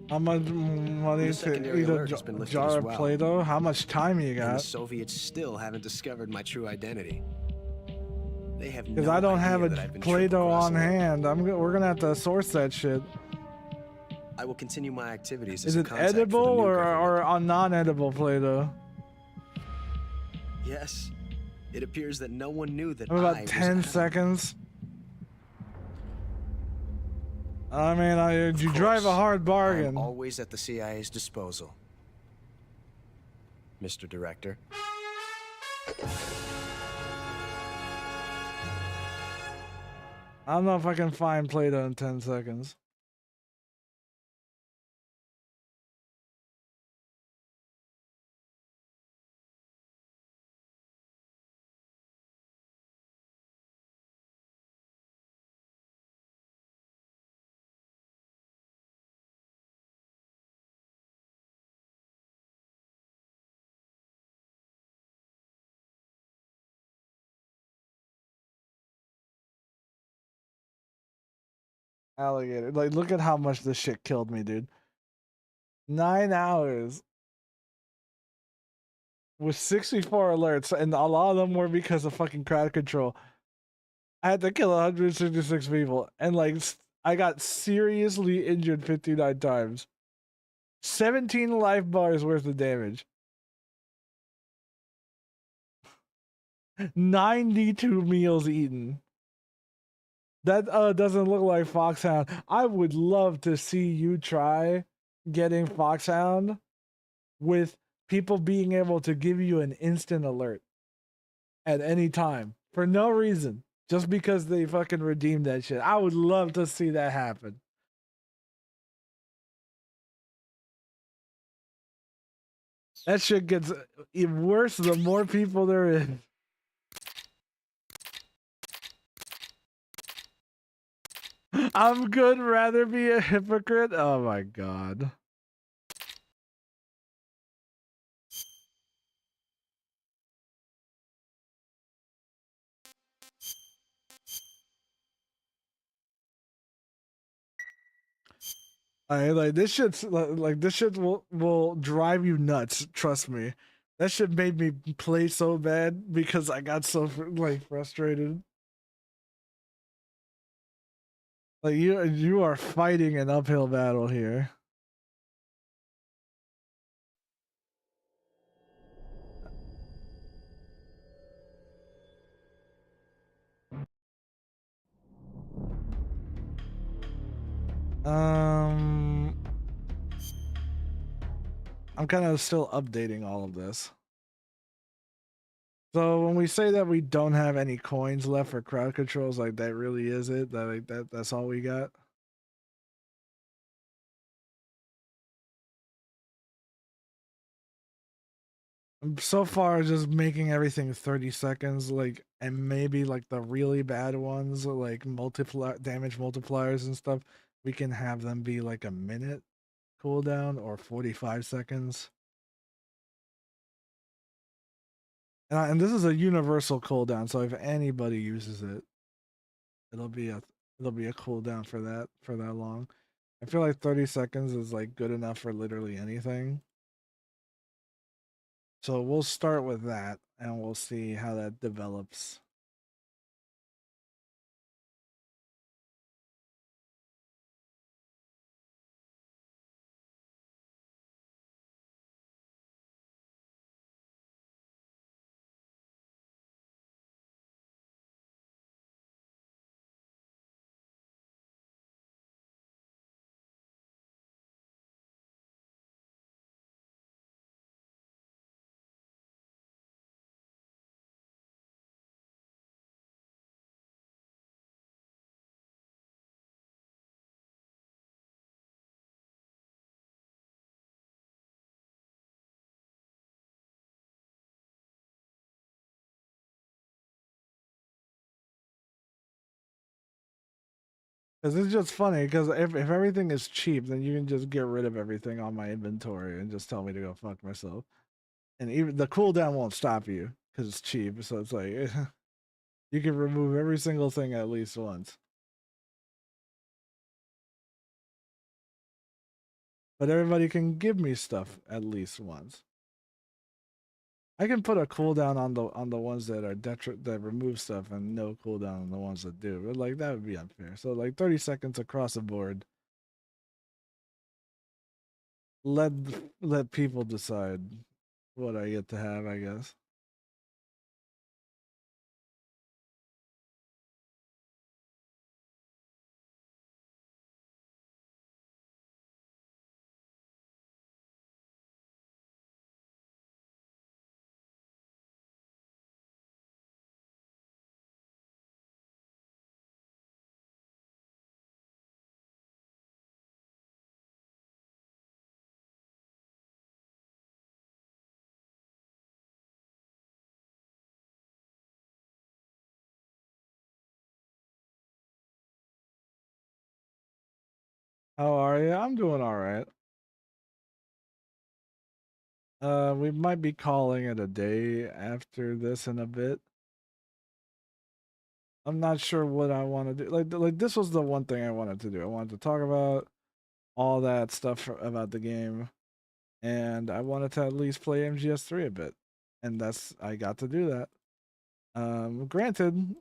A: How much money to eat a jar of Play-Doh? How much time you got?
L: And the Soviets still haven't discovered my true identity. They have
A: Because
L: no
A: I don't have
L: idea
A: a Play-Doh on hand. We're gonna have to source that shit.
L: I will continue my activities
A: Is
L: as a
A: it
L: contact
A: edible
L: for the new
A: or on non-edible Play-Doh?
L: Yes. It appears that no one knew that
A: About 10 seconds. I mean, you drive a hard bargain.
L: I'm always at the CIA's disposal, Mr. Director.
A: I don't know if I can find Play-Doh in 10 seconds. Alligator. Like, look at how much this shit killed me, dude. 9 hours. With 64 alerts, and a lot of them were because of fucking crowd control. I had to kill 166 people, and like, I got seriously injured 59 times. 17 life bars worth of damage. 92 meals eaten. That doesn't look like Foxhound. I would love to see you try getting Foxhound with people being able to give you an instant alert at any time for no reason, just because they fucking redeemed that shit. I would love to see that happen. That shit gets even worse the more people there is. I'm good, rather be a hypocrite. Oh my god. Like this shit's like this shit will drive you nuts. Trust me, that shit made me play so bad because I got so like frustrated. Like you are fighting an uphill battle here. I'm kind of still updating all of this. So when we say that we don't have any coins left for crowd controls, like that really is it? That like that's all we got? I'm so far just making everything 30 seconds, like, and maybe like the really bad ones, like damage multipliers and stuff, we can have them be like a minute cooldown or 45 seconds. And this is a universal cooldown, so if anybody uses it, it'll be a cooldown for that long. I feel like 30 seconds is like good enough for literally anything. So we'll start with that and we'll see how that develops. Because it's just funny, because if everything is cheap, then you can just get rid of everything on my inventory and just tell me to go fuck myself. And even the cooldown won't stop you, because it's cheap, so it's like, you can remove every single thing at least once. But everybody can give me stuff at least once. I can put a cooldown on the ones that are that remove stuff and no cooldown on the ones that do. But like that would be unfair. So like 30 seconds across the board. Let let people decide what I get to have, I guess. How are you? I'm doing all right. We might be calling it a day after this in a bit. I'm not sure what I want to do. Like this was the one thing I wanted to do. I wanted to talk about all that stuff about the game, and I wanted to at least play MGS3 a bit, and I got to do that. Granted,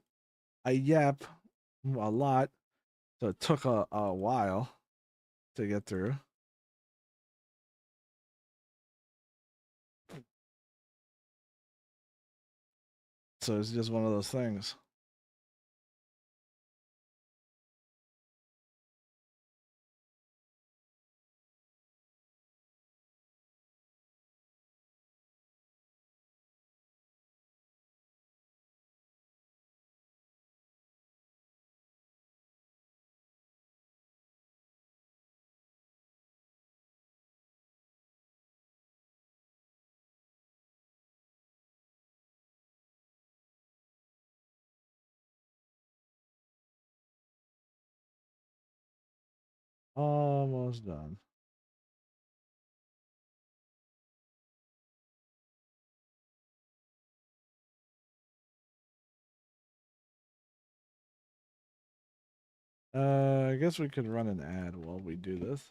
A: I yap a lot, so it took a while to get through. So it's just one of those things. Almost done. I guess we could run an ad while we do this.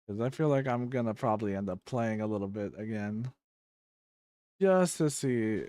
A: Because I feel like I'm gonna probably end up playing a little bit again. Just to see.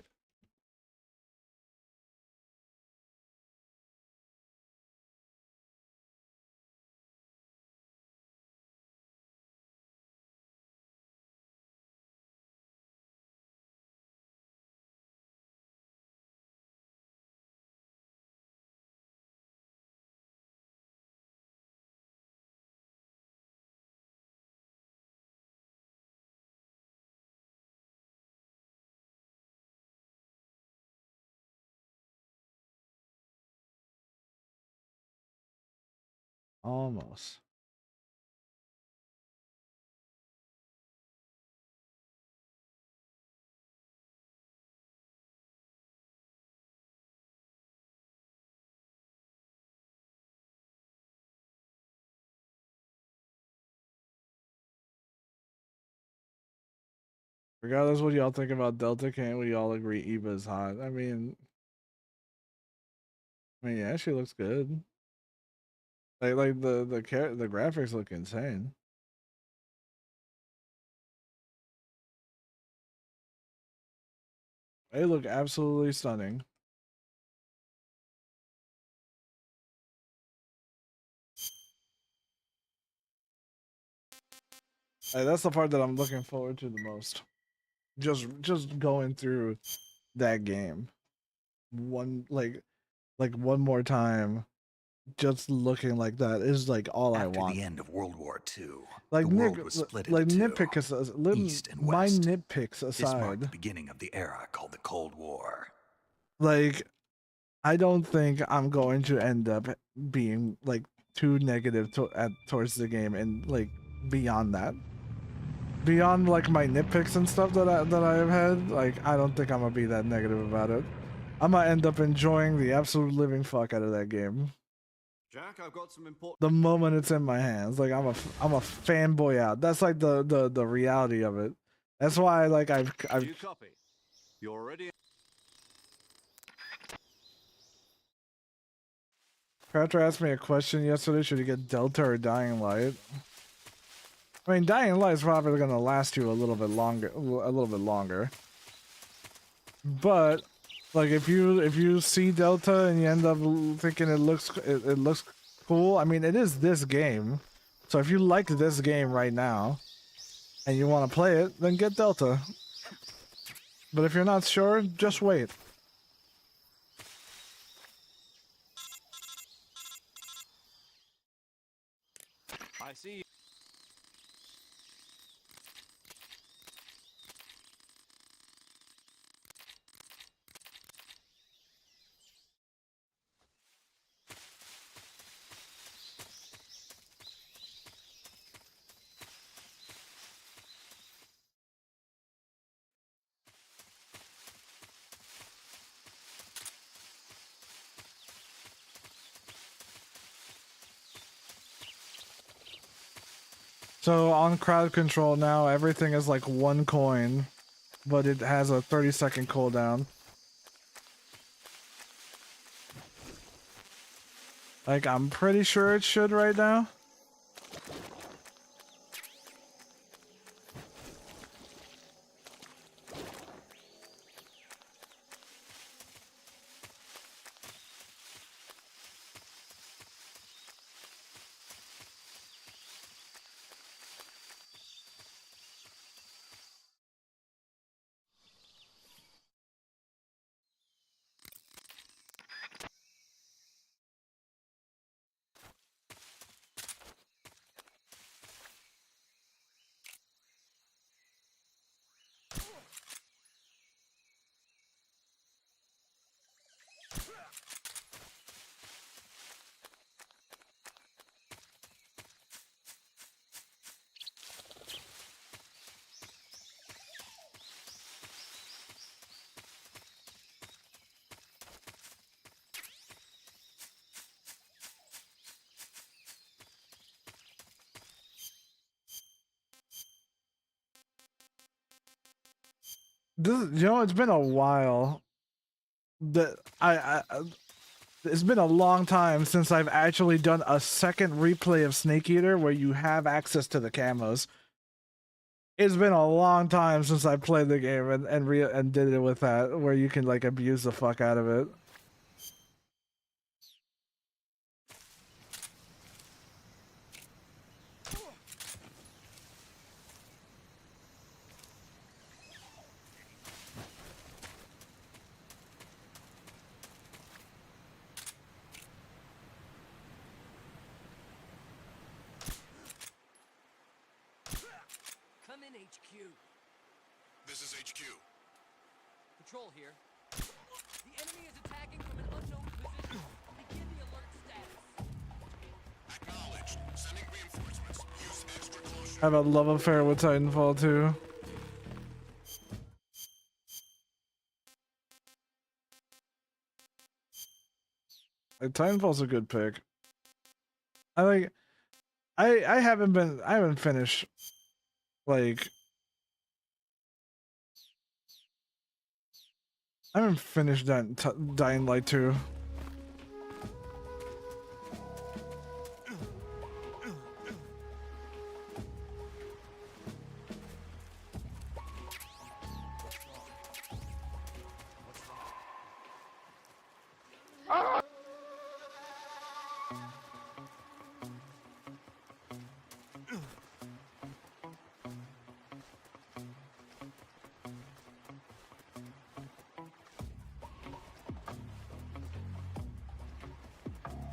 A: Almost. Regardless what y'all think about Delta, can't we all agree Eva is hot? I mean, yeah, she looks good. Like the graphics look insane. They look absolutely stunning. That's the part that I'm looking forward to the most. Just going through that game one one more time, just looking like that is like all I want.
G: After the end of World War II,
A: Like
G: the world was split into two, East and
A: my
G: West.
A: nitpicks
G: This marked the
A: aside,
G: beginning of the era called the Cold War.
A: like I don't think I'm going to end up being like too negative towards the game and like beyond that. Beyond like my nitpicks and stuff that I have had, like I don't think I'm gonna be that negative about it. I'm gonna end up enjoying the absolute living fuck out of that game.
H: Jack, I've got some important.
A: The moment it's in my hands, like I'm a fanboy out. That's like the reality of it. That's why like I've
H: You copy. You're already.
A: Crafter asked me a question yesterday. Should you get Delta or Dying Light? I mean, Dying Light is probably gonna last you a little bit longer. But like if you see Delta and you end up thinking it looks cool, I mean it is this game. So if you like this game right now and you want to play it, then get Delta. But if you're not sure, just wait.
H: I see.
A: So on crowd control now, everything is like 1 coin, but it has a 30-second cooldown. Like I'm pretty sure it should right now. This, you know, it's been a while. That it's been a long time since I've actually done a second replay of Snake Eater where you have access to the camos. It's been a long time since I played the game and did it with that, where you can like abuse the fuck out of it.
M: Come in, HQ.
K: This is HQ.
M: Patrol here. The enemy is attacking from an unknown position. Begin the alert status.
K: Acknowledged. Sending reinforcements. Use extra caution.
A: I have a love affair with Titanfall 2. Like, Titanfall's a good pick. I haven't finished like I haven't finished that Dying Light 2.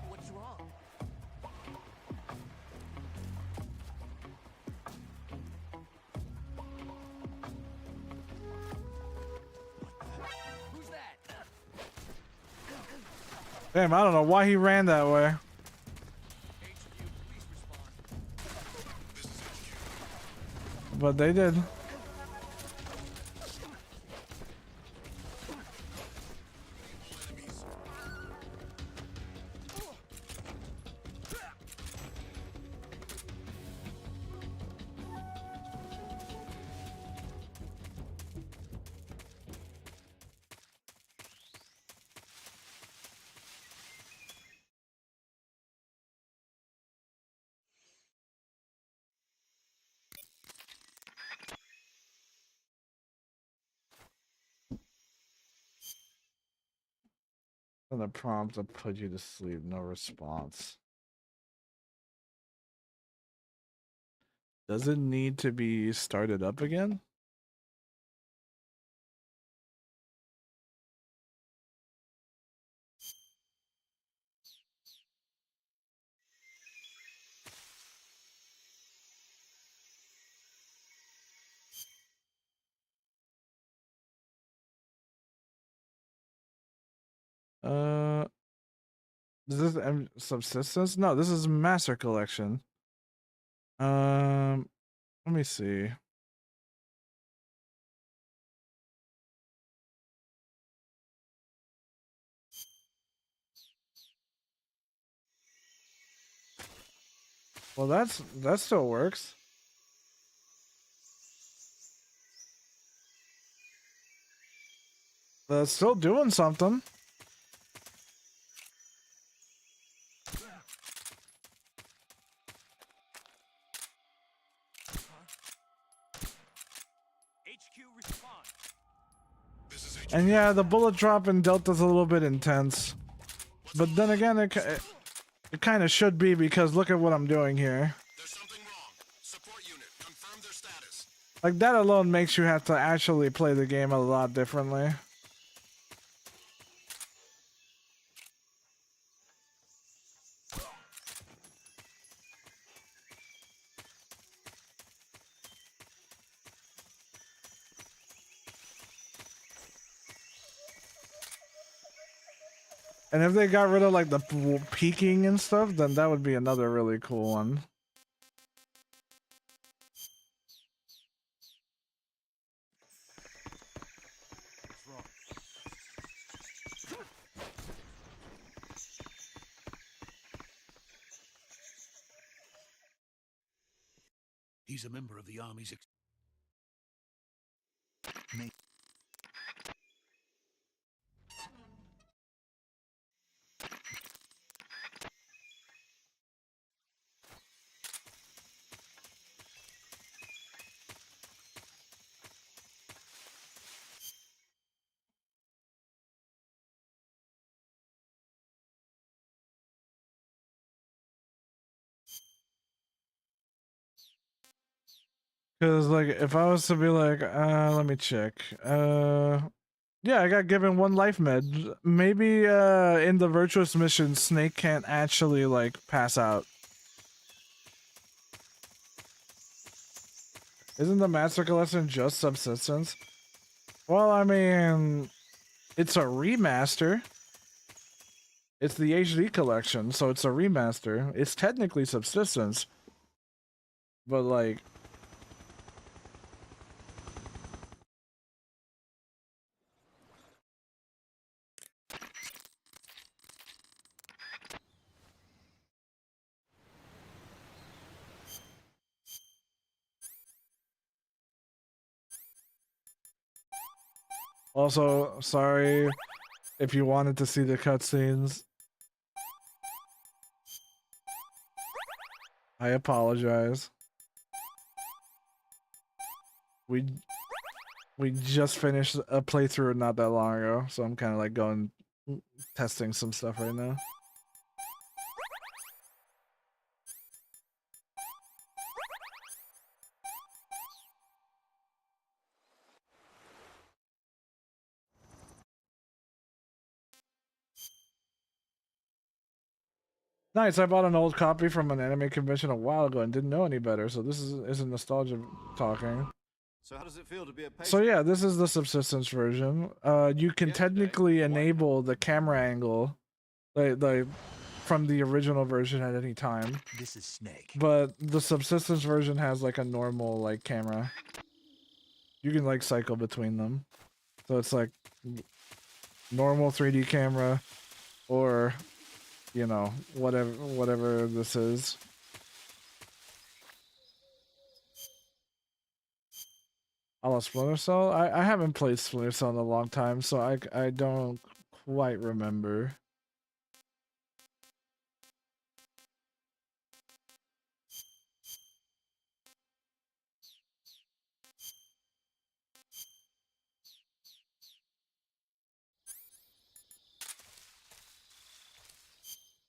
M: What's wrong? Who's that?
A: Damn, I don't know why he ran that way. But they did. And the prompt to put you to sleep, no response. Does it need to be started up again? Uh, is this subsistence? No, this is master collection. Let me see. Well, that still works. That's still doing something. And yeah, the bullet drop in Delta's a little bit intense. But then again, it kind of should be, because look at what I'm doing here. Like, that alone makes you have to actually play the game a lot differently. And if they got rid of like the peeking and stuff, then that would be another really cool one.
C: He's a member of the Army's...
A: Because, like, if I was to be like, let me check. Yeah, I got given 1 life med. Maybe, in the Virtuous mission, Snake can't actually, like, pass out. Isn't the Master Collection just subsistence? Well, I mean, it's a remaster. It's the HD collection, so it's a remaster. It's technically subsistence. But, like... Also, sorry if you wanted to see the cutscenes. I apologize. We just finished a playthrough not that long ago, so I'm kind of like going testing some stuff right now. Nice, I bought an old copy from an anime convention a while ago and didn't know any better, so this isn't nostalgia talking.
H: So how does it feel to be a patient?
A: So yeah, this is the subsistence version. You can technically enable the camera angle, like from the original version at any time.
G: This is Snake.
A: But the subsistence version has like a normal like camera. You can like cycle between them. So it's like normal 3D camera or, you know, whatever this is. I lost Splinter Cell? I haven't played Splinter Cell in a long time, so I don't quite remember.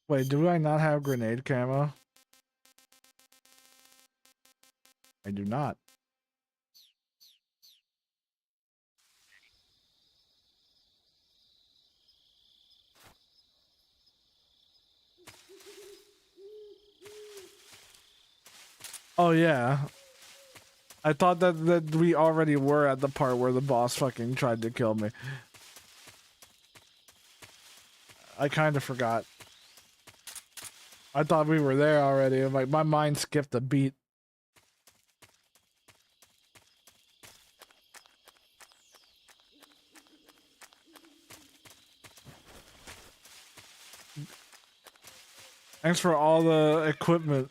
A: Wait, do I not have grenade camo? I do not. Oh yeah. I thought that we already were at the part where the boss fucking tried to kill me. I kind of forgot. I thought we were there already. Like my mind skipped a beat. Thanks for all the equipment.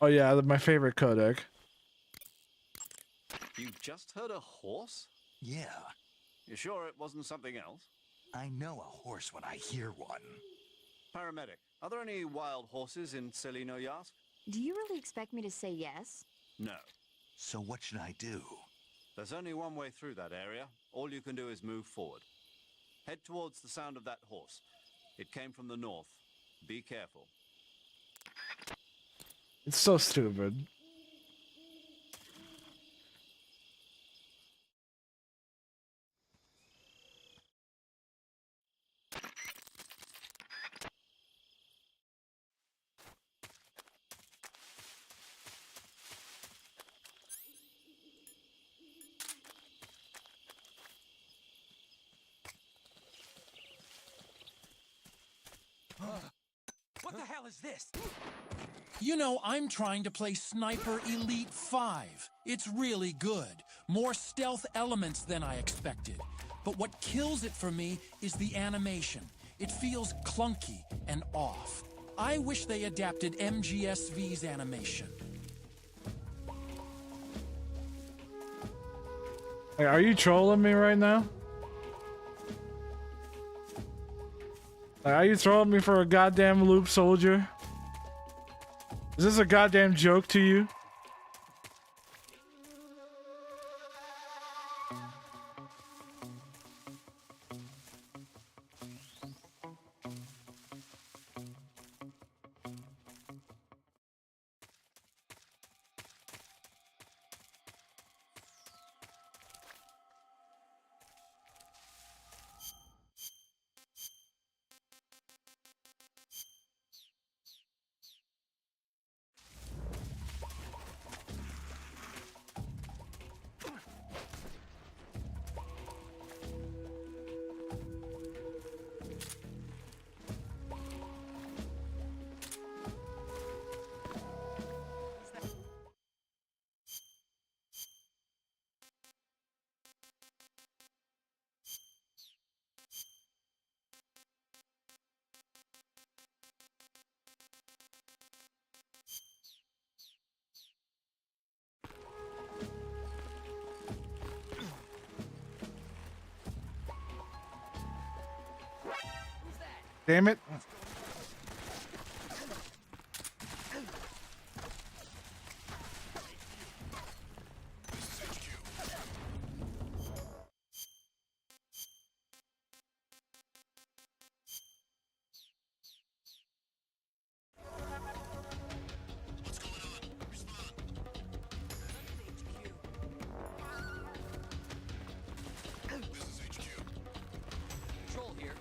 A: Oh yeah, my favorite codec.
H: You just heard a horse?
G: Yeah.
H: You sure it wasn't something else?
G: I know a horse when I hear one.
H: Paramedic, are there any wild horses in Selino-Yask?
N: Do you really expect me to say yes?
H: No.
G: So what should I do?
H: There's only one way through that area. All you can do is move forward. Head towards the sound of that horse. It came from the north. Be careful.
A: It's so stupid.
O: What the hell is this? You know, I'm trying to play Sniper Elite 5. It's really good. More stealth elements than I expected. But what kills it for me is the animation. It feels clunky and off. I wish they adapted MGS3's animation.
A: Hey, are you trolling me right now? Like, are you throwing me for a goddamn loop, soldier? Is this a goddamn joke to you? Damn it.
M: Control here.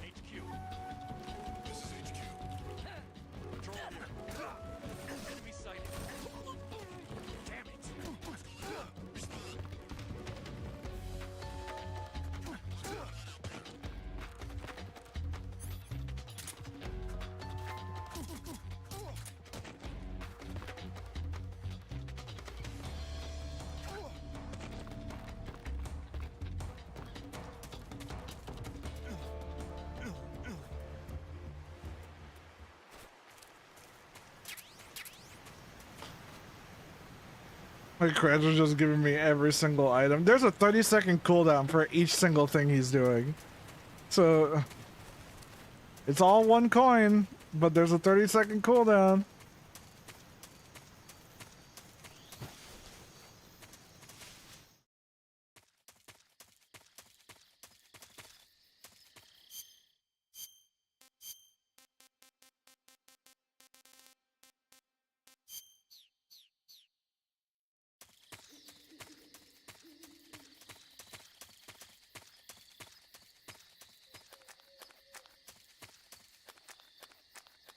M: HQ. This is HQ. Control here. Enemy sighted. Damn it. Respond.
A: My creds are just giving me every single item. There's a 30-second cooldown for each single thing he's doing. So it's all one coin, but there's a 30-second cooldown.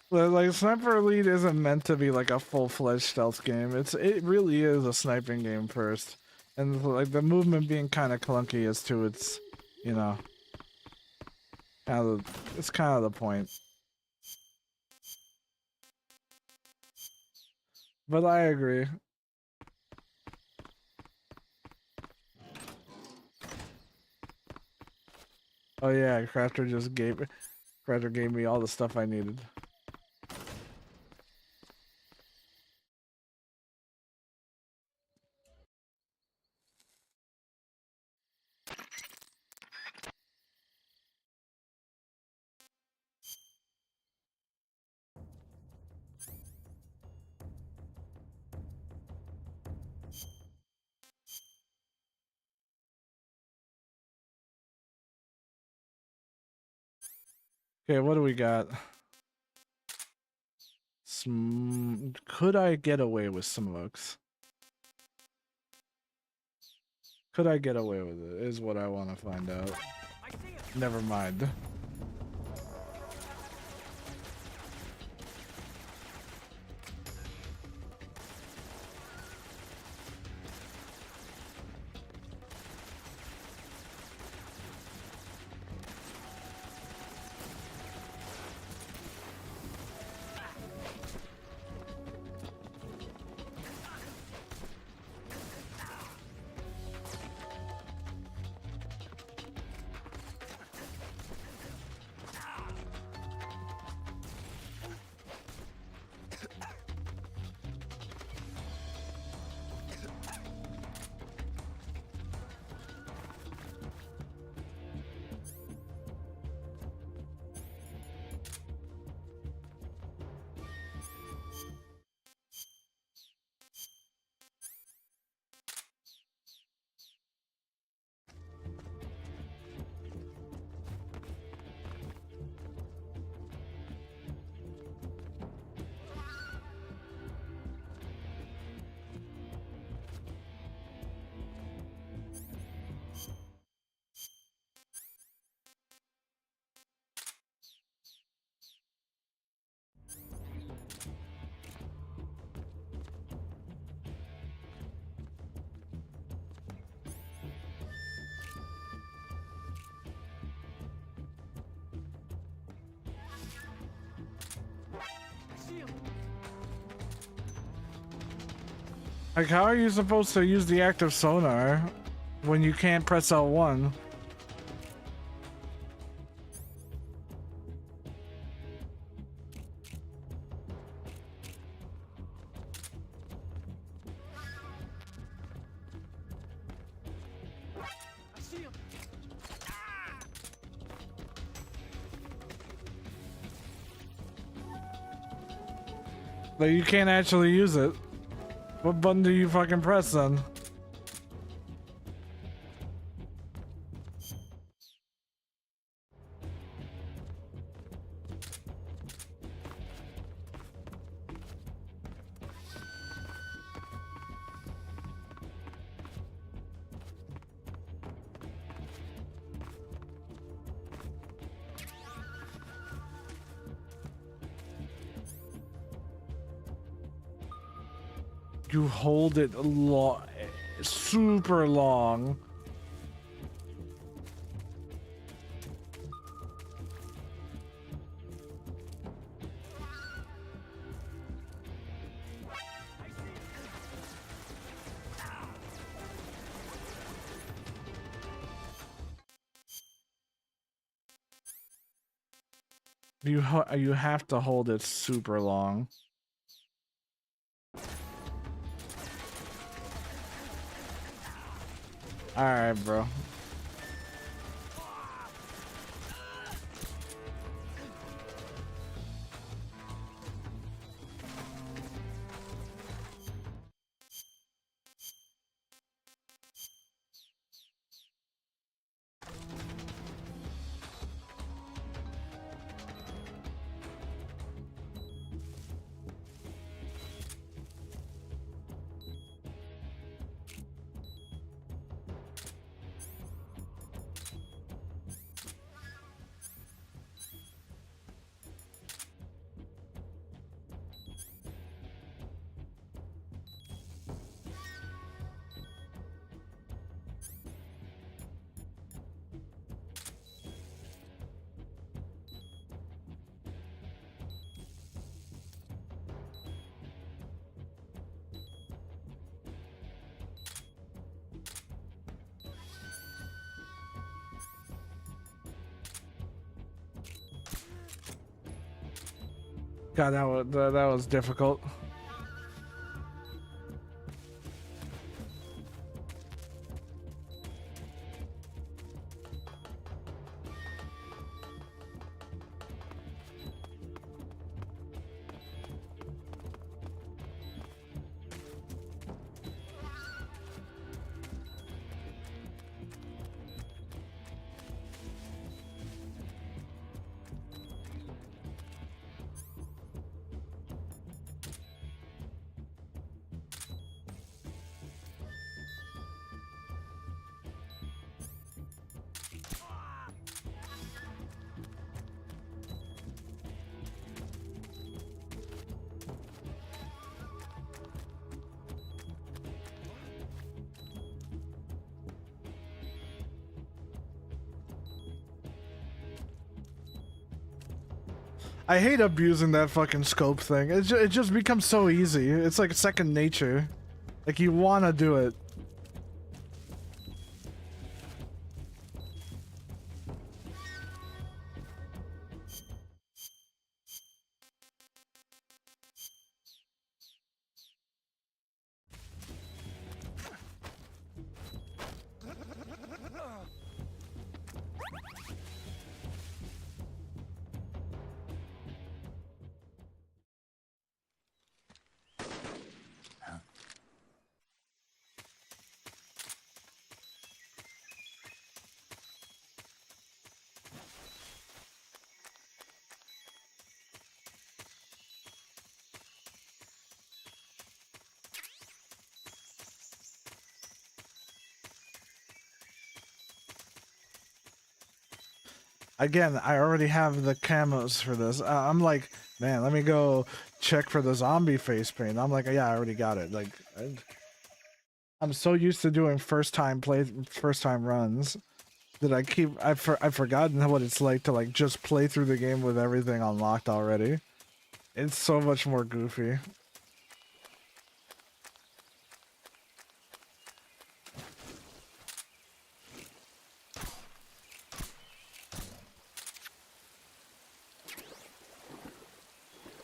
A: Like Sniper Elite isn't meant to be like a full-fledged stealth game. It really is a sniping game first, and like the movement being kind of clunky as to its, you know, it's kind of the point. But I agree. Oh yeah, Crafter gave me all the stuff I needed. Okay, what do we got? Could I get away with smokes? Could I get away with it, is what I want to find out. Never mind. Like, how are you supposed to use the active sonar when you can't press L1? Like, you can't actually use it. What button do you fucking press then? You hold it super long. You have to hold it super long. All right, bro. God, that was difficult. I hate abusing that fucking scope thing. It just becomes so easy. It's like second nature. Like, you want to do it. Again, I already have the camos for this. I'm like, man, let me go check for the zombie face paint. I'm like, yeah, I already got it. Like, I'm so used to doing first time runs that I've forgotten what it's like to like just play through the game with everything unlocked already. It's so much more goofy.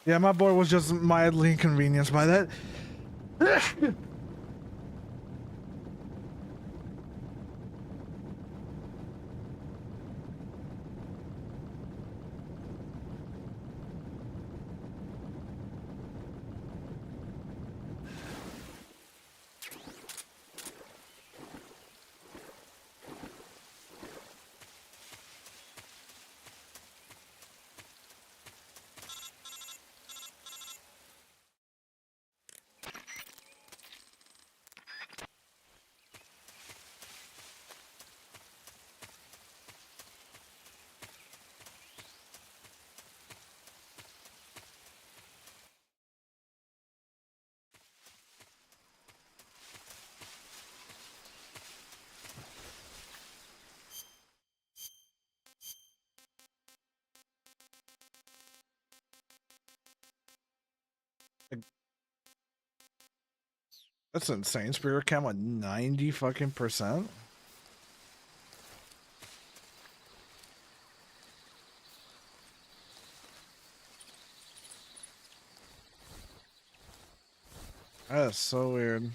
A: Yeah, my boy was just mildly inconvenienced by that. That's insane. Spirit cam at 90 fucking percent. That's so weird.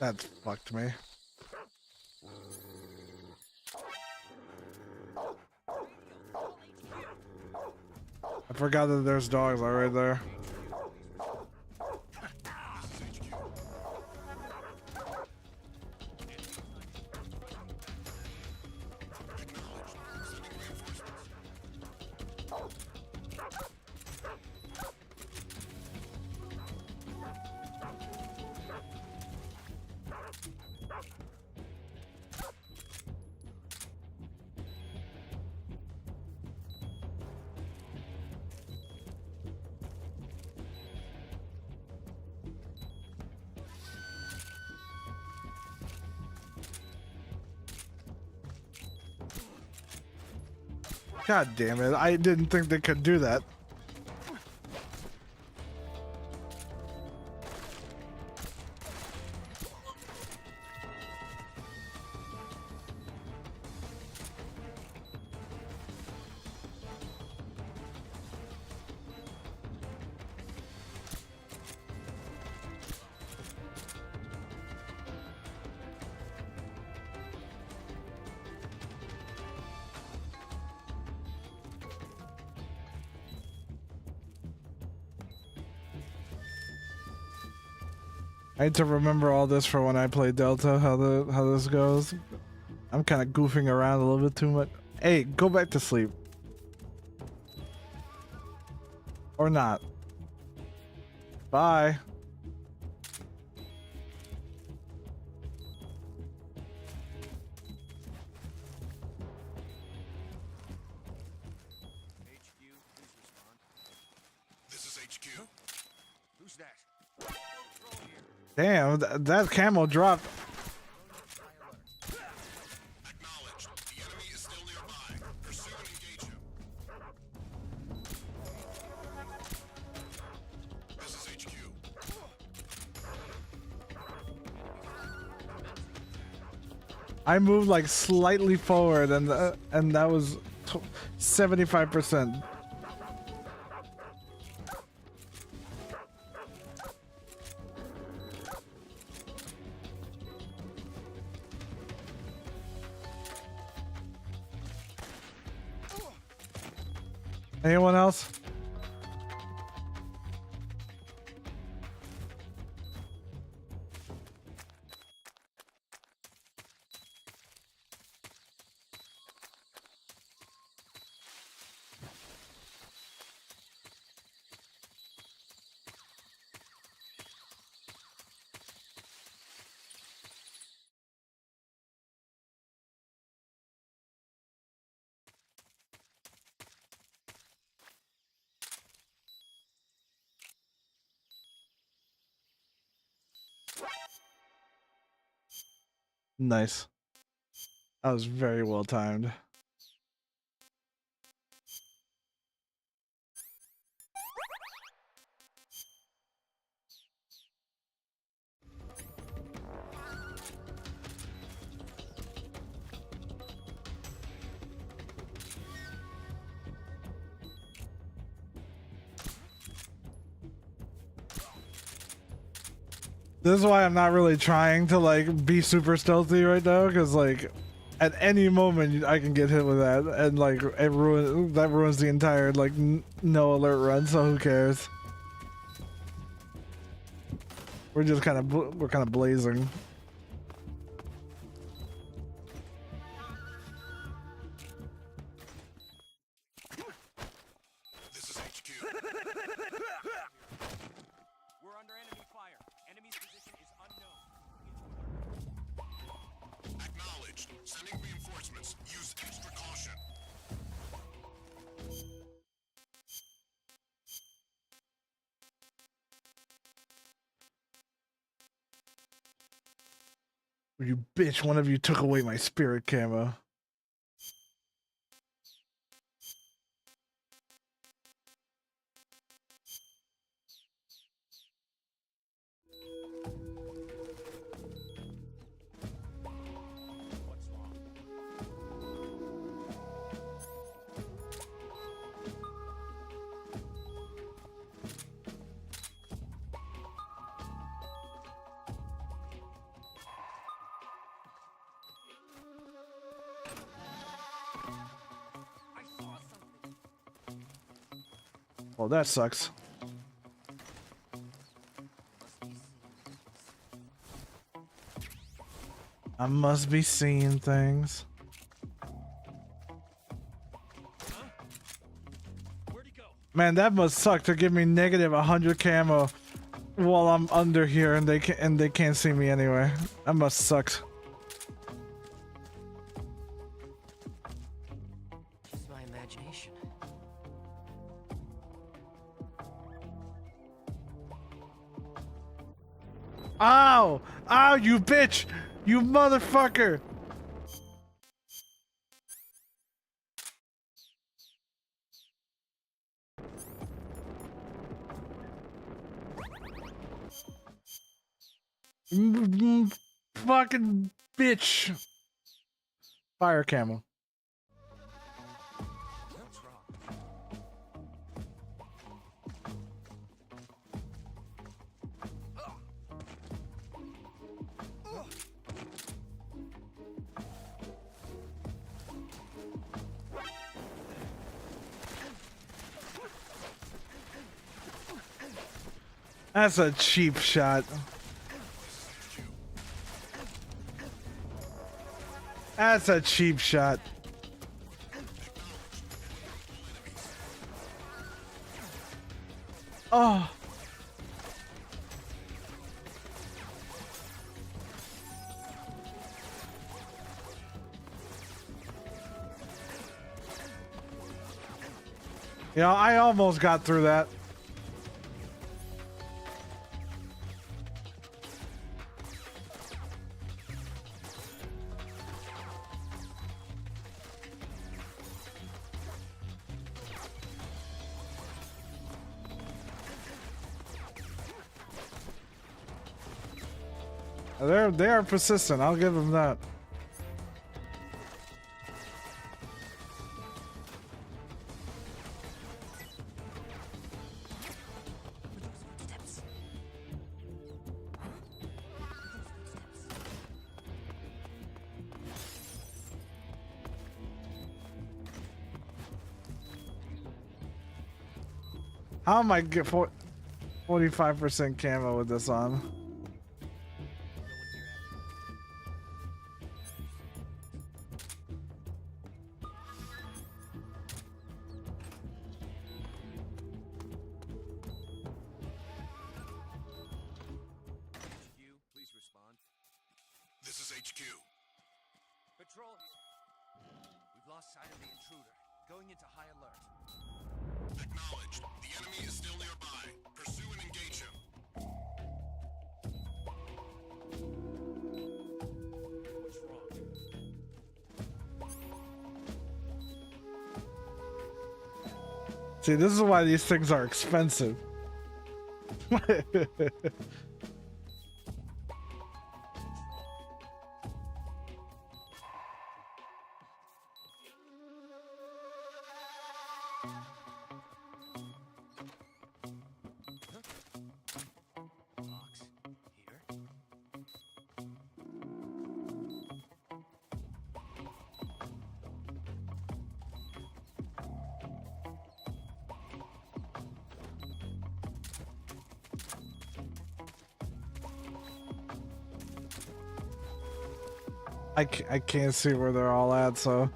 A: That fucked me. I forgot that there's dogs right there. God damn it, I didn't think they could do that. I need to remember all this for when I play Delta, how this goes. I'm kind of goofing around a little bit too much. Hey, go back to sleep. Or not. Bye.
K: This is HQ.
C: Who's that?
A: Damn, that camo dropped.
K: Acknowledged. The enemy is still nearby. Pursue and engage him. This is HQ.
A: I moved like slightly forward, and that was 75%. Anyone else? Nice. That was very well timed. This is why I'm not really trying to like be super stealthy right now, because like at any moment I can get hit with that, and like that ruins the entire like no alert run. So who cares? We're just kind of blazing.
K: Sending reinforcements. Use extra caution.
A: You bitch, one of you took away my spirit camo. Well, that sucks. I must be seeing things. Man, that must suck to give me negative 100 camo while I'm under here and they can't see me anyway. That must suck.
M: Just my imagination.
A: Ow! Ow, you bitch! You motherfucker! Fucking bitch! Fire camel.
M: What's wrong?
A: That's a cheap shot. That's a cheap shot. Oh. Yeah, I almost got through that. They are persistent. I'll give them that. How am I get 45% camo with this on?
H: Please respond.
K: This is HQ.
M: Patrol. We've lost sight of the intruder. Going into high alert.
K: Acknowledged. The enemy is still nearby. Pursue and engage him.
M: What's wrong?
A: See, this is why these things are expensive. I can't see where they're all at, so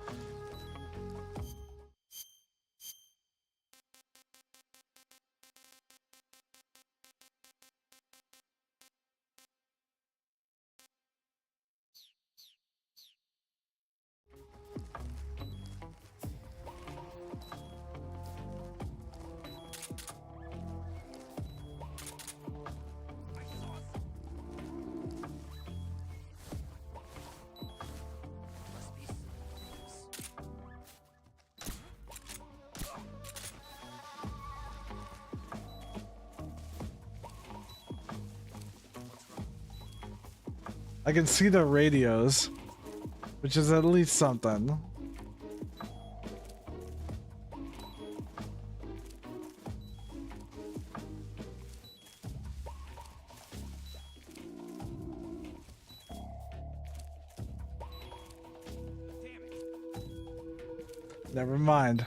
A: I can see the radios, which is at least something. Never mind.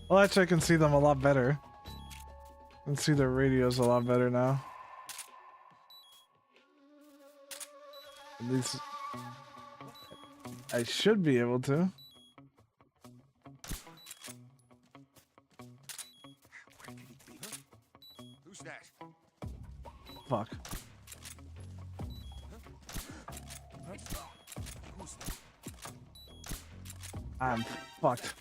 A: Well, actually, I can see them a lot better. I can see their radios a lot better now. At least I should be able to.
G: Who's that?
A: Fuck. I'm fucked.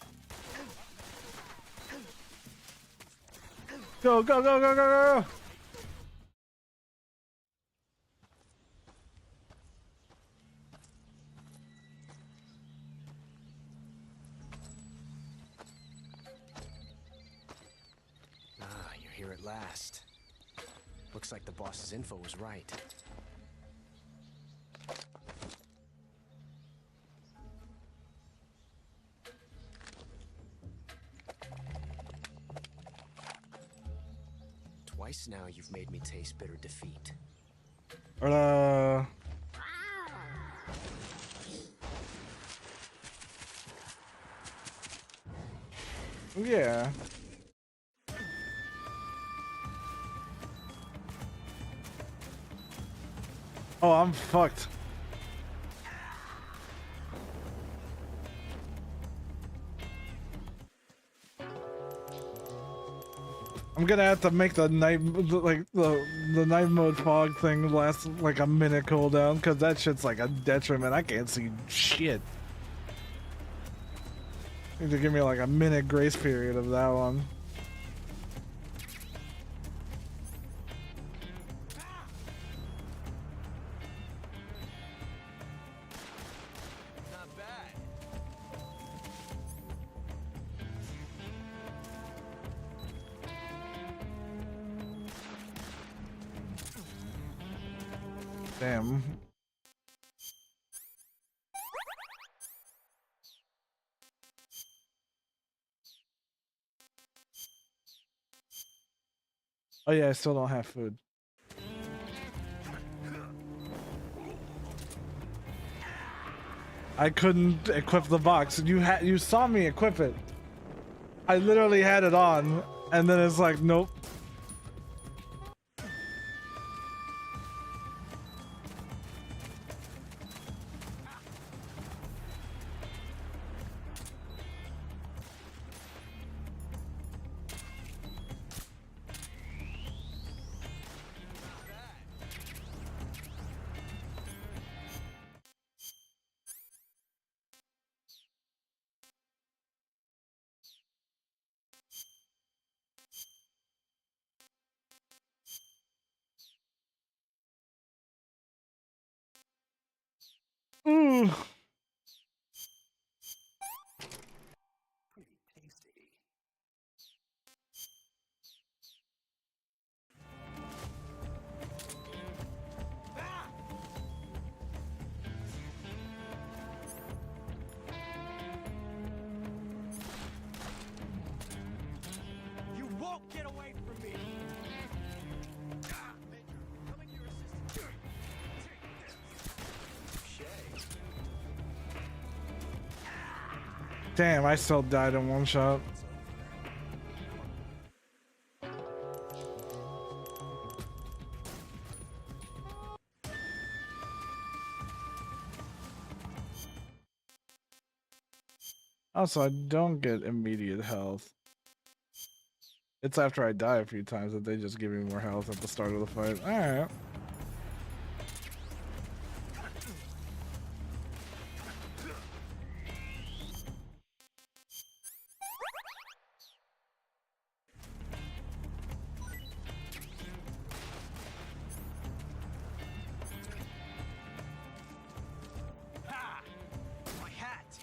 A: Go, go, go, go, go, go!
L: Ah, you're here at last. Looks like the boss's info was right. Twice now you've made me taste bitter defeat.
A: Yeah. Oh, I'm fucked. I'm gonna have to make the night, like the night mode fog thing last like a minute cooldown, because that shit's like a detriment. I can't see shit. You need to give me like a minute grace period of that one.
I: Not bad.
A: Damn. Oh yeah, I still don't have food. I couldn't equip the box. You saw me equip it. I literally had it on, and then it's like, nope. Ooh.
I: You won't get away from me. Coming to your assistance.
A: Damn, I still died in one shot. Also, I don't get immediate health. It's after I die a few times that they just give me more health at the start of the fight. Alright.
I: Ha! My hat.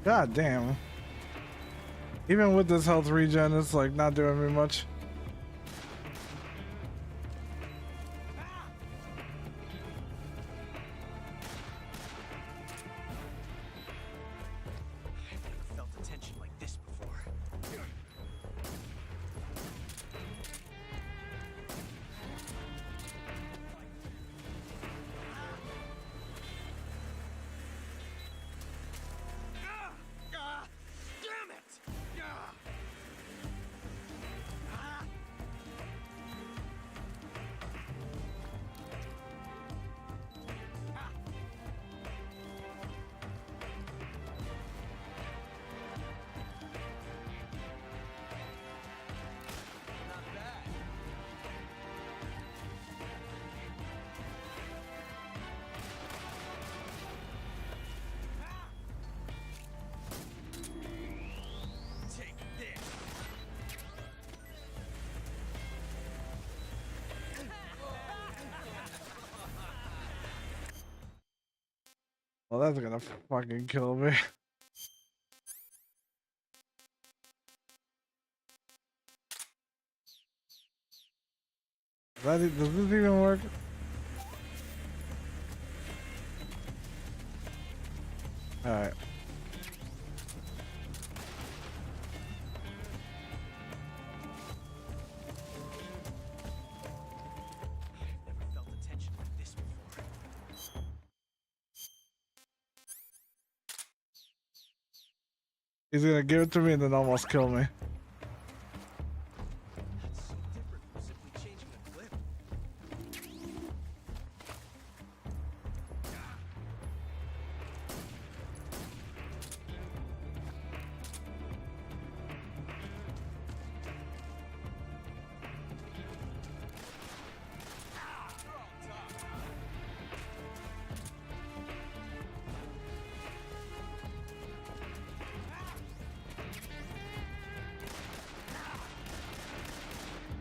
A: God damn. Even with this health regen, it's like not doing me much.
L: Felt a tension like this before.
M: Damn it!
L: Take this.
A: Well, that's gonna fucking kill me. Does this even work? Alright.
L: Never felt a tension like this before.
A: He's gonna give it to me and then almost kill me.
L: That's so different from simply changing a clip.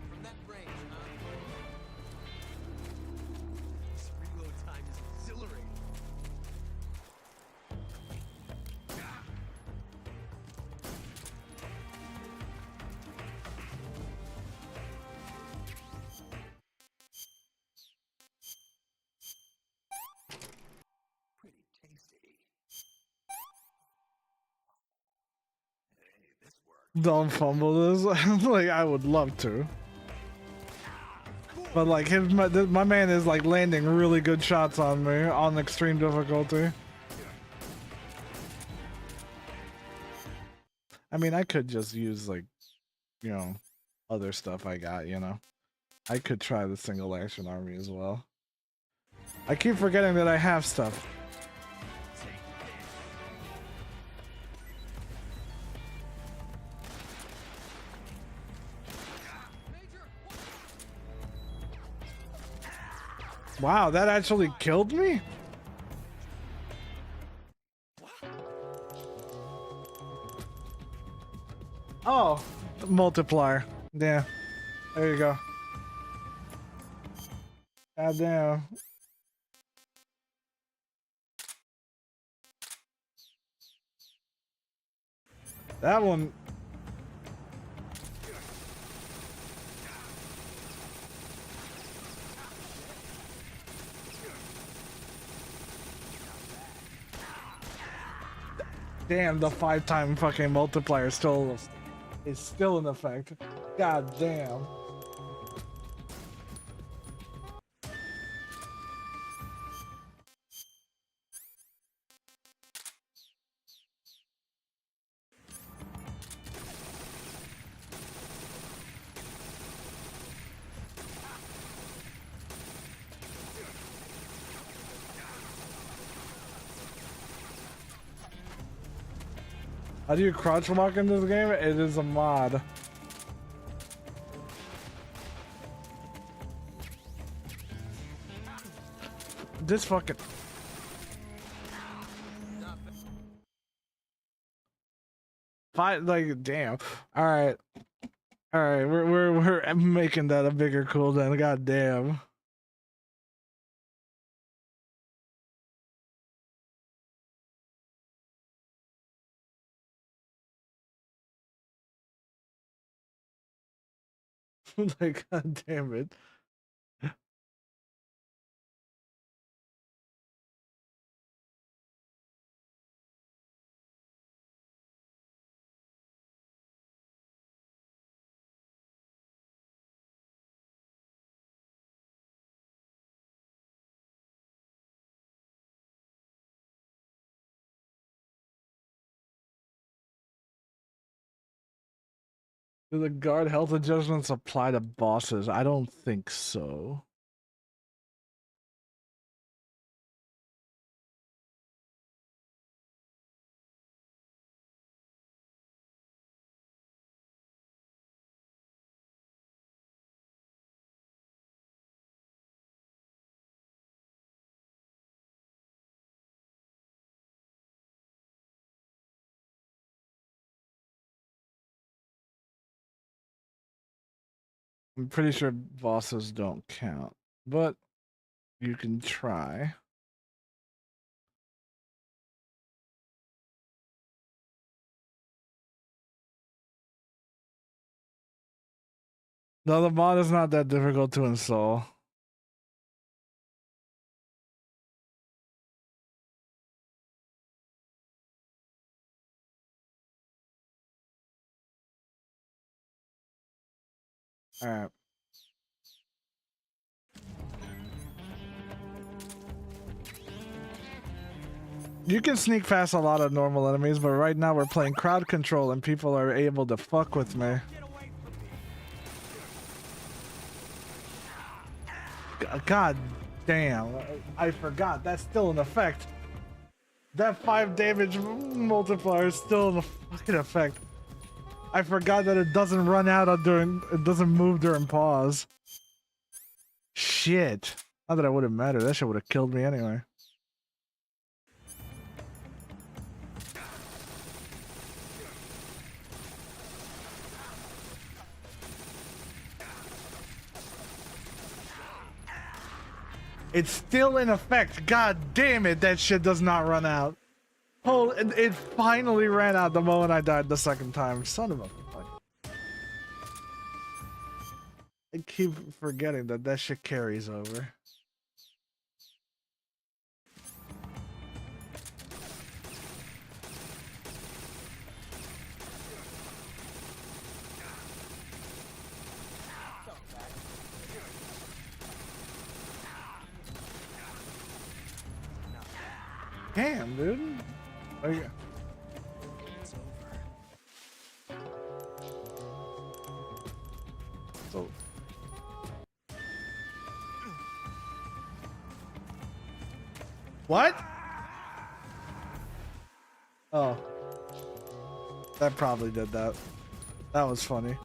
L: From that range, huh? This reload time is exhilarating. Pretty tasty. Hey, this worked.
A: Don't fumble this. Like, I would love to. But like, my man is like landing really good shots on me on extreme difficulty. I mean, I could just use like, you know, other stuff I got, you know. I could try the single action army as well. I keep forgetting that I have stuff. Wow, that actually killed me? Oh, multiplier. Yeah. There you go. God damn. That one. Damn, the 5-time fucking multiplier still is still in effect. God damn. How do you crouch walk in this game? It is a mod. This fucking... like, damn. Alright. Alright, we're making that a bigger cooldown. God damn. Like, god damn it. Do the guard health adjustments apply to bosses? I don't think so. I'm pretty sure bosses don't count, but you can try. No, the mod is not that difficult to install. Alright. You can sneak past a lot of normal enemies, but right now we're playing crowd control and people are able to fuck with me. God damn. I forgot. That's still in effect. That 5 damage multiplier is still in fucking effect. I forgot that it doesn't run out during, it doesn't move during pause. Shit. Not that it would have mattered. That shit would have killed me anyway. It's still in effect. God damn it, that shit does not run out. Oh, it finally ran out the moment I died the second time. Son of a fuck. I keep forgetting that that shit carries over. Damn, dude. Oh, yeah.
L: It's over.
A: So. What? Oh. That probably did that. That was funny.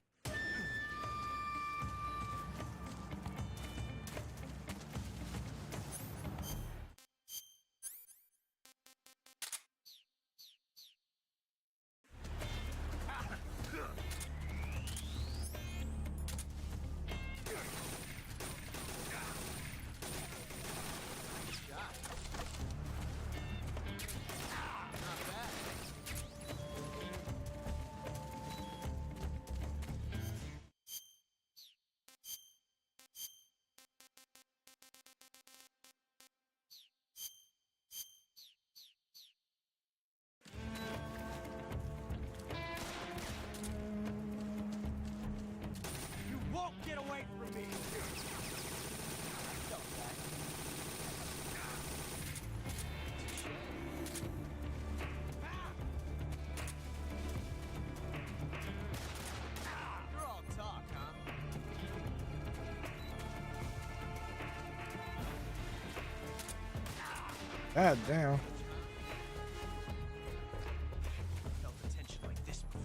M: You won't get away from me! You're all talk, huh?
A: God damn.
L: Felt the tension like this before.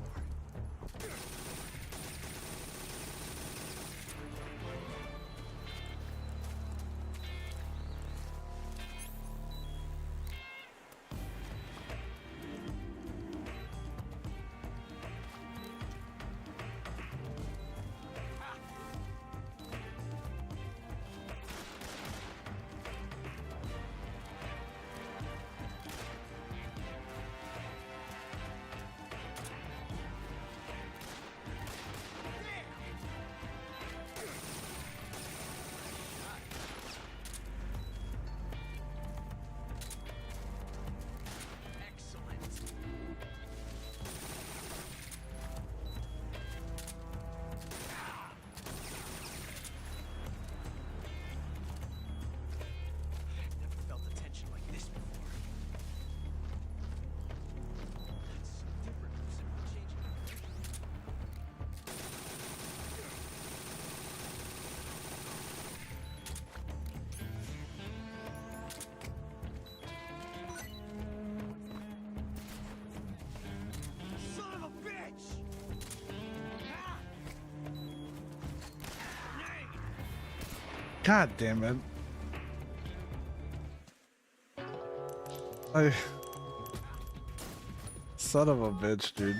A: God damn it. Son of a bitch, dude.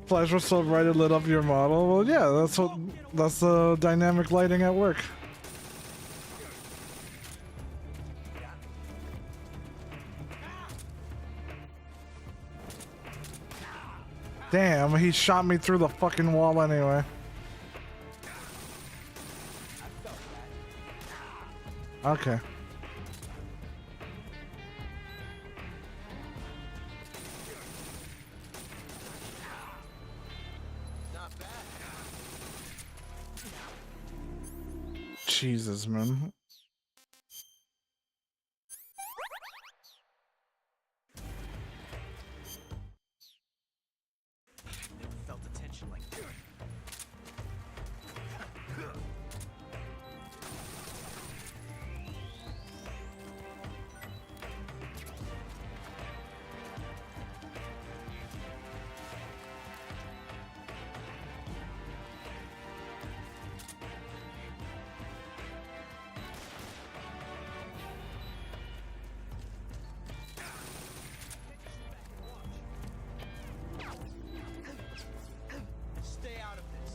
A: Flash was so bright it lit up your model. Well, yeah, that's the dynamic lighting at work. Damn, he shot me through the fucking wall anyway. Okay. Jesus, man.
L: Never felt the tension like this. Stay out of this.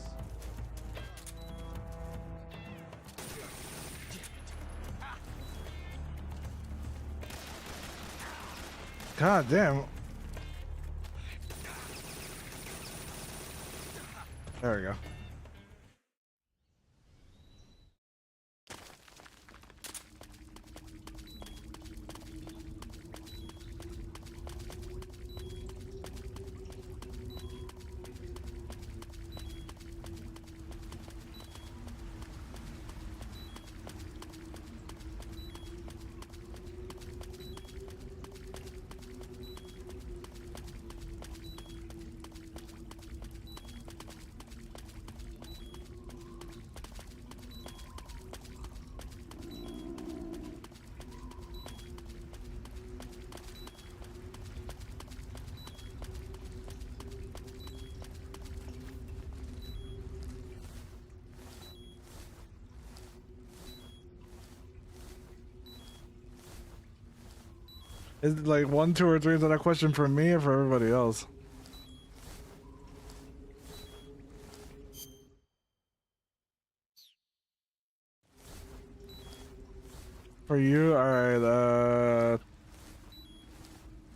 A: God damn. There we go. Is it like 1, 2, or 3? Is that a question for me or for everybody else? For you, alright,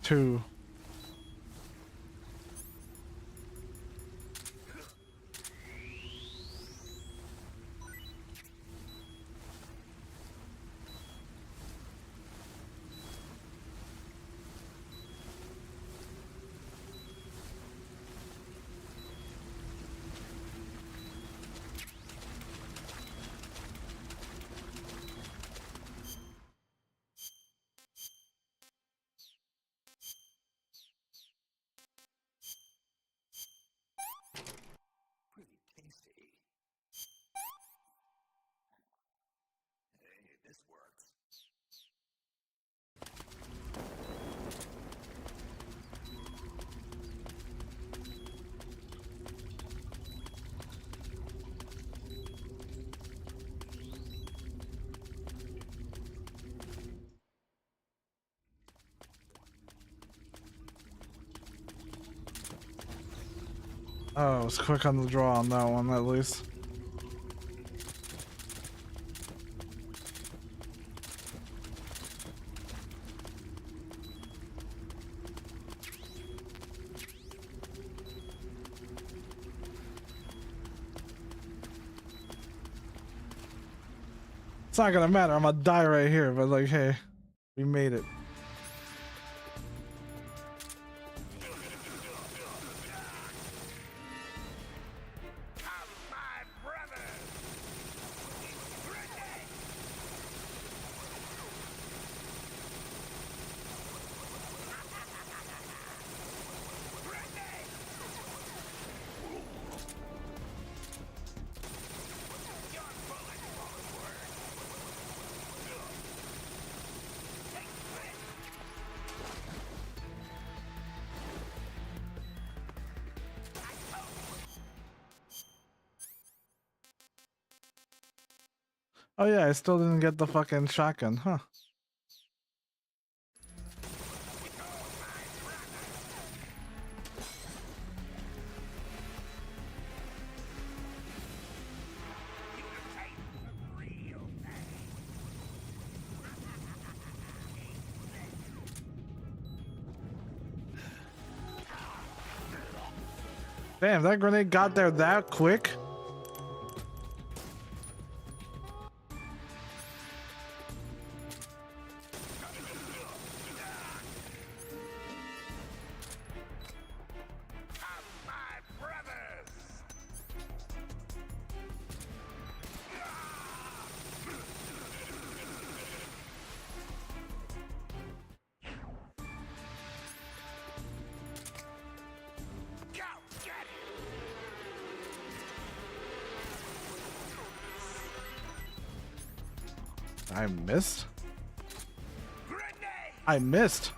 A: 2.
G: Pretty tasty. Hey, this works.
A: Oh, I was quick on the draw on that one, at least. It's not gonna matter. I'm gonna die right here, but like, hey, we made it. Oh yeah, I still didn't get the fucking shotgun, huh? Damn, that grenade got there that quick? I missed? I missed.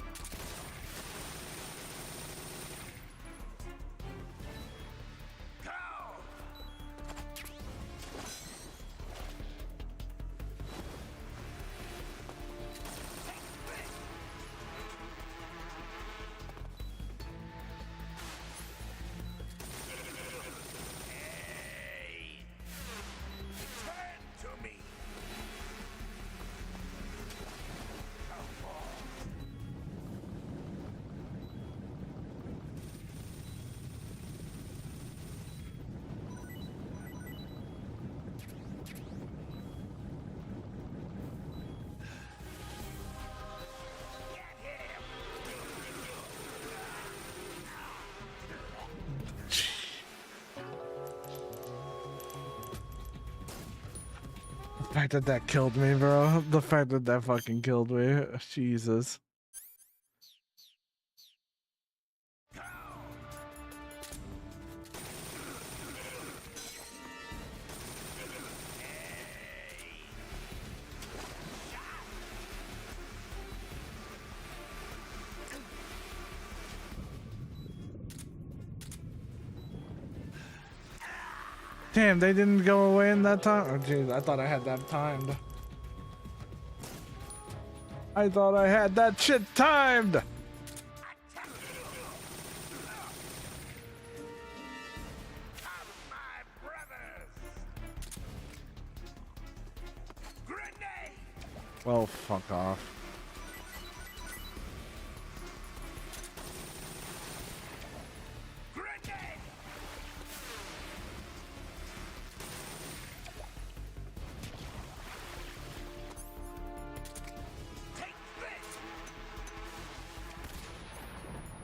A: The fact that that killed me, bro. The fact that that fucking killed me. Jesus. Damn, they didn't go away in that time? Oh, jeez, I thought I had that timed. I thought I had that shit timed! Well, fuck off.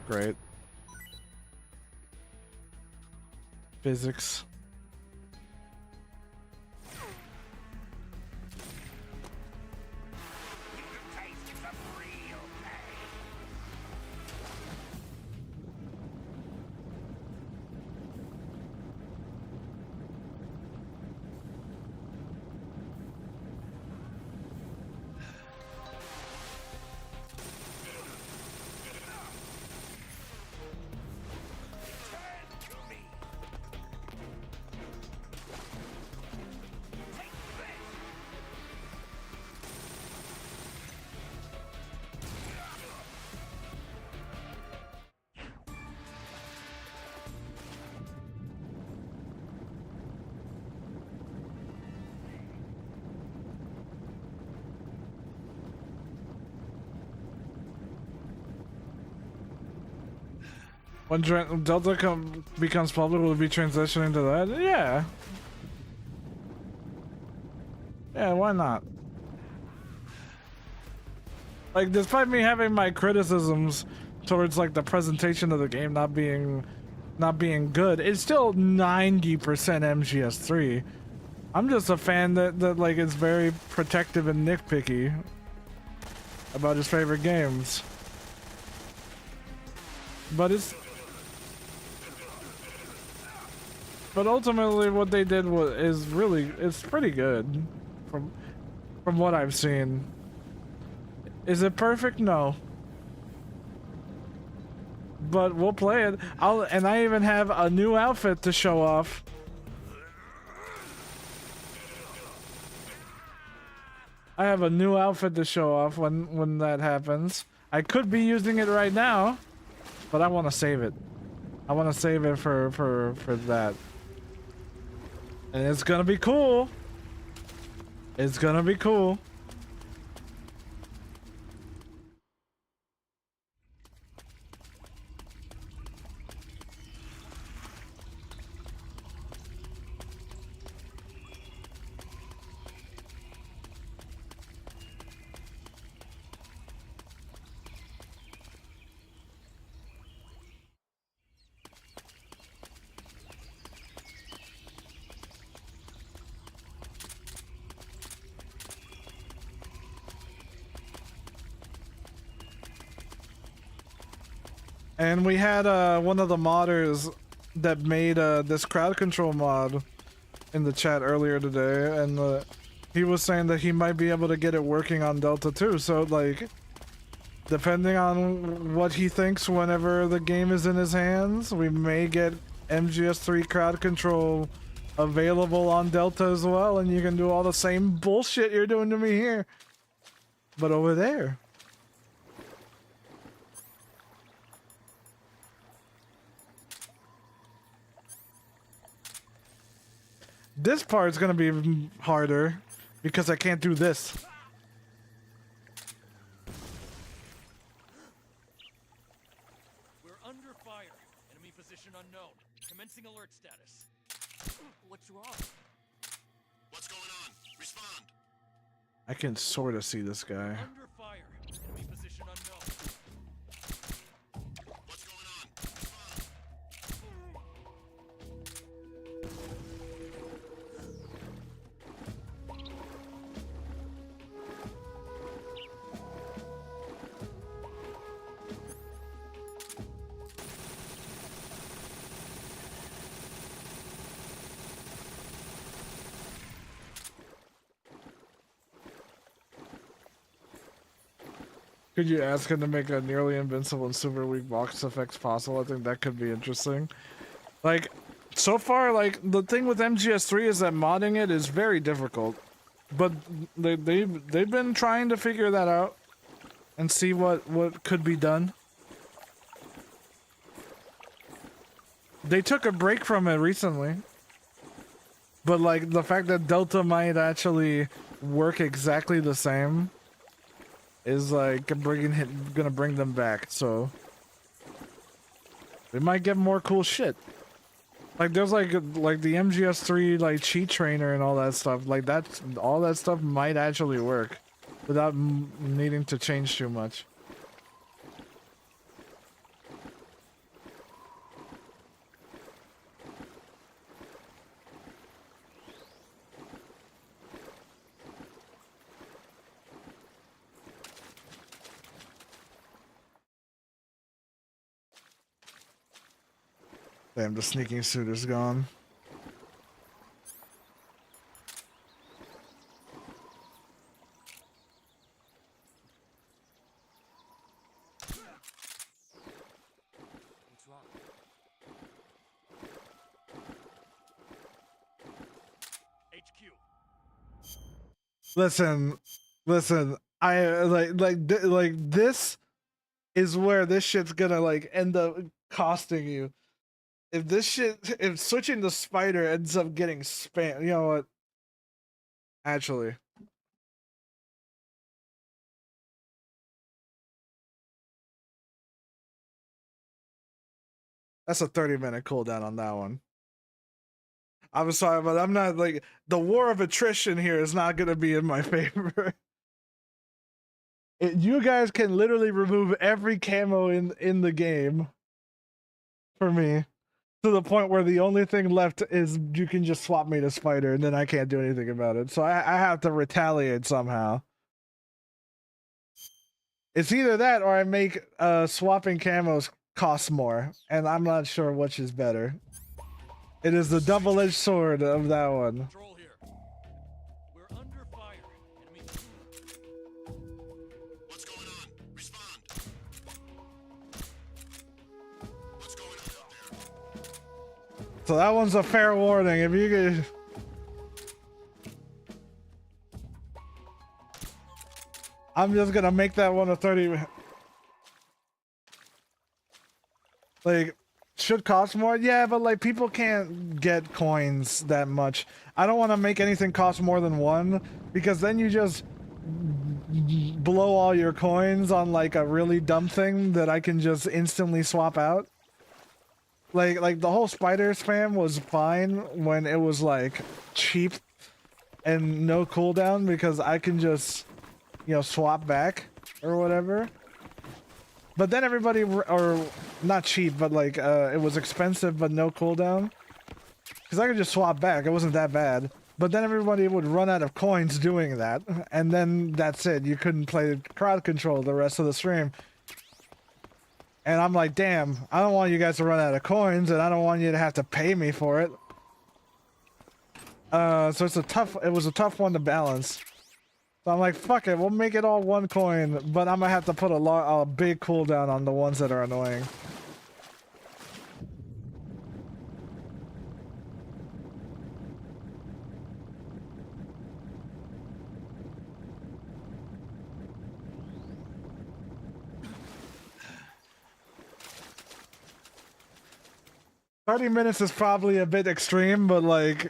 A: Great. Physics. When Delta becomes public, will it be transitioning to that? Yeah. Yeah, why not? Like, despite me having my criticisms towards like the presentation of the game not being good, it's still 90% MGS3. I'm just a fan that like is very protective and nitpicky about his favorite games. But ultimately what they did it's pretty good from what I've seen. Is it perfect? No. But we'll play it. And I even have a new outfit to show off. I have a new outfit to show off when that happens. I could be using it right now, but I want to save it. I want to save it for that. And it's gonna be cool. It's gonna be cool. And we had one of the modders that made this crowd control mod in the chat earlier today, and he was saying that he might be able to get it working on Delta too. So like, depending on what he thinks whenever the game is in his hands, we may get MGS3 crowd control available on Delta as well, and you can do all the same bullshit you're doing to me here, but over there. This part's gonna be harder because I can't do this.
M: We're under fire. Enemy position unknown. Commencing alert status. What's wrong?
K: What's going on? Respond.
A: I can sort of see this guy.
M: Under fire. Enemy position unknown.
K: What's going on?
A: Could you ask him to make a nearly invincible and super weak box effects possible? I think that could be interesting. Like, so far, like, the thing with MGS3 is that modding it is very difficult. But they've been trying to figure that out and see what could be done. They took a break from it recently. But, like, the fact that Delta might actually work exactly the same is like gonna bring them back, so we might get more cool shit. Like there's like the MGS3 like cheat trainer and all that stuff. Like all that stuff might actually work without needing to change too much. Damn, the sneaking suit is gone.
M: What's wrong? HQ.
A: Listen. I like this is where this shit's gonna like end up costing you. If switching the spider ends up getting spam, you know what? Actually. That's a 30-minute cooldown on that one. I'm sorry, but I'm not like the war of attrition here is not gonna be in my favor. You guys can literally remove every camo in the game for me, to the point where the only thing left is you can just swap me to Spider, and then I can't do anything about it. So I have to retaliate somehow. It's either that or I make swapping camos cost more, and I'm not sure which is better. It is the double-edged sword of that one. So that one's a fair warning. If you could... I'm just gonna make that one a 30... Like, should cost more? Yeah, but like, people can't get coins that much. I don't want to make anything cost more than one, because then you just blow all your coins on like a really dumb thing that I can just instantly swap out. Like the whole spider spam was fine when it was like cheap and no cooldown, because I can just, you know, swap back or whatever. But then everybody, or not cheap, but like it was expensive but no cooldown, because I could just swap back. It wasn't that bad. But then everybody would run out of coins doing that, and then that's it. You couldn't play crowd control the rest of the stream. And I'm like, damn, I don't want you guys to run out of coins, and I don't want you to have to pay me for it. So it was a tough one to balance. So I'm like, fuck it, we'll make it all one coin, but I'm gonna have to put a big cooldown on the ones that are annoying. $30 is probably a bit extreme, but like,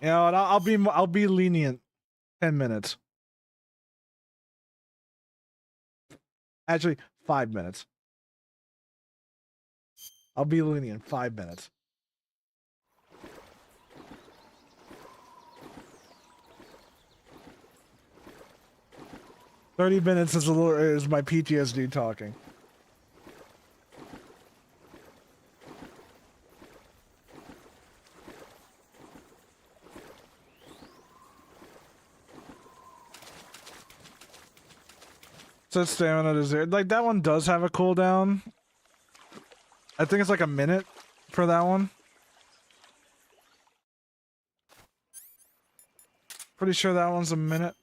A: you know, and I'll be lenient. 10 minutes. Actually, 5 minutes. I'll be lenient. 5 minutes. $30 is my PTSD talking. So stamina is there. Like, that one does have a cooldown. I think it's like a minute for that one. Pretty sure that one's a minute.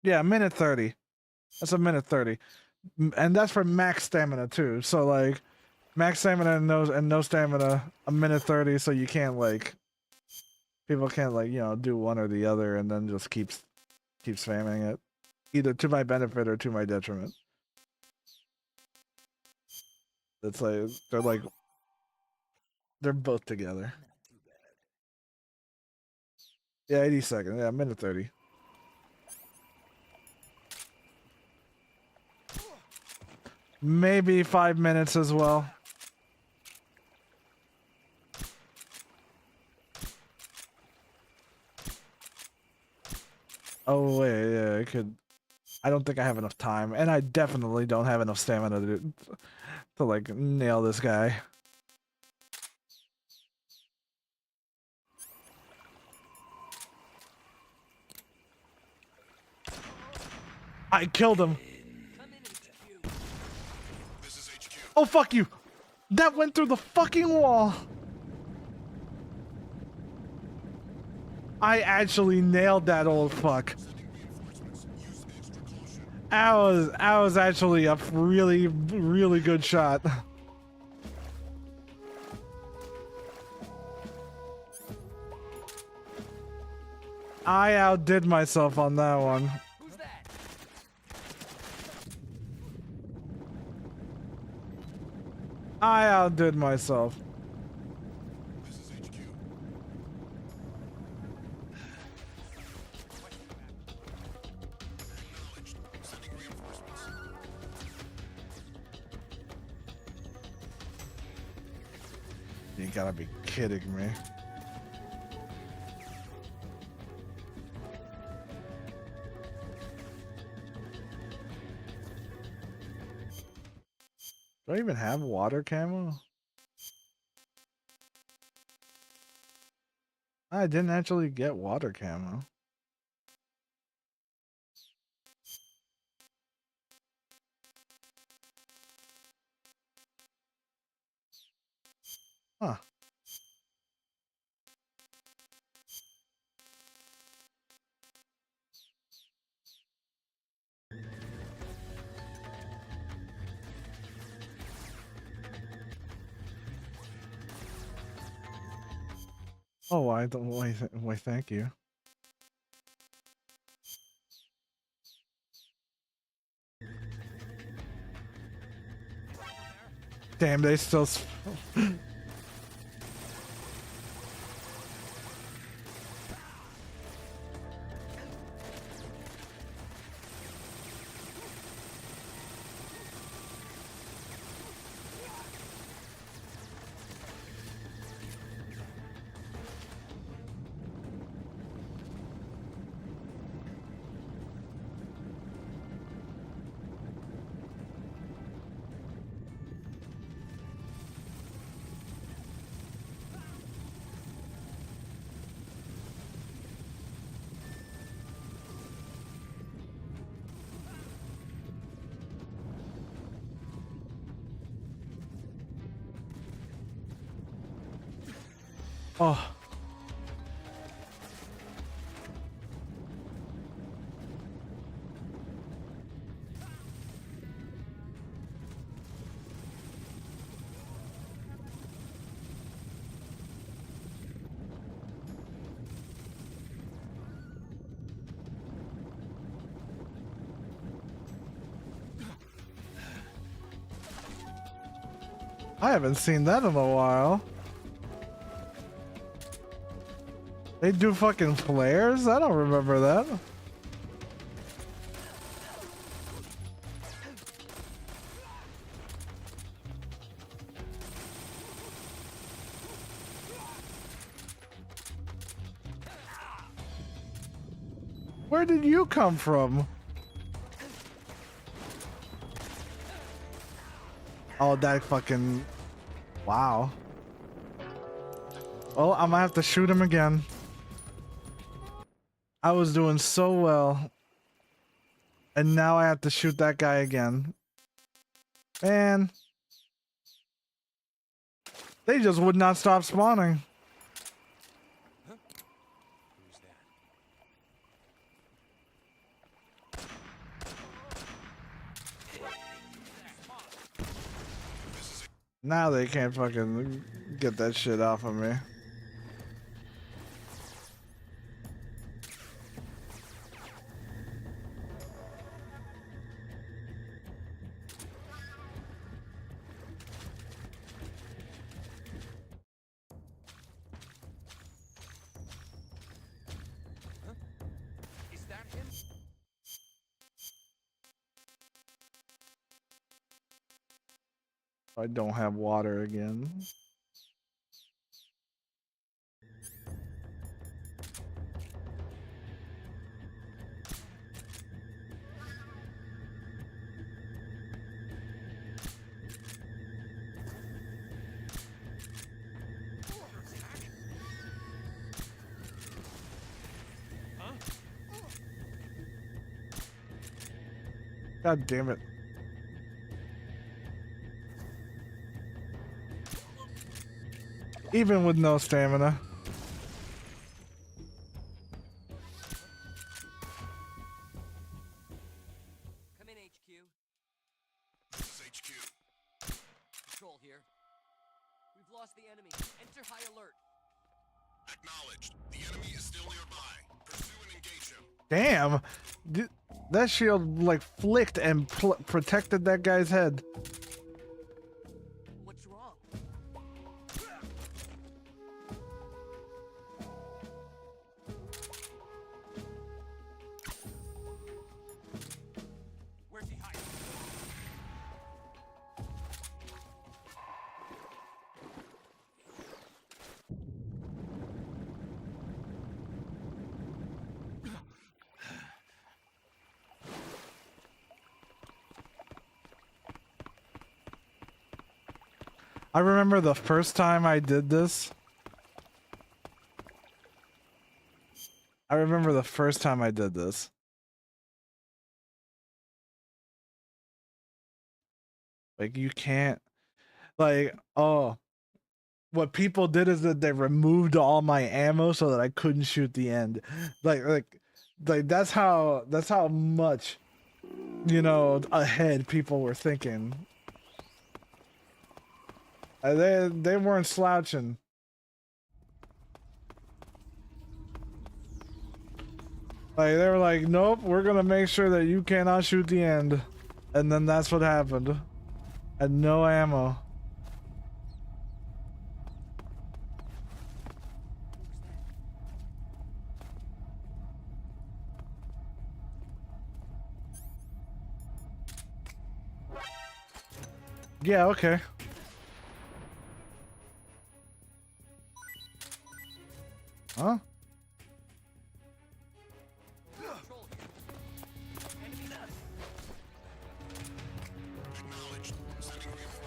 A: Yeah, minute 30. That's a minute 30. And that's for max stamina too. So like, max stamina and no stamina, a minute 30, so you can't like... People can't, like, you know, do one or the other and then just keep spamming it. Either to my benefit or to my detriment. It's like, they're both together. Yeah, 80 seconds. Yeah, minute 30. Maybe 5 minutes as well. Oh wait, yeah, I could. I don't think I have enough time, and I definitely don't have enough stamina to like nail this guy. I killed him. Oh fuck you! That went through the fucking wall. I actually nailed that old fuck. I was actually a really, really good shot. I outdid myself on that one.
M: Who's that?
A: I outdid myself. You gotta be kidding me. Do I even have water camo? I didn't actually get water camo. Huh. Oh, why don't why thank you. Damn, they still Oh. I haven't seen that in a while. They do fucking flares? I don't remember that. Where did you come from? Oh, that fucking... Wow. Well, I'm gonna have to shoot him again. I was doing so well. And now I have to shoot that guy again. Man. They just would not stop spawning. Now they can't fucking get that shit off of me.
M: Is that him?
A: I don't have water again. God damn it. Even with no stamina.
M: Come in, HQ. This is HQ. Patrol here. We've lost the enemy. Enter high alert.
K: Acknowledged. The enemy is still nearby. Pursue and engage him.
A: Damn. That shield like flicked and protected that guy's head.
M: What's wrong? Where's he hiding?
A: I remember the first time I did this. I remember the first time I did this. Like, you can't, like, oh, what people did is that they removed all my ammo so that I couldn't shoot the end. Like that's how much, you know, ahead people were thinking. They weren't slouching. Like, they were like, nope, we're gonna make sure that you cannot shoot the end. And then that's what happened. And no ammo. Yeah, okay. Huh?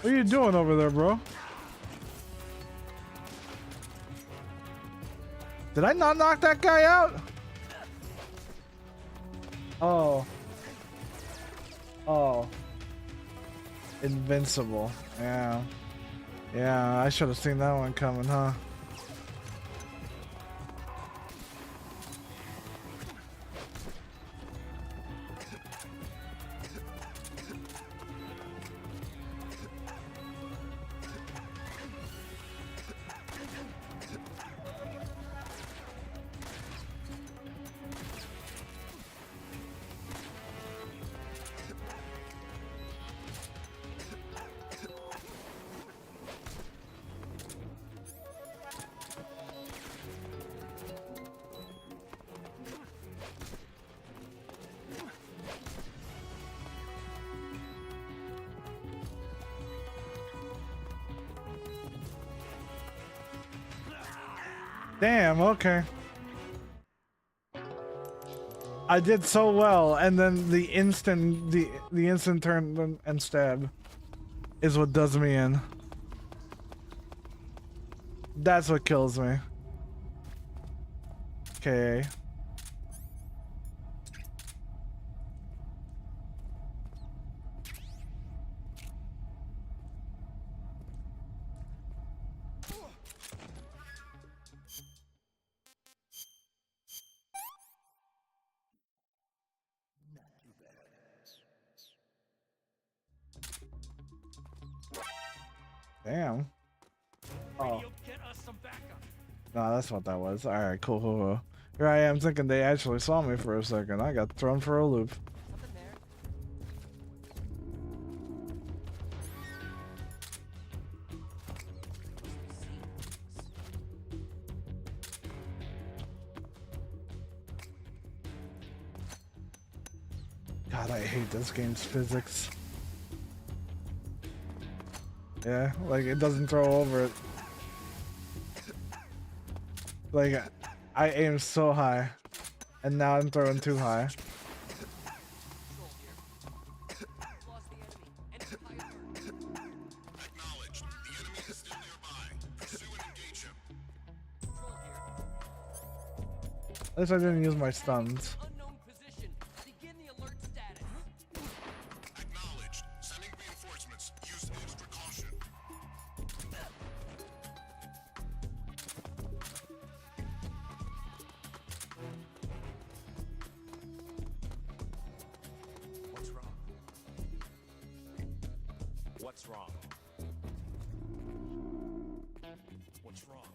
A: What are you doing over there, bro? Did I not knock that guy out? Oh. Oh. Invincible. Yeah. Yeah, I should have seen that one coming, huh? Damn, okay. I did so well, and then the instant turn and stab is what does me in. That's what kills me. Okay. Damn. Oh. No, that's what that was. Alright, cool, cool, cool. Here I am thinking they actually saw me for a second. I got thrown for a loop. God, I hate this game's physics. Yeah, like it doesn't throw over it. Like, I aim so high, and now I'm throwing too high. At least I didn't use my stuns.
G: What's wrong? What's wrong?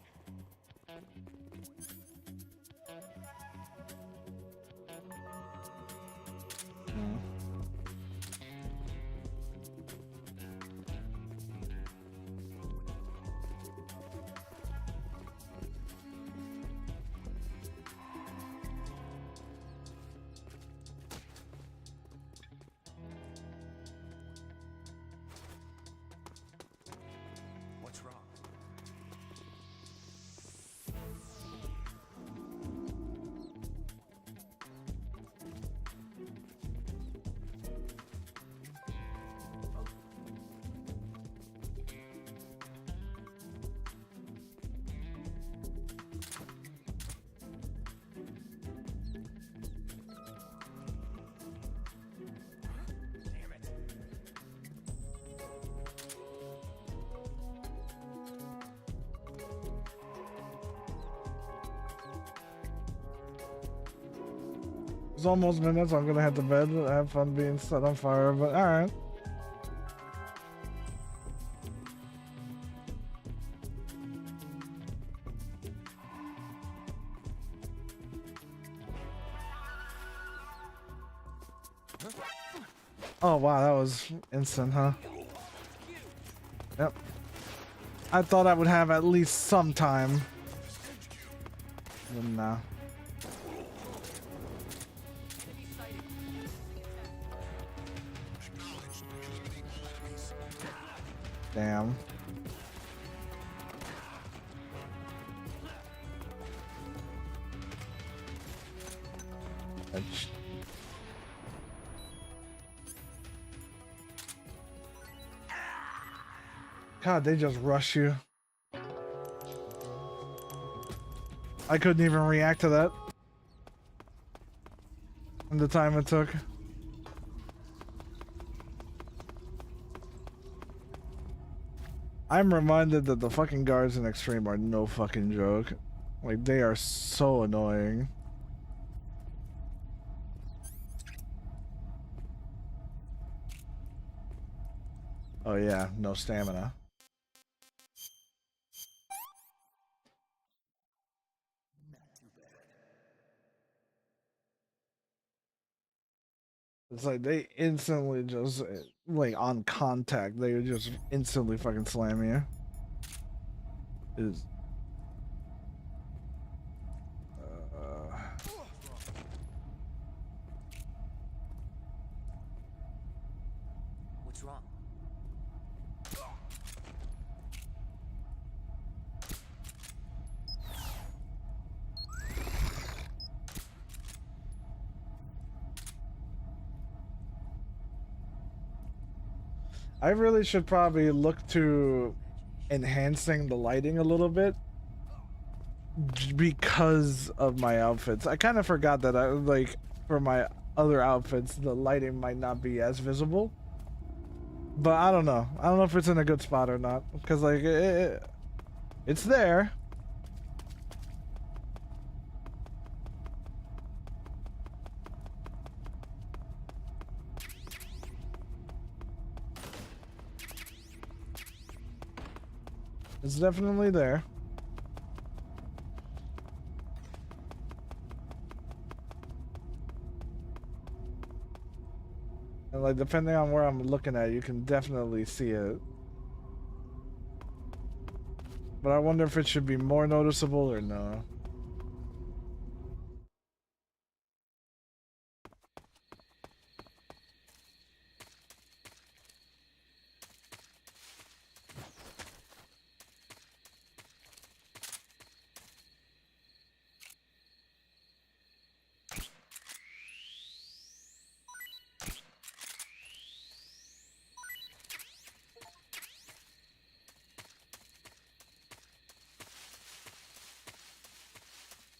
G: What's wrong?
A: It's almost midnight, so I'm gonna head to bed. I have fun being set on fire, but alright. Oh wow, that was instant, huh? Yep. I thought I would have at least some time. But nah. Damn. God, they just rush you. I couldn't even react to that. And the time it took. I'm reminded that the fucking guards in Extreme are no fucking joke. Like, they are so annoying. Oh yeah, no stamina. It's like they instantly just, like, on contact, they would just instantly fucking slam you. Is
M: What's wrong?
A: I really should probably look to enhancing the lighting a little bit because of my outfits. I kind of forgot that I, like, for my other outfits, the lighting might not be as visible. But I don't know. I don't know if it's in a good spot or not, because like it's there. It's definitely there. And like, depending on where I'm looking at, you can definitely see it. But I wonder if it should be more noticeable or no.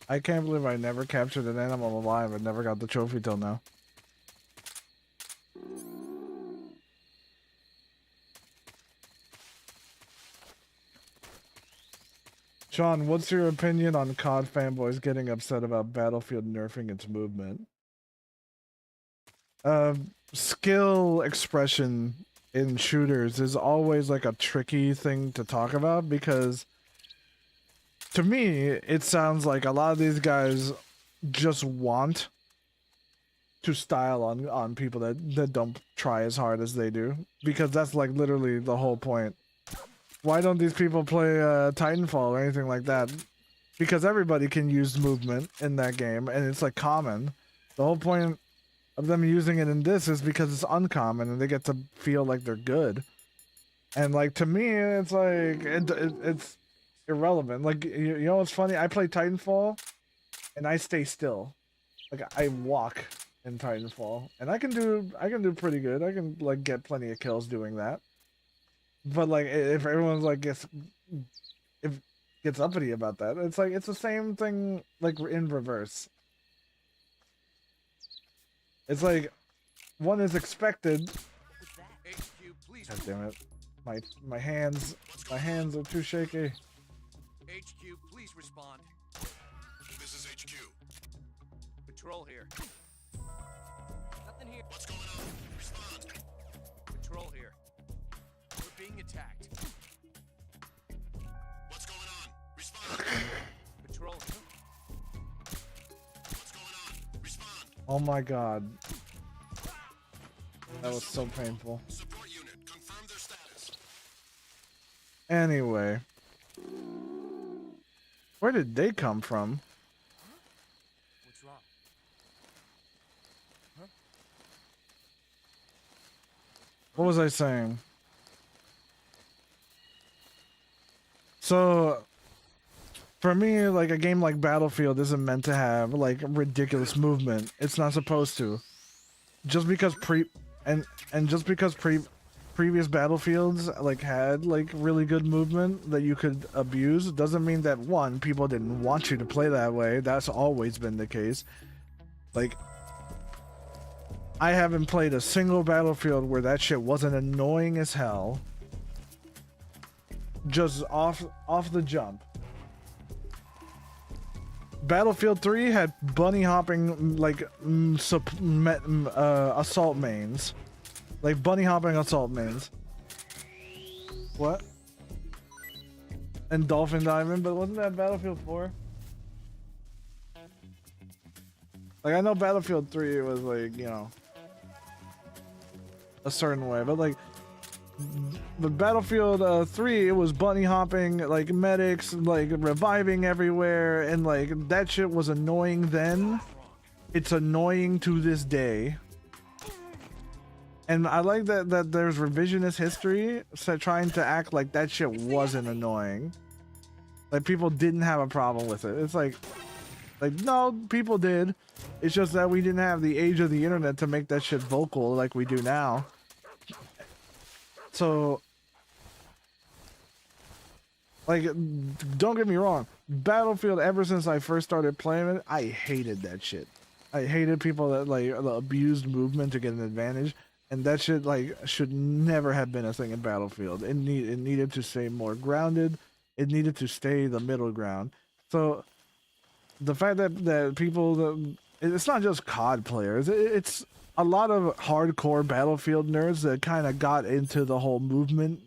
A: I can't believe I never captured an animal alive and never got the trophy till now. Sean, what's your opinion on COD fanboys getting upset about Battlefield nerfing its movement? Skill expression in shooters is always like a tricky thing to talk about, because to me, it sounds like a lot of these guys just want to style on people that don't try as hard as they do, because that's like literally the whole point. Why don't these people play Titanfall or anything like that? Because everybody can use movement in that game, and it's like common. The whole point of them using it in this is because it's uncommon, and they get to feel like they're good. And like, to me, it's like it's irrelevant. Like, you know what's funny? I play Titanfall, and I stay still. Like, I walk in Titanfall, and I can do pretty good. I can like get plenty of kills doing that. But like, if everyone's like gets uppity about that, it's like it's the same thing like in reverse. It's like one is expected. God damn it. My hands are too shaky.
I: HQ, please respond.
K: This is HQ.
I: Patrol here.
M: here.
K: What's going on? Respond.
I: Patrol here. We're being attacked.
K: What's going on? Respond.
I: Patrol.
K: What's going on? Respond.
A: Oh my god. That was so painful.
K: Support unit, confirm their status.
A: Anyway. Where did they come from?
I: What's wrong? Huh?
A: What was I saying? So, for me, like a game like Battlefield isn't meant to have like ridiculous movement. It's not supposed to. Just because previous Battlefields like had like really good movement that you could abuse doesn't mean that one, people didn't want you to play that way. That's always been the case. Like, I haven't played a single Battlefield where that shit wasn't annoying as hell. Just off the jump. Battlefield 3 had bunny hopping like assault mains. Like bunny hopping assault mains. What? And dolphin diving, but wasn't that Battlefield 4? Like, I know Battlefield 3 was like, you know, a certain way, but like the Battlefield 3, it was bunny hopping, like medics, like reviving everywhere, and like that shit was annoying then. It's annoying to this day. And I like that there's revisionist history trying to act like that shit wasn't annoying. Like people didn't have a problem with it. It's like no, people did. It's just that we didn't have the age of the internet to make that shit vocal like we do now. So, like, don't get me wrong. Battlefield, ever since I first started playing it, I hated that shit. I hated people that like abused movement to get an advantage. And that shit like should never have been a thing in Battlefield. It needed to stay more grounded. It needed to stay the middle ground. So the fact that people, it's not just COD players. It's a lot of hardcore Battlefield nerds that kind of got into the whole movement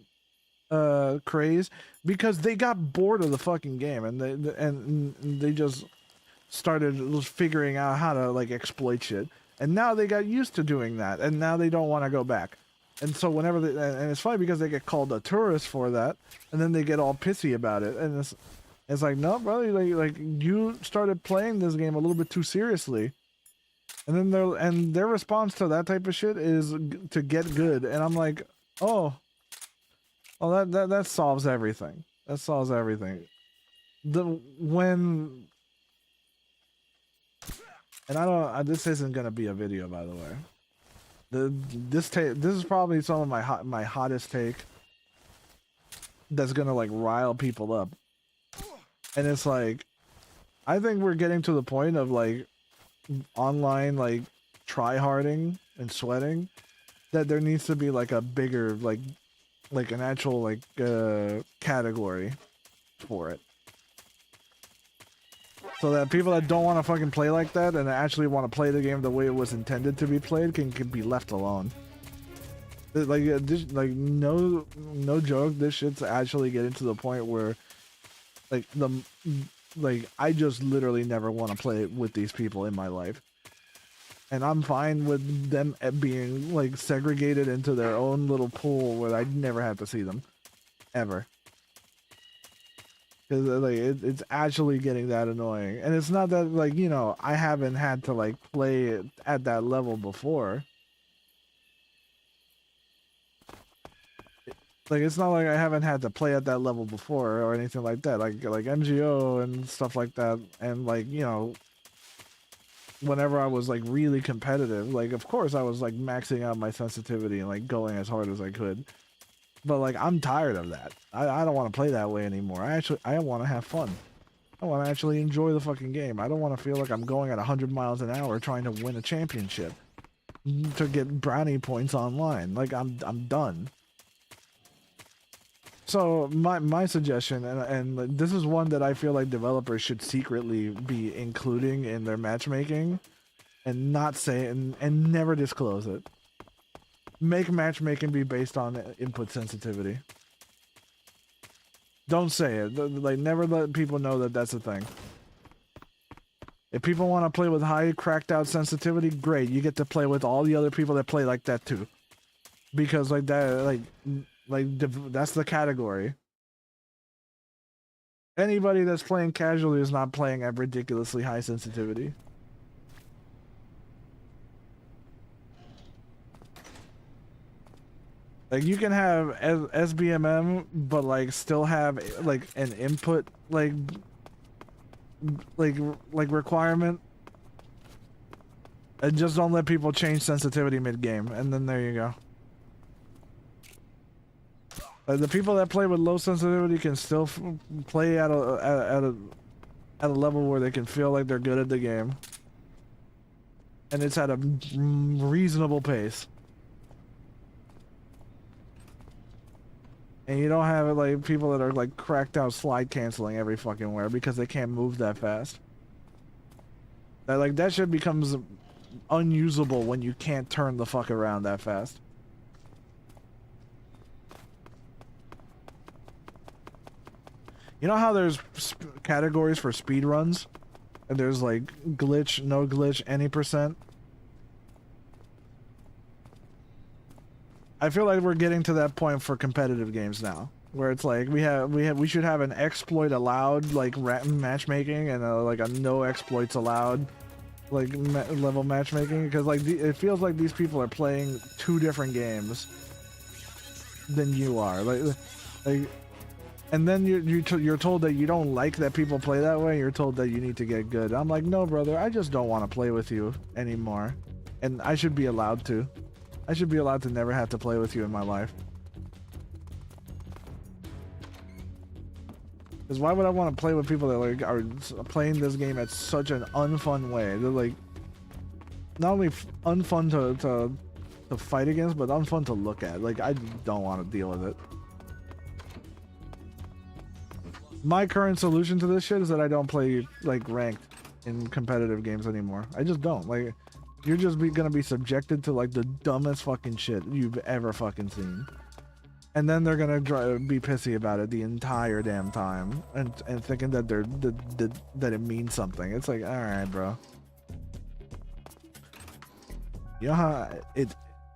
A: craze because they got bored of the fucking game and they just started figuring out how to like exploit shit. And now they got used to doing that, and now they don't want to go back. And so whenever and it's funny because they get called a tourist for that, and then they get all pissy about it. And it's like, no, brother, like you started playing this game a little bit too seriously. And then their response to that type of shit is to get good. And I'm like, oh, well, that solves everything. That solves everything. And I don't. This isn't gonna be a video, by the way. This is probably some of my hottest take. That's gonna like rile people up. And it's like, I think we're getting to the point of like online like try-harding and sweating, that there needs to be like a bigger like an actual like category for it. So that people that don't want to fucking play like that and actually want to play the game the way it was intended to be played can be left alone. Like, no joke, this shit's actually getting to the point where, I just literally never want to play with these people in my life. And I'm fine with them being, like, segregated into their own little pool where I never have to see them. Ever. Because like it's actually getting that annoying, and it's not that like, you know, I haven't had to like play it at that level before. Like it's not like I haven't had to play at that level before or anything like that. Like MGO and stuff like that, and like, you know, whenever I was like really competitive, like of course I was like maxing out my sensitivity and like going as hard as I could. But like I'm tired of that. I don't want to play that way anymore. I want to have fun. I want to actually enjoy the fucking game. I don't want to feel like I'm going at 100 miles an hour trying to win a championship to get brownie points online. Like I'm done. So my suggestion, and this is one that I feel like developers should secretly be including in their matchmaking, and not say it and never disclose it. Make matchmaking be based on input sensitivity. Don't say it. Like, never let people know that that's a thing. If people want to play with high cracked out sensitivity, great. You get to play with all the other people that play like that too. Because like that, that's the category. Anybody that's playing casually is not playing at ridiculously high sensitivity. Like, you can have SBMM, but like still have like an input like requirement, and just don't let people change sensitivity mid-game, and then there you go. The people that play with low sensitivity can still play at a level where they can feel like they're good at the game, and it's at a reasonable pace. And you don't have it like people that are like cracked out slide canceling every fucking where because they can't move that fast. That shit becomes unusable when you can't turn the fuck around that fast. You know how there's categories for speed runs, and there's like glitch, no glitch, any %? I feel like we're getting to that point for competitive games now, where it's like we should have an exploit allowed like matchmaking and like a no exploits allowed like level matchmaking, because like it feels like these people are playing two different games than you are. Like, and then you're told that you don't like that people play that way. You're told that you need to get good. I'm like, no, brother, I just don't want to play with you anymore, and I should be allowed to. I should be allowed to never have to play with you in my life. Because why would I want to play with people that like are playing this game at such an unfun way? They're like not only unfun to fight against, but unfun to look at. Like, I don't want to deal with it. My current solution to this shit is that I don't play like ranked in competitive games anymore. I just don't. Like, you're just gonna be subjected to like the dumbest fucking shit you've ever fucking seen, and then they're gonna be pissy about it the entire damn time, and thinking that that it means something. It's like, all right, bro. You know how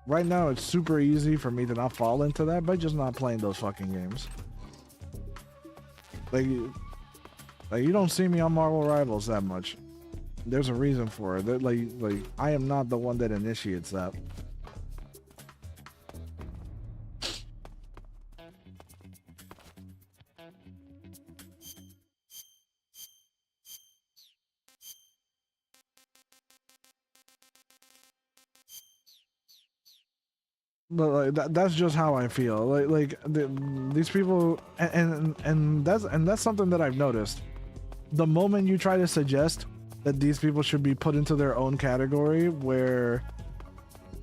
A: right now it's super easy for me to not fall into that by just not playing those fucking games. Like you don't see me on Marvel Rivals that much. There's a reason for it. That like I am not the one that initiates that. But like that's just how I feel. These people, and that's something that I've noticed. The moment you try to suggest that these people should be put into their own category where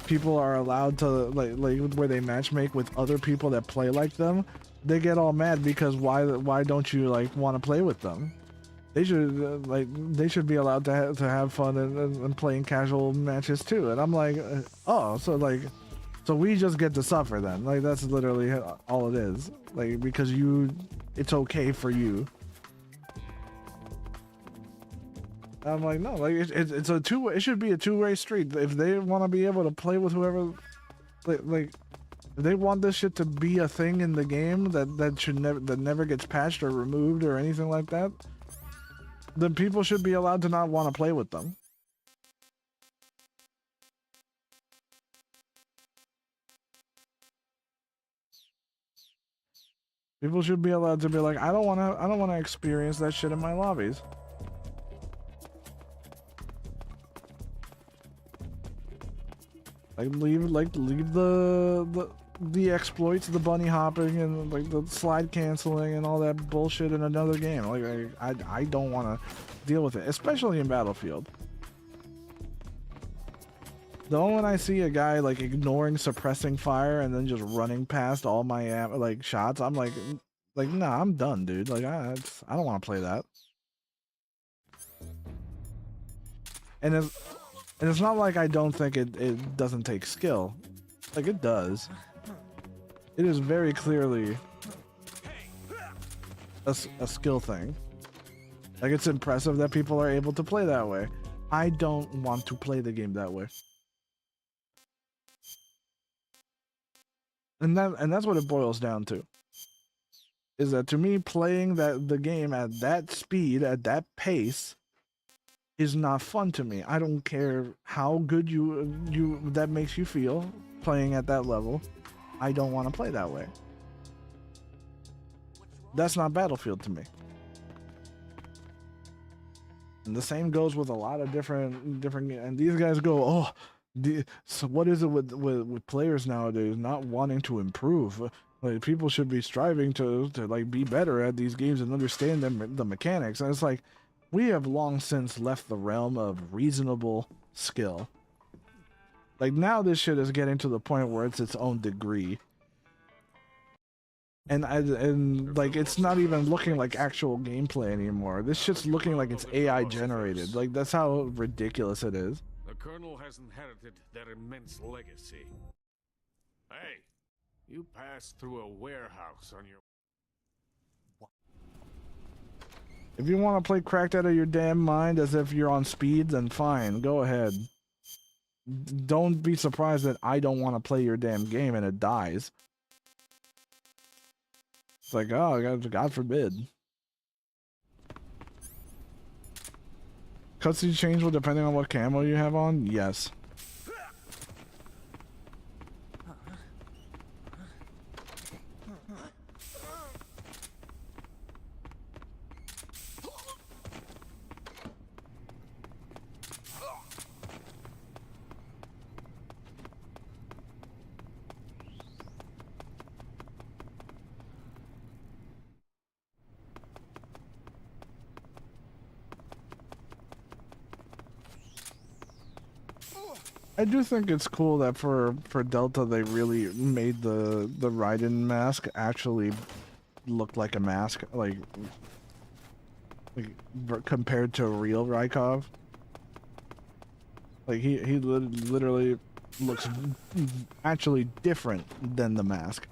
A: people are allowed to like where they matchmake with other people that play like them, they get all mad because why don't you like want to play with them? They should they should be allowed to have fun and playing casual matches too. And I'm like, oh, so we just get to suffer then? Like, that's literally all it is. Like, because it's okay for you. I'm like, no, like it's a two-way. It should be a two-way street. If they want to be able to play with whoever, like if they want this shit to be a thing in the game that never gets patched or removed or anything like that, then people should be allowed to not want to play with them. People should be allowed to be like, I don't want to experience that shit in my lobbies. Leave the exploits, the bunny hopping, and like the slide canceling and all that bullshit in another game. Like I don't want to deal with it, especially in Battlefield. The moment I see a guy like ignoring suppressing fire and then just running past all my like shots, I'm like nah, I'm done, dude. Like I don't want to play that. And And it's not like I don't think it doesn't take skill. Like, it does. It is very clearly a skill thing. Like, it's impressive that people are able to play that way. I don't want to play the game that way. And that's what it boils down to. Is that, to me, playing the game at that speed, at that pace, is not fun to me. I don't care how good that makes you feel playing at that level. I don't want to play that way. That's not Battlefield to me. And the same goes with a lot of different, and these guys go, oh, so what is it with players nowadays not wanting to improve? Like, people should be striving to like be better at these games and understand the mechanics. And it's like, we have long since left the realm of reasonable skill. Like, now this shit is getting to the point where it's its own degree. And like, it's not even looking like actual gameplay anymore. This shit's looking like it's AI generated. Like, that's how ridiculous it is.
P: The Colonel has inherited that immense legacy. Hey, you passed through a warehouse on your...
A: If you want to play cracked out of your damn mind as if you're on speed, then fine, go ahead. Don't be surprised that I don't want to play your damn game and it dies. It's like, oh, God forbid. Cutscene changeable depending on what camo you have on? Yes. I do think it's cool that for Delta they really made the Raiden mask actually look like a mask, like compared to a real Rykov. Like, he literally looks actually different than the mask,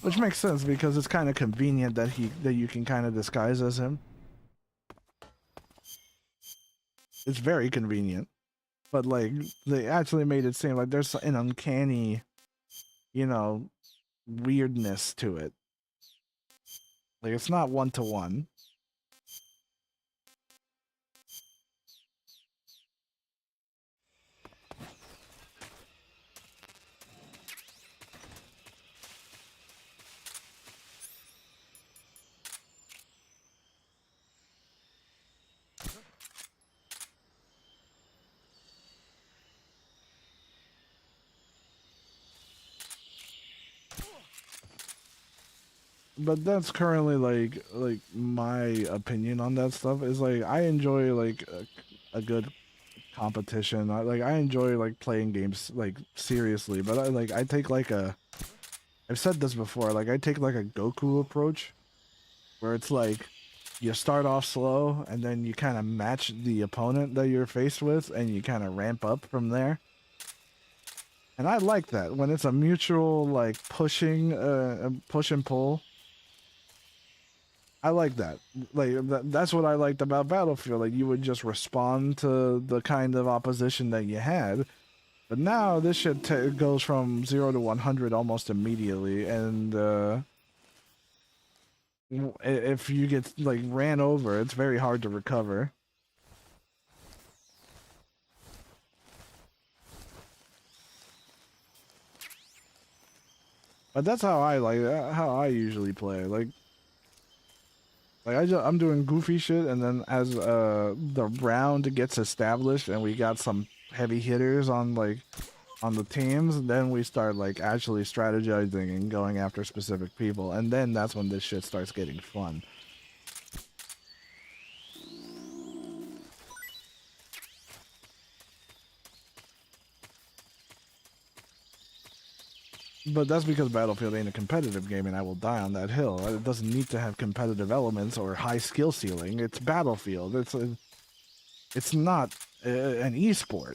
A: which makes sense because it's kind of convenient that you can kind of disguise as him. It's very convenient. But, like, they actually made it seem like there's an uncanny, you know, weirdness to it. Like, it's not one-to-one. But that's currently like my opinion on that stuff is like, I enjoy like a good competition. I enjoy like playing games like seriously, but I take like I've said this before, like I take like a Goku approach where it's like you start off slow and then you kind of match the opponent that you're faced with and you kind of ramp up from there. And I like that when it's a mutual like push and pull. I like that. Like that's what I liked about Battlefield. Like, you would just respond to the kind of opposition that you had. But now this shit goes from 0 to 100 almost immediately, and if you get like ran over, it's very hard to recover. But that's how I usually play. Like I'm doing goofy shit, and then as the round gets established and we got some heavy hitters on the teams, then we start like actually strategizing and going after specific people, and then that's when this shit starts getting fun. But that's because Battlefield ain't a competitive game, and I will die on that hill. It doesn't need to have competitive elements or high skill ceiling. It's Battlefield. It's not an esport.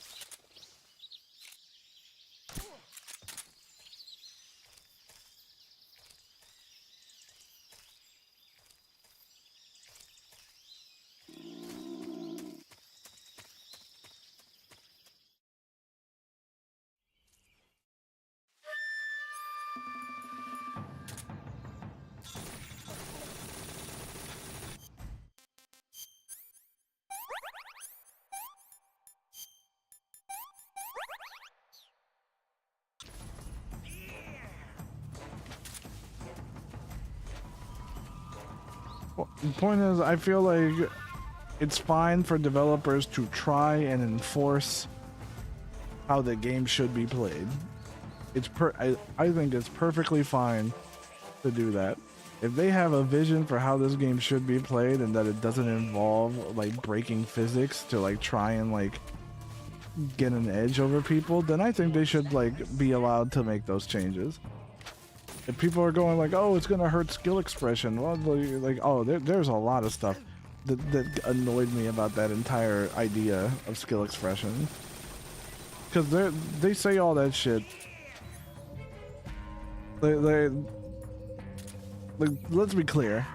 A: Well, the point is, I feel like it's fine for developers to try and enforce how the game should be played. I think it's perfectly fine to do that. If they have a vision for how this game should be played and that it doesn't involve like breaking physics to like try and like get an edge over people, then I think they should like be allowed to make those changes. If people are going like, oh, it's gonna hurt skill expression, well, like, oh, there's a lot of stuff that annoyed me about that entire idea of skill expression. Because they say all that shit. Like, let's be clear.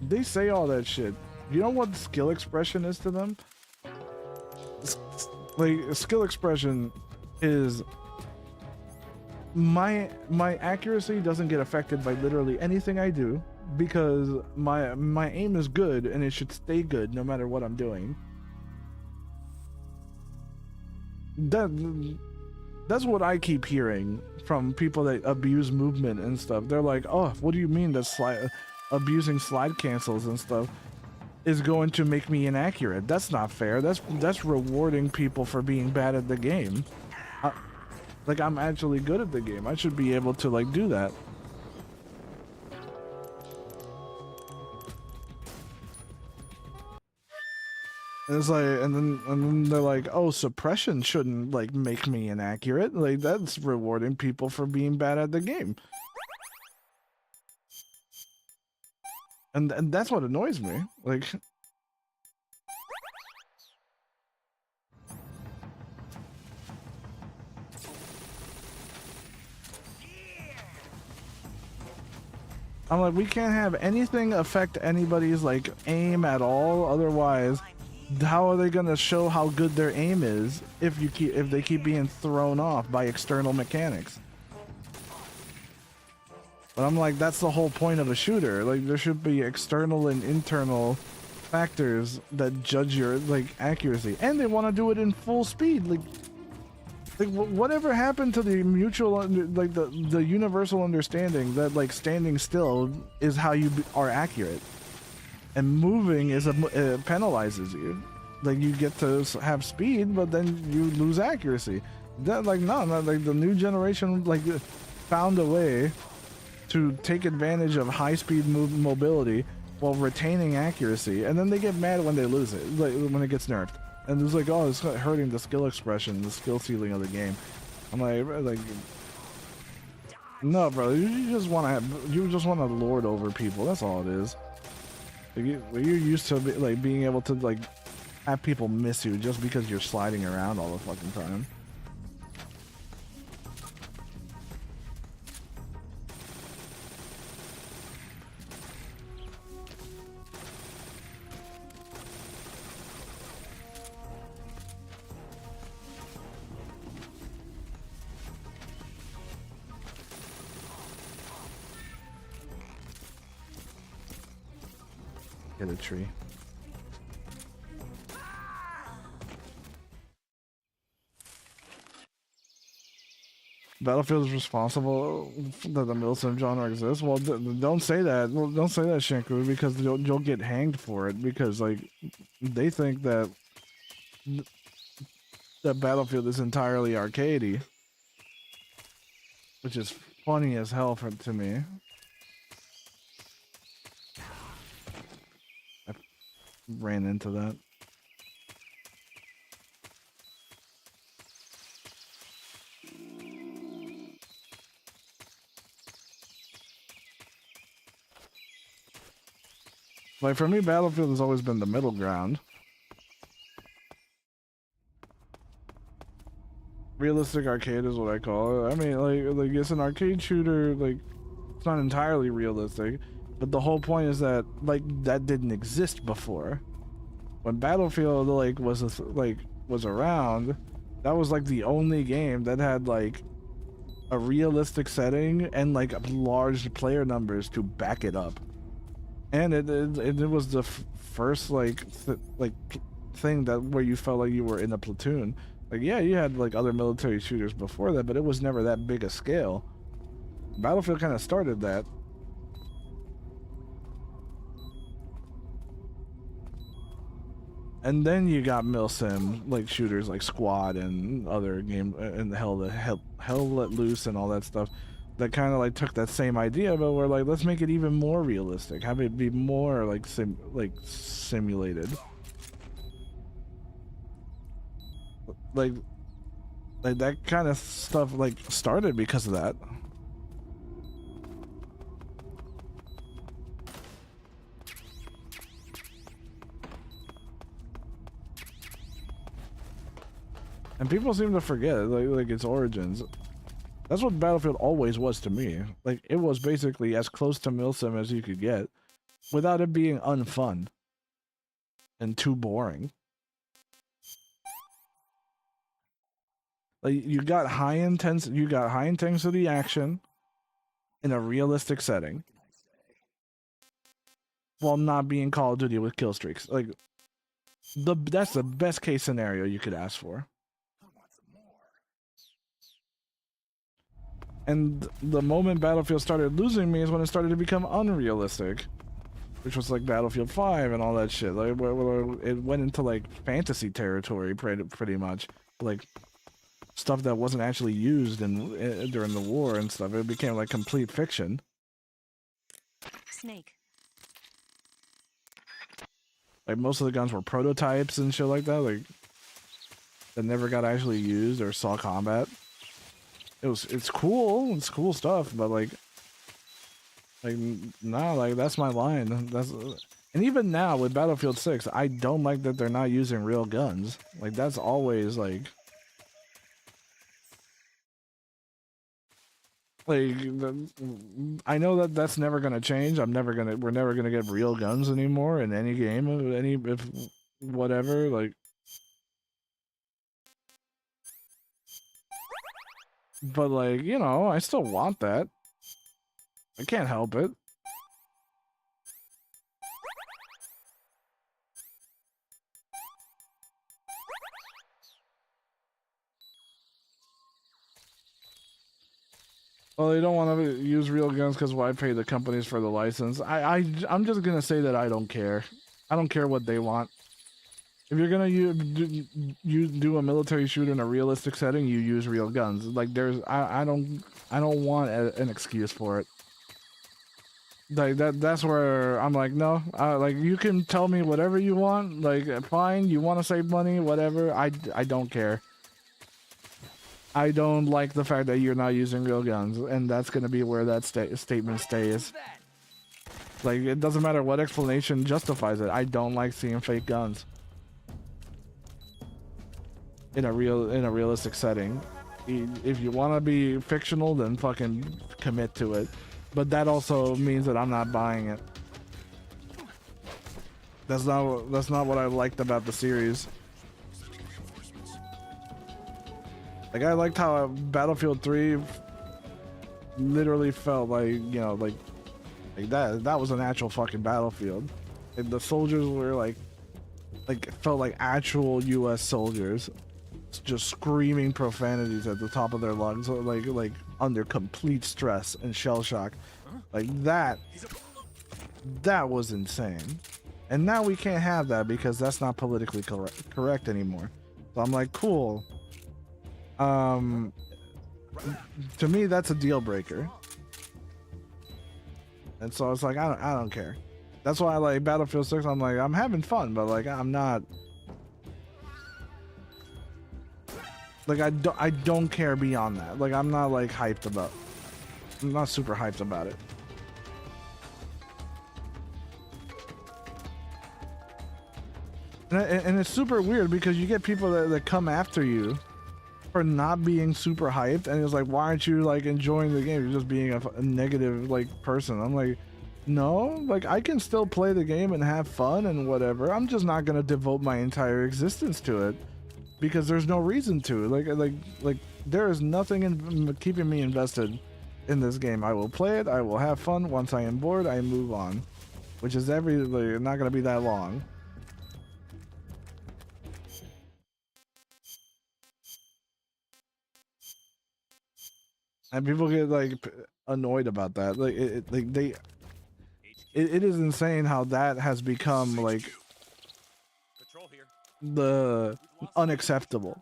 A: They say all that shit. You know what skill expression is to them? Like, skill expression is my accuracy doesn't get affected by literally anything I do because my aim is good and it should stay good no matter what I'm doing. That's what I keep hearing from people that abuse movement and stuff. They're like, oh, what do you mean that abusing slide cancels and stuff is going to make me inaccurate? That's not fair. That's rewarding people for being bad at the game. Like, I'm actually good at the game. I should be able to like do that. And it's like, and then they're like, oh, suppression shouldn't like make me inaccurate. Like, that's rewarding people for being bad at the game. And that's what annoys me. Like, I'm like, we can't have anything affect anybody's like aim at all. Otherwise, how are they gonna show how good their aim is if they keep being thrown off by external mechanics? But I'm like, that's the whole point of a shooter. Like, there should be external and internal factors that judge your like accuracy, and they want to do it in full speed. Like whatever happened to the mutual like the universal understanding that like standing still is how you are accurate, and moving is it penalizes you. Like, you get to have speed, but then you lose accuracy. That like no, like the new generation like found a way to take advantage of high-speed mobility while retaining accuracy, and then they get mad when they lose it, like when it gets nerfed. And it's like, oh, it's hurting the skill expression, the skill ceiling of the game. I'm like, no, bro, you just want to lord over people. That's all it is. Like, you're used to like being able to like have people miss you just because you're sliding around all the fucking time. Hit a tree. Battlefield is responsible that the milsim genre exists. Well, don't say that. Well, don't say that, Shinku, because you'll get hanged for it. Because like they think that Battlefield is entirely arcadey, which is funny as hell to me. I ran into that. Like, for me, Battlefield has always been the middle ground. Realistic arcade is what I call it. I mean, like it's an arcade shooter. Like, it's not entirely realistic, but the whole point is that like that didn't exist before. When Battlefield like was around, that was like the only game that had like a realistic setting and like large player numbers to back it up. And it was the first thing that where you felt like you were in a platoon. Like, yeah, you had like other military shooters before that, but it was never that big a scale. Battlefield kind of started that. And then you got milsim like shooters like Squad and other game and Hell Let Loose and all that stuff that kind of like took that same idea, but we're like, let's make it even more realistic, have it be more like simulated. Like that kind of stuff like started because of that. And people seem to forget like its origins. That's what Battlefield always was to me. Like, it was basically as close to milsim as you could get without it being unfun and too boring. Like, you got high intensity action in a realistic setting while not being Call of Duty with kill streaks. Like, that's the best case scenario you could ask for. And the moment Battlefield started losing me is when it started to become unrealistic, which was like Battlefield 5 and all that shit. Like, where it went into like fantasy territory pretty much, like stuff that wasn't actually used during the war and stuff. It became like complete fiction.
B: Snake.
A: Like, most of the guns were prototypes and shit like that, like that never got actually used or saw combat. It's cool stuff, but like nah, like that's my line. And even now with Battlefield 6, I don't like that they're not using real guns. Like, that's always like I know that that's never gonna change. We're never gonna get real guns anymore in any game of whatever, like. But like, you know, I still want that. I can't help it. Well, they don't want to use real guns because why pay the companies for the license? I'm just gonna say that I don't care. I don't care what they want. If you're gonna do a military shooter in a realistic setting, you use real guns. Like, I don't want an excuse for it. Like that's where I'm like, no, like, you can tell me whatever you want. Like, fine, you want to save money, whatever. I don't care. I don't like the fact that you're not using real guns, and that's gonna be where that statement stays. Like, it doesn't matter what explanation justifies it. I don't like seeing fake guns in a realistic setting. If you want to be fictional, then fucking commit to it. But that also means that I'm not buying it. That's not what I liked about the series. Like, I liked how Battlefield 3 literally felt like, you know, like that was an actual fucking battlefield. And the soldiers were like it felt like actual US soldiers just screaming profanities at the top of their lungs, like under complete stress and shell shock. Like, that was insane. And now we can't have that because that's not politically correct anymore. So I'm like, cool. To me, that's a deal breaker. And so it's like, I don't care. That's why I like Battlefield 6. I'm like, I'm having fun, but like, I'm not. Like, I don't care beyond that. Like, I'm not like hyped about. I'm not super hyped about it. And it's super weird because you get people that come after you for not being super hyped, and he was like, why aren't you like enjoying the game? You're just being a negative like person. I'm like, no, like I can still play the game and have fun and whatever. I'm just not gonna devote my entire existence to it because there's no reason to. Like there is nothing in keeping me invested in this game. I will play it, I will have fun. Once I am bored, I move on, which is like, not gonna be that long. And people get like annoyed about that. Like it is insane how that has become like the unacceptable.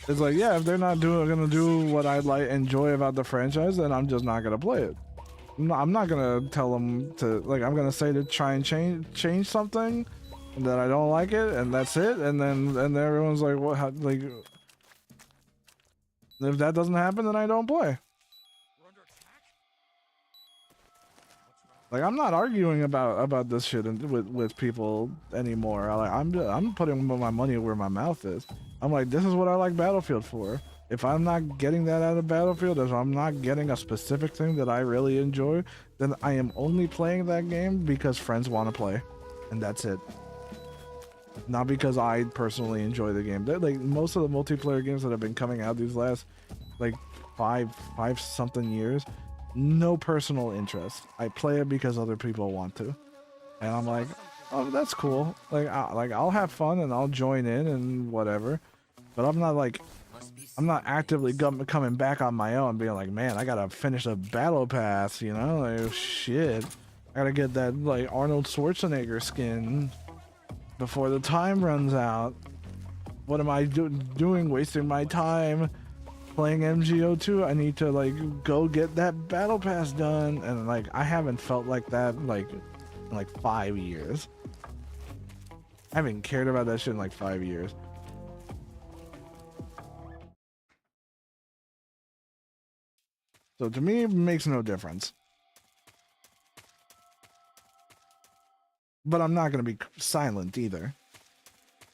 A: It's like, yeah, if they're not gonna do what I like enjoy about the franchise, then I'm just not gonna play it. I'm not gonna tell them to like. I'm gonna say to try and change something, and that I don't like it, and that's it. And then everyone's like, what? How, like, if that doesn't happen, then I don't play. Like, I'm not arguing about this shit with people anymore. I'm putting my money where my mouth is. I'm like, this is what I like Battlefield for. If I'm not getting that out of Battlefield, if I'm not getting a specific thing that I really enjoy, then I am only playing that game because friends want to play, and that's it. Not because I personally enjoy the game. They're like most of the multiplayer games that have been coming out these last like five something years. No personal interest. I play it because other people want to, and I'm like, oh, that's cool. Like, I'll have fun and I'll join in and whatever, but I'm not actively coming back on my own, being like, man, I gotta finish a battle pass, you know? Like, shit, I gotta get that like Arnold Schwarzenegger skin before the time runs out. What am I doing? Wasting my time playing MGO2. I need to like go get that battle pass done, and like I haven't felt like that like in like 5 years. I haven't cared about that shit in like 5 years. So to me, it makes no difference. But I'm not gonna be silent either.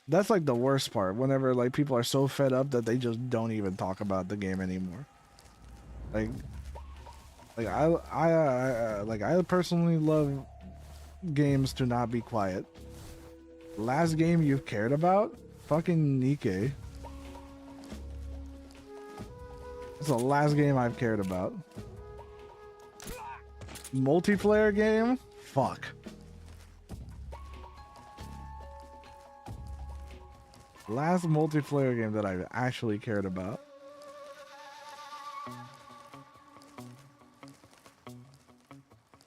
A: That's like the worst part. Whenever like people are so fed up that they just don't even talk about the game anymore. Like I personally love games to not be quiet. Last game you've cared about? Fucking Nikkei. It's the last game I've cared about. Multiplayer game? Fuck. Last multiplayer game that I've actually cared about.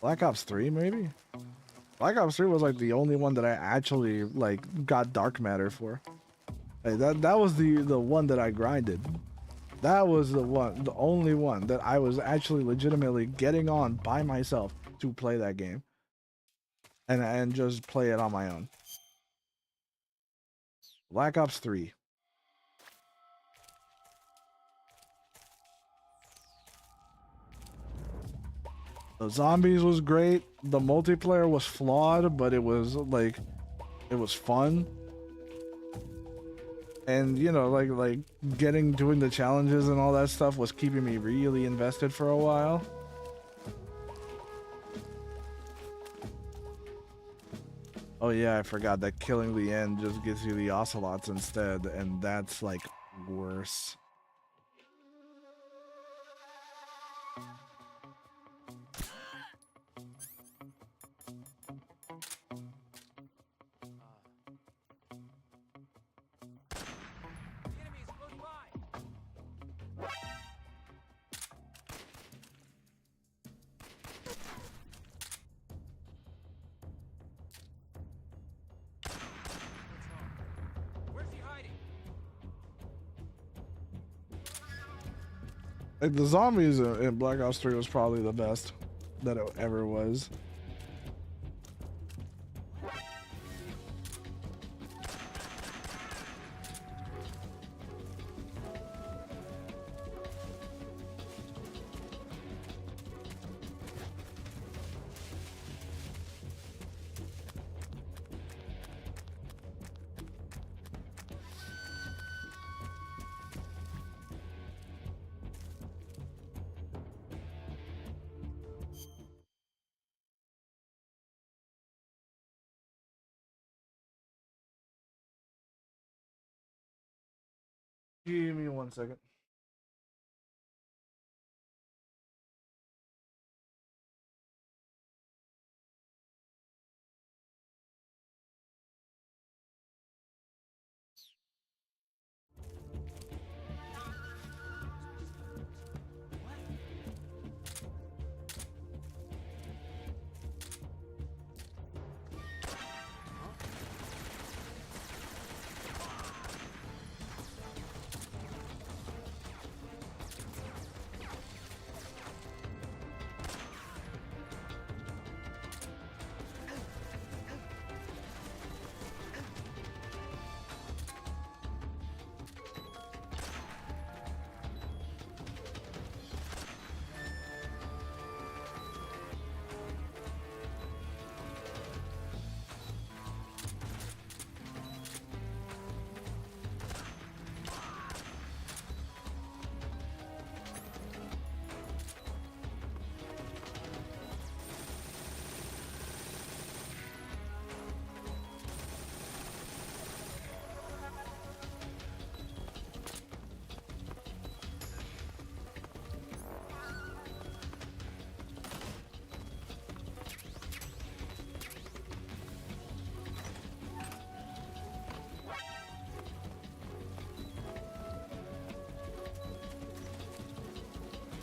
A: Black Ops 3, maybe? Black Ops 3 was like the only one that I actually like got dark matter for. Like, that was the one that I grinded. That was the only one that I was actually legitimately getting on by myself to play that game. And just play it on my own. Black Ops 3. The zombies was great. The multiplayer was flawed, but it was like, it was fun. And you know, like doing the challenges and all that stuff was keeping me really invested for a while. Oh yeah, I forgot that killing the end just gives you the ocelots instead, and that's like worse. Like the zombies in Black Ops 3 was probably the best that it ever was. Give me 1 second.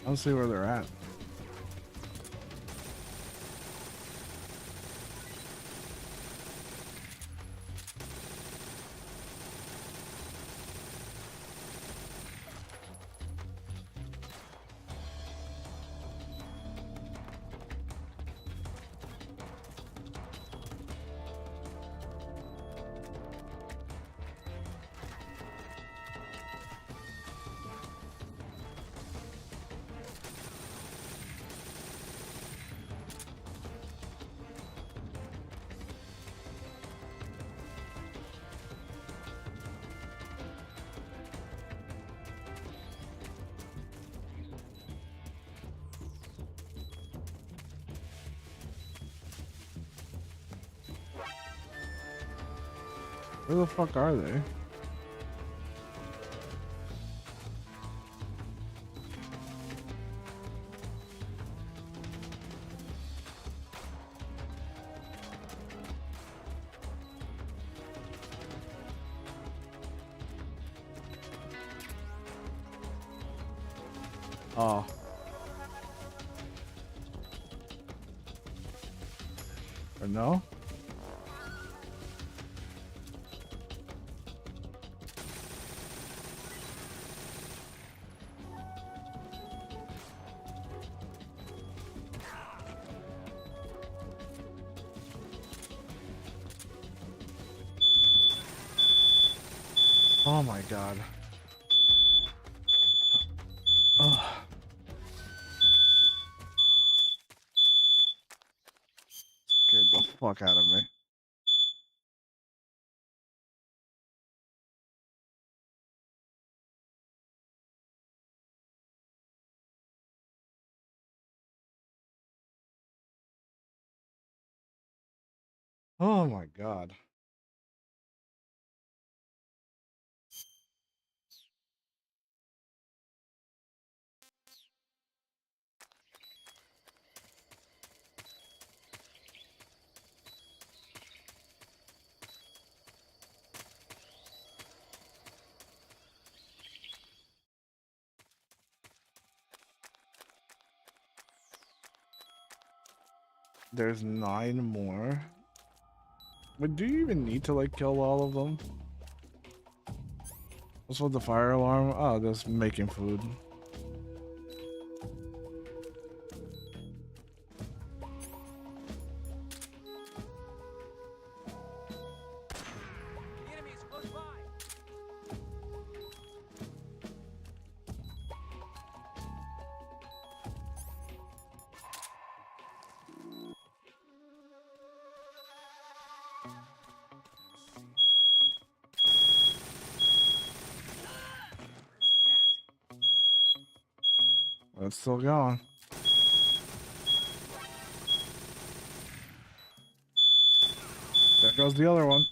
A: I'll see where they're at. Where the fuck are they? Oh. Or no? Oh my god. Oh. Scared the fuck out of me. Oh my god. There's 9 more. But do you even need to like kill all of them? What's with the fire alarm? Oh, just making food. It's still going. There goes the other one.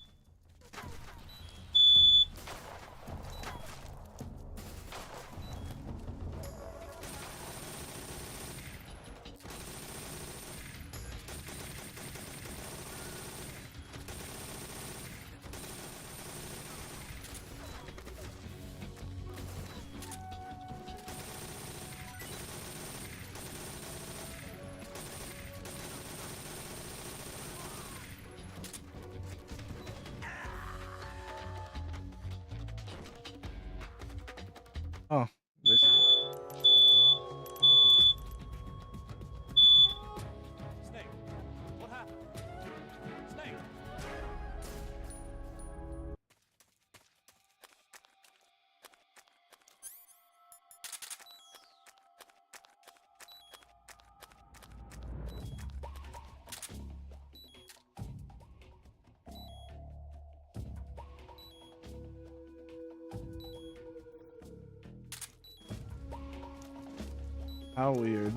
A: How weird.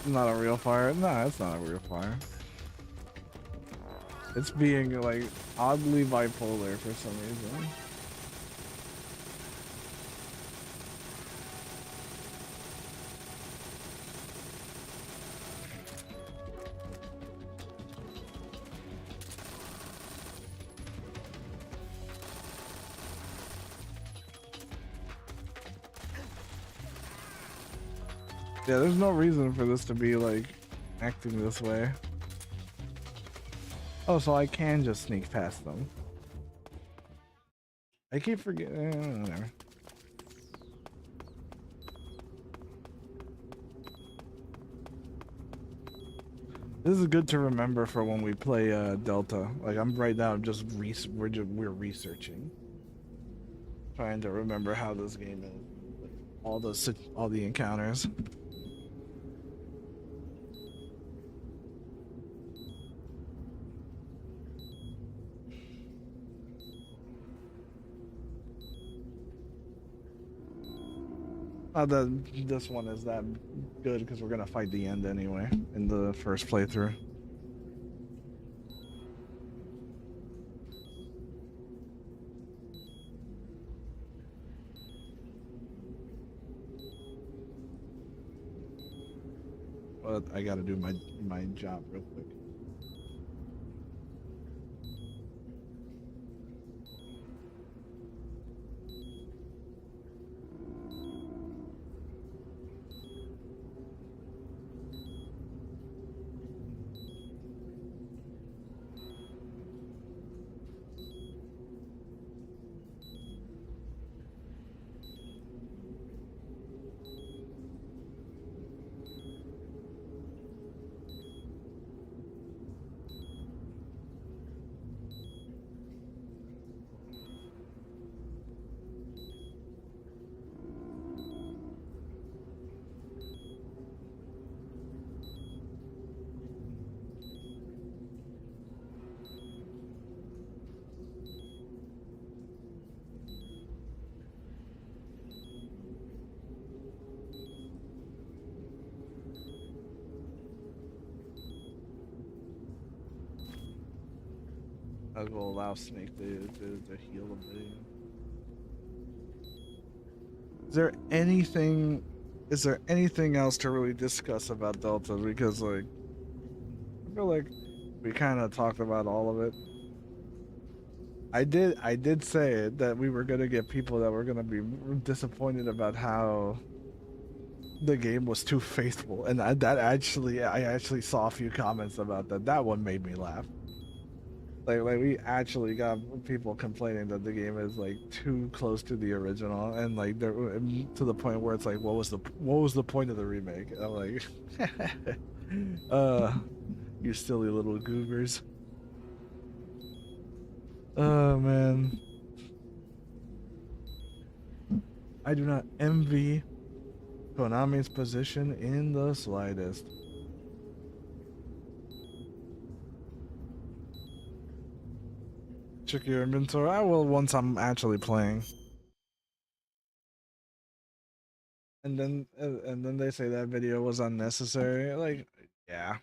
A: Not a real fire. Nah, it's not a real fire. It's being like oddly bipolar for some reason. Yeah, there's no reason for this to be like acting this way. Oh, so I can just sneak past them. I keep forgetting. Whatever. This is good to remember for when we play Delta. Like I'm right now, we're researching, trying to remember how this game is, like, all the encounters. That this one is that good because we're gonna fight the end anyway in the first playthrough. But I gotta do my job real quick. I will allow Snake to heal a bit. Is there anything else to really discuss about Delta? Because like I feel like we kind of talked about all of it. I did say that we were gonna get people that were gonna be disappointed about how the game was too faithful, and I actually saw a few comments about that. That one made me laugh. Like we actually got people complaining that the game is like too close to the original, and like they're to the point where it's like, what was the point of the remake? And I'm like, you silly little goobers. Oh man, I do not envy Konami's position in the slightest. Check your inventory. I will once I'm actually playing. And then they say that video was unnecessary. Like, yeah.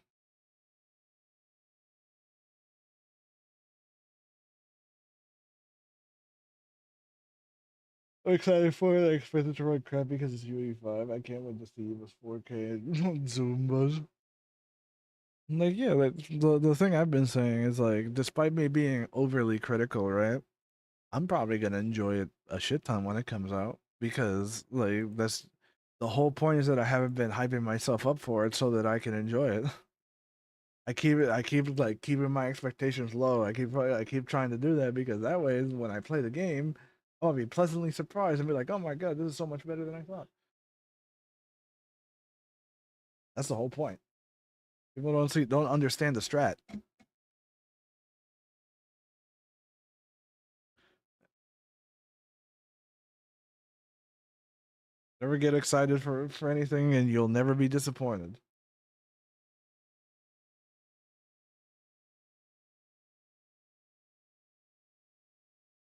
A: I'm excited for it. I expect it to run crap because it's UE5. I can't wait to see this 4K Zumbas. Like, yeah, like the thing I've been saying is like, despite me being overly critical, right? I'm probably gonna enjoy it a shit ton when it comes out. because like that's the whole point is that I haven't been hyping myself up for it so that I can enjoy it. I keep like keeping my expectations low. I keep trying to do that because that way when I play the game, I'll be pleasantly surprised and be like, "Oh my god, this is so much better than I thought." That's the whole point. People don't understand the strat. Never get excited for anything and you'll never be disappointed.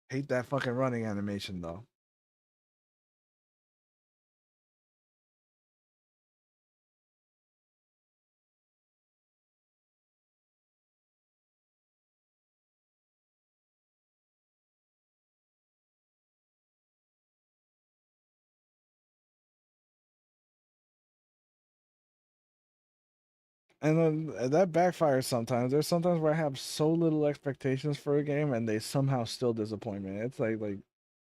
A: Hate that fucking running animation though. And then that backfires sometimes. There's sometimes where I have so little expectations for a game and they somehow still disappoint me. It's like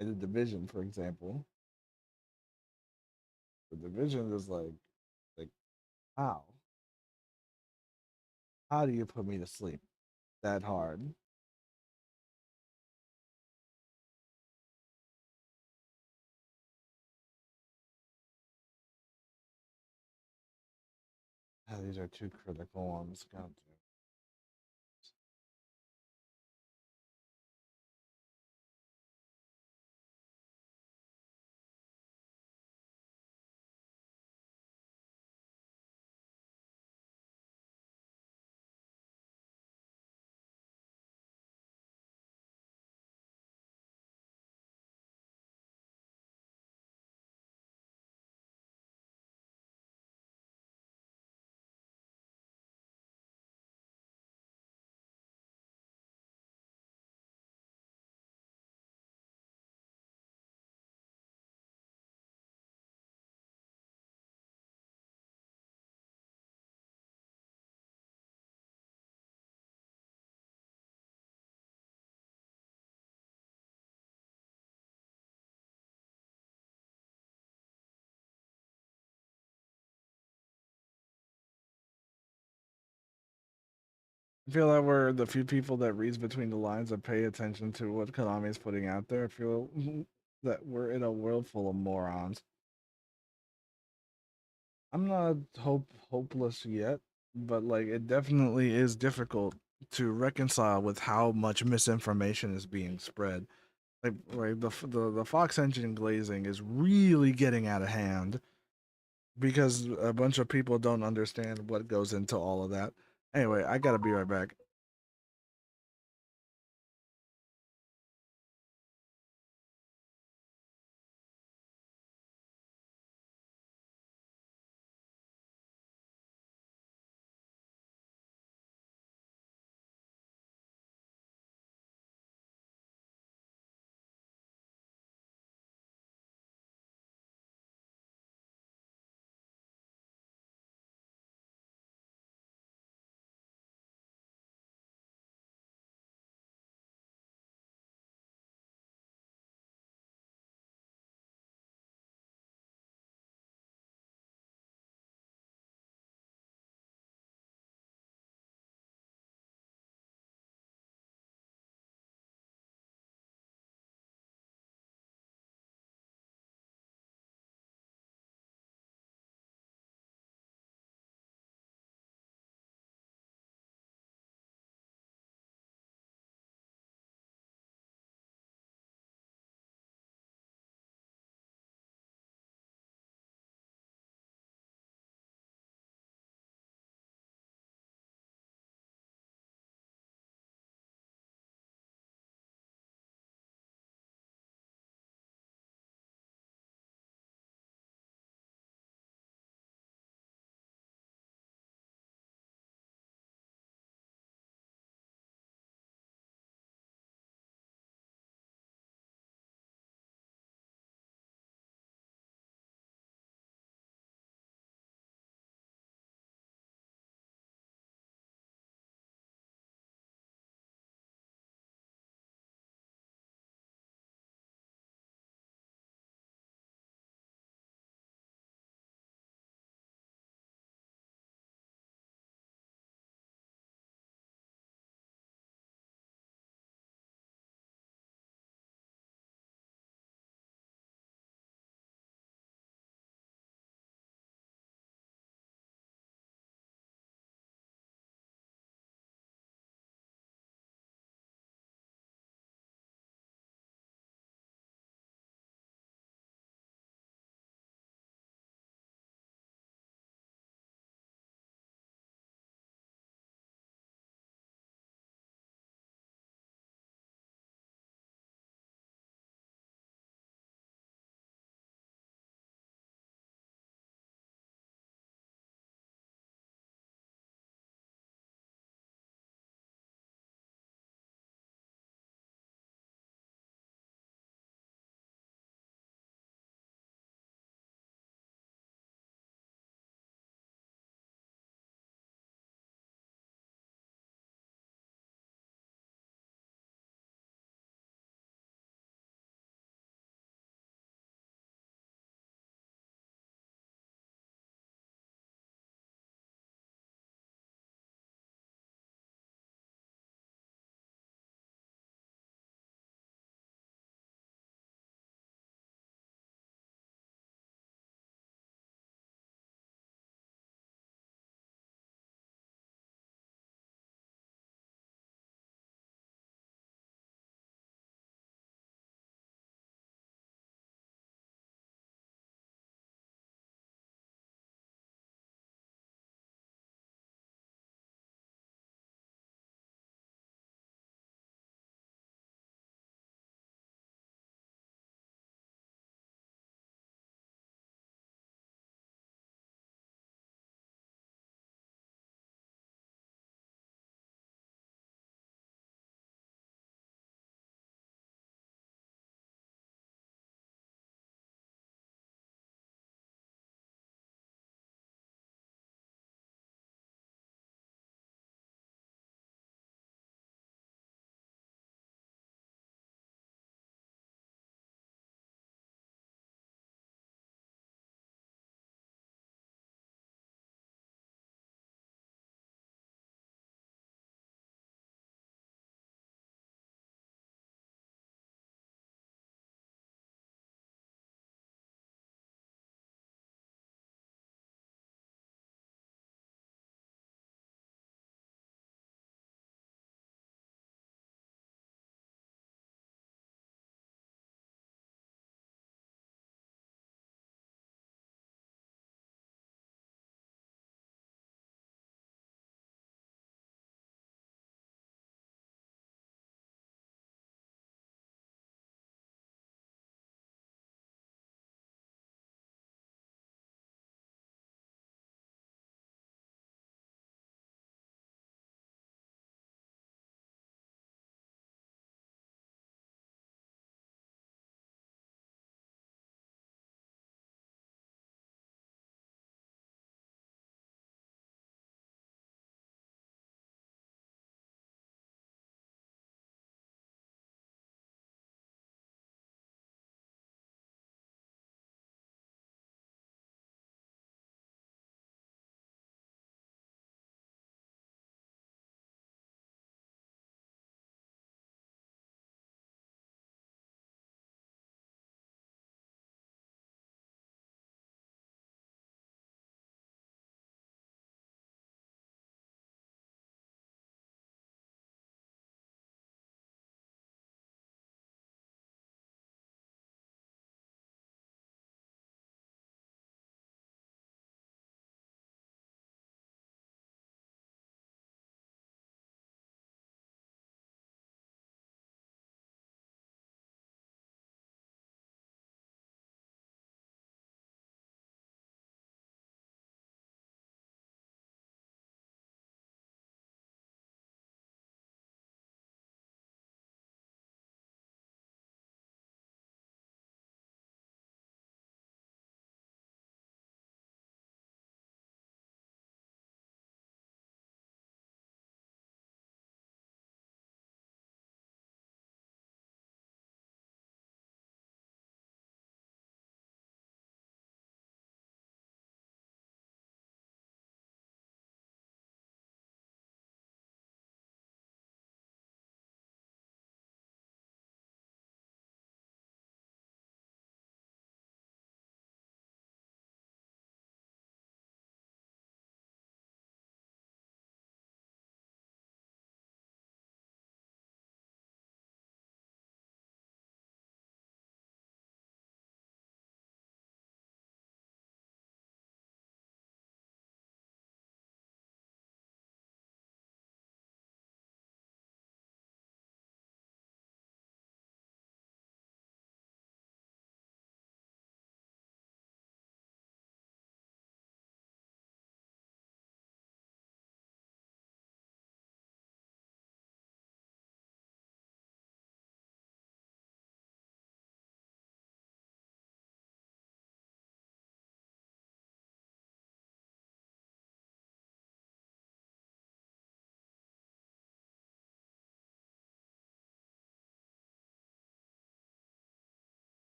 A: in the Division, for example. The Division is like how? How do you put me to sleep that hard? Ah, these are two critical ones. God damn. I feel like we're the few people that reads between the lines and pay attention to what Konami is putting out there. I feel that we're in a world full of morons. I'm not hopeless yet, but like it definitely is difficult to reconcile with how much misinformation is being spread. Like right, the Fox engine glazing is really getting out of hand because a bunch of people don't understand what goes into all of that. Anyway, I gotta be right back.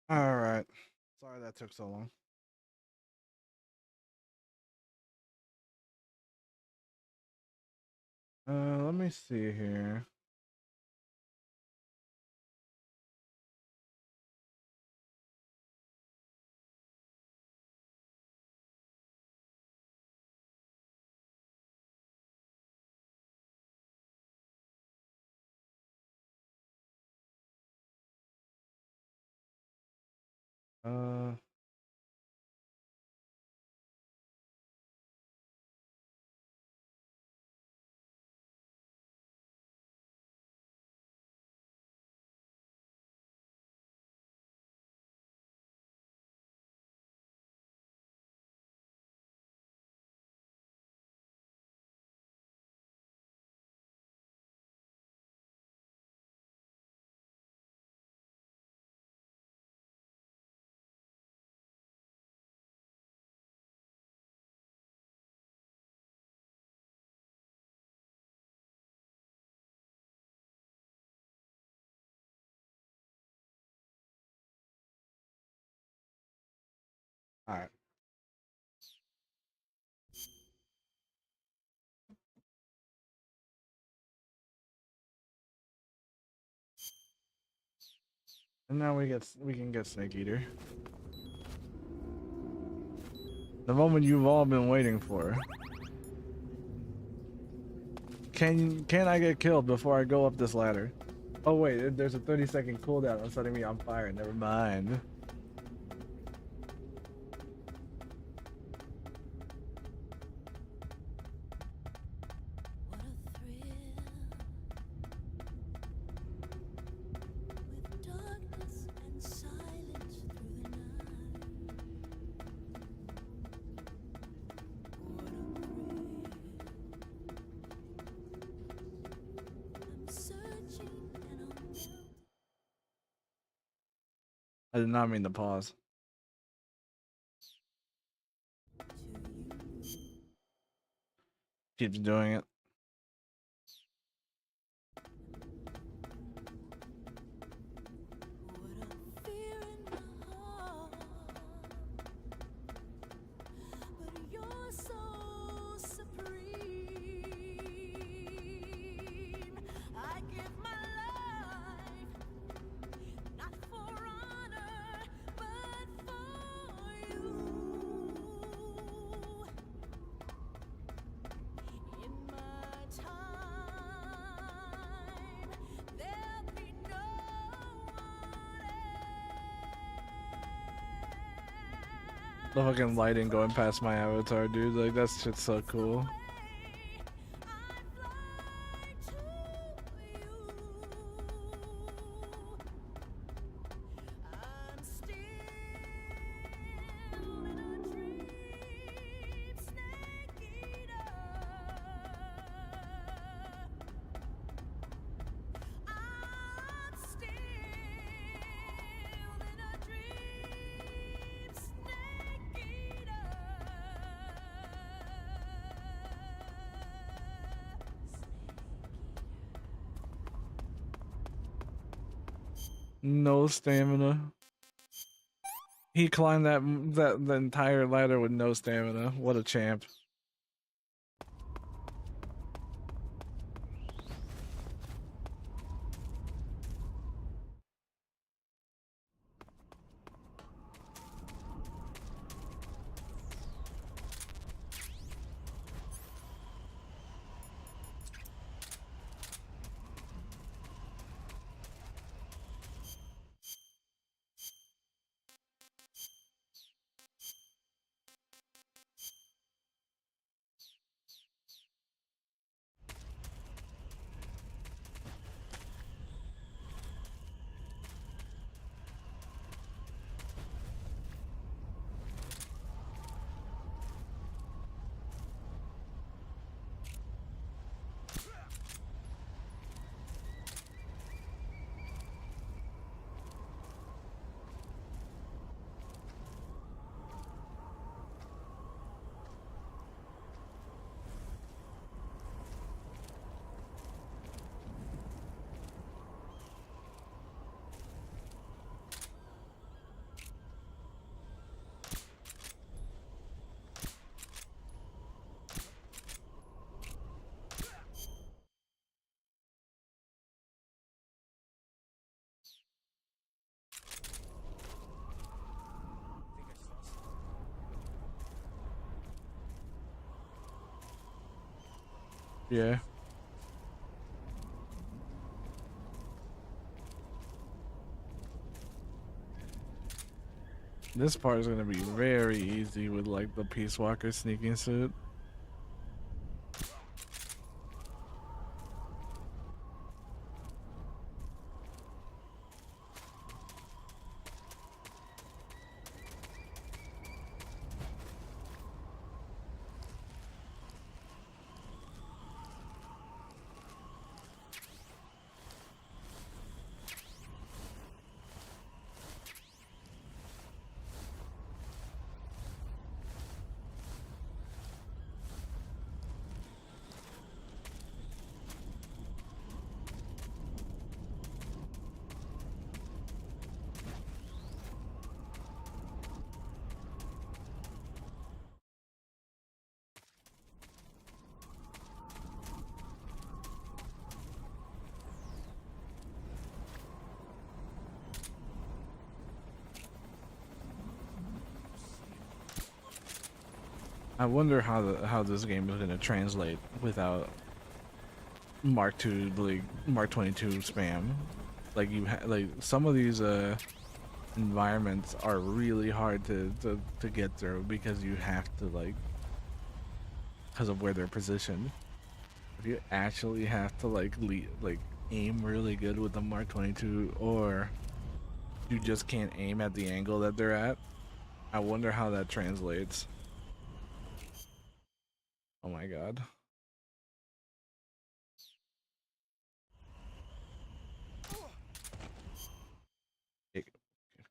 A: All right. Sorry that took so long. Let me see here. Uh, all right. And now we can get Snake Eater. The moment you've all been waiting for. Can I get killed before I go up this ladder? Oh wait, there's a 30-second cooldown on setting me on fire. Never mind. I did not mean to pause. Keeps doing it. The fucking lighting going past my avatar, dude. Like, that shit's so cool. No stamina. He climbed the entire ladder with no stamina. What a champ. Yeah. This part is gonna be very easy with like the Peace Walker sneaking suit. I wonder how this game is gonna translate without Mark II, like Mark 22 spam. Like like some of these environments are really hard to get through because you have to like because of where they're positioned. If you actually have to like aim really good with the Mark 22, or you just can't aim at the angle that they're at. I wonder how that translates. Oh my god.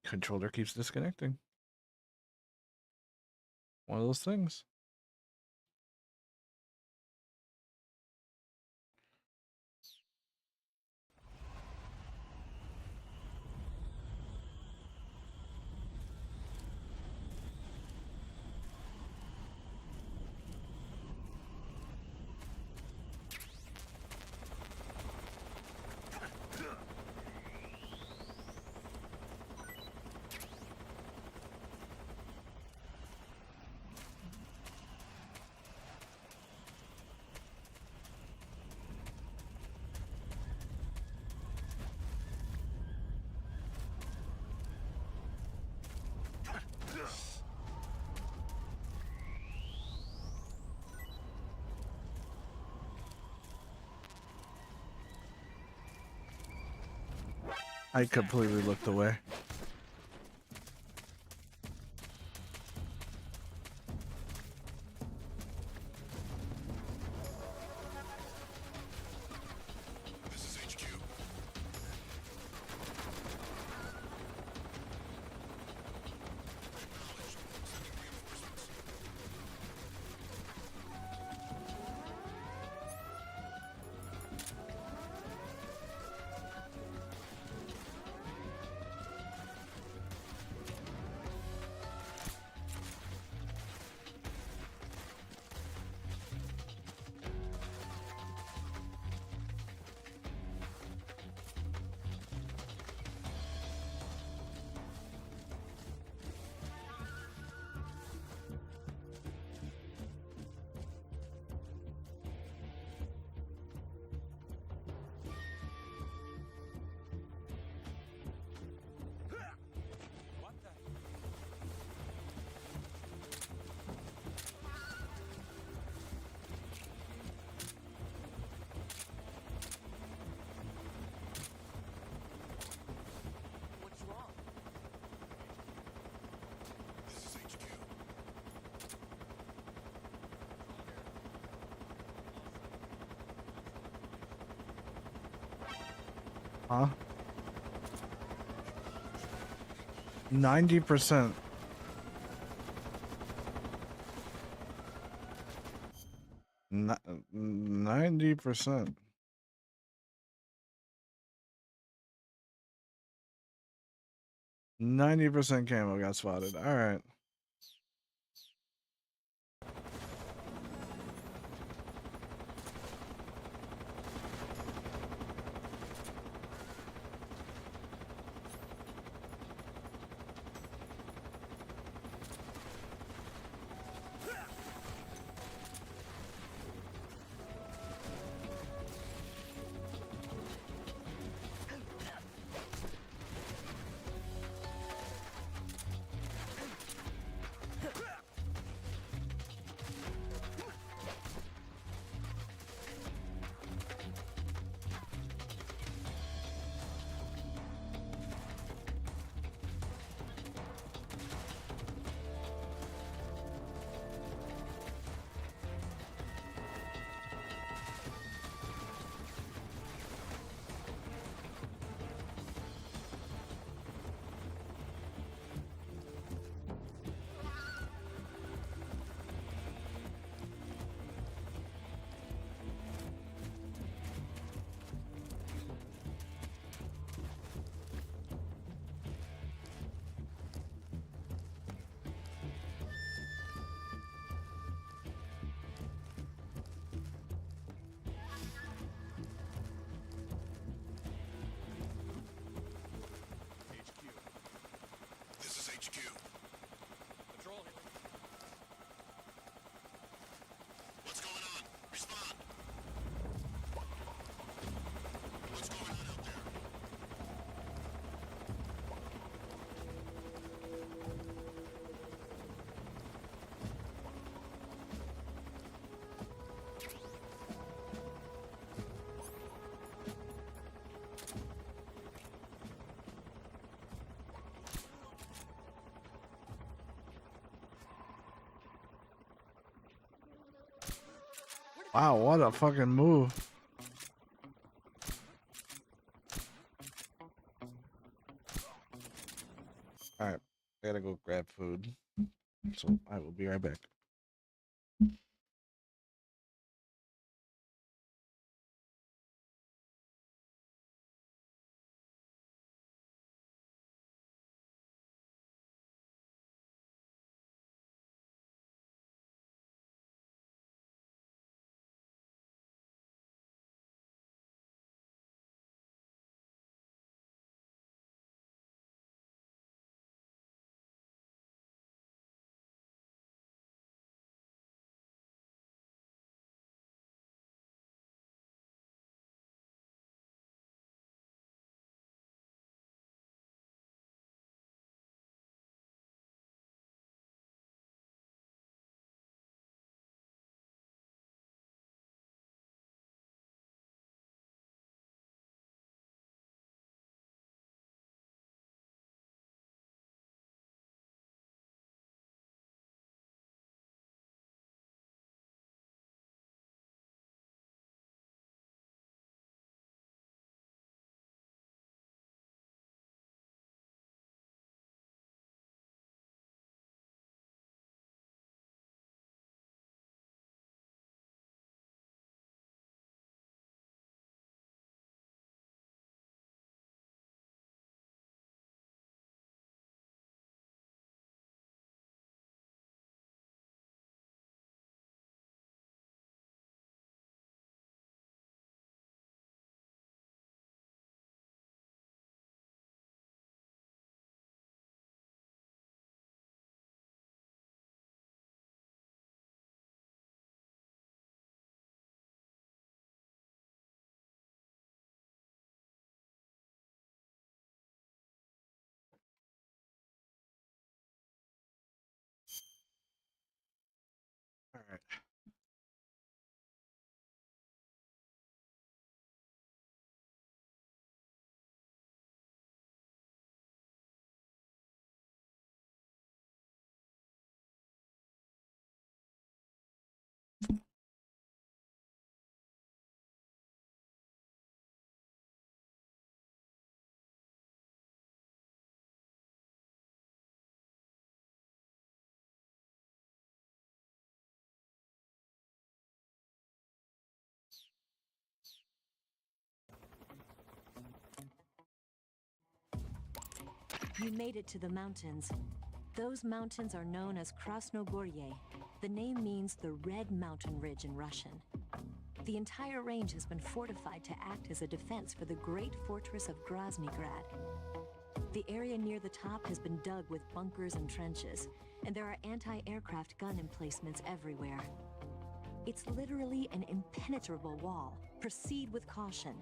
A: Controller keeps disconnecting. One of those things. I completely looked away.
K: This is HQ. Huh? 90%. Not 90%. 90% camo got spotted. All right.
A: Wow, what a fucking move. Alright, I gotta go grab food. So I will be right back. Alright.
B: You made it to the mountains. Those mountains are known as Krasnogorye. The name means the Red Mountain Ridge in Russian. The entire range has been fortified to act as a defense for the great fortress of Groznygrad. The area near the top has been dug with bunkers and trenches, and there are anti-aircraft gun emplacements everywhere. It's literally an impenetrable wall. Proceed with caution.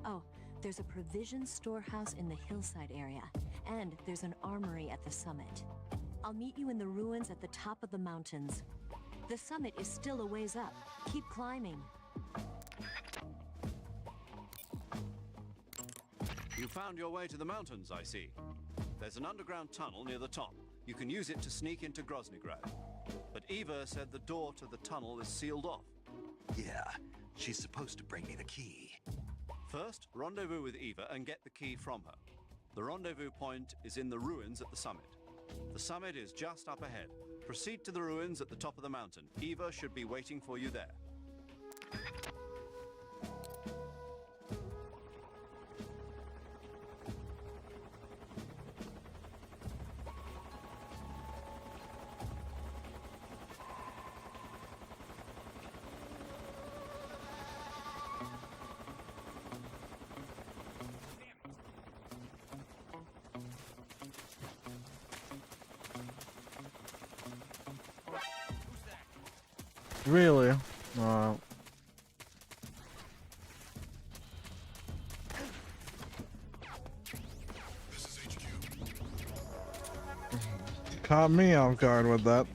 B: Oh, there's a provision storehouse in the hillside area, and there's an armory at the summit. I'll meet you in the ruins at the top of the mountains. The summit is still a ways up. Keep climbing.
H: You found your way to the mountains, I see. There's an underground tunnel near the top. You can use it to sneak into Groznygrad. But Eva said the door to the tunnel is sealed off.
G: Yeah, she's supposed to bring me the key.
H: First, rendezvous with Eva and get the key from her. The rendezvous point is in the ruins at the summit. The summit is just up ahead. Proceed to the ruins at the top of the mountain. Eva should be waiting for you there.
A: Really? Caught me off guard with that.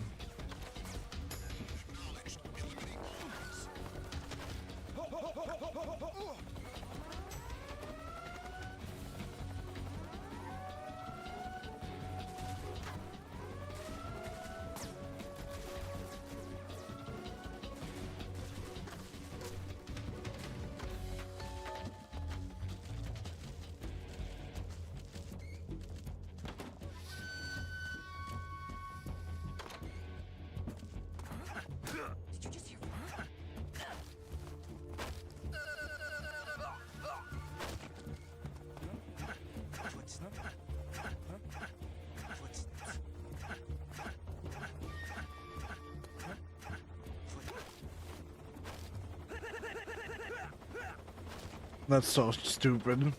A: That's so stupid.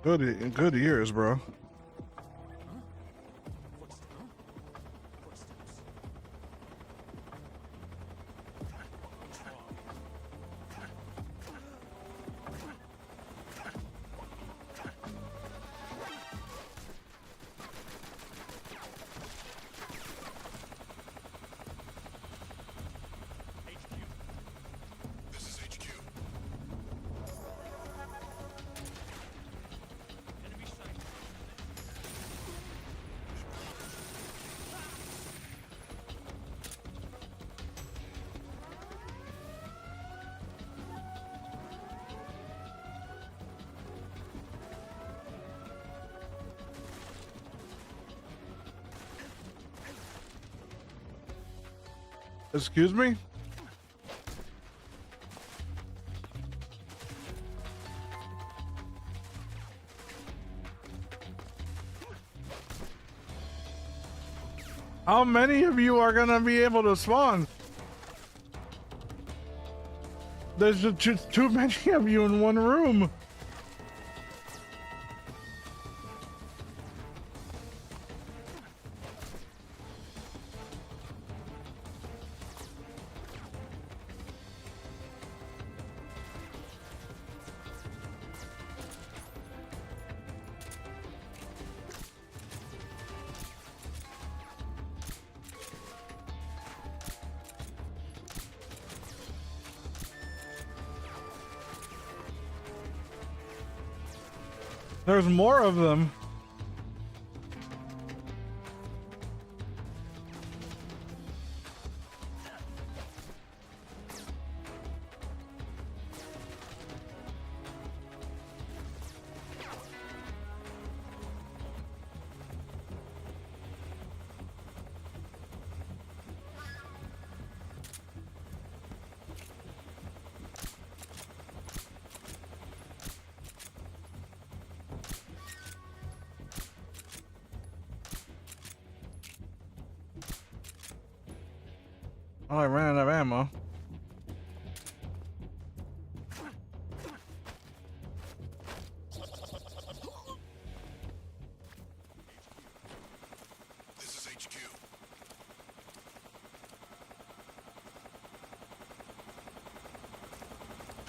A: Good ears, bro. Excuse me? How many of you are gonna be able to spawn? There's just too many of you in one room. There's more of them. Oh, I ran out of ammo.
K: This is HQ.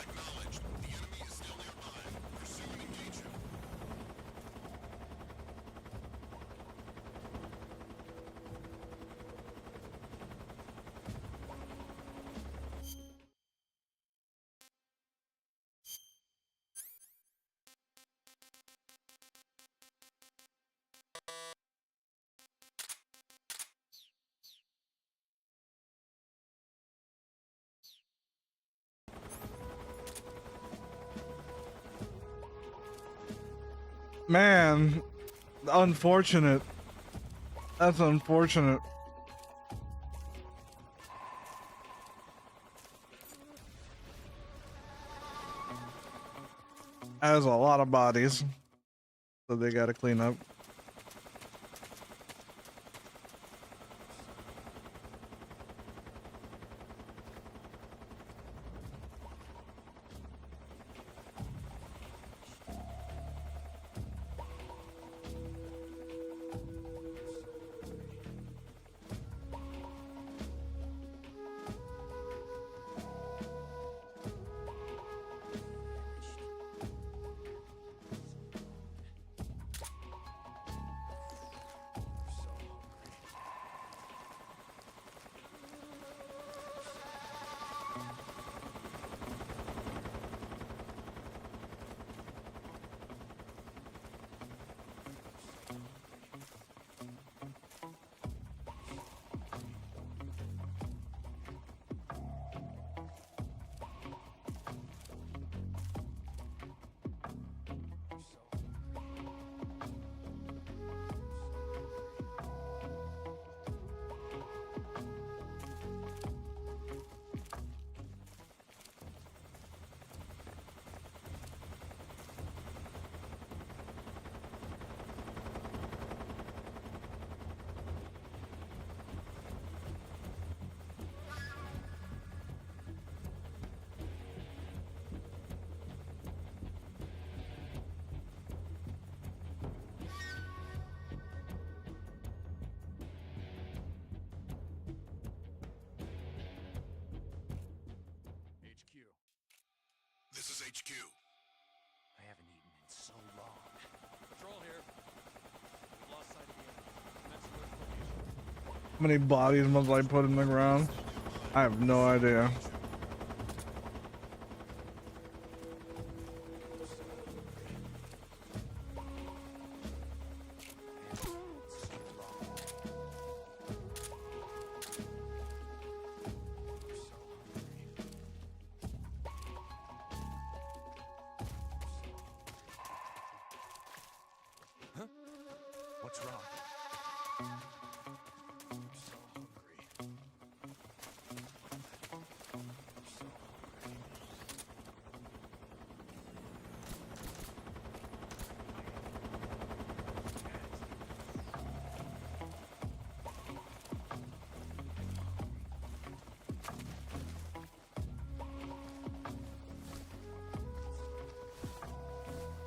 K: Acknowledged. The enemy is still nearby. Pursue and engage him.
A: Man, unfortunate. That's unfortunate. Has a lot of bodies that they gotta clean up.
K: HQ.
M: I haven't eaten in so long. Patrol here. We've lost sight of the enemy. Commence alert formation.
A: How many bodies must I put in the ground? I have no idea.
G: What's wrong? I'm so hungry.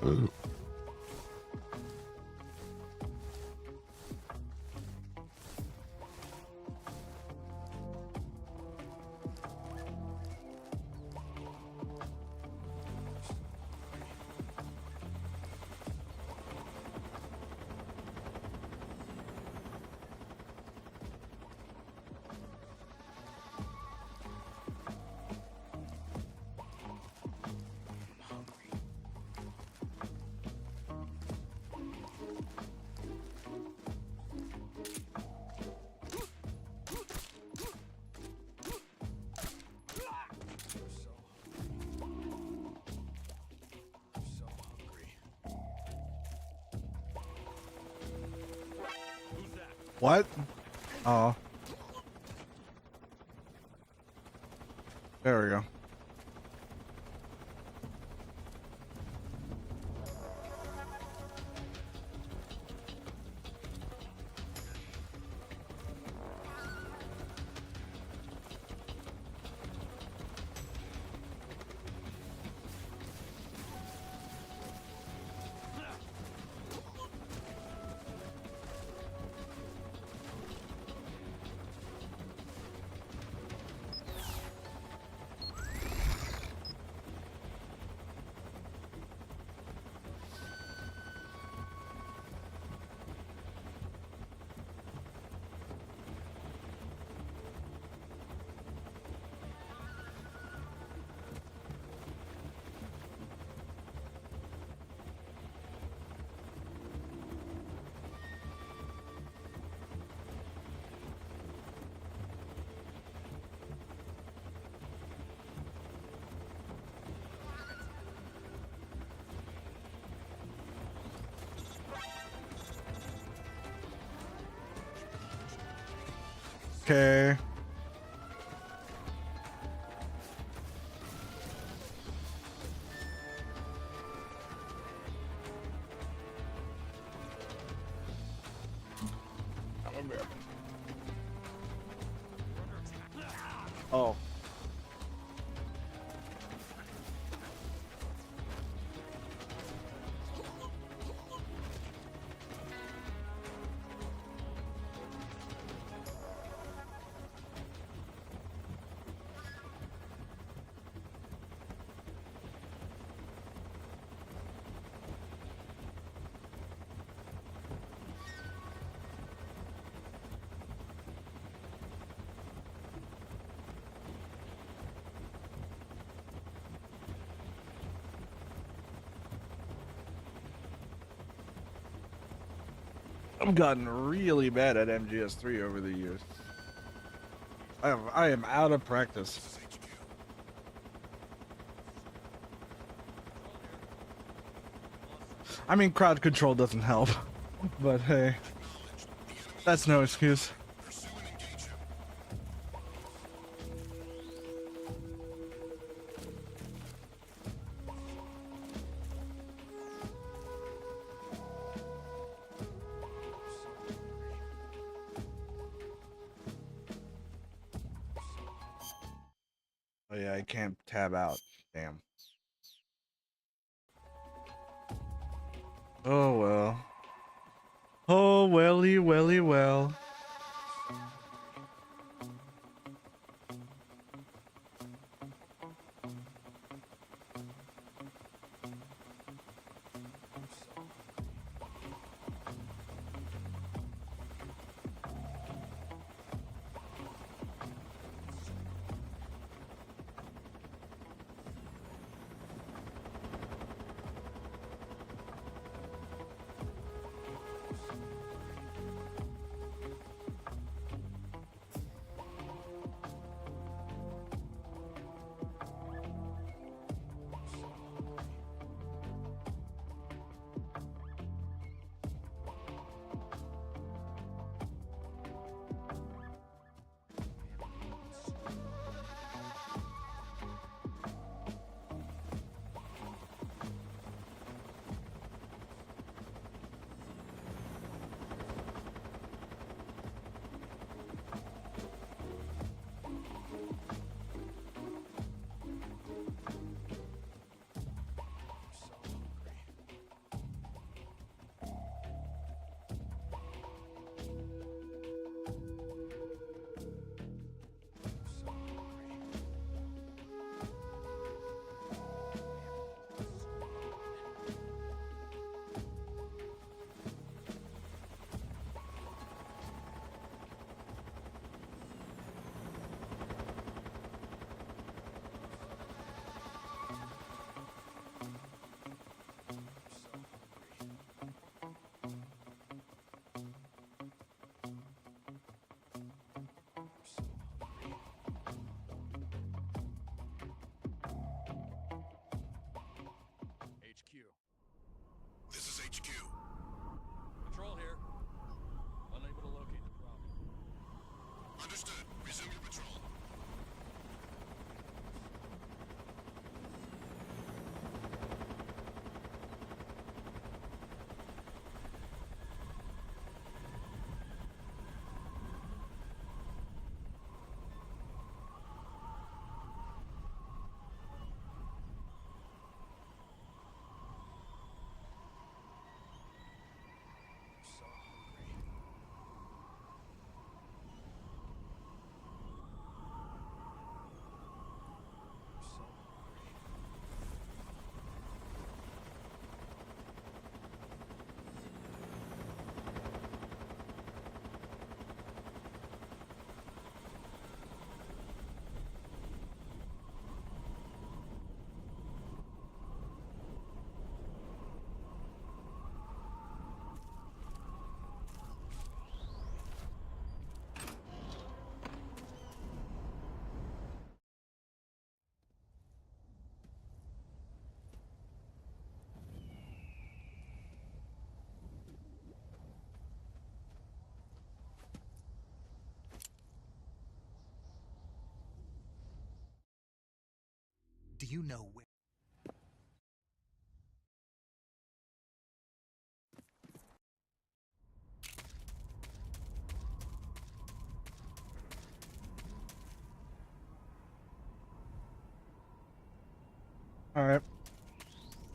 A: Ooh. What? Oh. There we go. Okay. Oh. I've gotten really bad at MGS3 over the years. I am out of practice. I mean, crowd control doesn't help, but hey, that's no excuse. Oh yeah, I can't tab out. Damn. Oh well. Oh welly welly well.
Q: Do you know where?
A: Alright.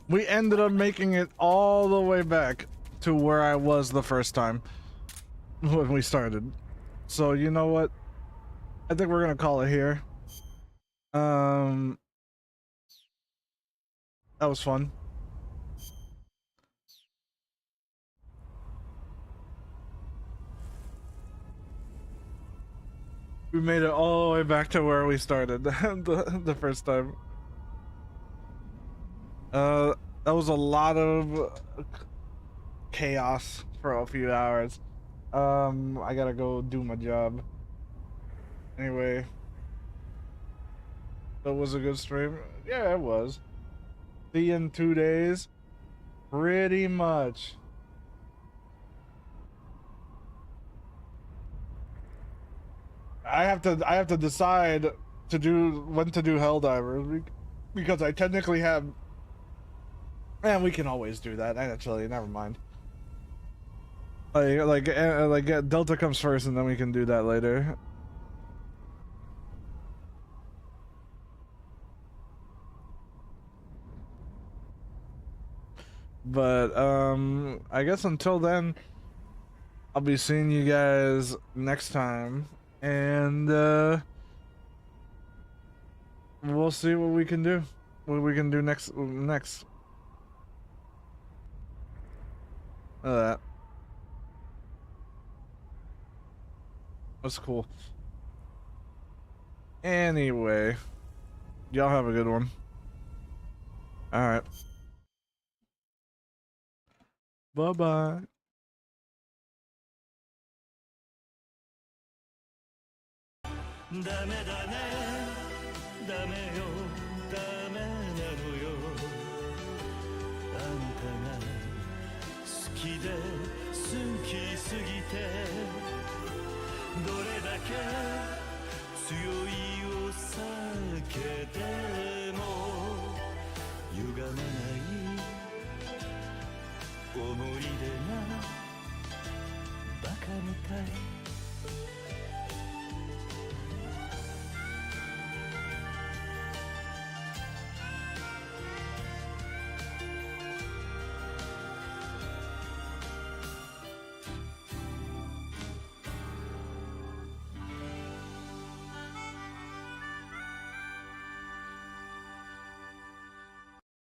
A: We ended up making it all the way back to where I was the first time when we started. So you know what? I think we're gonna call it here. That was fun. We made it all the way back to where we started the first time. That was a lot of chaos for a few hours. I gotta go do my job. Anyway, that was a good stream. Yeah, it was. See you in 2 days. Pretty much. I have to decide to do when to do Helldivers because I technically have. Man, we can always do that. Actually, never mind. Like Delta comes first, and then we can do that later. But I guess until then, I'll be seeing you guys next time, and we'll see what we can do. What we can do next. Look at that. That's cool. Anyway, y'all have a good one. All right. Bye-bye.
R: 思い出がバカみたい